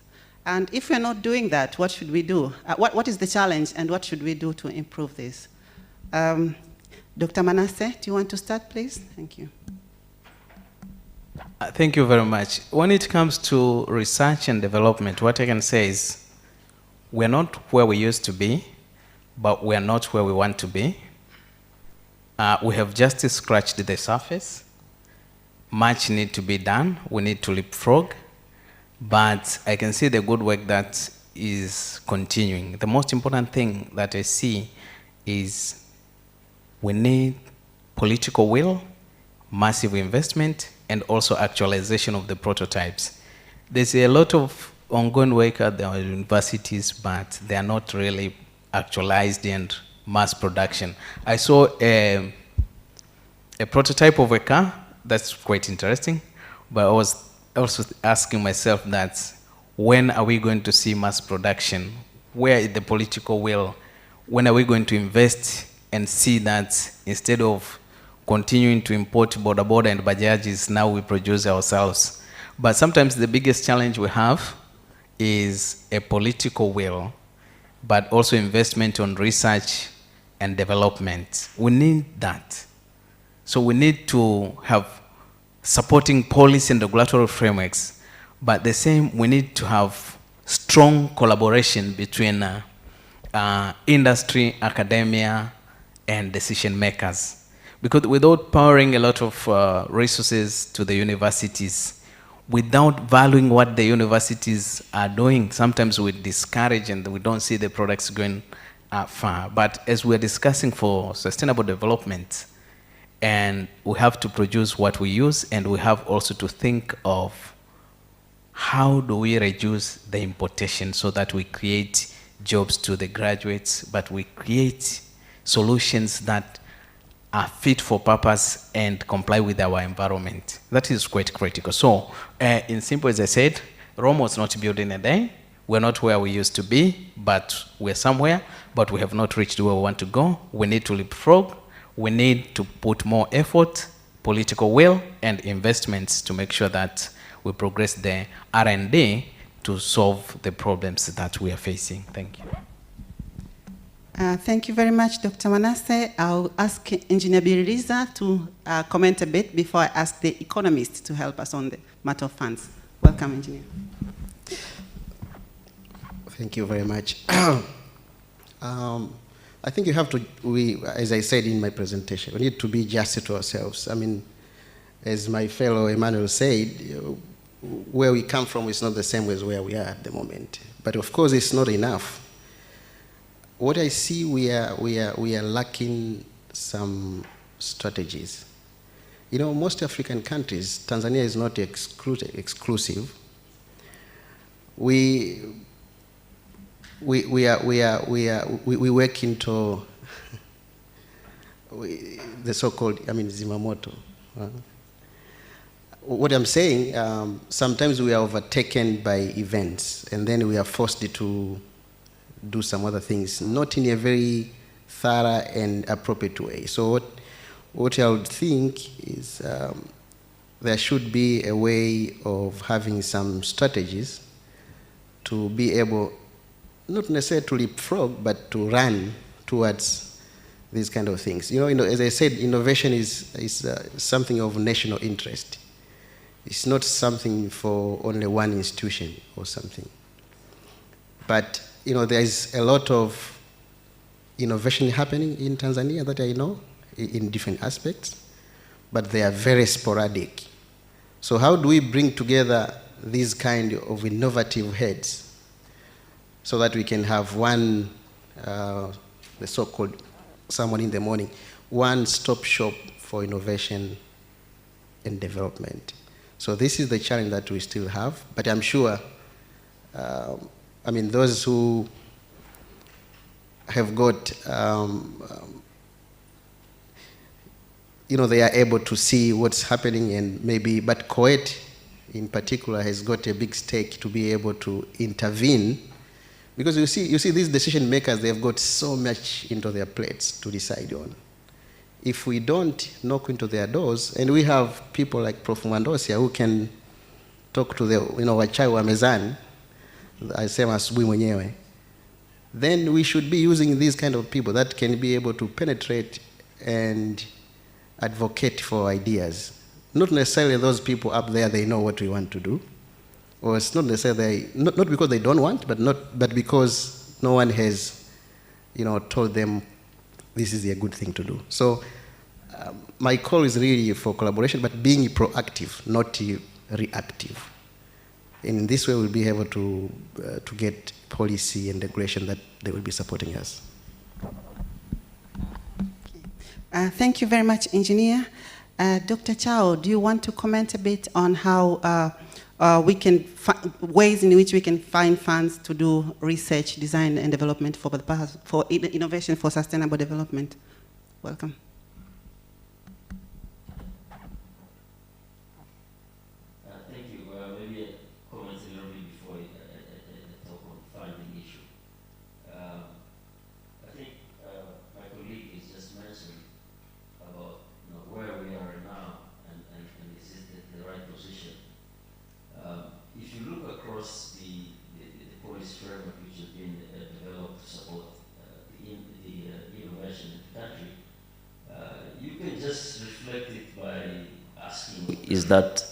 [SPEAKER 21] And if we're not doing that, what should we do? What is the challenge, and what should we do to improve this? Dr. Manasseh, do you want to start, please? Thank you.
[SPEAKER 22] Thank you very much. When it comes to research and development, what I can say is we're not where we used to be, but we're not where we want to be. We have just scratched the surface. Much needs to be done. We need to leapfrog. But I can see the good work that is continuing. The most important thing that I see is we need political will, massive investment, and also actualization of the prototypes. There's a lot of ongoing work at the universities, but they are not really actualized and mass production. I saw a prototype of a car that's quite interesting, but I was also asking myself that when are we going to see mass production? Where is the political will? When are we going to invest and see that instead of continuing to import boda and bajajis, now we produce ourselves? But sometimes the biggest challenge we have is a political will, but also investment on research and development. We need that. So we need to have supporting policy and regulatory frameworks, but the same, we need to have strong collaboration between industry, academia, and decision makers. Because without powering a lot of resources to the universities, without valuing what the universities are doing, sometimes we discourage and we don't see the products going far. But as we're discussing for sustainable development, and we have to produce what we use, and we have also to think of how do we reduce the importation so that we create jobs to the graduates, but we create solutions that are fit for purpose and comply with our environment. That is quite critical. So, in simple, as I said, Rome was not built in a day. We're not where we used to be, but we're somewhere, but we have not reached where we want to go. We need to leapfrog. We need to put more effort, political will, and investments to make sure that we progress the R&D to solve the problems that we are facing. Thank you.
[SPEAKER 21] Thank you very much, Dr. Manasseh. I'll ask Engineer Biririza to comment a bit before I ask the economist to help us on the matter of funds. Welcome, Engineer.
[SPEAKER 20] Thank you very much. I think you have to, as I said in my presentation, we need to be just to ourselves. I mean, as my fellow Emmanuel said, where we come from is not the same as where we are at the moment. But of course, it's not enough. what I see, we are lacking some strategies. You know, most African countries, Tanzania is not exclusive. We work into the so-called, Zimamoto. What I'm saying, sometimes we are overtaken by events, and then we are forced to do some other things, not in a very thorough and appropriate way. So what I would think is there should be a way of having some strategies to be able, not necessarily to leapfrog, but to run towards these kind of things. You know, as I said, innovation is something of national interest. It's not something for only one institution or something. But, you know, there is a lot of innovation happening in Tanzania that I know in different aspects, but they are very sporadic. So how do we bring together these kind of innovative heads so that we can have one, the so-called, someone in the morning, one-stop shop for innovation and development? So this is the challenge that we still have, but I'm sure, those who have got, they are able to see what's happening, and maybe, but CoET in particular has got a big stake to be able to intervene, because you see these decision makers, they've got so much into their plates to decide on. If we don't knock into their doors, and we have people like Prof. Mwandosia who can talk to the, wachai wa mezani, asema asubuhi mwenyewe, then we should be using these kind of people that can be able to penetrate and advocate for ideas. Not necessarily those people up there, they know what we want to do. Or it's not necessarily, not because they don't want, but because no one has, told them this is a good thing to do. So my call is really for collaboration, but being proactive, not reactive. And in this way, we'll be able to get policy and regulation that they will be supporting us.
[SPEAKER 21] Thank you very much, Engineer. Dr. Chao, do you want to comment a bit on how we can ways in which we can find funds to do research, design, and development for innovation for sustainable development? Welcome.
[SPEAKER 4] Thank you. Maybe a comment a little bit before I talk on the funding issue. I think my colleague has just mentioned about where we are now and is it the right position. If you look across the policy framework which has been developed to support the innovation in the country, you can just reflect it by asking, is that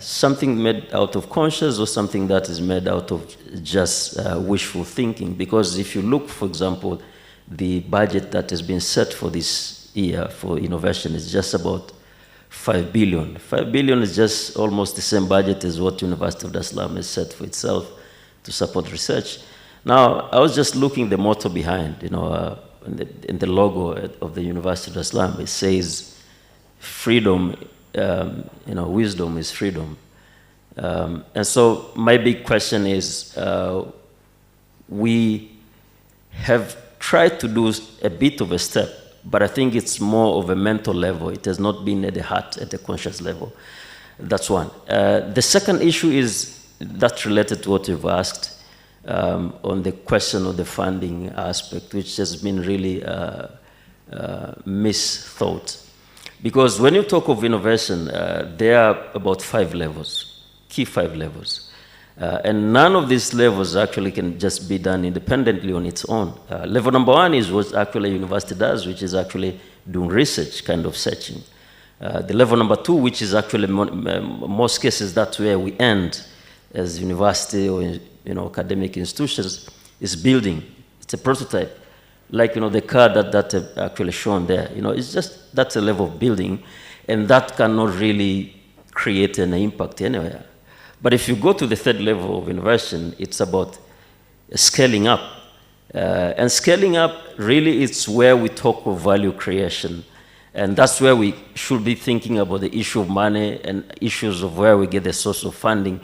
[SPEAKER 4] something made out of conscience or something that is made out of just wishful thinking? Because if you look, for example, the budget that has been set for this year for innovation is just about 5 billion. 5 billion is just almost the same budget as what University of Dar es Salaam has set for itself to support research. Now, I was just looking the motto behind, in the logo of the University of Dar es Salaam, it says, freedom, wisdom is freedom. And so my big question is, we have tried to do a bit of a step, but I think it's more of a mental level. It has not been at the heart, at the conscious level. That's one. The second issue is that's related to what you've asked on the question of the funding aspect, which has been really misthought. Because when you talk of innovation, there are about 5 levels, key 5 levels. And none of these levels actually can just be done independently on its own. Level number 1 is what actually a university does, which is actually doing research, kind of searching. The level number 2, which is actually most cases that's where we end as university or academic institutions, is building. It's a prototype. Like the car that actually shown there. It's just, that's a level of building, and that cannot really create an impact anywhere. But if you go to the 3rd level of innovation, it's about scaling up
[SPEAKER 6] And scaling up, really, it's where we talk of value creation. And that's where we should be thinking about the issue of money and issues of where we get the source of funding.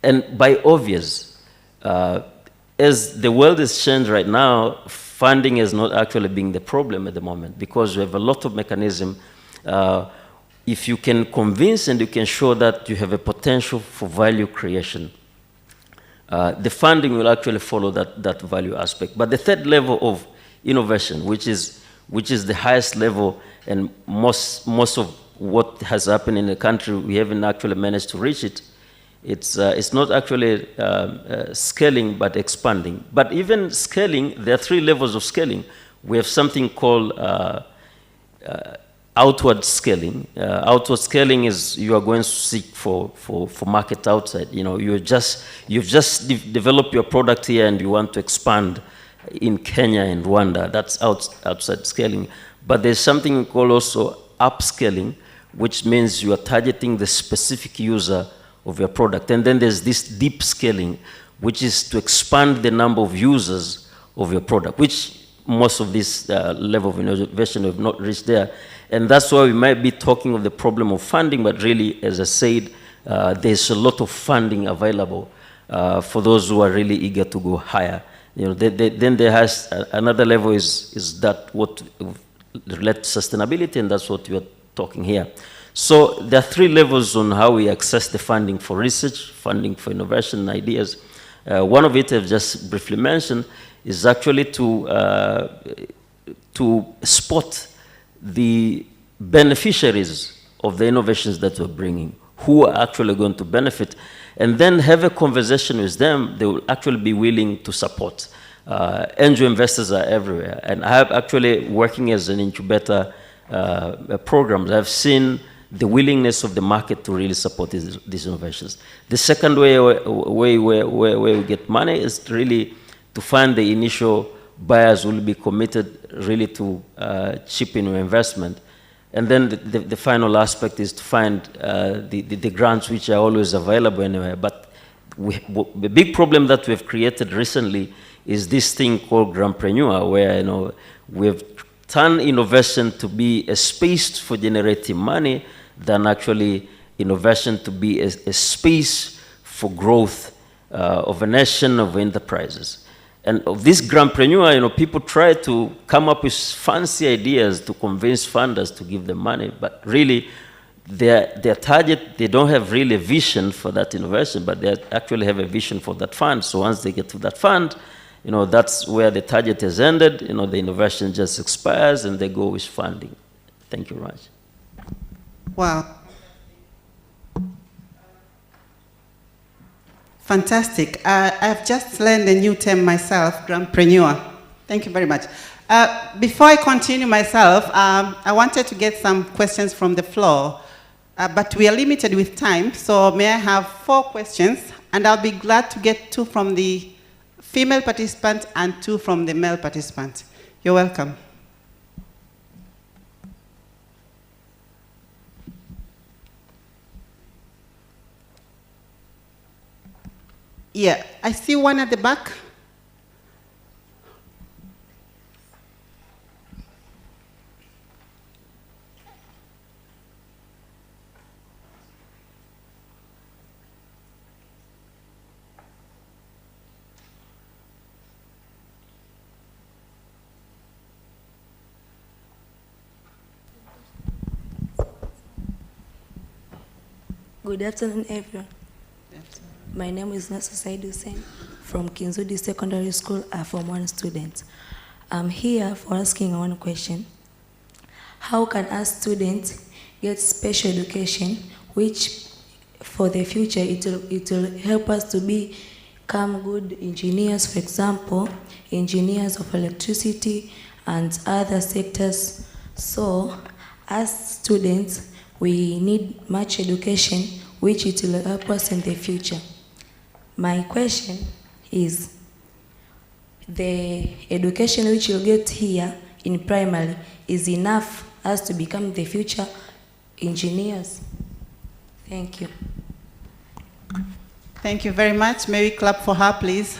[SPEAKER 6] And by obvious, as the world is changed right now, funding is not actually being the problem at the moment, because we have a lot of mechanism. If you can convince and you can show that you have a potential for value creation, the funding will actually follow that value aspect. But the third level of innovation, which is the highest level, and most of what has happened in the country, we haven't actually managed to reach it. It's not actually scaling, but expanding. But even scaling, there are 3 levels of scaling. We have something called outward scaling. Outward scaling is you are going to seek for market outside. You know, you've just developed your product here and you want to expand in Kenya and Rwanda. That's outside scaling. But there's something called also upscaling, which means you are targeting the specific user of your product. And then there's this deep scaling, which is to expand the number of users of your product, which most of this level of innovation have not reached there. And that's why we might be talking of the problem of funding, but really, as I said, there's a lot of funding available for those who are really eager to go higher. You know, then there has another level is that what relates to sustainability, and that's what we are talking here. So there are 3 levels on how we access the funding for research, funding for innovation and ideas. One of it I've just briefly mentioned is actually to spot the beneficiaries of the innovations that we're bringing, who are actually going to benefit, and then have a conversation with them. They will actually be willing to support. Angel investors are everywhere, and I have actually, working as an incubator programs, I've seen the willingness of the market to really support these innovations. The second way where we get money is really to find the initial buyers who will be committed really to chip in your investment. And then the final aspect is to find the grants, which are always available anywhere. But the big problem that we've created recently is this thing called Grantpreneur, where we've turned innovation to be a space for generating money than actually innovation to be a space for growth of a nation, of enterprises. And of this Grantpreneur, people try to come up with fancy ideas to convince funders to give them money, but really their target, they don't have really a vision for that innovation, but they actually have a vision for that fund. So once they get to that fund, that's where the target has ended. The innovation just expires and they go with funding. Thank you very much.
[SPEAKER 21] Wow. Fantastic. I've just learned a new term myself, Grantpreneur. Thank you very much. Before I continue myself, I wanted to get some questions from the floor, but we are limited with time, so may I have 4 questions, and I'll be glad to get 2 from the female participant and 2 from the male participant. You're welcome. Yeah, I see one at the back.
[SPEAKER 7] Good afternoon, everyone. My name is Nasa Said Hussein from Kinzudi Secondary School, a Form 1 student. I'm here for asking one question. How can us students get special education, which for the future it will help us to become good engineers, for example, engineers of electricity and other sectors. So as students, we need much education, which it will help us in the future. My question is, the education which you'll get here in primary is enough as to become the future engineers? Thank you.
[SPEAKER 21] Thank you very much. May we clap for her, please?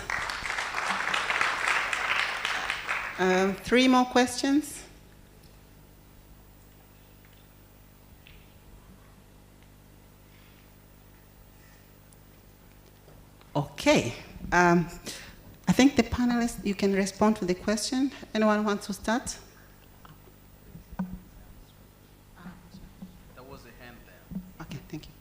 [SPEAKER 21] 3 more questions. Okay. I think the panelists, you can respond to the question. Anyone wants to start?
[SPEAKER 22] There was a hand there.
[SPEAKER 21] Okay, thank you.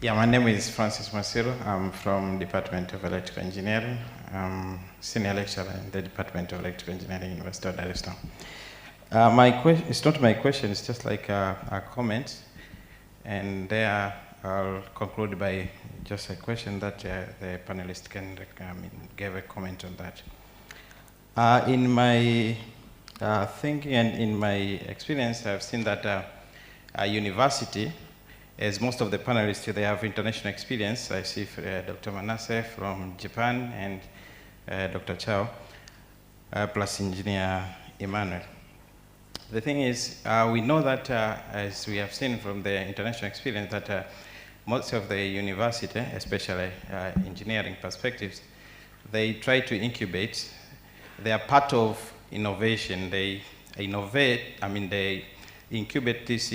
[SPEAKER 2] Yeah, my name is Francis Masiro. I'm from Department of Electrical Engineering. I'm senior lecturer in the Department of Electrical Engineering, University of Dar es Salaam. My question, it's not my question, it's just like a comment. And there I'll conclude by just a question that the panelists can give a comment on that. In my thinking and in my experience, I've seen that a university, as most of the panelists, they have international experience. I see Dr. Manasseh from Japan and Dr. Chao, plus Engineer Emmanuel. The thing is, we know that, as we have seen from the international experience, that most of the university, especially engineering perspectives, they try to incubate. They are part of innovation. They innovate, they incubate this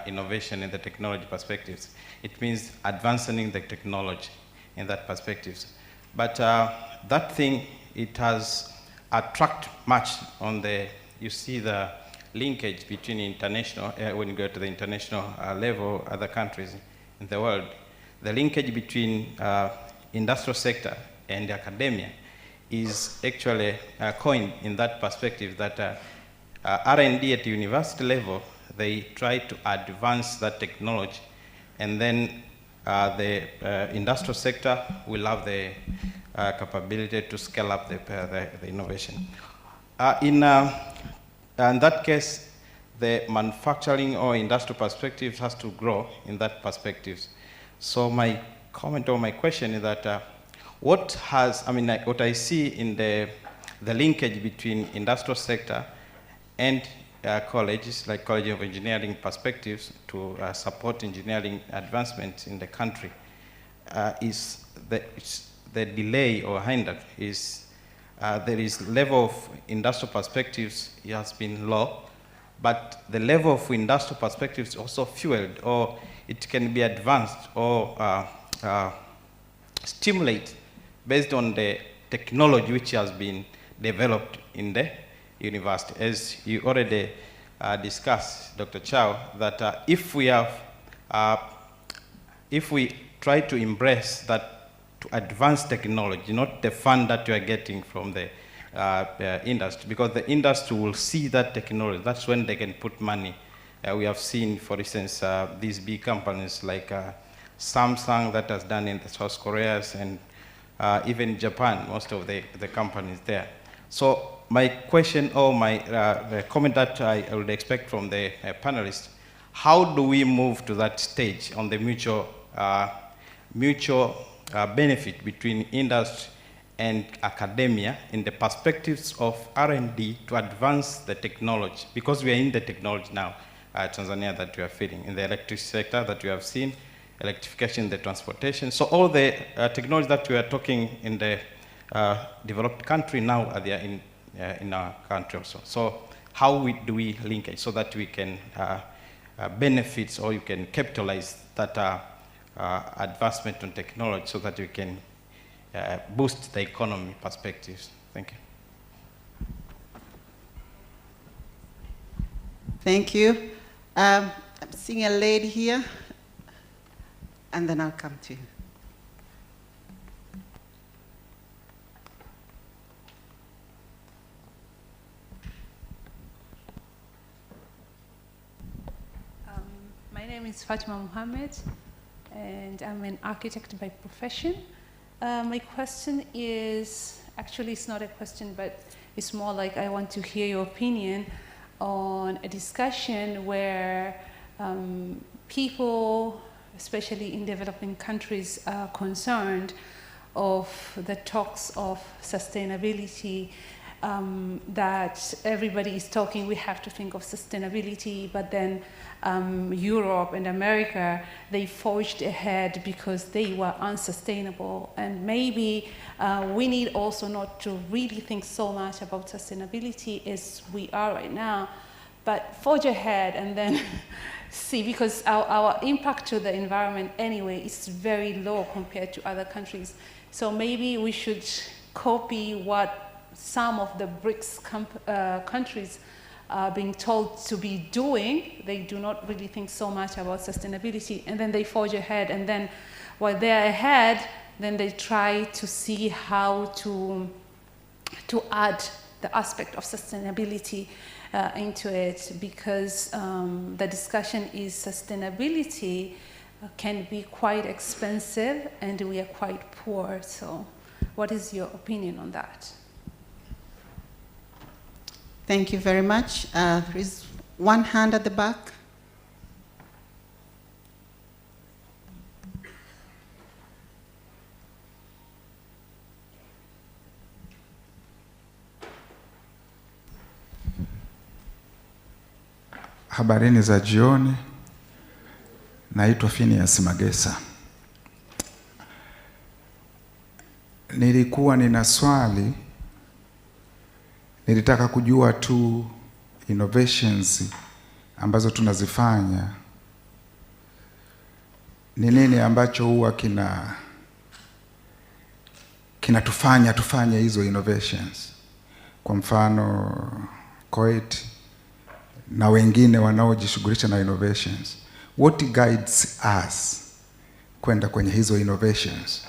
[SPEAKER 2] innovation in the technology perspectives. It means advancing the technology in that perspectives. But that thing, it has attracted much on the, you see the linkage between international, when you go to the international level, other countries in the world, the linkage between industrial sector and academia is actually coined in that perspective that R&D at the university level, they try to advance that technology, and then the industrial sector will have the capability to scale up the innovation. In that case, the manufacturing or industrial perspective has to grow in that perspective. So my comment or my question is that what I see in the linkage between industrial sector and colleges, like College of Engineering perspectives to support engineering advancement in the country, is the delay or hinder is there is level of industrial perspectives, it has been low, but the level of industrial perspectives also fueled, or it can be advanced or stimulate based on the technology which has been developed in the university. As you already discussed, Dr. Chao, that if we try to embrace that to advance technology, not the fund that you are getting from the industry, because the industry will see that technology. That's when they can put money. We have seen, for instance, these big companies like Samsung that has done in the South Korea, and even Japan, most of the companies there. So my question or my comment that I would expect from the panelists, how do we move to that stage on the mutual benefit between industry and academia in the perspectives of R&D to advance the technology? Because we are in the technology now, Tanzania, that we are feeding, in the electric sector that we have seen, electrification in the transportation. So all the technology that we are talking in the developed country now are there in our country also. So how do we link it so that we can benefit, or you can capitalize that advancement on technology so that we can boost the economy perspectives? Thank you.
[SPEAKER 21] Thank you. I'm seeing a lady here, and then I'll come to you.
[SPEAKER 5] My name is Fatima Mohammed, and I'm an architect by profession. My question is, actually it's not a question, but it's more like I want to hear your opinion on a discussion where people, especially in developing countries, are concerned of the talks of sustainability that everybody is talking, we have to think of sustainability, but then Europe and America, they forged ahead because they were unsustainable. And maybe we need also not to really think so much about sustainability as we are right now, but forge ahead and then see, because our impact to the environment anyway is very low compared to other countries. So maybe we should copy what some of the BRICS countries are being told to be doing. They do not really think so much about sustainability, and then they forge ahead, and then while they're ahead, then they try to see how to add the aspect of sustainability into it, because the discussion is sustainability can be quite expensive and we are quite poor. So what is your opinion on that?
[SPEAKER 21] Thank you very much. There is one hand at the back.
[SPEAKER 3] Habarini za jioni. Naitwa Phineas Magesa. Nilikuwa nina swali. Nilitaka kujua tu innovations ambazo tunazifanya ni nini ambacho huwa kinatufanya tufanye hizo innovations. Kwa mfano CoET na wengine wanaojishughulisha na innovations. What guides us kwenda kwenye hizo innovations?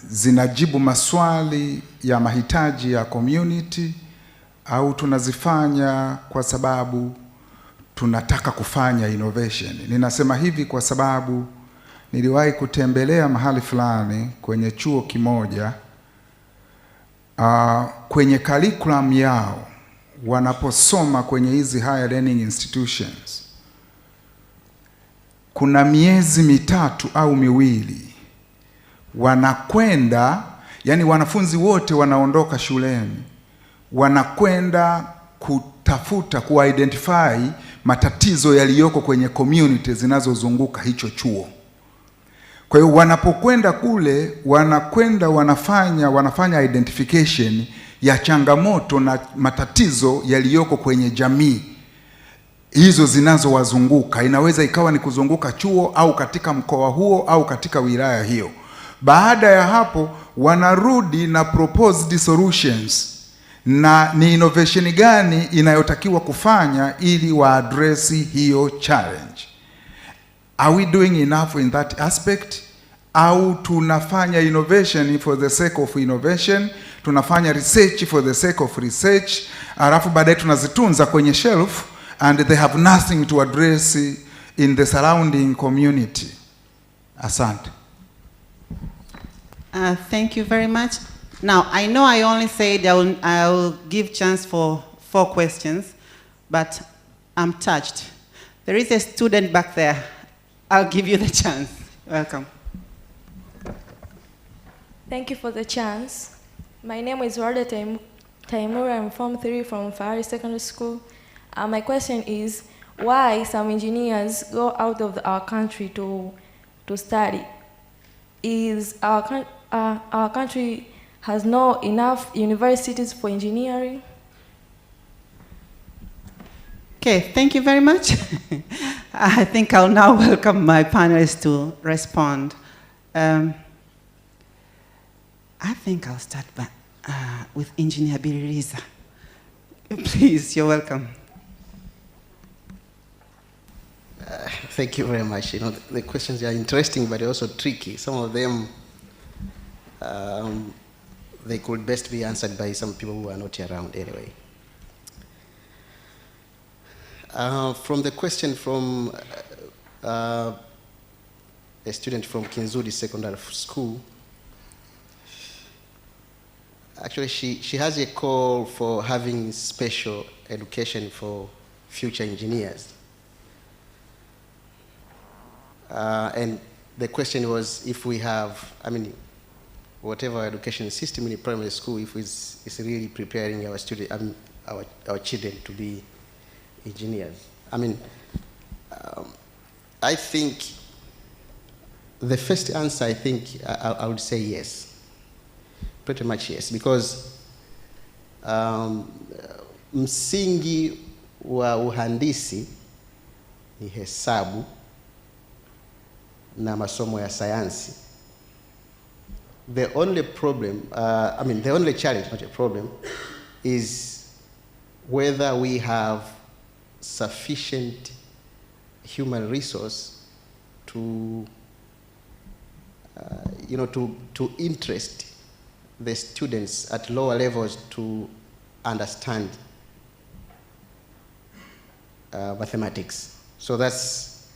[SPEAKER 3] Zinajibu maswali ya mahitaji ya community au tunazifanya kwa sababu tunataka kufanya innovation? Ninasema hivi kwa sababu niliwahi kutembelea mahali fulani kwenye chuo kimoja, kwenye curriculum yao wanaposoma kwenye hizi higher learning institutions, kuna miezi 3 au 2 wanakwenda, yani wanafunzi wote wanaondoka shuleni, wanakwenda kutafuta kuidentify matatizo yaliyoko kwenye community zinazozunguka hicho chuo. Kwa hiyo wanapokwenda kule, wanafanya identification ya changamoto na matatizo yaliyoko kwenye jamii hizo zinazowazunguka. Inaweza ikawa ni kuzunguka chuo au katika mkoa huo au katika wilaya hiyo. Baada ya hapo wanarudi na proposed solutions, na ni innovation gani inayotakiwa kufanya ili waaddress hiyo challenge. Are we doing enough in that aspect? Au tunafanya innovation for the sake of innovation, tunafanya research for the sake of research, alafu baadaye tunazitunza kwenye shelf and they have nothing to address in the surrounding community? Asante.
[SPEAKER 21] Thank you very much. Now, I know I only said I will give chance for 4 questions, but I'm touched. There is a student back there. I'll give you the chance. Welcome.
[SPEAKER 12] Thank you for the chance. My name is Warda Taimura. I'm Form 3 from Fahari Secondary School. My question is, why some engineers go out of our country to study? Is our country has no enough universities for engineering?
[SPEAKER 21] Okay, thank you very much. I think I'll now welcome my panelists to respond. I think I'll start with Engineer Biririza. Please, you're welcome.
[SPEAKER 20] Thank you very much. You know, the questions are interesting, but also tricky. Some of them, they could best be answered by some people who are not around anyway. From the question from a student from Kinzudi Secondary School, actually she has a call for having special education for future engineers. And the question was if we have, whatever education system in primary school, if it's really preparing our student, our children to be engineers. I mean, I think the first answer, I think I would say yes, pretty much yes, because msingi wa uhandisi ni hesabu na masomo ya sayansi. The only problem, the only challenge, not a problem, is whether we have sufficient human resource to, to interest the students at lower levels to understand mathematics. So that's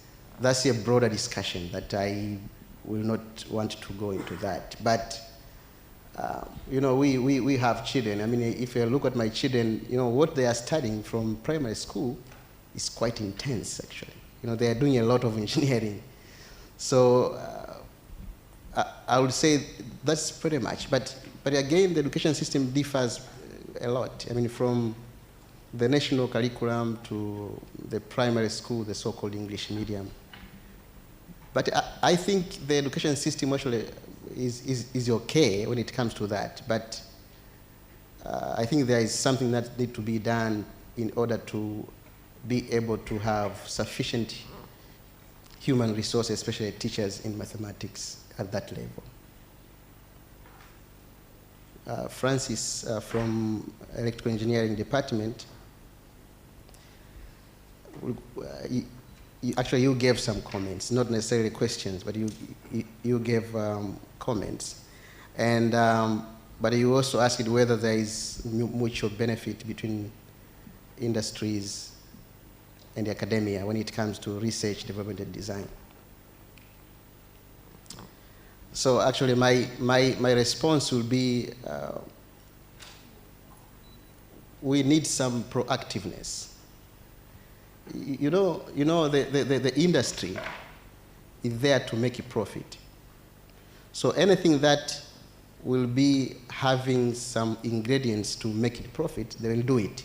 [SPEAKER 20] a broader discussion that I will not want to go into that. But we have children. I mean, if you look at my children, what they are studying from primary school is quite intense, actually. They are doing a lot of engineering. So I would say that's pretty much. But again, the education system differs a lot. I mean, from the national curriculum to the primary school, the so-called English medium. But I think the education system actually is okay when it comes to that. But I think there is something that needs to be done in order to be able to have sufficient human resources, especially teachers in mathematics at that level. Francis from Electrical Engineering Department, you gave some comments, not necessarily questions, but you gave comments. And, but you also asked whether there is mutual benefit between industries and academia when it comes to research, development, and design. So actually my response will be, we need some proactiveness. The industry is there to make a profit. So anything that will be having some ingredients to make it profit, they will do it.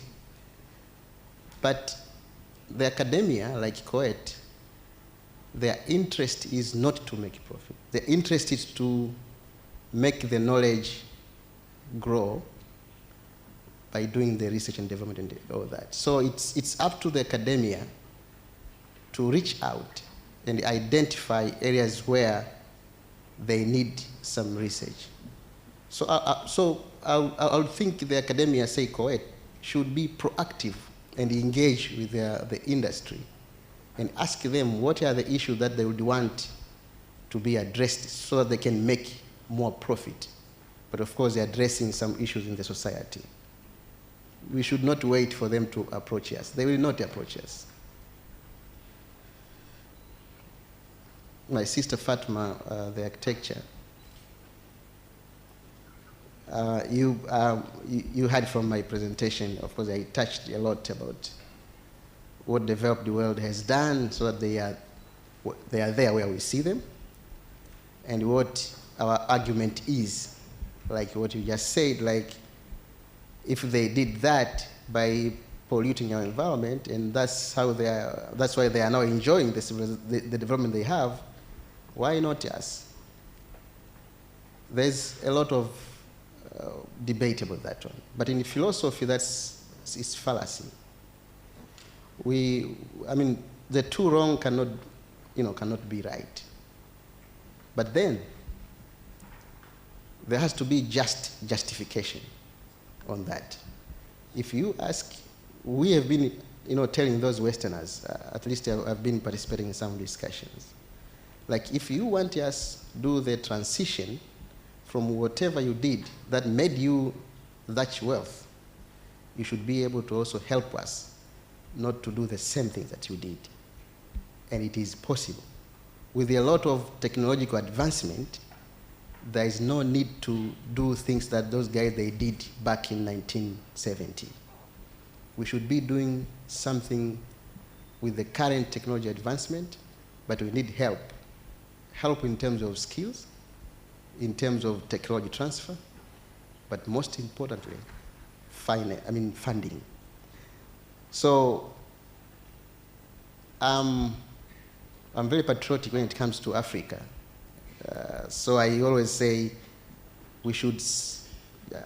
[SPEAKER 20] But the academia, like CoET, their interest is not to make a profit. Their interest is to make the knowledge grow by doing the research and development and all that. So it's up to the academia to reach out and identify areas where they need some research. So I would think the academia, say CoET, should be proactive and engage with the industry and ask them what are the issues that they would want to be addressed so that they can make more profit. But of course, they're addressing some issues in the society. We should not wait for them to approach us. They will not approach us. My sister Fatma, the architecture, you heard from my presentation, of course, I touched a lot about what developed world has done so that they are there where we see them, and what our argument is, like what you just said, like if they did that by polluting our environment, and that's why they are now enjoying the development they have, why not us? There's a lot of debate about that one. But in philosophy, it's fallacy. The two wrong cannot be right. But then, there has to be justification on that. If you ask, we have been, telling those Westerners, at least I've been participating in some discussions, like if you want us to do the transition from whatever you did that made you that wealth, you should be able to also help us not to do the same thing that you did. And it is possible. With a lot of technological advancement, there is no need to do things that those guys they did back in 1970. We should be doing something with the current technology advancement, but we need help. Help in terms of skills, in terms of technology transfer, but most importantly, funding. So I'm very patriotic when it comes to Africa. So I always say we should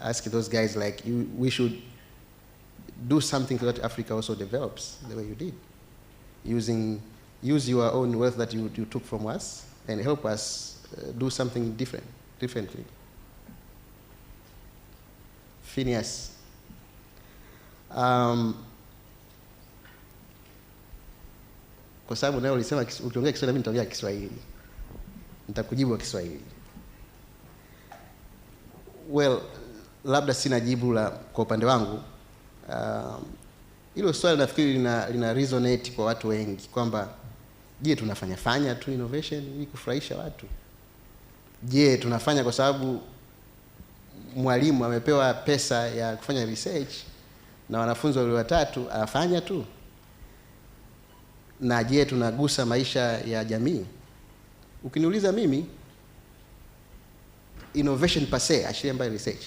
[SPEAKER 20] ask those guys like you, we should do something so that Africa also develops the way you did. Use your own wealth that you took from us and help us do something differently. Phineas. Kwa sababu nayo ulisema ukiongea Kiswahili mimi nitaongea Kiswahili. Nitakujibu kwa Kiswahili. Well, labda sina jibu la kwa upande wangu. Hilo swali nafikiri lina resonate kwa watu wengi kwamba je, tunafanya tu innovation ili kufurahisha watu? Je, tunafanya kwa sababu mwalimu amepewa pesa ya kufanya research na wanafunzi wale watatu anafanya tu? Na je, tunagusa maisha ya jamii? Ukiniuliza mimi, innovation per se, actually by research,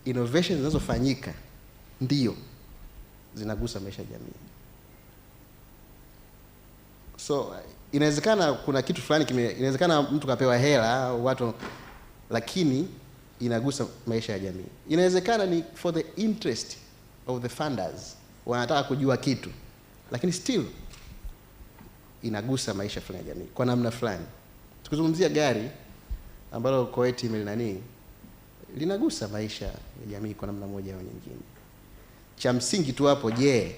[SPEAKER 20] innovation zinazofanyika ndio zinagusa maisha ya jamii. So inawezekana kuna kitu fulani inawezekana mtu kapewa hela au watu, lakini inagusa maisha ya jamii. Inawezekana ni for the interest of the funders, wanataka kujua kitu, lakini still inagusa maisha fulani ya jamii kwa namna fulani. Tukizungumzia gari ambalo CoET linagusa maisha ya jamii kwa namna moja au nyingine. Cha msingi tu hapo, je,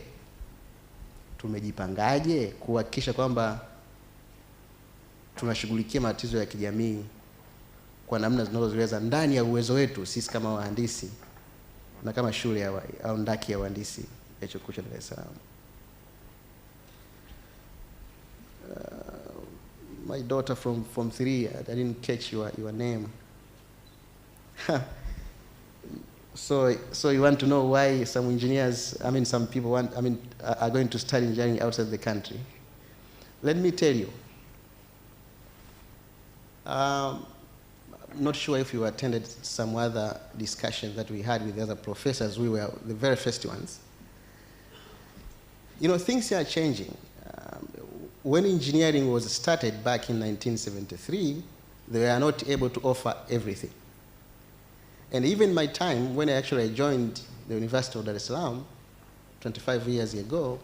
[SPEAKER 20] tumejipangaje kuhakikisha kwamba tunashughulikia matatizo ya kijamii kwa namna zinazoweza ndani ya uwezo wetu sisi kama wahandisi na kama shule au ndaki ya wahandisi ya Chuo Kikuu cha Dar es Salaam. My daughter from 3, I didn't catch your name. So you want to know why some engineers, some people are going to study engineering outside the country. Let me tell you. I'm not sure if you attended some other discussions that we had with the other professors. We were the very first ones. You know, things are changing. When engineering was started back in 1973, they were not able to offer everything. And even my time, when I actually joined the University of Dar es Salaam 25 years ago,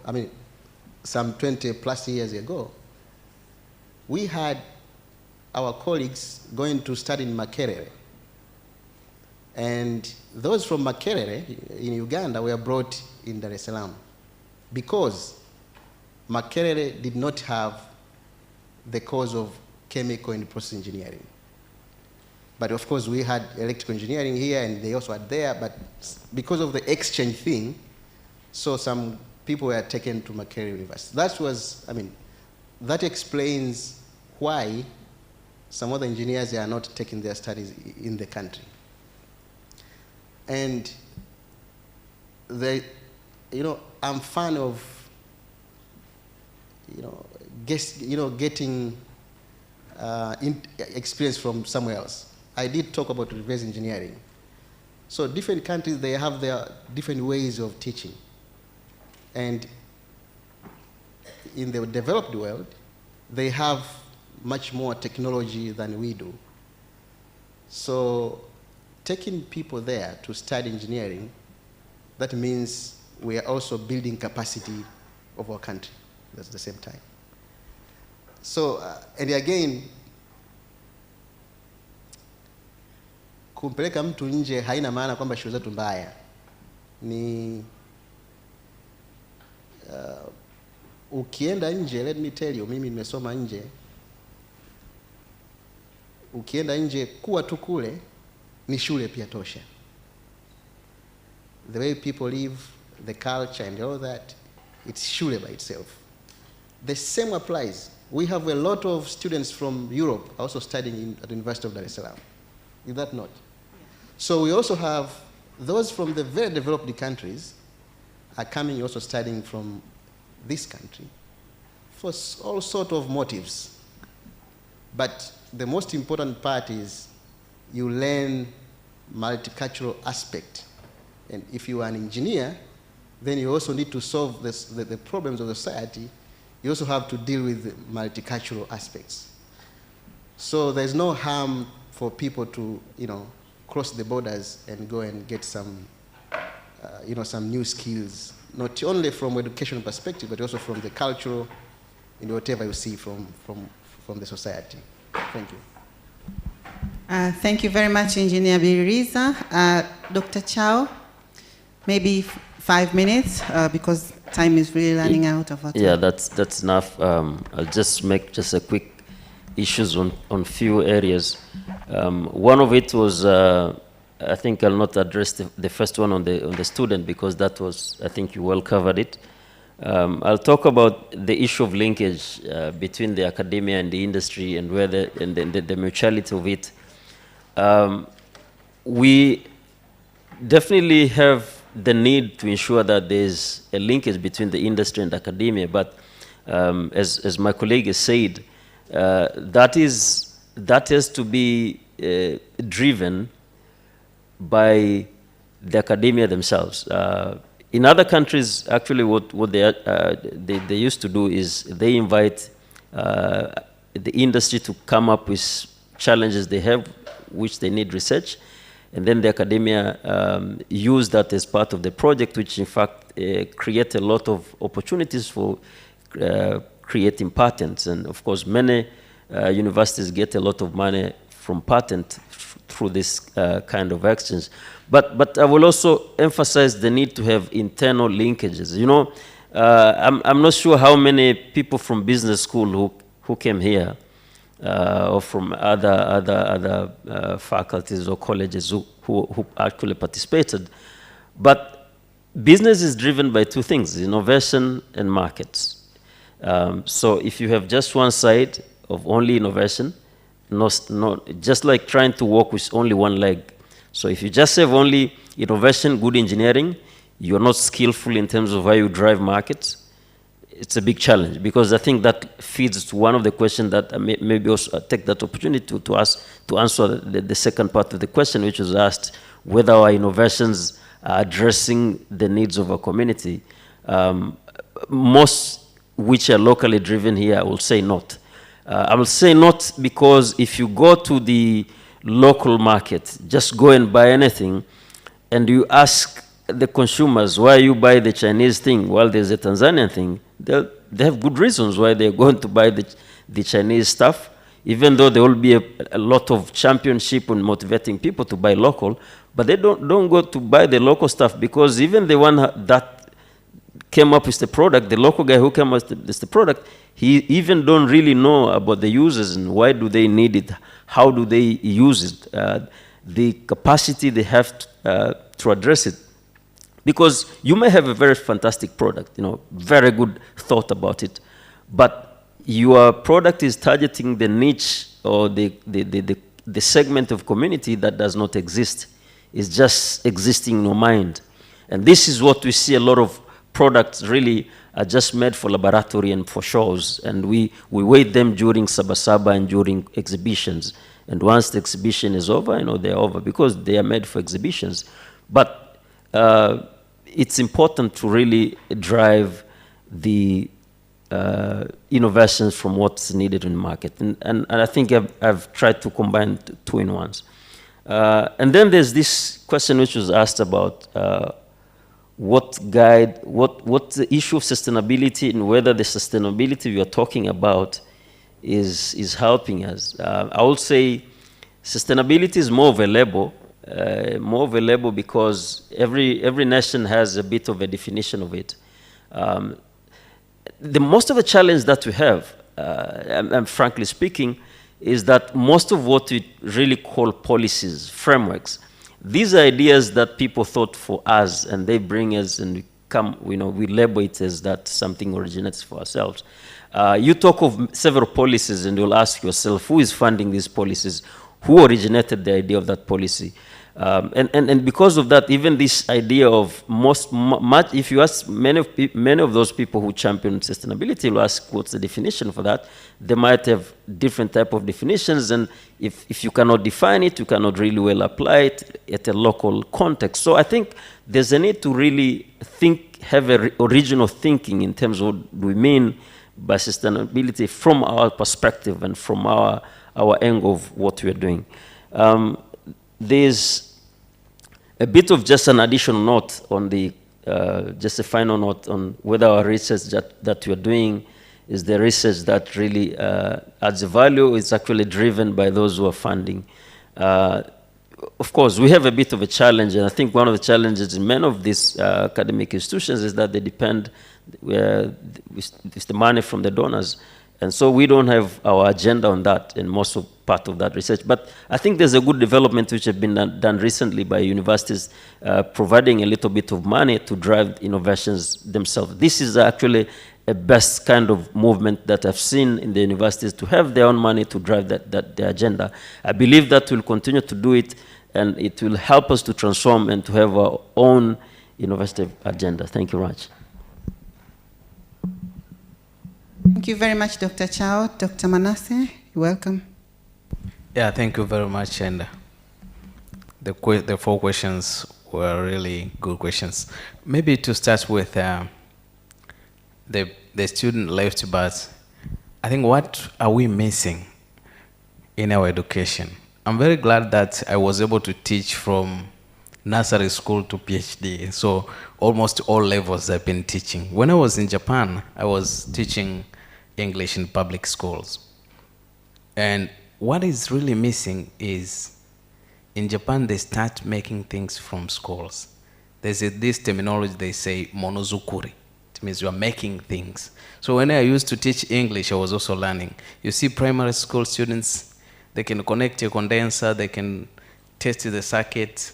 [SPEAKER 20] some 20 plus years ago, we had our colleagues going to study in Makerere. And those from Makerere in Uganda were brought in Dar es Salaam because Makerere did not have the course of chemical and process engineering. But of course we had electrical engineering here and they also had there, but because of the exchange thing, so some people were taken to Makerere University. That explains why some other engineers are not taking their studies in the country. And I'm fan of getting experience from somewhere else. I did talk about reverse engineering. So different countries, they have their different ways of teaching. And in the developed world, they have much more technology than we do. So taking people there to study engineering, that means we are also building capacity of our country at the same time. So, and again, kumpeleka mtu nje haina maana kwamba shule zetu mbaya. Ukienda nje, let me tell you, mimi nimesoma nje. Ukienda nje kuwa tu kule ni shule pia tosha. The way people live, the culture and all that, it's shule by itself. The same applies. We have a lot of students from Europe also studying at the University of Dar es Salaam. Is that not? So we also have those from the very developed countries are coming also studying from this country for all sorts of motives. But the most important part is you learn multicultural aspect. And if you are an engineer, then you also need to solve the problems of the society. You also have to deal with multicultural aspects. So there's no harm for people to, cross the borders and go and get some, some new skills, not only from educational perspective, but also from the cultural, whatever you see from the society. Thank you.
[SPEAKER 21] Thank you very much, Engineer Biririza. Dr. Chao, maybe 5 minutes, because time is really running out of our time.
[SPEAKER 6] Yeah, that's enough. I'll just make just a quick issues on few areas. One of it was, I think I'll not address the first one on the student, because that was, I think you well covered it. I'll talk about the issue of linkage between the academia and the industry, and where the mutuality of it. We definitely have the need to ensure that there's a linkage between the industry and academia, but as my colleague has said, that has to be driven by the academia themselves. In other countries, actually, what they used to do is they invite the industry to come up with challenges they have, which they need research, and then the academia use that as part of the project, which in fact create a lot of opportunities for creating patents. And of course, many universities get a lot of money from patent through this kind of exchange. But I will also emphasize the need to have internal linkages. I'm not sure how many people from business school who came here or from other faculties or colleges who actually participated. But business is driven by two things: innovation and markets. So if you have just one side of only innovation, just like trying to walk with only one leg. So if you just have only innovation, good engineering, you're not skillful in terms of how you drive markets, it's a big challenge, because I think that feeds to one of the questions that maybe also take that opportunity to answer the second part of the question, which was asked whether our innovations are addressing the needs of our community. Most which are locally driven here, I will say not. I will say not because if you go to the local market, just go and buy anything, and you ask the consumers why you buy the Chinese thing while there's a Tanzanian thing, they have good reasons why they're going to buy the Chinese stuff, even though there will be a lot of championship on motivating people to buy local, but they don't go to buy the local stuff, because even the one that came up with the product, the local guy who came up with the product, he even don't really know about the users and why do they need it, how do they use it, the capacity they have to address it. Because you may have a very fantastic product, very good thought about it, but your product is targeting the niche or the segment of community that does not exist. It's just existing in your mind. And this is what we see: a lot of products really are just made for laboratory and for shows, and we wait them during Sabasaba and during exhibitions. And once the exhibition is over, they're over, because they are made for exhibitions. But it's important to really drive the innovations from what's needed in the market. And I think I've tried to combine two in ones. And then there's this question which was asked about what's the issue of sustainability, and whether the sustainability we are talking about is helping us. I would say sustainability is more of a label, because every nation has a bit of a definition of it. Most of the challenge that we have, and frankly speaking, is that most of what we really call policies, frameworks, these are ideas that people thought for us, and they bring us, and we label it as that something originates for ourselves. You talk of several policies, and you'll ask yourself, who is funding these policies? Who originated the idea of that policy? And because of that, even this idea of much, if you ask many of those people who champion sustainability, will ask what's the definition for that, they might have different type of definitions, and if you cannot define it, you cannot really well apply it at a local context. So I think there's a need to really have original thinking in terms of what we mean by sustainability from our perspective and from our angle of what we're doing. There's a bit of just an additional note on the, just a final note on whether our research that we're doing is the research that really adds value. It's actually driven by those who are funding. Of course, we have a bit of a challenge, and I think one of the challenges in many of these academic institutions is that they depend with the money from the donors. And so we don't have our agenda on that in most of part of that research. But I think there's a good development which have been done recently by universities providing a little bit of money to drive innovations themselves. This is actually a best kind of movement that I've seen in the universities, to have their own money to drive the agenda. I believe that we'll continue to do it, and it will help us to transform and to have our own innovative agenda. Thank you very much.
[SPEAKER 13] Thank you very much, Dr. Chao. Dr. Manasseh, you're welcome.
[SPEAKER 22] Yeah, thank you very much. And the 4 questions were really good questions. Maybe to start with the student left, but I think what are we missing in our education? I'm very glad that I was able to teach from nursery school to PhD. So almost all levels I've been teaching. When I was in Japan, I was teaching English in public schools. And what is really missing is, in Japan, they start making things from schools. There's this terminology, they say monozukuri. It means you are making things. So when I used to teach English, I was also learning. You see primary school students, they can connect a condenser, they can test the circuit,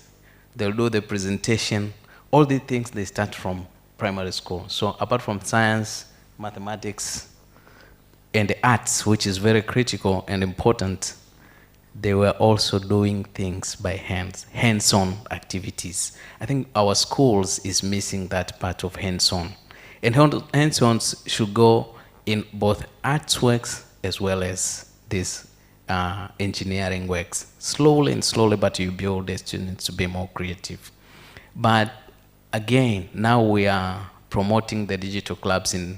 [SPEAKER 22] they'll do the presentation. All these things, they start from primary school. So apart from science, mathematics, and the arts, which is very critical and important, they were also doing things by hands, hands-on activities. I think our schools is missing that part of hands-on. And hands-on should go in both arts works as well as these engineering works. Slowly and slowly, but you build the students to be more creative. But again, now we are promoting the digital clubs in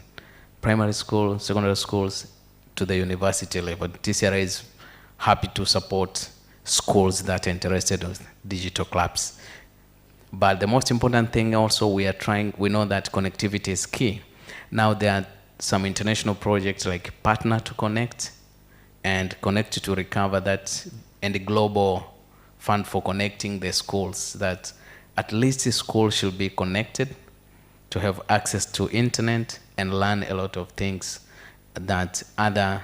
[SPEAKER 22] primary school, secondary schools, to the university level. TCRA is happy to support schools that are interested in digital clubs. But the most important thing also, we know that connectivity is key. Now there are some international projects like Partner to Connect and Connect to Recover, that, and the Global Fund for Connecting the Schools, that at least the school should be connected to have access to internet and learn a lot of things that other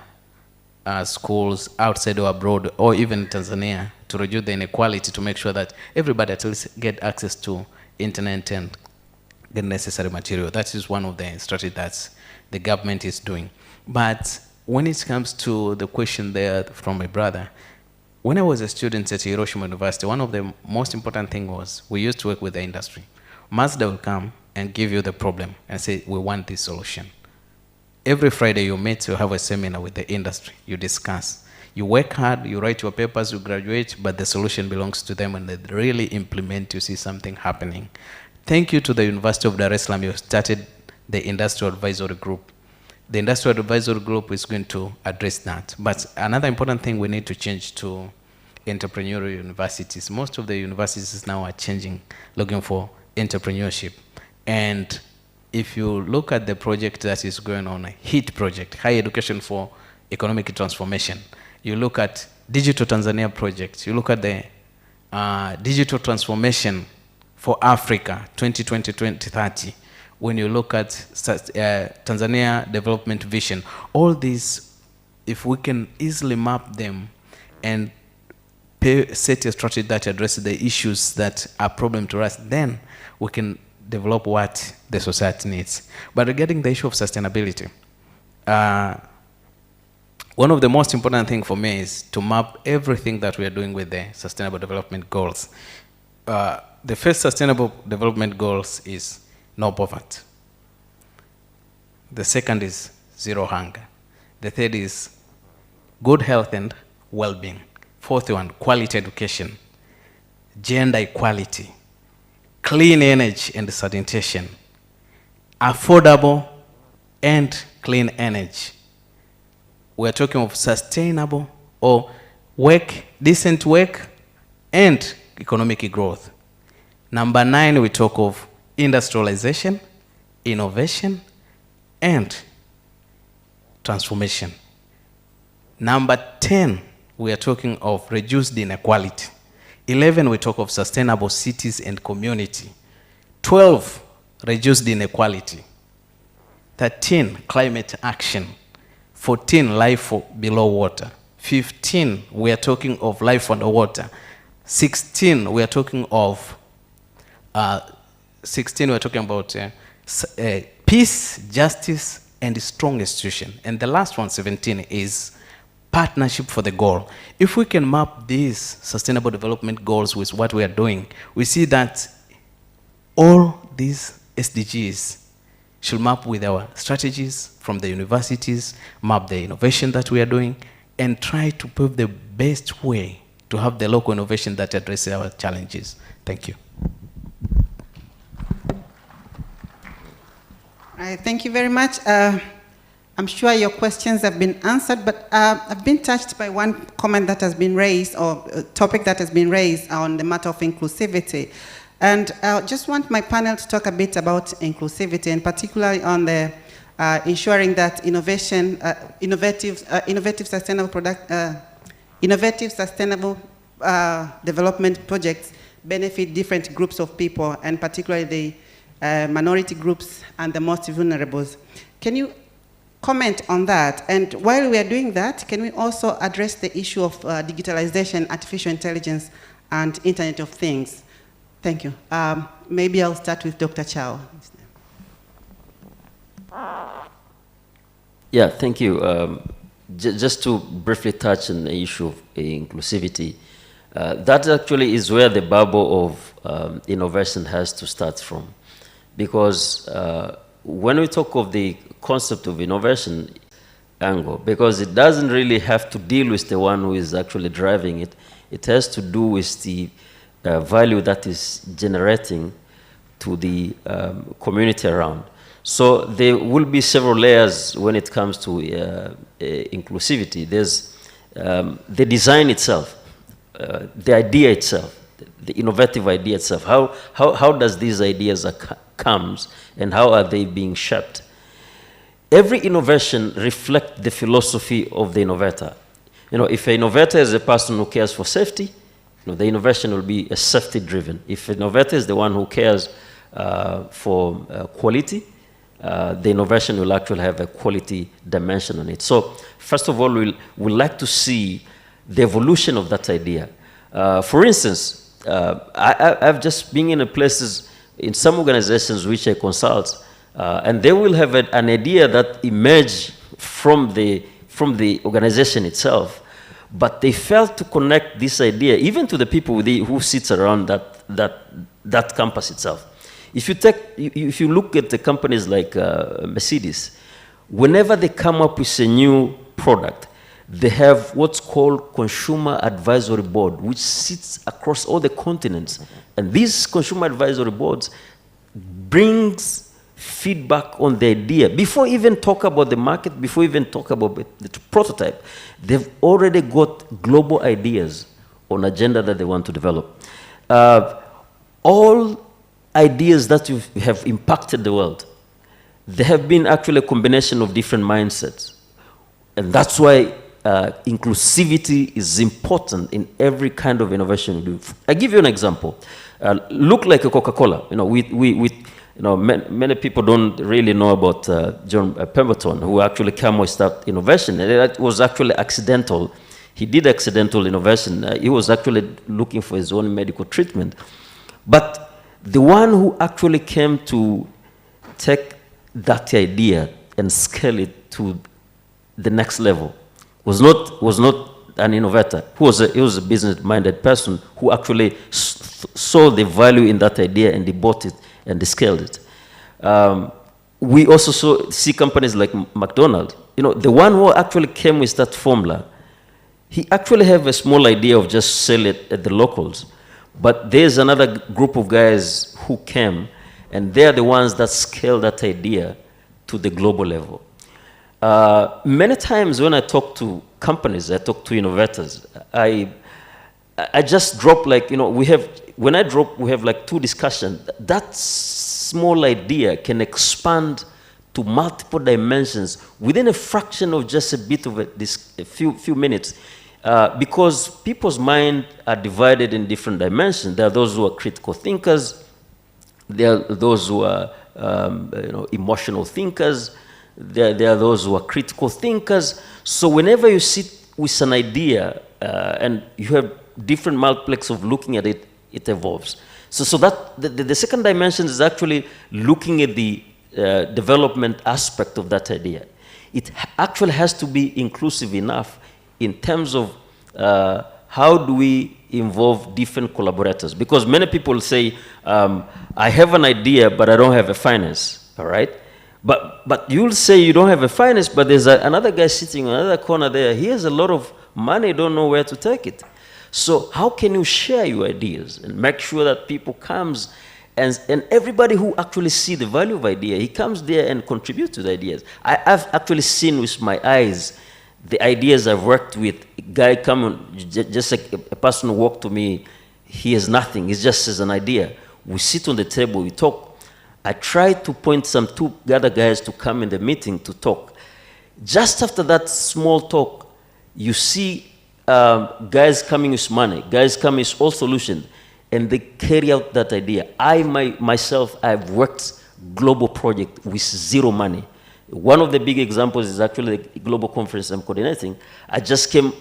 [SPEAKER 22] schools outside or abroad, or even Tanzania, to reduce the inequality, to make sure that everybody at least get access to internet and the necessary material. That is one of the strategies that the government is doing. But when it comes to the question there from my brother, when I was a student at Hiroshima University, one of the most important things was we used to work with the industry. Mazda will come and give you the problem and say, we want this solution. Every Friday you meet, you have a seminar with the industry, you discuss. You work hard, you write your papers, you graduate, but the solution belongs to them, and they really implement, you see something happening. Thank you to the University of Dar es Salaam, you started the Industrial Advisory Group. The Industrial Advisory Group is going to address that. But another important thing, we need to change to entrepreneurial universities. Most of the universities now are changing, looking for entrepreneurship. And if you look at the project that is going on, a HEAT project, Higher Education for Economic Transformation, you look at Digital Tanzania project, you look at the Digital Transformation for Africa 2020-2030, when you look at Tanzania Development Vision, all these, if we can easily map them and set a strategy that addresses the issues that are problem to us, then we can develop what the society needs. But regarding the issue of sustainability, one of the most important things for me is to map everything that we are doing with the Sustainable Development Goals. the first Sustainable Development Goals is no poverty. The second is zero hunger. The third is good health and well-being. Fourth one, quality education, gender equality, clean energy and sanitation, affordable and clean energy. We're talking of sustainable or decent work and economic growth. Number 9, we talk of industrialization, innovation, and transformation. Number 10, we are talking of reduced inequality. 11, we talk of sustainable cities and community. 12, reduced inequality. 13, climate action. 14, life below water. 15, we are talking of life underwater. 16, we are talking of 16, we are talking about peace, justice, and strong institution. And the last one, 17, is partnership for the goal. If we can map these sustainable development goals with what we are doing, we see that all these SDGs should map with our strategies from the universities, map the innovation that we are doing, and try to pave the best way to have the local innovation that addresses our challenges. Thank you.
[SPEAKER 13] Thank you very much. I'm sure your questions have been answered, but I've been touched by one comment that has been raised, or a topic that has been raised on the matter of inclusivity. And I just want my panel to talk a bit about inclusivity, and particularly on the ensuring that innovative sustainable development projects benefit different groups of people, and particularly the minority groups and the most vulnerable. Can you comment on that? And while we are doing that, can we also address the issue of digitalization, artificial intelligence, and Internet of Things? Thank you. Maybe I'll start with Dr. Chow.
[SPEAKER 6] Yeah, thank you. Just to briefly touch on the issue of inclusivity, that actually is where the bubble of innovation has to start from. Because when we talk of the concept of innovation angle, because it doesn't really have to deal with the one who is actually driving it, it has to do with the value that is generating to the community around. So there will be several layers when it comes to inclusivity. There's the design itself, the idea itself, the innovative idea itself. How does these ideas comes and how are they being shaped? Every innovation reflects the philosophy of the innovator. You know, if an innovator is a person who cares for safety, you know, the innovation will be a safety-driven. If an innovator is the one who cares for quality, the innovation will actually have a quality dimension on it. So, first of all, we'll like to see the evolution of that idea. For instance, I've just been in places, in some organizations which I consult, and they will have an idea that emerged from the organization itself, but they failed to connect this idea even to the people who sits around that campus itself. If you look at the companies like Mercedes, whenever they come up with a new product, they have what's called Consumer Advisory Board, which sits across all the continents. And these Consumer Advisory Boards brings feedback on the idea. Before even talk about the market, before even talk about the prototype, they've already got global ideas on agenda that they want to develop. All ideas that have impacted the world, they have been actually a combination of different mindsets. And that's why inclusivity is important in every kind of innovation we do. I give you an example. Look like a Coca-Cola. You know, many people don't really know about John Pemberton, who actually came with that innovation. And it was actually accidental. He did accidental innovation. He was actually looking for his own medical treatment. But the one who actually came to take that idea and scale it to the next level was not an innovator, he was a business-minded person who actually saw the value in that idea and he bought it and he scaled it. We also see companies like McDonald's. You know, the one who actually came with that formula, he actually have a small idea of just sell it at the locals. But there's another group of guys who came, and they're the ones that scale that idea to the global level. Many times when I talk to companies, I talk to innovators, I just drop like, you know, we have like 2 discussions. That small idea can expand to multiple dimensions within a fraction of just a bit of a few minutes. Because people's minds are divided in different dimensions. There are those who are critical thinkers. There are those who are emotional thinkers. There are those who are critical thinkers. So whenever you sit with an idea and you have different multiplex of looking at it, it evolves. So that the second dimension is actually looking at the development aspect of that idea. It actually has to be inclusive enough in terms of how do we involve different collaborators. Because many people say, I have an idea, but I don't have a finance, all right? But you'll say you don't have a finance, but there's another guy sitting in another corner there. He has a lot of money, don't know where to take it. So how can you share your ideas and make sure that people comes and everybody who actually see the value of idea, he comes there and contribute to the ideas. I've actually seen with my eyes the ideas I've worked with. A guy come, just like a person who walked to me, he has nothing, he just has an idea. We sit on the table, we talk. I try to point some 2 other guys to come in the meeting to talk. Just after that small talk, you see guys coming with money, guys coming with all solutions, and they carry out that idea. Myself, I've worked global project with 0 money. One of the big examples is actually the global conference I'm coordinating. I just came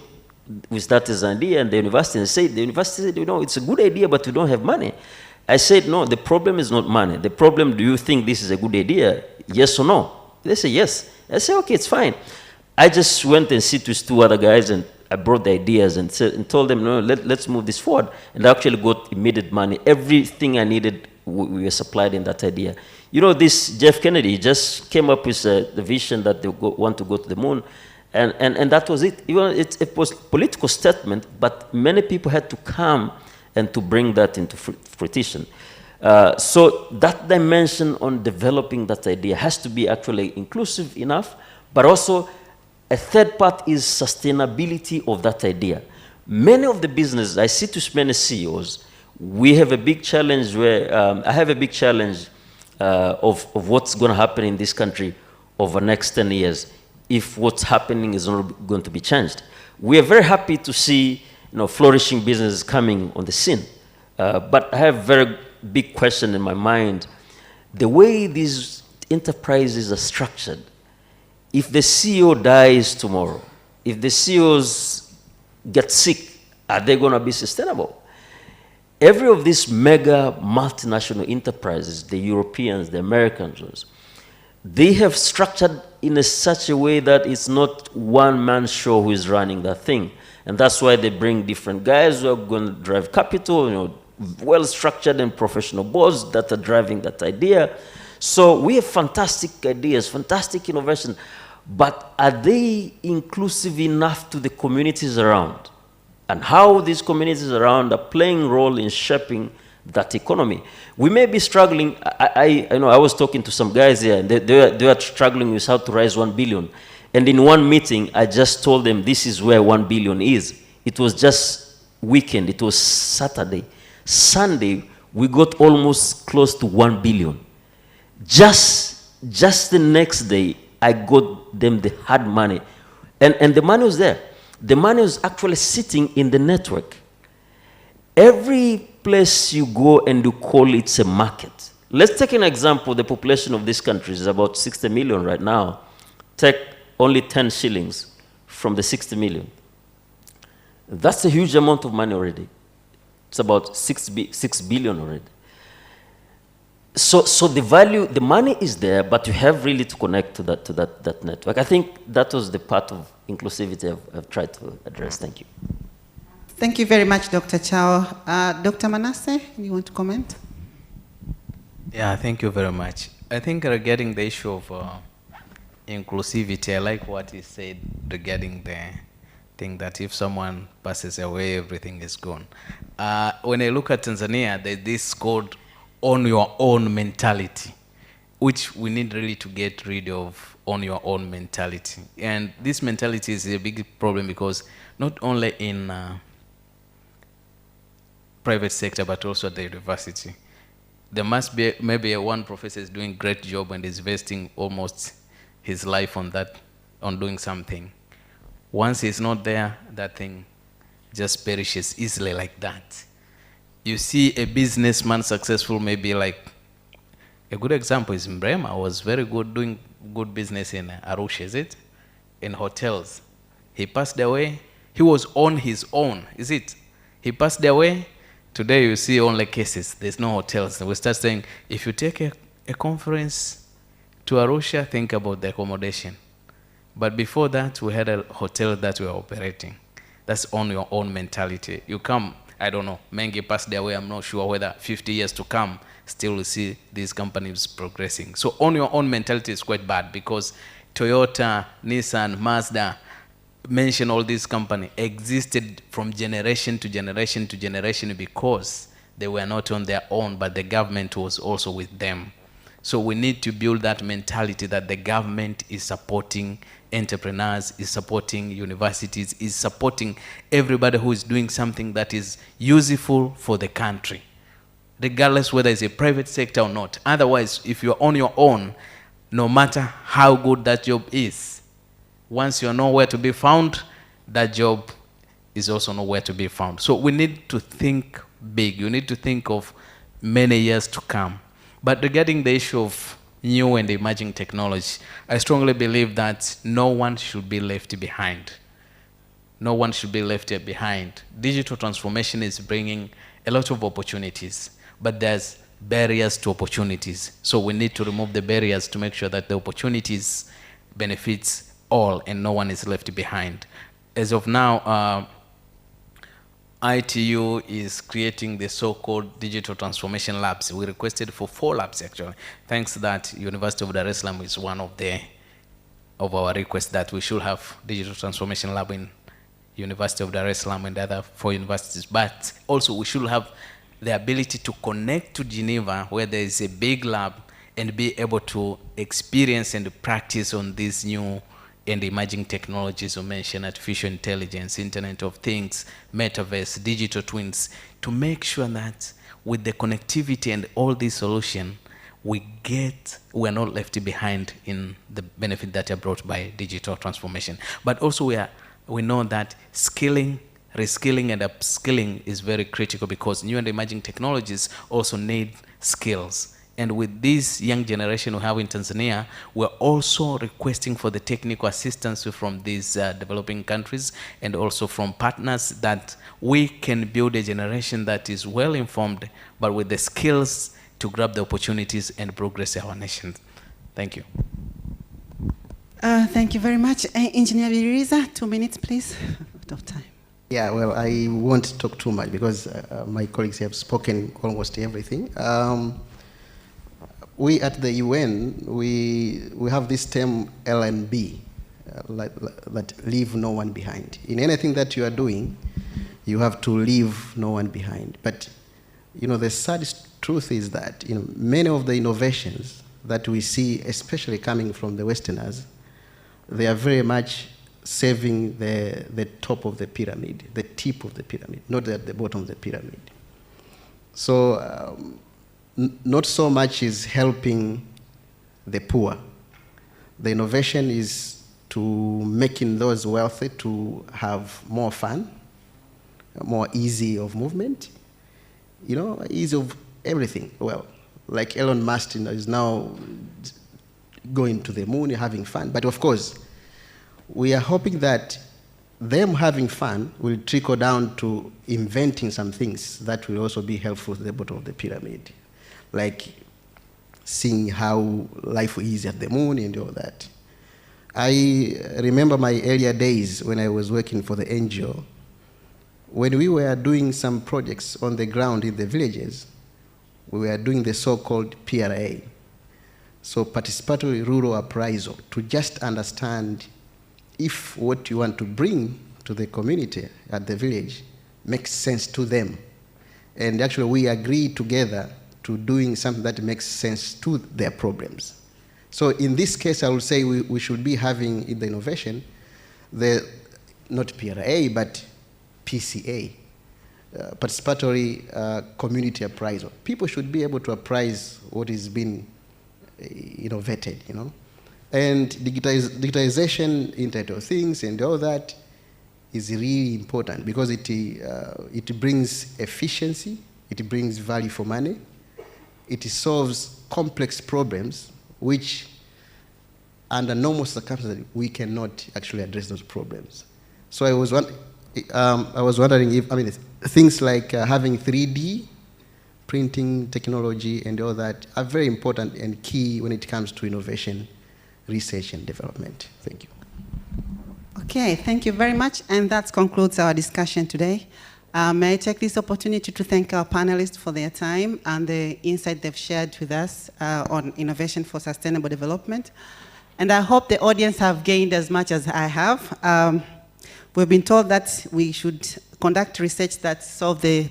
[SPEAKER 6] with that as an idea, and the university said, you know, it's a good idea, but we don't have money. I said, no, the problem is not money. The problem, do you think this is a good idea? Yes or no? They say yes. I say, okay, it's fine. I just went and sit with 2 other guys, and I brought the ideas and told them, no, let's move this forward. And I actually got immediate money. Everything I needed, we were supplied in that idea. You know, this Jeff Kennedy just came up with the vision that they want to go to the moon. And that was it. Even it was a political statement, but many people had to come and to bring that into fruition. So that dimension on developing that idea has to be actually inclusive enough, but also a third part is sustainability of that idea. Many of the businesses, I see to many CEOs, we have a big challenge where, I have a big challenge of what's going to happen in this country over the next 10 years if what's happening is not going to be changed. We are very happy to see flourishing businesses coming on the scene. But I have a very big question in my mind. The way these enterprises are structured, if the CEO dies tomorrow, if the CEOs get sick, are they going to be sustainable? Every of these mega multinational enterprises, the Europeans, the Americans, they have structured in such a way that it's not one-man show who is running that thing. And that's why they bring different guys who are going to drive capital, well-structured and professional boards that are driving that idea. So we have fantastic ideas, fantastic innovation, but are they inclusive enough to the communities around? And how these communities around are playing a role in shaping that economy. We may be struggling. I know I was talking to some guys here, and they are struggling with how to raise 1 billion. And in one meeting, I just told them this is where 1 billion is. It was just weekend. It was Saturday. Sunday, we got almost close to 1 billion. Just the next day, I got them the hard money. And the money was there. The money was actually sitting in the network. Every place you go and you call it's a market. Let's take an example. The population of this country is about 60 million right now. Take only 10 shillings from the 60 million. That's a huge amount of money already. It's about 6 billion already. So the value, the money is there, but you have really to connect to that network. I think that was the part of inclusivity I've tried to address. Thank you.
[SPEAKER 13] Thank you very much, Dr. Chao. Dr. Manasseh, you want to comment?
[SPEAKER 22] Yeah, thank you very much. I think regarding the issue of inclusivity, I like what he said regarding the thing that if someone passes away, everything is gone. When I look at Tanzania, there's this called on your own mentality, which we need really to get rid of, on your own mentality. And this mentality is a big problem because not only in private sector, but also at the university. There must be maybe one professor is doing a great job and is investing almost his life on that, on doing something. Once he's not there, that thing just perishes easily like that. You see a businessman successful, maybe like, a good example is Mrema was very good doing good business in Arusha, is it? In hotels. He passed away. He was on his own, is it? He passed away. Today you see only cases. There's no hotels. We start saying, if you take a conference to Arusha, think about the accommodation. But before that, we had a hotel that we were operating. That's on your own mentality. You come, I don't know, Mengi passed away, I'm not sure whether 50 years to come, still we see these companies progressing. So on your own mentality is quite bad because Toyota, Nissan, Mazda, mention all these companies existed from generation to generation to generation because they were not on their own, but the government was also with them. So we need to build that mentality that the government is supporting entrepreneurs, is supporting universities, is supporting everybody who is doing something that is useful for the country, regardless whether it's a private sector or not. Otherwise, if you're on your own, no matter how good that job is, once you're nowhere to be found, that job is also nowhere to be found. So we need to think big. You need to think of many years to come. But regarding the issue of new and emerging technology, I strongly believe that no one should be left behind. No one should be left behind. Digital transformation is bringing a lot of opportunities, but there's barriers to opportunities. So we need to remove the barriers to make sure that the opportunities benefits all and no one is left behind. As of now, ITU is creating the so-called digital transformation labs. We requested for 4 labs actually. Thanks to that, University of Dar es Salaam is one of our requests that we should have digital transformation lab in University of Dar es Salaam and other 4 universities. But also we should have the ability to connect to Geneva where there is a big lab and be able to experience and practice on these new and emerging technologies. We mentioned artificial intelligence, Internet of Things, metaverse, digital twins, to make sure that with the connectivity and all these solutions, we're not left behind in the benefit that are brought by digital transformation. But also we know that skilling, reskilling and upskilling is very critical because new and emerging technologies also need skills. And with this young generation we have in Tanzania, we're also requesting for the technical assistance from these developing countries and also from partners that we can build a generation that is well informed, but with the skills to grab the opportunities and progress our nation. Thank you.
[SPEAKER 13] Thank you very much. Engineer Biriza, 2 minutes, please. Out of time.
[SPEAKER 20] Yeah, well, I won't talk too much because my colleagues have spoken almost everything. We at the UN, we have this term LNB, that leave no one behind. In anything that you are doing, you have to leave no one behind. But, you know, the sad truth is that, you know, many of the innovations that we see, especially coming from the Westerners, they are very much saving the top of the pyramid, the tip of the pyramid, not at the bottom of the pyramid. So, not so much is helping the poor. The innovation is to making those wealthy to have more fun, more easy of movement, you know, ease of everything. Well, like Elon Musk, you know, is now going to the moon, having fun. But of course, we are hoping that them having fun will trickle down to inventing some things that will also be helpful to the bottom of the pyramid. Like seeing how life is at the moon and all that. I remember my earlier days when I was working for the NGO. When we were doing some projects on the ground in the villages, we were doing the so-called PRA, so participatory rural appraisal, to just understand if what you want to bring to the community at the village makes sense to them. And actually we agreed together to doing something that makes sense to their problems. So in this case, I would say we should be having in the innovation, not PRA, but PCA, participatory community appraisal. People should be able to appraise what is being innovated, you know. And digitization, Internet of Things, and all that is really important because it brings efficiency, it brings value for money, it solves complex problems which, under normal circumstances, we cannot actually address those problems. So I was wondering if, things like having 3D printing technology and all that are very important and key when it comes to innovation, research, and development. Thank you.
[SPEAKER 13] Okay, thank you very much, and that concludes our discussion today. May I take this opportunity to thank our panelists for their time and the insight they've shared with us on innovation for sustainable development. And I hope the audience have gained as much as I have. We've been told that we should conduct research that solve the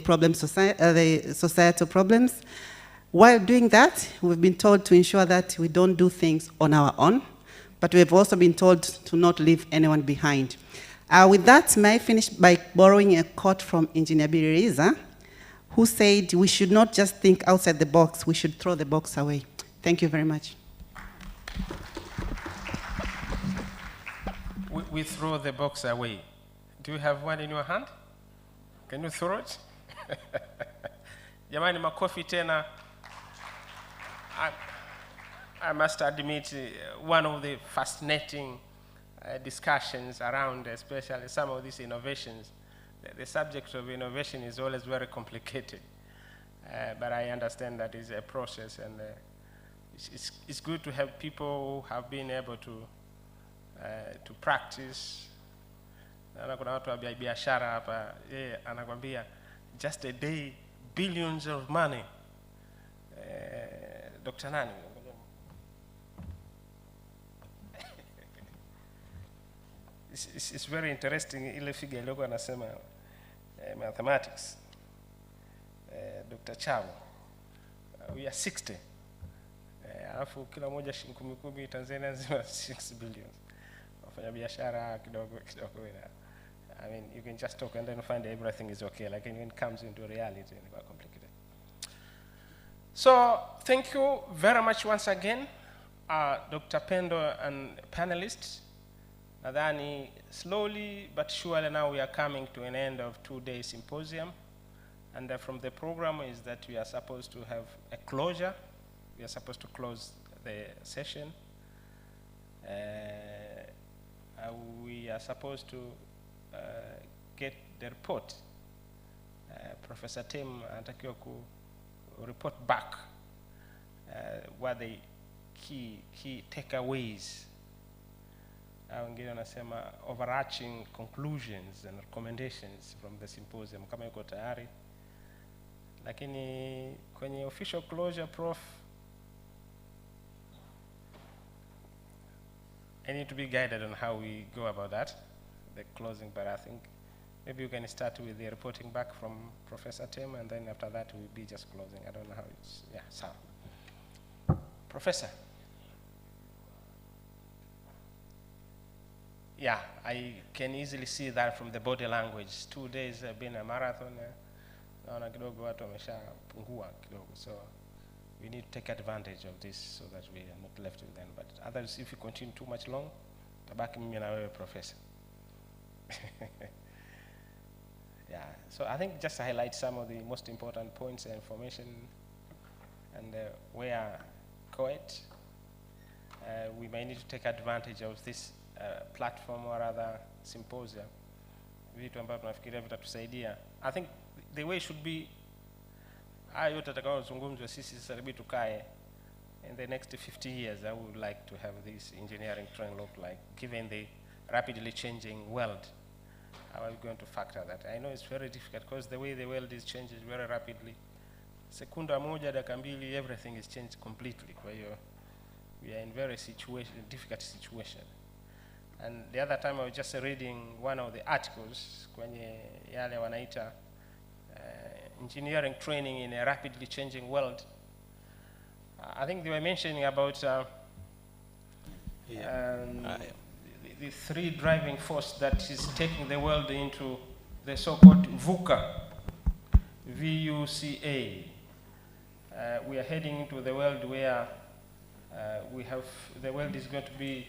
[SPEAKER 13] societal problems. While doing that, we've been told to ensure that we don't do things on our own, but we've also been told to not leave anyone behind. With that, may I finish by borrowing a quote from Engineer Biririza, who said, "We should not just think outside the box, we should throw the box away." Thank you very much.
[SPEAKER 1] We throw the box away. Do you have one in your hand? Can you throw it? Jamani, makofi tena. I must admit, one of the fascinating discussions around, especially some of these innovations, the subject of innovation is always very complicated. But I understand that it's a process, and it's good to have people who have been able to practice. Kuna watu wa biashara hapa, anakwambia just a day, billions of money. Dr. Nani? It's very interesting, ile figure ilikuwa anasema mathematics. Dr. Chavo, we are 60. Alafu kila moja shilingi 10 Tanzania nzima 6 billion. Wafanya biashara kidogo kidogo. I mean, you can just talk and then find everything is okay. Like when it comes into reality, it's quite complicated. So thank you very much once again, Dr. Pendo and panelists. Nadhani slowly but surely now we are coming to an end of 2-day symposium. And from the program is that we are supposed to have a closure. We are supposed to close the session. We are supposed to get the report. Professor Tim anatakiwa ku report back what the key takeaways, wengine wanasema overarching conclusions and recommendations from the symposium, kama yuko tayari. Lakini kwenye official closure, Prof, I need to be guided on how we go about that, the closing, but I think maybe you can start with the reporting back from Professor Tim, and then after that we'll be just closing. I don't know how it's, yeah, so. Professor. Yeah, I can easily see that from the body language. 2 days have been a marathon. Naona kidogo watu wameshapungua kidogo, so we need to take advantage of this so that we are not left with them. But others, if you continue too much long, tabaki mimi na wewe, Professor. Yeah, so I think just to highlight some of the most important points and information, and where CoET, we may need to take advantage of this platform or other symposium. Vitu ambavyo tunafikiria vitatusaidia. I think the way should be, yote atakayozungumzwa sisi sasa hivi tukae in the next 50 years, I would like to have this engineering training look like, given the rapidly changing world? How are we going to factor that? I know it's very difficult because the way the world is changing very rapidly. Sekunda moja, dakika mbili, everything is changed completely. Kwa hiyo, we are in very difficult situation. And the other time I was just reading one of the articles kwenye yale wanaita engineering training in a rapidly changing world. I think they were mentioning about the three driving force that is taking the world into the so-called VUCA, V-U-C-A. We are heading into the world where the world is going to be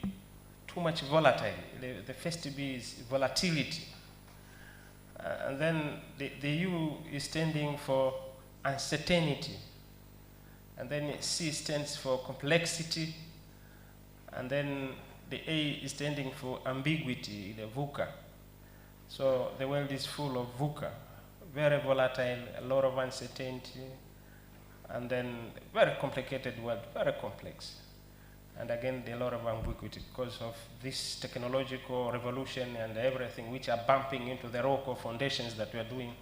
[SPEAKER 1] too much volatile. The first B is volatility. And then the U is standing for uncertainty. And then C stands for complexity. And then the A is standing for ambiguity, the VUCA. So the world is full of VUCA, very volatile, a lot of uncertainty, and then very complicated world, very complex. And again, a lot of ambiguity because of this technological revolution and everything which are bumping into the rock of foundations that we are doing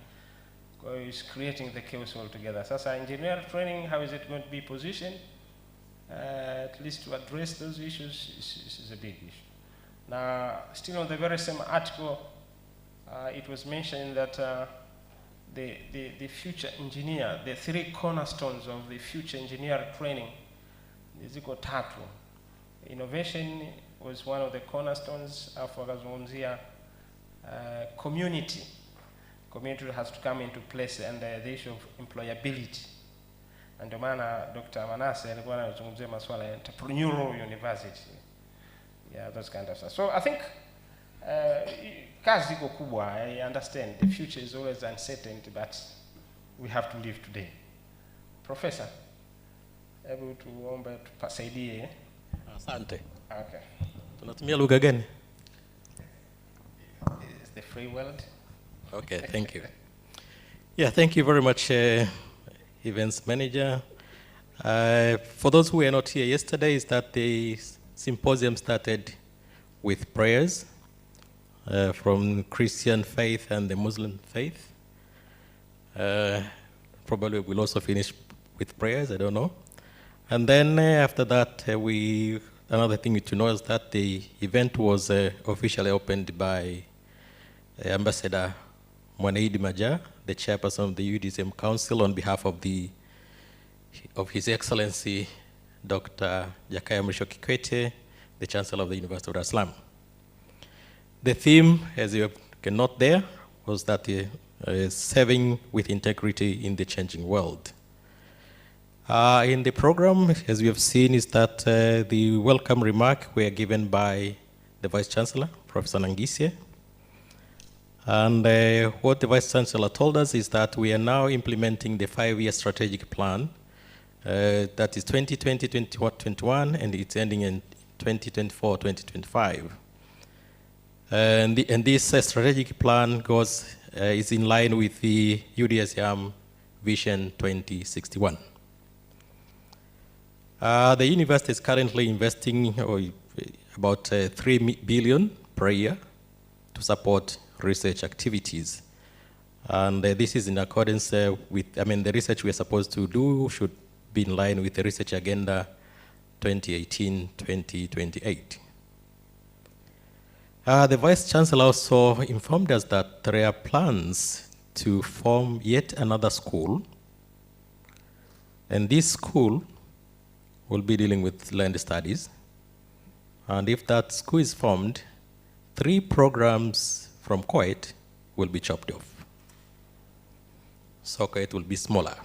[SPEAKER 1] is creating the chaos altogether. So engineer training, how is it going to be positioned? At least to address those issues is a big issue. Now, still on the very same article, it was mentioned that the future engineer, the three cornerstones of the future engineer training is equal tatu. Innovation was one of the cornerstones. Afwakazungumzia community. Community has to come into place, and the issue of employability. And ndio maana Dr. Manase alikuwa anazungumzia masuala ya entrepreneurial university. Yeah, those kind of stuff. So I think kazi iko kubwa. I understand the future is always uncertain, but we have to live today. Professor, hebu tuombe tupasaidie.
[SPEAKER 14] Asante.
[SPEAKER 1] Okay.
[SPEAKER 14] Tunatumia lugha gani?
[SPEAKER 1] It's the free world.
[SPEAKER 14] Okay, thank you. Yeah, thank you very much, events manager. For those who were not here yesterday, is that the symposium started with prayers from Christian faith and the Muslim faith. Probably we'll also finish with prayers, I don't know. And then after that, another thing to know is that the event was officially opened by Ambassador Mwanaidi Maja, the chairperson of the UDSM Council, on behalf of His Excellency Dr. Jakaya Mrisho Kikwete, the Chancellor of the University of Dar es Salaam. The theme, as you can note there, was that serving with integrity in the changing world. In the program, as we have seen, is that the welcome remark were given by the Vice Chancellor, Professor Nangisye. And what the Vice Chancellor told us is that we are now implementing the 5-year strategic plan that is 2020-2021, and it's ending in 2024-2025. And this strategic plan is in line with the UDSM Vision 2061. The university is currently investing about 3 billion per year to support research activities. And this is in accordance with, the research we're supposed to do should be in line with the research agenda 2018-2028. The Vice Chancellor also informed us that there are plans to form yet another school. And this school will be dealing with land studies. And if that school is formed, 3 programs from CoET will be chopped off. So CoET will be smaller.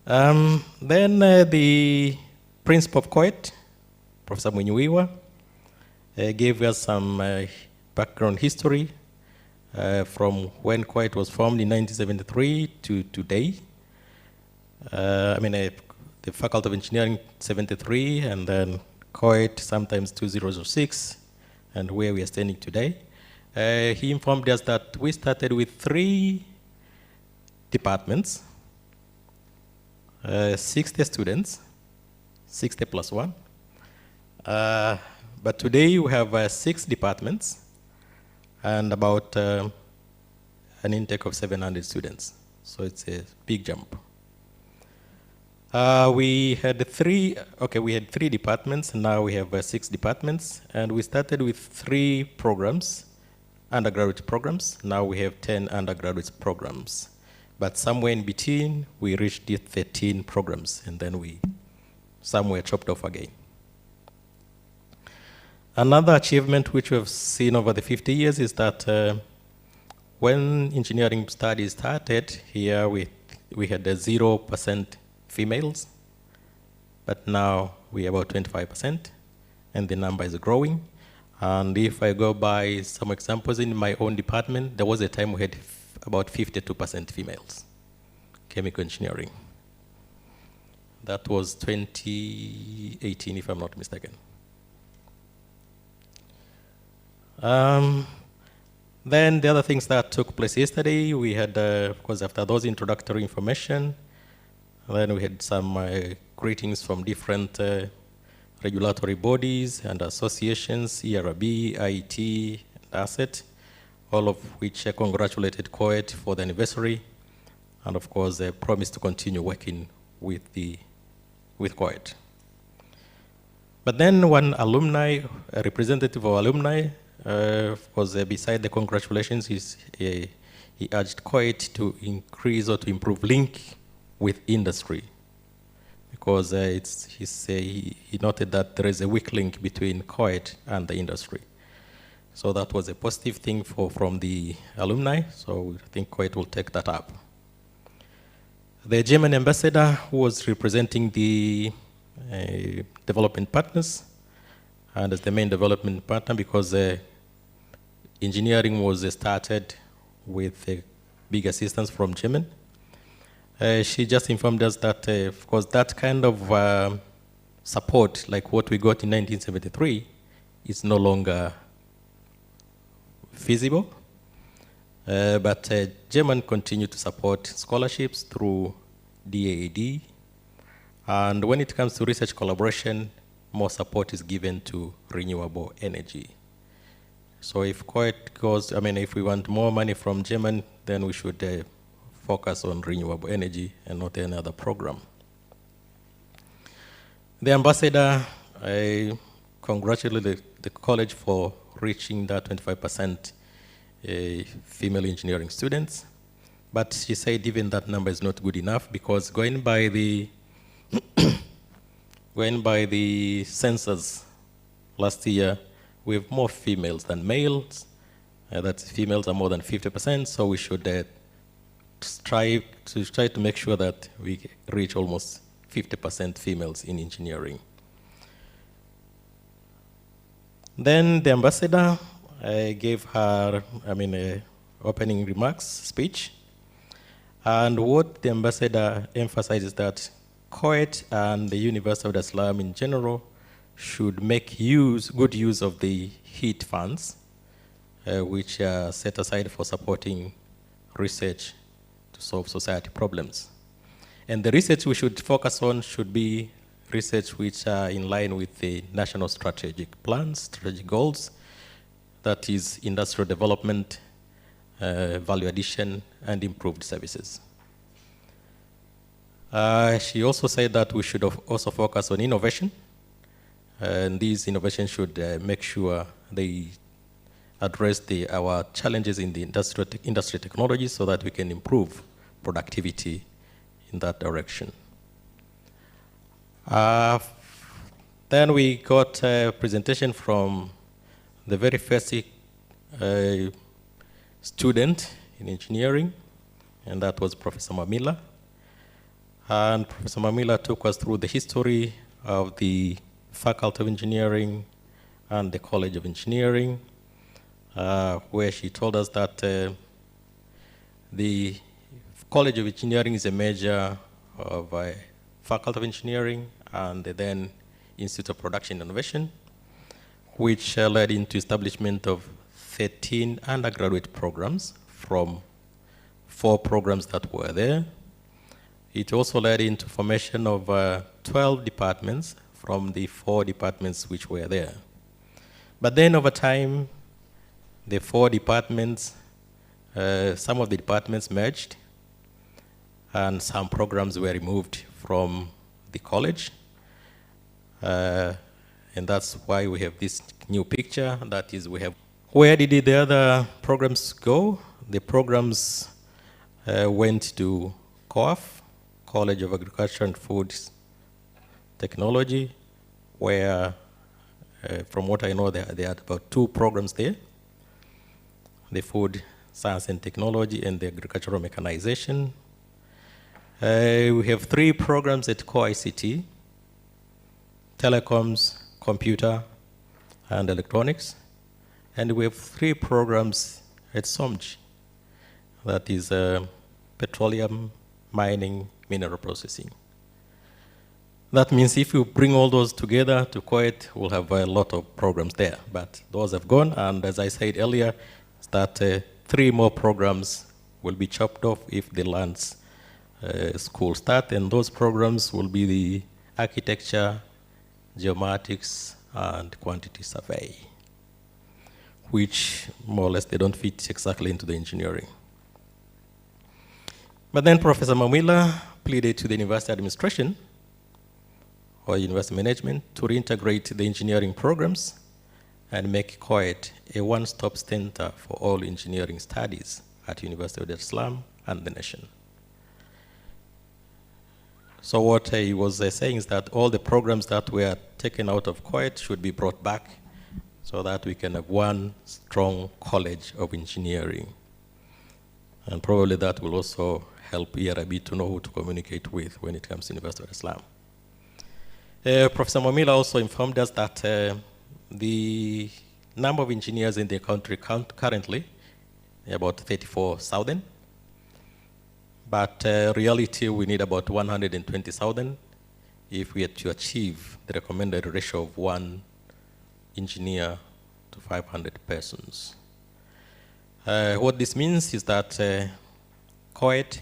[SPEAKER 14] Then the principal of CoET, Professor Mwinyuiwa, gave us some background history from when CoET was formed in 1973 to today. The Faculty of Engineering 73, and then CoET sometimes 2006, and where we are standing today. He informed us that we started with 3 departments, 60 students, 60 plus 1. But today we have 6 departments and about an intake of 700 students. So it's a big jump. We had 3 departments, and now we have 6 departments. And we started with 3 programs, undergraduate programs. Now we have 10 undergraduate programs. But somewhere in between, we reached the 13 programs, and then some were chopped off again. Another achievement which we've seen over the 50 years is that when engineering studies started, here we had 0% females, but now we're about 25%, and the number is growing. And if I go by some examples in my own department, there was a time we had about 52% females, chemical engineering. That was 2018, if I'm not mistaken. Then the other things that took place yesterday, we had, of course, after those introductory information, then we had some greetings from different regulatory bodies and associations, ERB, IET, and ASSET, all of which congratulated CoET for the anniversary, and of course, they promised to continue working with CoET. But then one alumni, a representative of alumni, of course, beside the congratulations, he urged CoET to increase or to improve link with industry, because he noted that there is a weak link between CoET and the industry. So that was a positive thing from the alumni, so I think CoET will take that up. The German ambassador, who was representing the development partners, and as the main development partner, because engineering was started with a big assistance from Germany. She just informed us that, of course, that kind of support, like what we got in 1973, is no longer feasible. But Germany continued to support scholarships through DAAD. And when it comes to research collaboration, more support is given to renewable energy. So if CoET goes, if we want more money from Germany, then we should focus on renewable energy and not any other program. The ambassador congratulated the college for reaching that 25% female engineering students. But she said even that number is not good enough, because going by the census last year, we have more females than males. That females are more than 50%, so we should try to make sure that we reach almost 50% females in engineering. Then the ambassador gave her, opening remarks speech. And what the ambassador emphasized is that CoET and the University of Dar es Salaam in general should make good use of the HEAT funds, which are set aside for supporting research to solve society problems. And the research we should focus on should be research which are in line with the national strategic plans, strategic goals, that is industrial development, value addition, and improved services. She also said that we should also focus on innovation, and these innovations should make sure they address our challenges in the industry technology, so that we can improve productivity in that direction. Then we got a presentation from the very first student in engineering, and that was Professor Mamila. And Professor Mamila took us through the history of the Faculty of Engineering and the College of Engineering, where she told us that the College of Engineering is a major of Faculty of Engineering and then Institute of Production Innovation, which led into establishment of 13 undergraduate programs from 4 programs that were there. It also led into formation of 12 departments from the 4 departments which were there. But then over time, the 4 departments, some of the departments merged, and some programs were removed from the college. And that's why we have this new picture. That is, we have, where did the other programs go? The programs went to CoET, College of Agriculture and Food Technology, where, from what I know, there are about 2 programs there: the Food Science and Technology and the Agricultural Mechanization. We have 3 programs at CoICT: Telecoms, Computer, and Electronics. And we have 3 programs at SOMG, that is Petroleum, Mining, Mineral Processing. That means if you bring all those together to CoET, we'll have a lot of programs there. But those have gone, and as I said earlier, that 3 more programs will be chopped off if the lands school start, and those programs will be the architecture, geomatics, and quantity survey, which more or less they don't fit exactly into the engineering. But then Professor Mamwila pleaded to the university administration or university management to reintegrate the engineering programs and make CoET a one-stop center for all engineering studies at University of Dar es Salaam and the nation. So what he was saying is that all the programs that were taken out of CoET should be brought back so that we can have one strong college of engineering. And probably that will also help ERB to know who to communicate with when it comes to University of Dar es Salaam. Professor Mamwila also informed us that the number of engineers in the country currently about 34,000. But reality, we need about 120,000 if we are to achieve the recommended ratio of 1 engineer to 500 persons. What this means is that CoET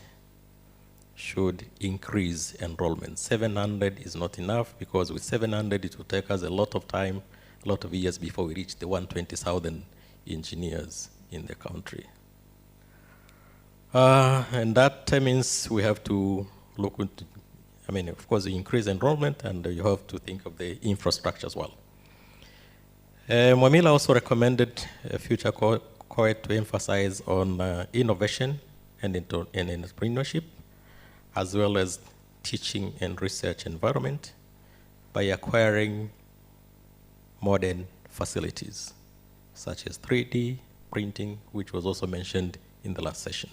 [SPEAKER 14] should increase enrollment. 700 is not enough, because with 700 it will take us a lot of time, a lot of years before we reach the 120,000 engineers in the country. And that means we have to look into, of course, increase enrollment, and you have to think of the infrastructure as well. Mamwila also recommended a future CoET to emphasize on innovation and entrepreneurship, as well as teaching and research environment by acquiring modern facilities, such as 3D printing, which was also mentioned in the last session.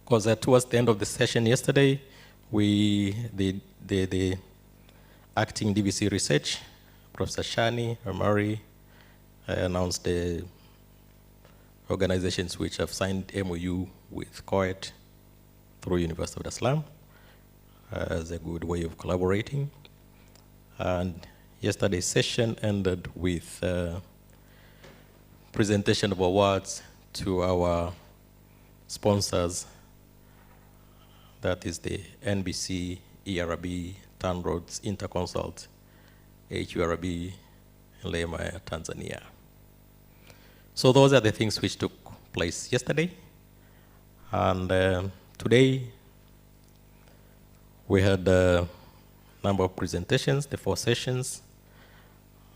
[SPEAKER 14] Because towards the end of the session yesterday, the acting DVC research, Professor Shani Amari, announced the organizations which have signed MOU with CoET through University of Dar es Salaam as a good way of collaborating. And yesterday's session ended with presentation of awards to our sponsors, that is the NBC, ERB, TANROADS, Interconsult, HURB, and Lema, Tanzania. So those are the things which took place yesterday. And today, we had a number of presentations, the 4 sessions.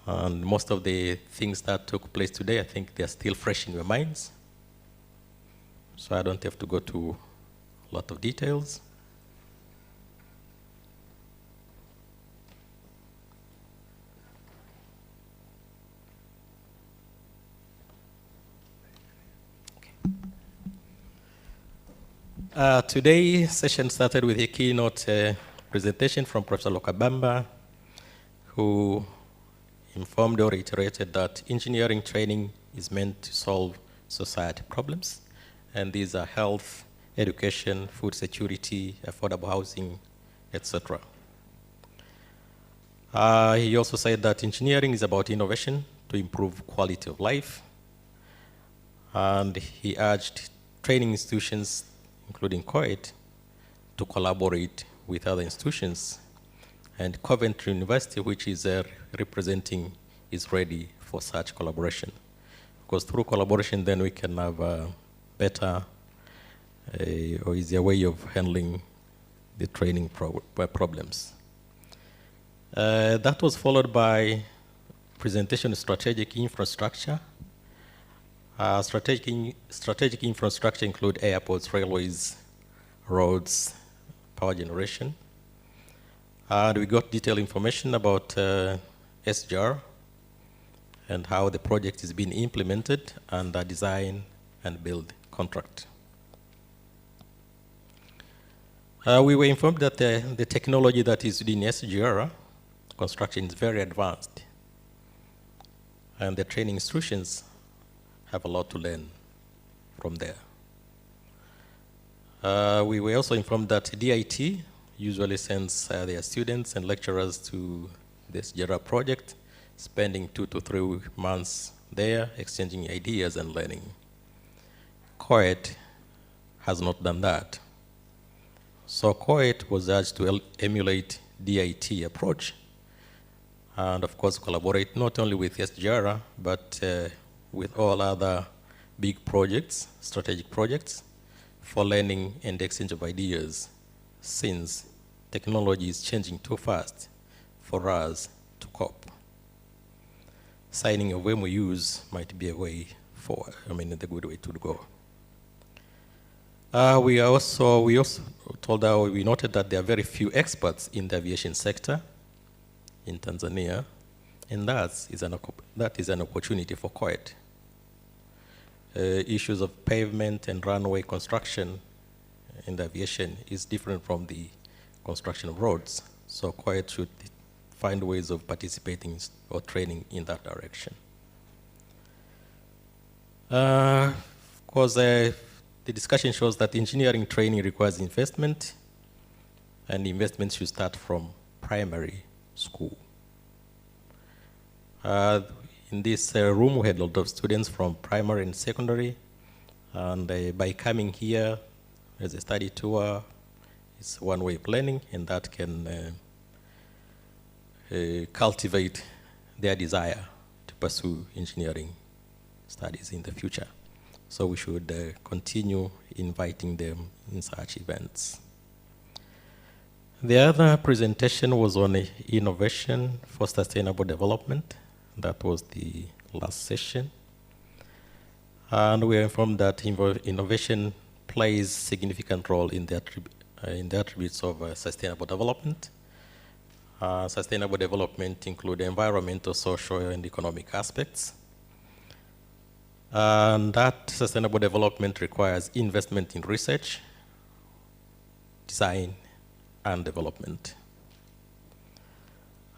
[SPEAKER 14] And most of the things that took place today, I think they're still fresh in your minds. So I don't have to go to a lot of details. Today's session started with a keynote presentation from Professor Lokabamba, who informed or reiterated that engineering training is meant to solve society problems. And these are health, education, food security, affordable housing, etc. He also said that engineering is about innovation to improve quality of life. And he urged training institutions including CoET, to collaborate with other institutions. And Coventry University, which is representing, is ready for such collaboration. Because through collaboration, then we can have a better or easier way of handling the training problems. That was followed by presentation of strategic infrastructure. Strategic infrastructure include airports, railways, roads, power generation. And we got detailed information about SGR and how the project is being implemented and the design and build contract. We were informed that the technology that is within SGR construction is very advanced, and the training institutions have a lot to learn from there. We were also informed that DIT usually sends their students and lecturers to this SGR project, spending 2 to 3 months there, exchanging ideas and learning. CoET has not done that. So CoET was urged to emulate DIT approach, and of course collaborate not only with SGR, but with all other big projects, strategic projects, for learning and exchange of ideas, since technology is changing too fast for us to cope. Signing of MOUs might be a way forward, the good way to go. We also we noted that there are very few experts in the aviation sector in Tanzania, and that is an opportunity for CoET. Issues of pavement and runway construction in the aviation is different from the construction of roads, so CoET should find ways of participating or training in that direction. Of course, the discussion shows that engineering training requires investment, and investment should start from primary school. In this room, we had a lot of students from primary and secondary, and by coming here as a study tour, it's one way of learning, and that can cultivate their desire to pursue engineering studies in the future. So we should continue inviting them in such events. The other presentation was on innovation for sustainable development. That was the last session. And we are informed that innovation plays a significant role in the attributes of sustainable development. Sustainable development includes environmental, social, and economic aspects. And that sustainable development requires investment in research, design, and development.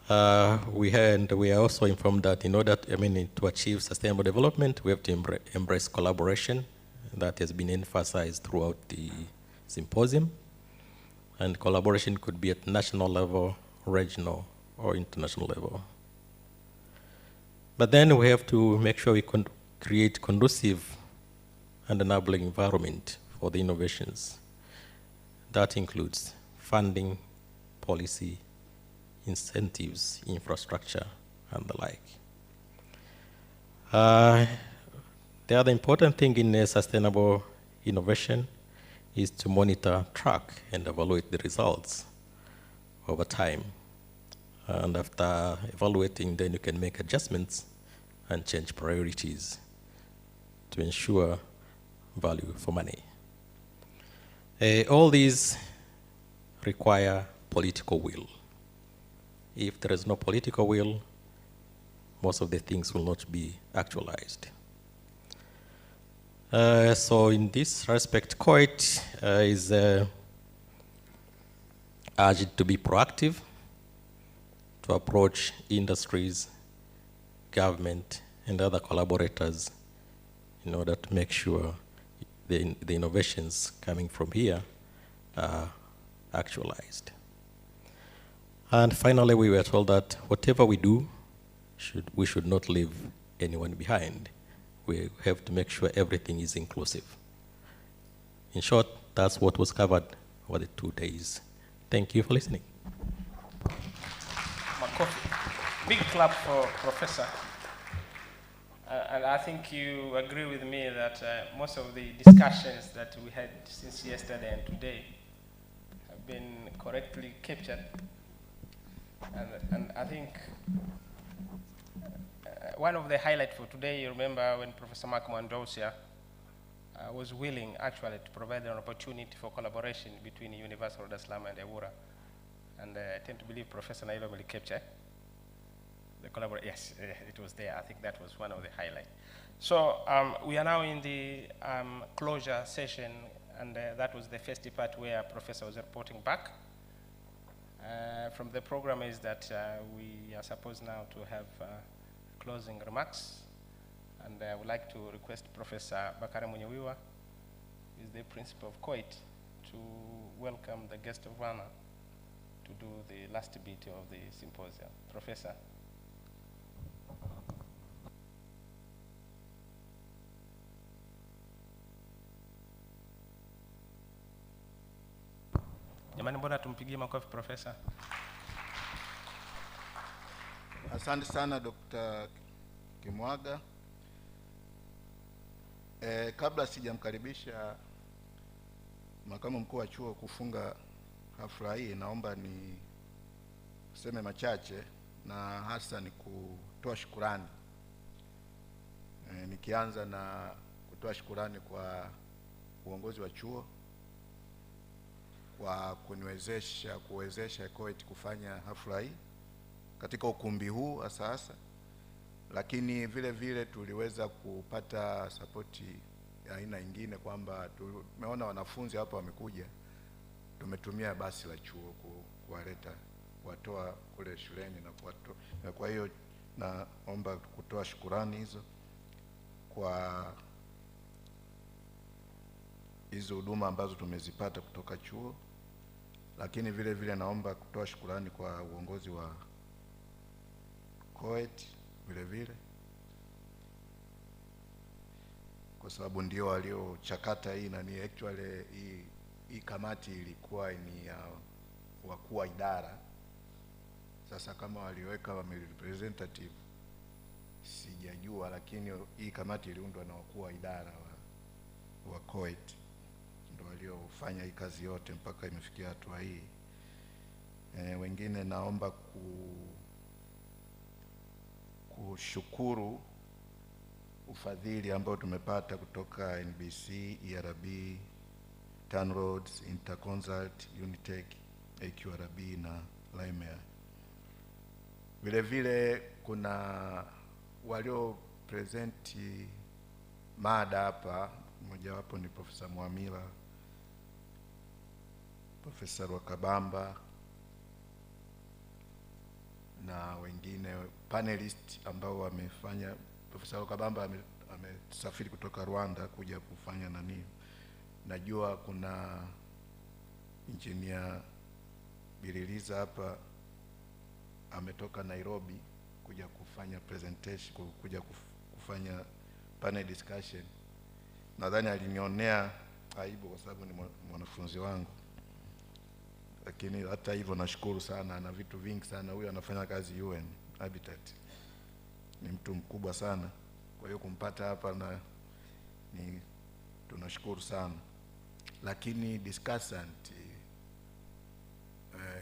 [SPEAKER 14] We are also informed that in order to achieve sustainable development, we have to embrace collaboration. That has been emphasized throughout the symposium. And collaboration could be at national level, regional, or international level. But then we have to make sure we create conducive and enabling environment for the innovations. That includes funding, policy, incentives, infrastructure, and the like. The other important thing in sustainable innovation is to monitor, track, and evaluate the results over time. And after evaluating, then you can make adjustments and change priorities to ensure value for money. All these require political will. If there is no political will, most of the things will not be actualized. So in this respect, CoET is urged to be proactive, to approach industries, government, and other collaborators in order to make sure the innovations coming from here are actualized. And finally, we were told that whatever we do, we should not leave anyone behind. We have to make sure everything is inclusive. In short, that's what was covered over the 2 days. Thank you for listening.
[SPEAKER 1] Big clap for Professor. And I think you agree with me that most of the discussions that we had since yesterday and today have been correctly captured. And I think one of the highlights for today, you remember when Professor Mark Mandosia was willing actually to provide an opportunity for collaboration between University of Dar es Salaam and Ewura. And I tend to believe Professor Nailo will capture the collaboration. Yes, it was there. I think that was one of the highlights. So we are now in the closure session, and that was the first part where Professor was reporting back. From the program is that we are supposed now to have closing remarks, and I would like to request Professor Bakare Munyewiwa, who is the principal of CoET, to welcome the guest of honor to do the last bit of the symposium. Professor. Jamani, mbona tumpigie makofi Professor?
[SPEAKER 15] Asante sana Dr. Kimwaga. Kabla sijamkaribisha makamu mkuu wa chuo kufunga hafla hii, naomba ni kuseme machache, na hasa ni kutoa shukurani. Nikianza na kutoa shukurani kwa uongozi wa chuo kwa kuwezesha CoET kufanya hafla hii katika ukumbi huu hasa, lakini vile vile tuliweza kupata sapoti ya aina nyingine, kwamba tumeona wanafunzi hapa wamekuja, tumetumia basi la chuo kuwaleta, kuwatoa kule shuleni na kuwatoa. Kwa hiyo naomba kutoa shukurani hizo kwa hizo huduma ambazo tumezipata kutoka chuo, lakini vile vile naomba kutoa shukurani kwa uongozi wa CoET vile vile, kwa sababu ndio waliochakata hii, na ni actually hii kamati ilikuwa ni ya wakuu wa idara. Sasa kama waliweka representative sijajua, lakini hii kamati iliundwa na wakuu wa idara wa CoET, ndio waliofanya hii kazi yote mpaka imefikia hatua hii. Wengine naomba kushukuru ufadhili ambao tumepata kutoka NBC, ERB, TANROADS, Interconsult, Unitech, AQRB na Laimea. Vile vile kuna walio presenti mada hapa, mmoja wapo ni Professor Mwamila, Professor Wakabamba na wengine panelist ambao wamefanya. Professor Wakabamba amesafiri kutoka Rwanda kuja kufanya nani. Najua kuna engineer Bililiza hapa ametoka Nairobi kuja kufanya presentation, kuja kufanya panel discussion. Nadhani alinionea aibu kwa sababu ni mwanafunzi wangu, lakini hata hivyo nashukuru sana, na vitu vingi sana. Huyu anafanya kazi UN Habitat, ni mtu mkubwa sana, kwa hiyo kumpata hapa ni tunashukuru sana. Lakini discussant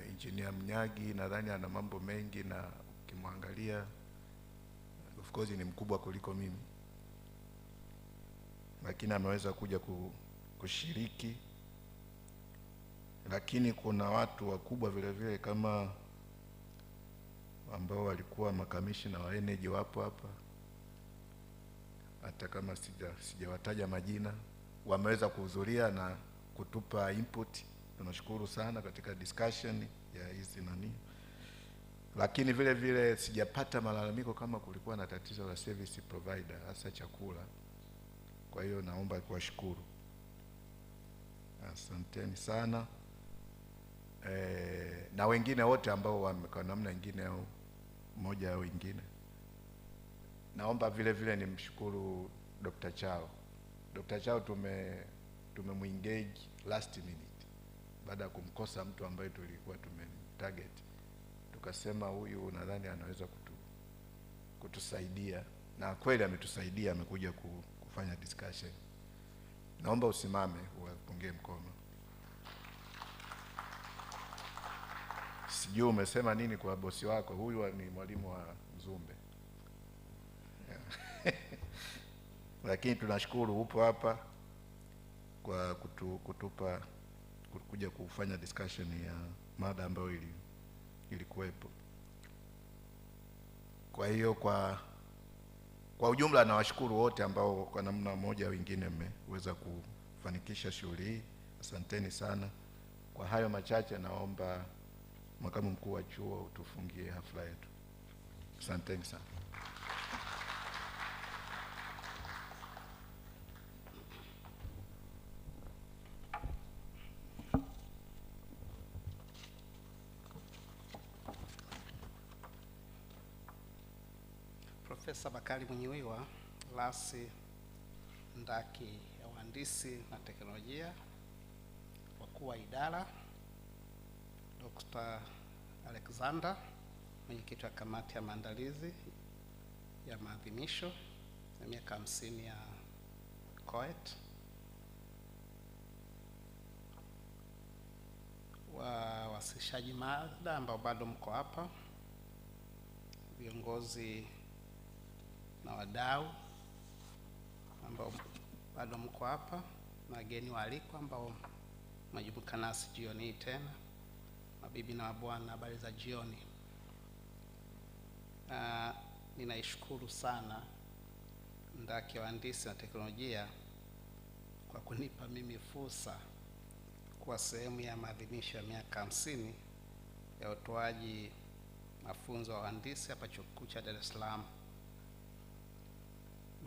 [SPEAKER 15] engineer Mnyagi nadhani ana mambo mengi, na ukimwangalia of course ni mkubwa kuliko mimi, lakini ameweza kuja kushiriki. Lakini kuna watu wakubwa vile vile kama ambao walikuwa makamishna wa energy wapo hapa, hata kama sijawataja majina, wameweza kuhudhuria na kutupa input. Tunashukuru sana katika discussion ya hizi nani. Lakini vile vile sijapata malalamiko kama kulikuwa na tatizo la service provider, hasa chakula. Kwa hiyo naomba kuwashukuru, asanteni sana. Na wengine wote ambao kwa namna nyingine au moja au nyingine. Naomba vile vile nimshukuru Dr. Chao. Dr. Chao tumemuengage last minute, baada ya kumkosa mtu ambaye tulikuwa tumemtarget. Tukasema huyu nadhani anaweza kutusaidia, na kweli ametusaidia, amekuja kufanya discussion. Naomba usimame uwapungie mkono. Sijui umesema nini kwa bosi wako, huyu ni mwalimu wa Mzumbe. Lakini tunashukuru upo hapa kwa kutupa kuja kufanya discussion ya mada ambayo ilikuwepo. Kwa hiyo kwa ujumla nawashukuru wote ambao kwa namna moja au nyingine mmeweza kufanikisha shughuli hii. Asanteni sana. Kwa hayo machache, naomba makamu mkuu wa chuo utufungie hafla yetu. Asanteni sana.
[SPEAKER 16] Profesa Bakari Munyiwiwa, Lasi Ndaki ya Uhandisi na Teknolojia, wakuu wa idara, Dr. Alexander, mwenyekiti wa kamati ya maandalizi ya maadhimisho ya miaka 50 ya CoET, wawasilishaji mada ambao bado mko hapa, viongozi na wadau ambao bado mko hapa, na wageni waalikwa ambao majumuika nasi jioni hii tena. Mabibi na mabwana, habari za jioni. Ninaishukuru sana Ndaki ya Uhandisi na Teknolojia kwa kunipa mimi fursa kuwa sehemu ya maadhimisho ya miaka 50 ya utoaji mafunzo ya uhandisi hapa Chuo Kikuu cha Dar es Salaam.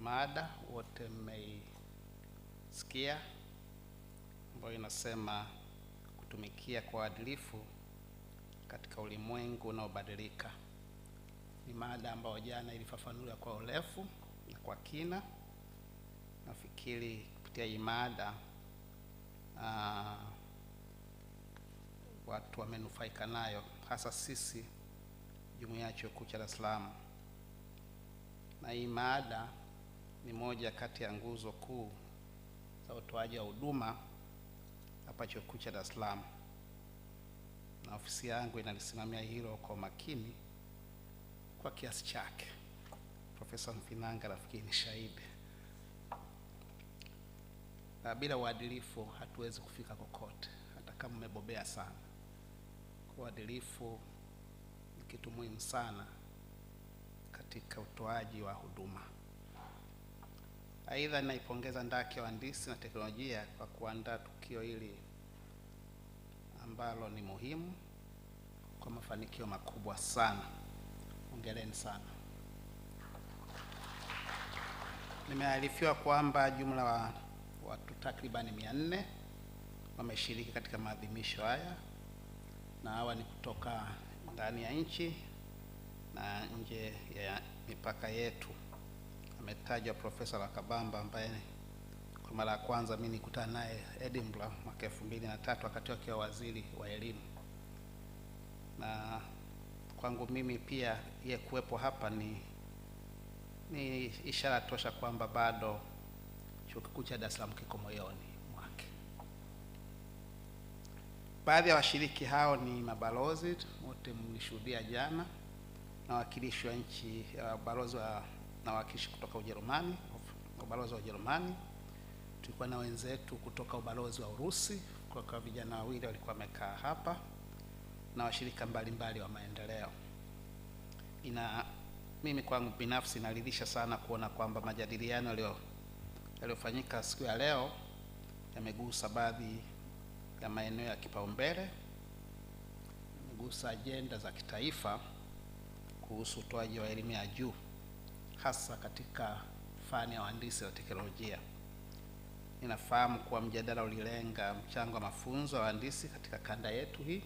[SPEAKER 16] Mada wote mmeisikia, ambayo inasema kutumikia kwa uadilifu katika ulimwengu unaobadilika. Ni mada ambayo jana ilifafanuliwa kwa urefu na kwa kina. Nafikiri kupitia hii mada watu wamenufaika nayo, hasa sisi jumuiya ya Chuo Kikuu cha Dar es Salaam. Na hii mada ni moja kati ya nguzo kuu za utoaji wa huduma hapa Chuo Kikuu cha Dar es Salaam, na ofisi yangu inalisimamia hilo kwa makini kwa kiasi chake. Profesa Mfinanga nafikiri ni shahidi. Bila uadilifu hatuwezi kufika kokote, hata kama mmebobea sana. Uadilifu ni kitu muhimu sana katika utoaji wa huduma. Aidha, naipongeza Ndaki ya Uhandisi na Teknolojia kwa kuandaa tukio hili ambalo ni muhimu kwa mafanikio makubwa sana. Hongereni sana. Nimearifiwa kwamba jumla wa watu takribani 400 wameshiriki katika maadhimisho haya, na hawa ni kutoka ndani ya nchi na nje ya mipaka yetu. Ametajwa Profesa Lakabamba ambaye kwa mara ya kwanza mimi nikutana naye Edinburgh mwaka 2003 wakati akiwa waziri wa elimu. Na kwangu mimi pia yeye kuwepo hapa ni ishara tosha kwamba bado Chuo Kikuu cha Dar es Salaam kiko moyoni mwake. Baadhi ya washiriki hao ni mabalozi, wote mlishuhudia jana, na wawakilishi wa nchi, balozi na wawakilishi kutoka Ujerumani, ubalozi wa Ujerumani. Tulikuwa na wenzetu kutoka ubalozi wa Urusi, kwa vijana wawili walikuwa wamekaa hapa, na washirika mbalimbali wa maendeleo. Mimi kwangu binafsi naridhisha sana kuona kwamba majadiliano yaliyofanyika siku ya leo yamegusa baadhi ya maeneo ya kipaumbele, yamegusa ajenda za kitaifa kuhusu utoaji wa elimu ya juu, hasa katika fani ya uhandisi na teknolojia. Ninafahamu kuwa mjadala ulilenga mchango wa mafunzo ya uhandisi katika kanda yetu hii,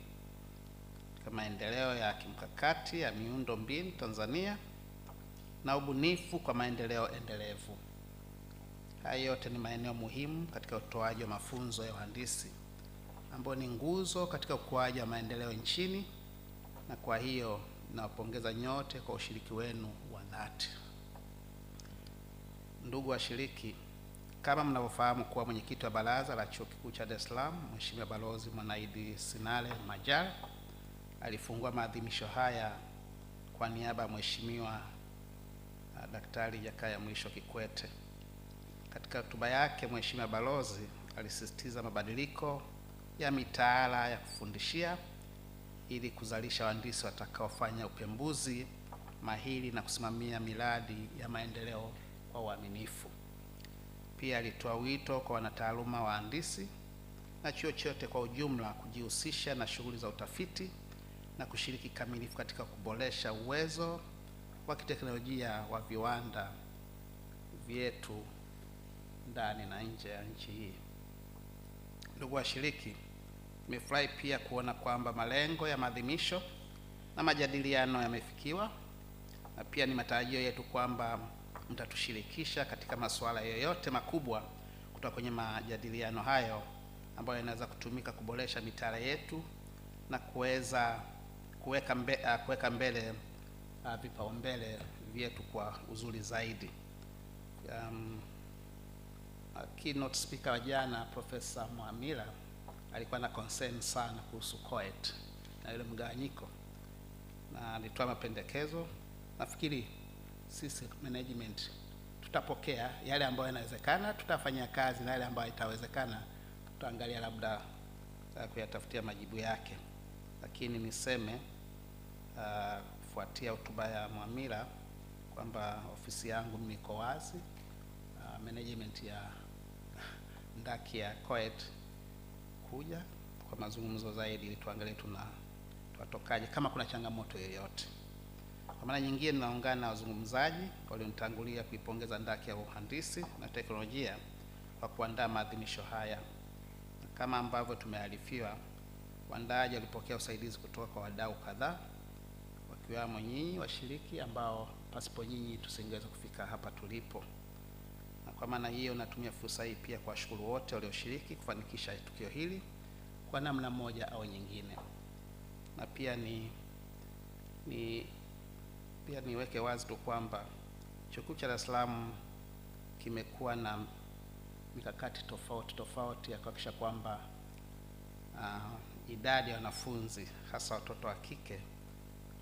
[SPEAKER 16] katika maendeleo ya kimkakati ya miundo mbinu Tanzania na ubunifu kwa maendeleo endelevu. Haya yote ni maeneo muhimu katika utoaji wa mafunzo ya uhandisi ambao ni nguzo katika ukuaji wa maendeleo nchini, na kwa hiyo nawapongeza nyote kwa ushiriki wenu wa dhati. Ndugu washiriki, kama mnavyofahamu kuwa mwenyekiti wa baraza la Chuo Kikuu cha Dar es Salaam, Mheshimiwa Balozi Mwanaidi Sinale Majal alifungua maadhimisho haya kwa niaba ya Mheshimiwa Daktari Jakaya Mrisho Kikwete. Katika hotuba yake, Mheshimiwa Balozi alisisitiza mabadiliko ya mitaala ya kufundishia ili kuzalisha wahandisi watakaofanya upembuzi mahiri na kusimamia miradi ya maendeleo kwa uaminifu. Pia alitoa wito kwa wanataaluma wahandisi na chuo chote kwa ujumla kujihusisha na shughuli za utafiti na kushiriki kamilifu katika kuboresha uwezo wa kiteknolojia wa viwanda vyetu ndani na nje ya nchi hii. Ndugu washiriki, nimefurahi pia kuona kwamba malengo ya maadhimisho na majadiliano yamefikiwa, na pia ni matarajio yetu kwamba mtatushirikisha katika masuala yoyote makubwa kutoka kwenye majadiliano hayo ambayo yanaweza kutumika kuboresha mitaala yetu na kuweza kuweka mbele vipaumbele vyetu kwa uzuri zaidi. Keynote speaker wa jana Profesa Mwamila alikuwa na concern sana kuhusu CoET na ile mgawanyiko, na alitoa mapendekezo. Nafikiri sisi management tutapokea yale ambayo yanawezekana, tutafanya kazi, na yale ambayo itawezekana tutaangalia labda kuyatafutia majibu yake. Lakini niseme kufuatia hotuba ya Mwamila kwamba ofisi yangu mimi iko wazi, management ya ndaki ya CoET kuja kwa mazungumzo zaidi ili tuangalie tunatokaje kama kuna changamoto yoyote. Kwa maana nyingine, naungana na wazungumzaji walionitangulia kuipongeza ndaki ya uhandisi na teknolojia kwa kuandaa maadhimisho haya. Kama ambavyo tumearifiwa, waandaaji walipokea usaidizi kutoka kwa wadau kadhaa, wakiwamo nyinyi washiriki ambao pasipo nyinyi tusingeweza kufika hapa tulipo. Na kwa maana hiyo, natumia fursa hii pia kuwashukuru wote walioshiriki kufanikisha tukio hili kwa namna moja au nyingine. Na pia niweke wazi tu kwamba Chuo Kikuu cha Dar es Salaam kimekuwa na mikakati tofauti ya kuhakikisha kwamba idadi ya wanafunzi hasa watoto wa kike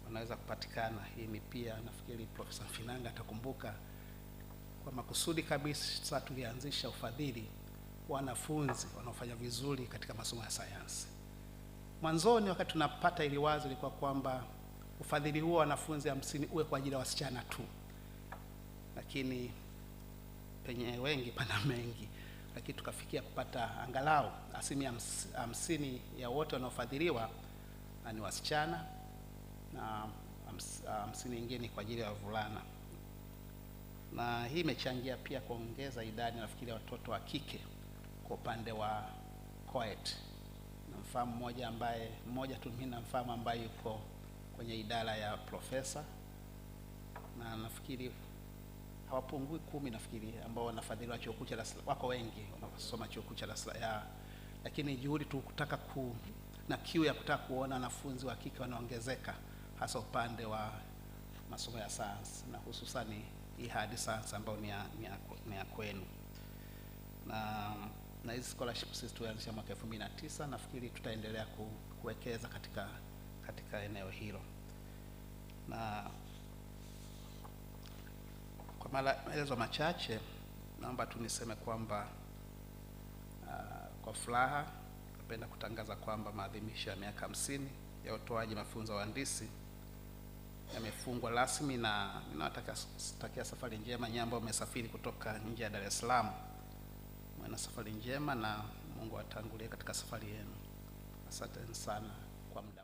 [SPEAKER 16] wanaweza kupatikana. Hii ni pia nafikiri Profesa Finanga atakumbuka, kwa makusudi kabisa tulianzisha ufadhili wa wanafunzi wanaofanya vizuri katika masomo ya sayansi. Mwanzoni wakati tunapata ili wazo ilikuwa kwamba ufadhili huo wanafunzi 50 uwe kwa ajili ya wasichana tu, lakini penye wengi pana mengi, lakini tukafikia kupata angalau 50% ya wote wanaofadhiliwa ni wasichana na 50 nyingine kwa ajili ya wavulana. Na hii imechangia pia kuongeza idadi nafikiri ya watoto wa kike kwa upande wa CoET. Na mfahamu mmoja tu mimi namfahamu ambaye yuko kwenye idara ya profesa, na nafikiri hawapungui 10 nafikiri ambao wanafadhiliwa Chuo Kikuu cha Dar es Salaam. Wako wengi wanasoma Chuo Kikuu cha Dar es Salaam, lakini juhudi tu kutaka na kiu ya kutaka kuona wanafunzi wa kike wanaongezeka hasa upande wa masomo ya sayansi na hususani hii hadi science ambayo ni ya kwenu. Na hizi scholarship sisi tulianzisha mwaka 2009, nafikiri tutaendelea kuwekeza katika eneo hilo. Na kwa maelezo machache, naomba tu niseme kwamba kwa furaha napenda kutangaza kwamba maadhimisho ya miaka 50 ya utoaji mafunzo ya uhandisi yamefungwa rasmi, na ninawatakia safari njema nyinyi ambao mmesafiri kutoka nje ya Dar es Salaam. Mwana safari njema na Mungu atangulie katika safari yenu. Asante sana kwa muda.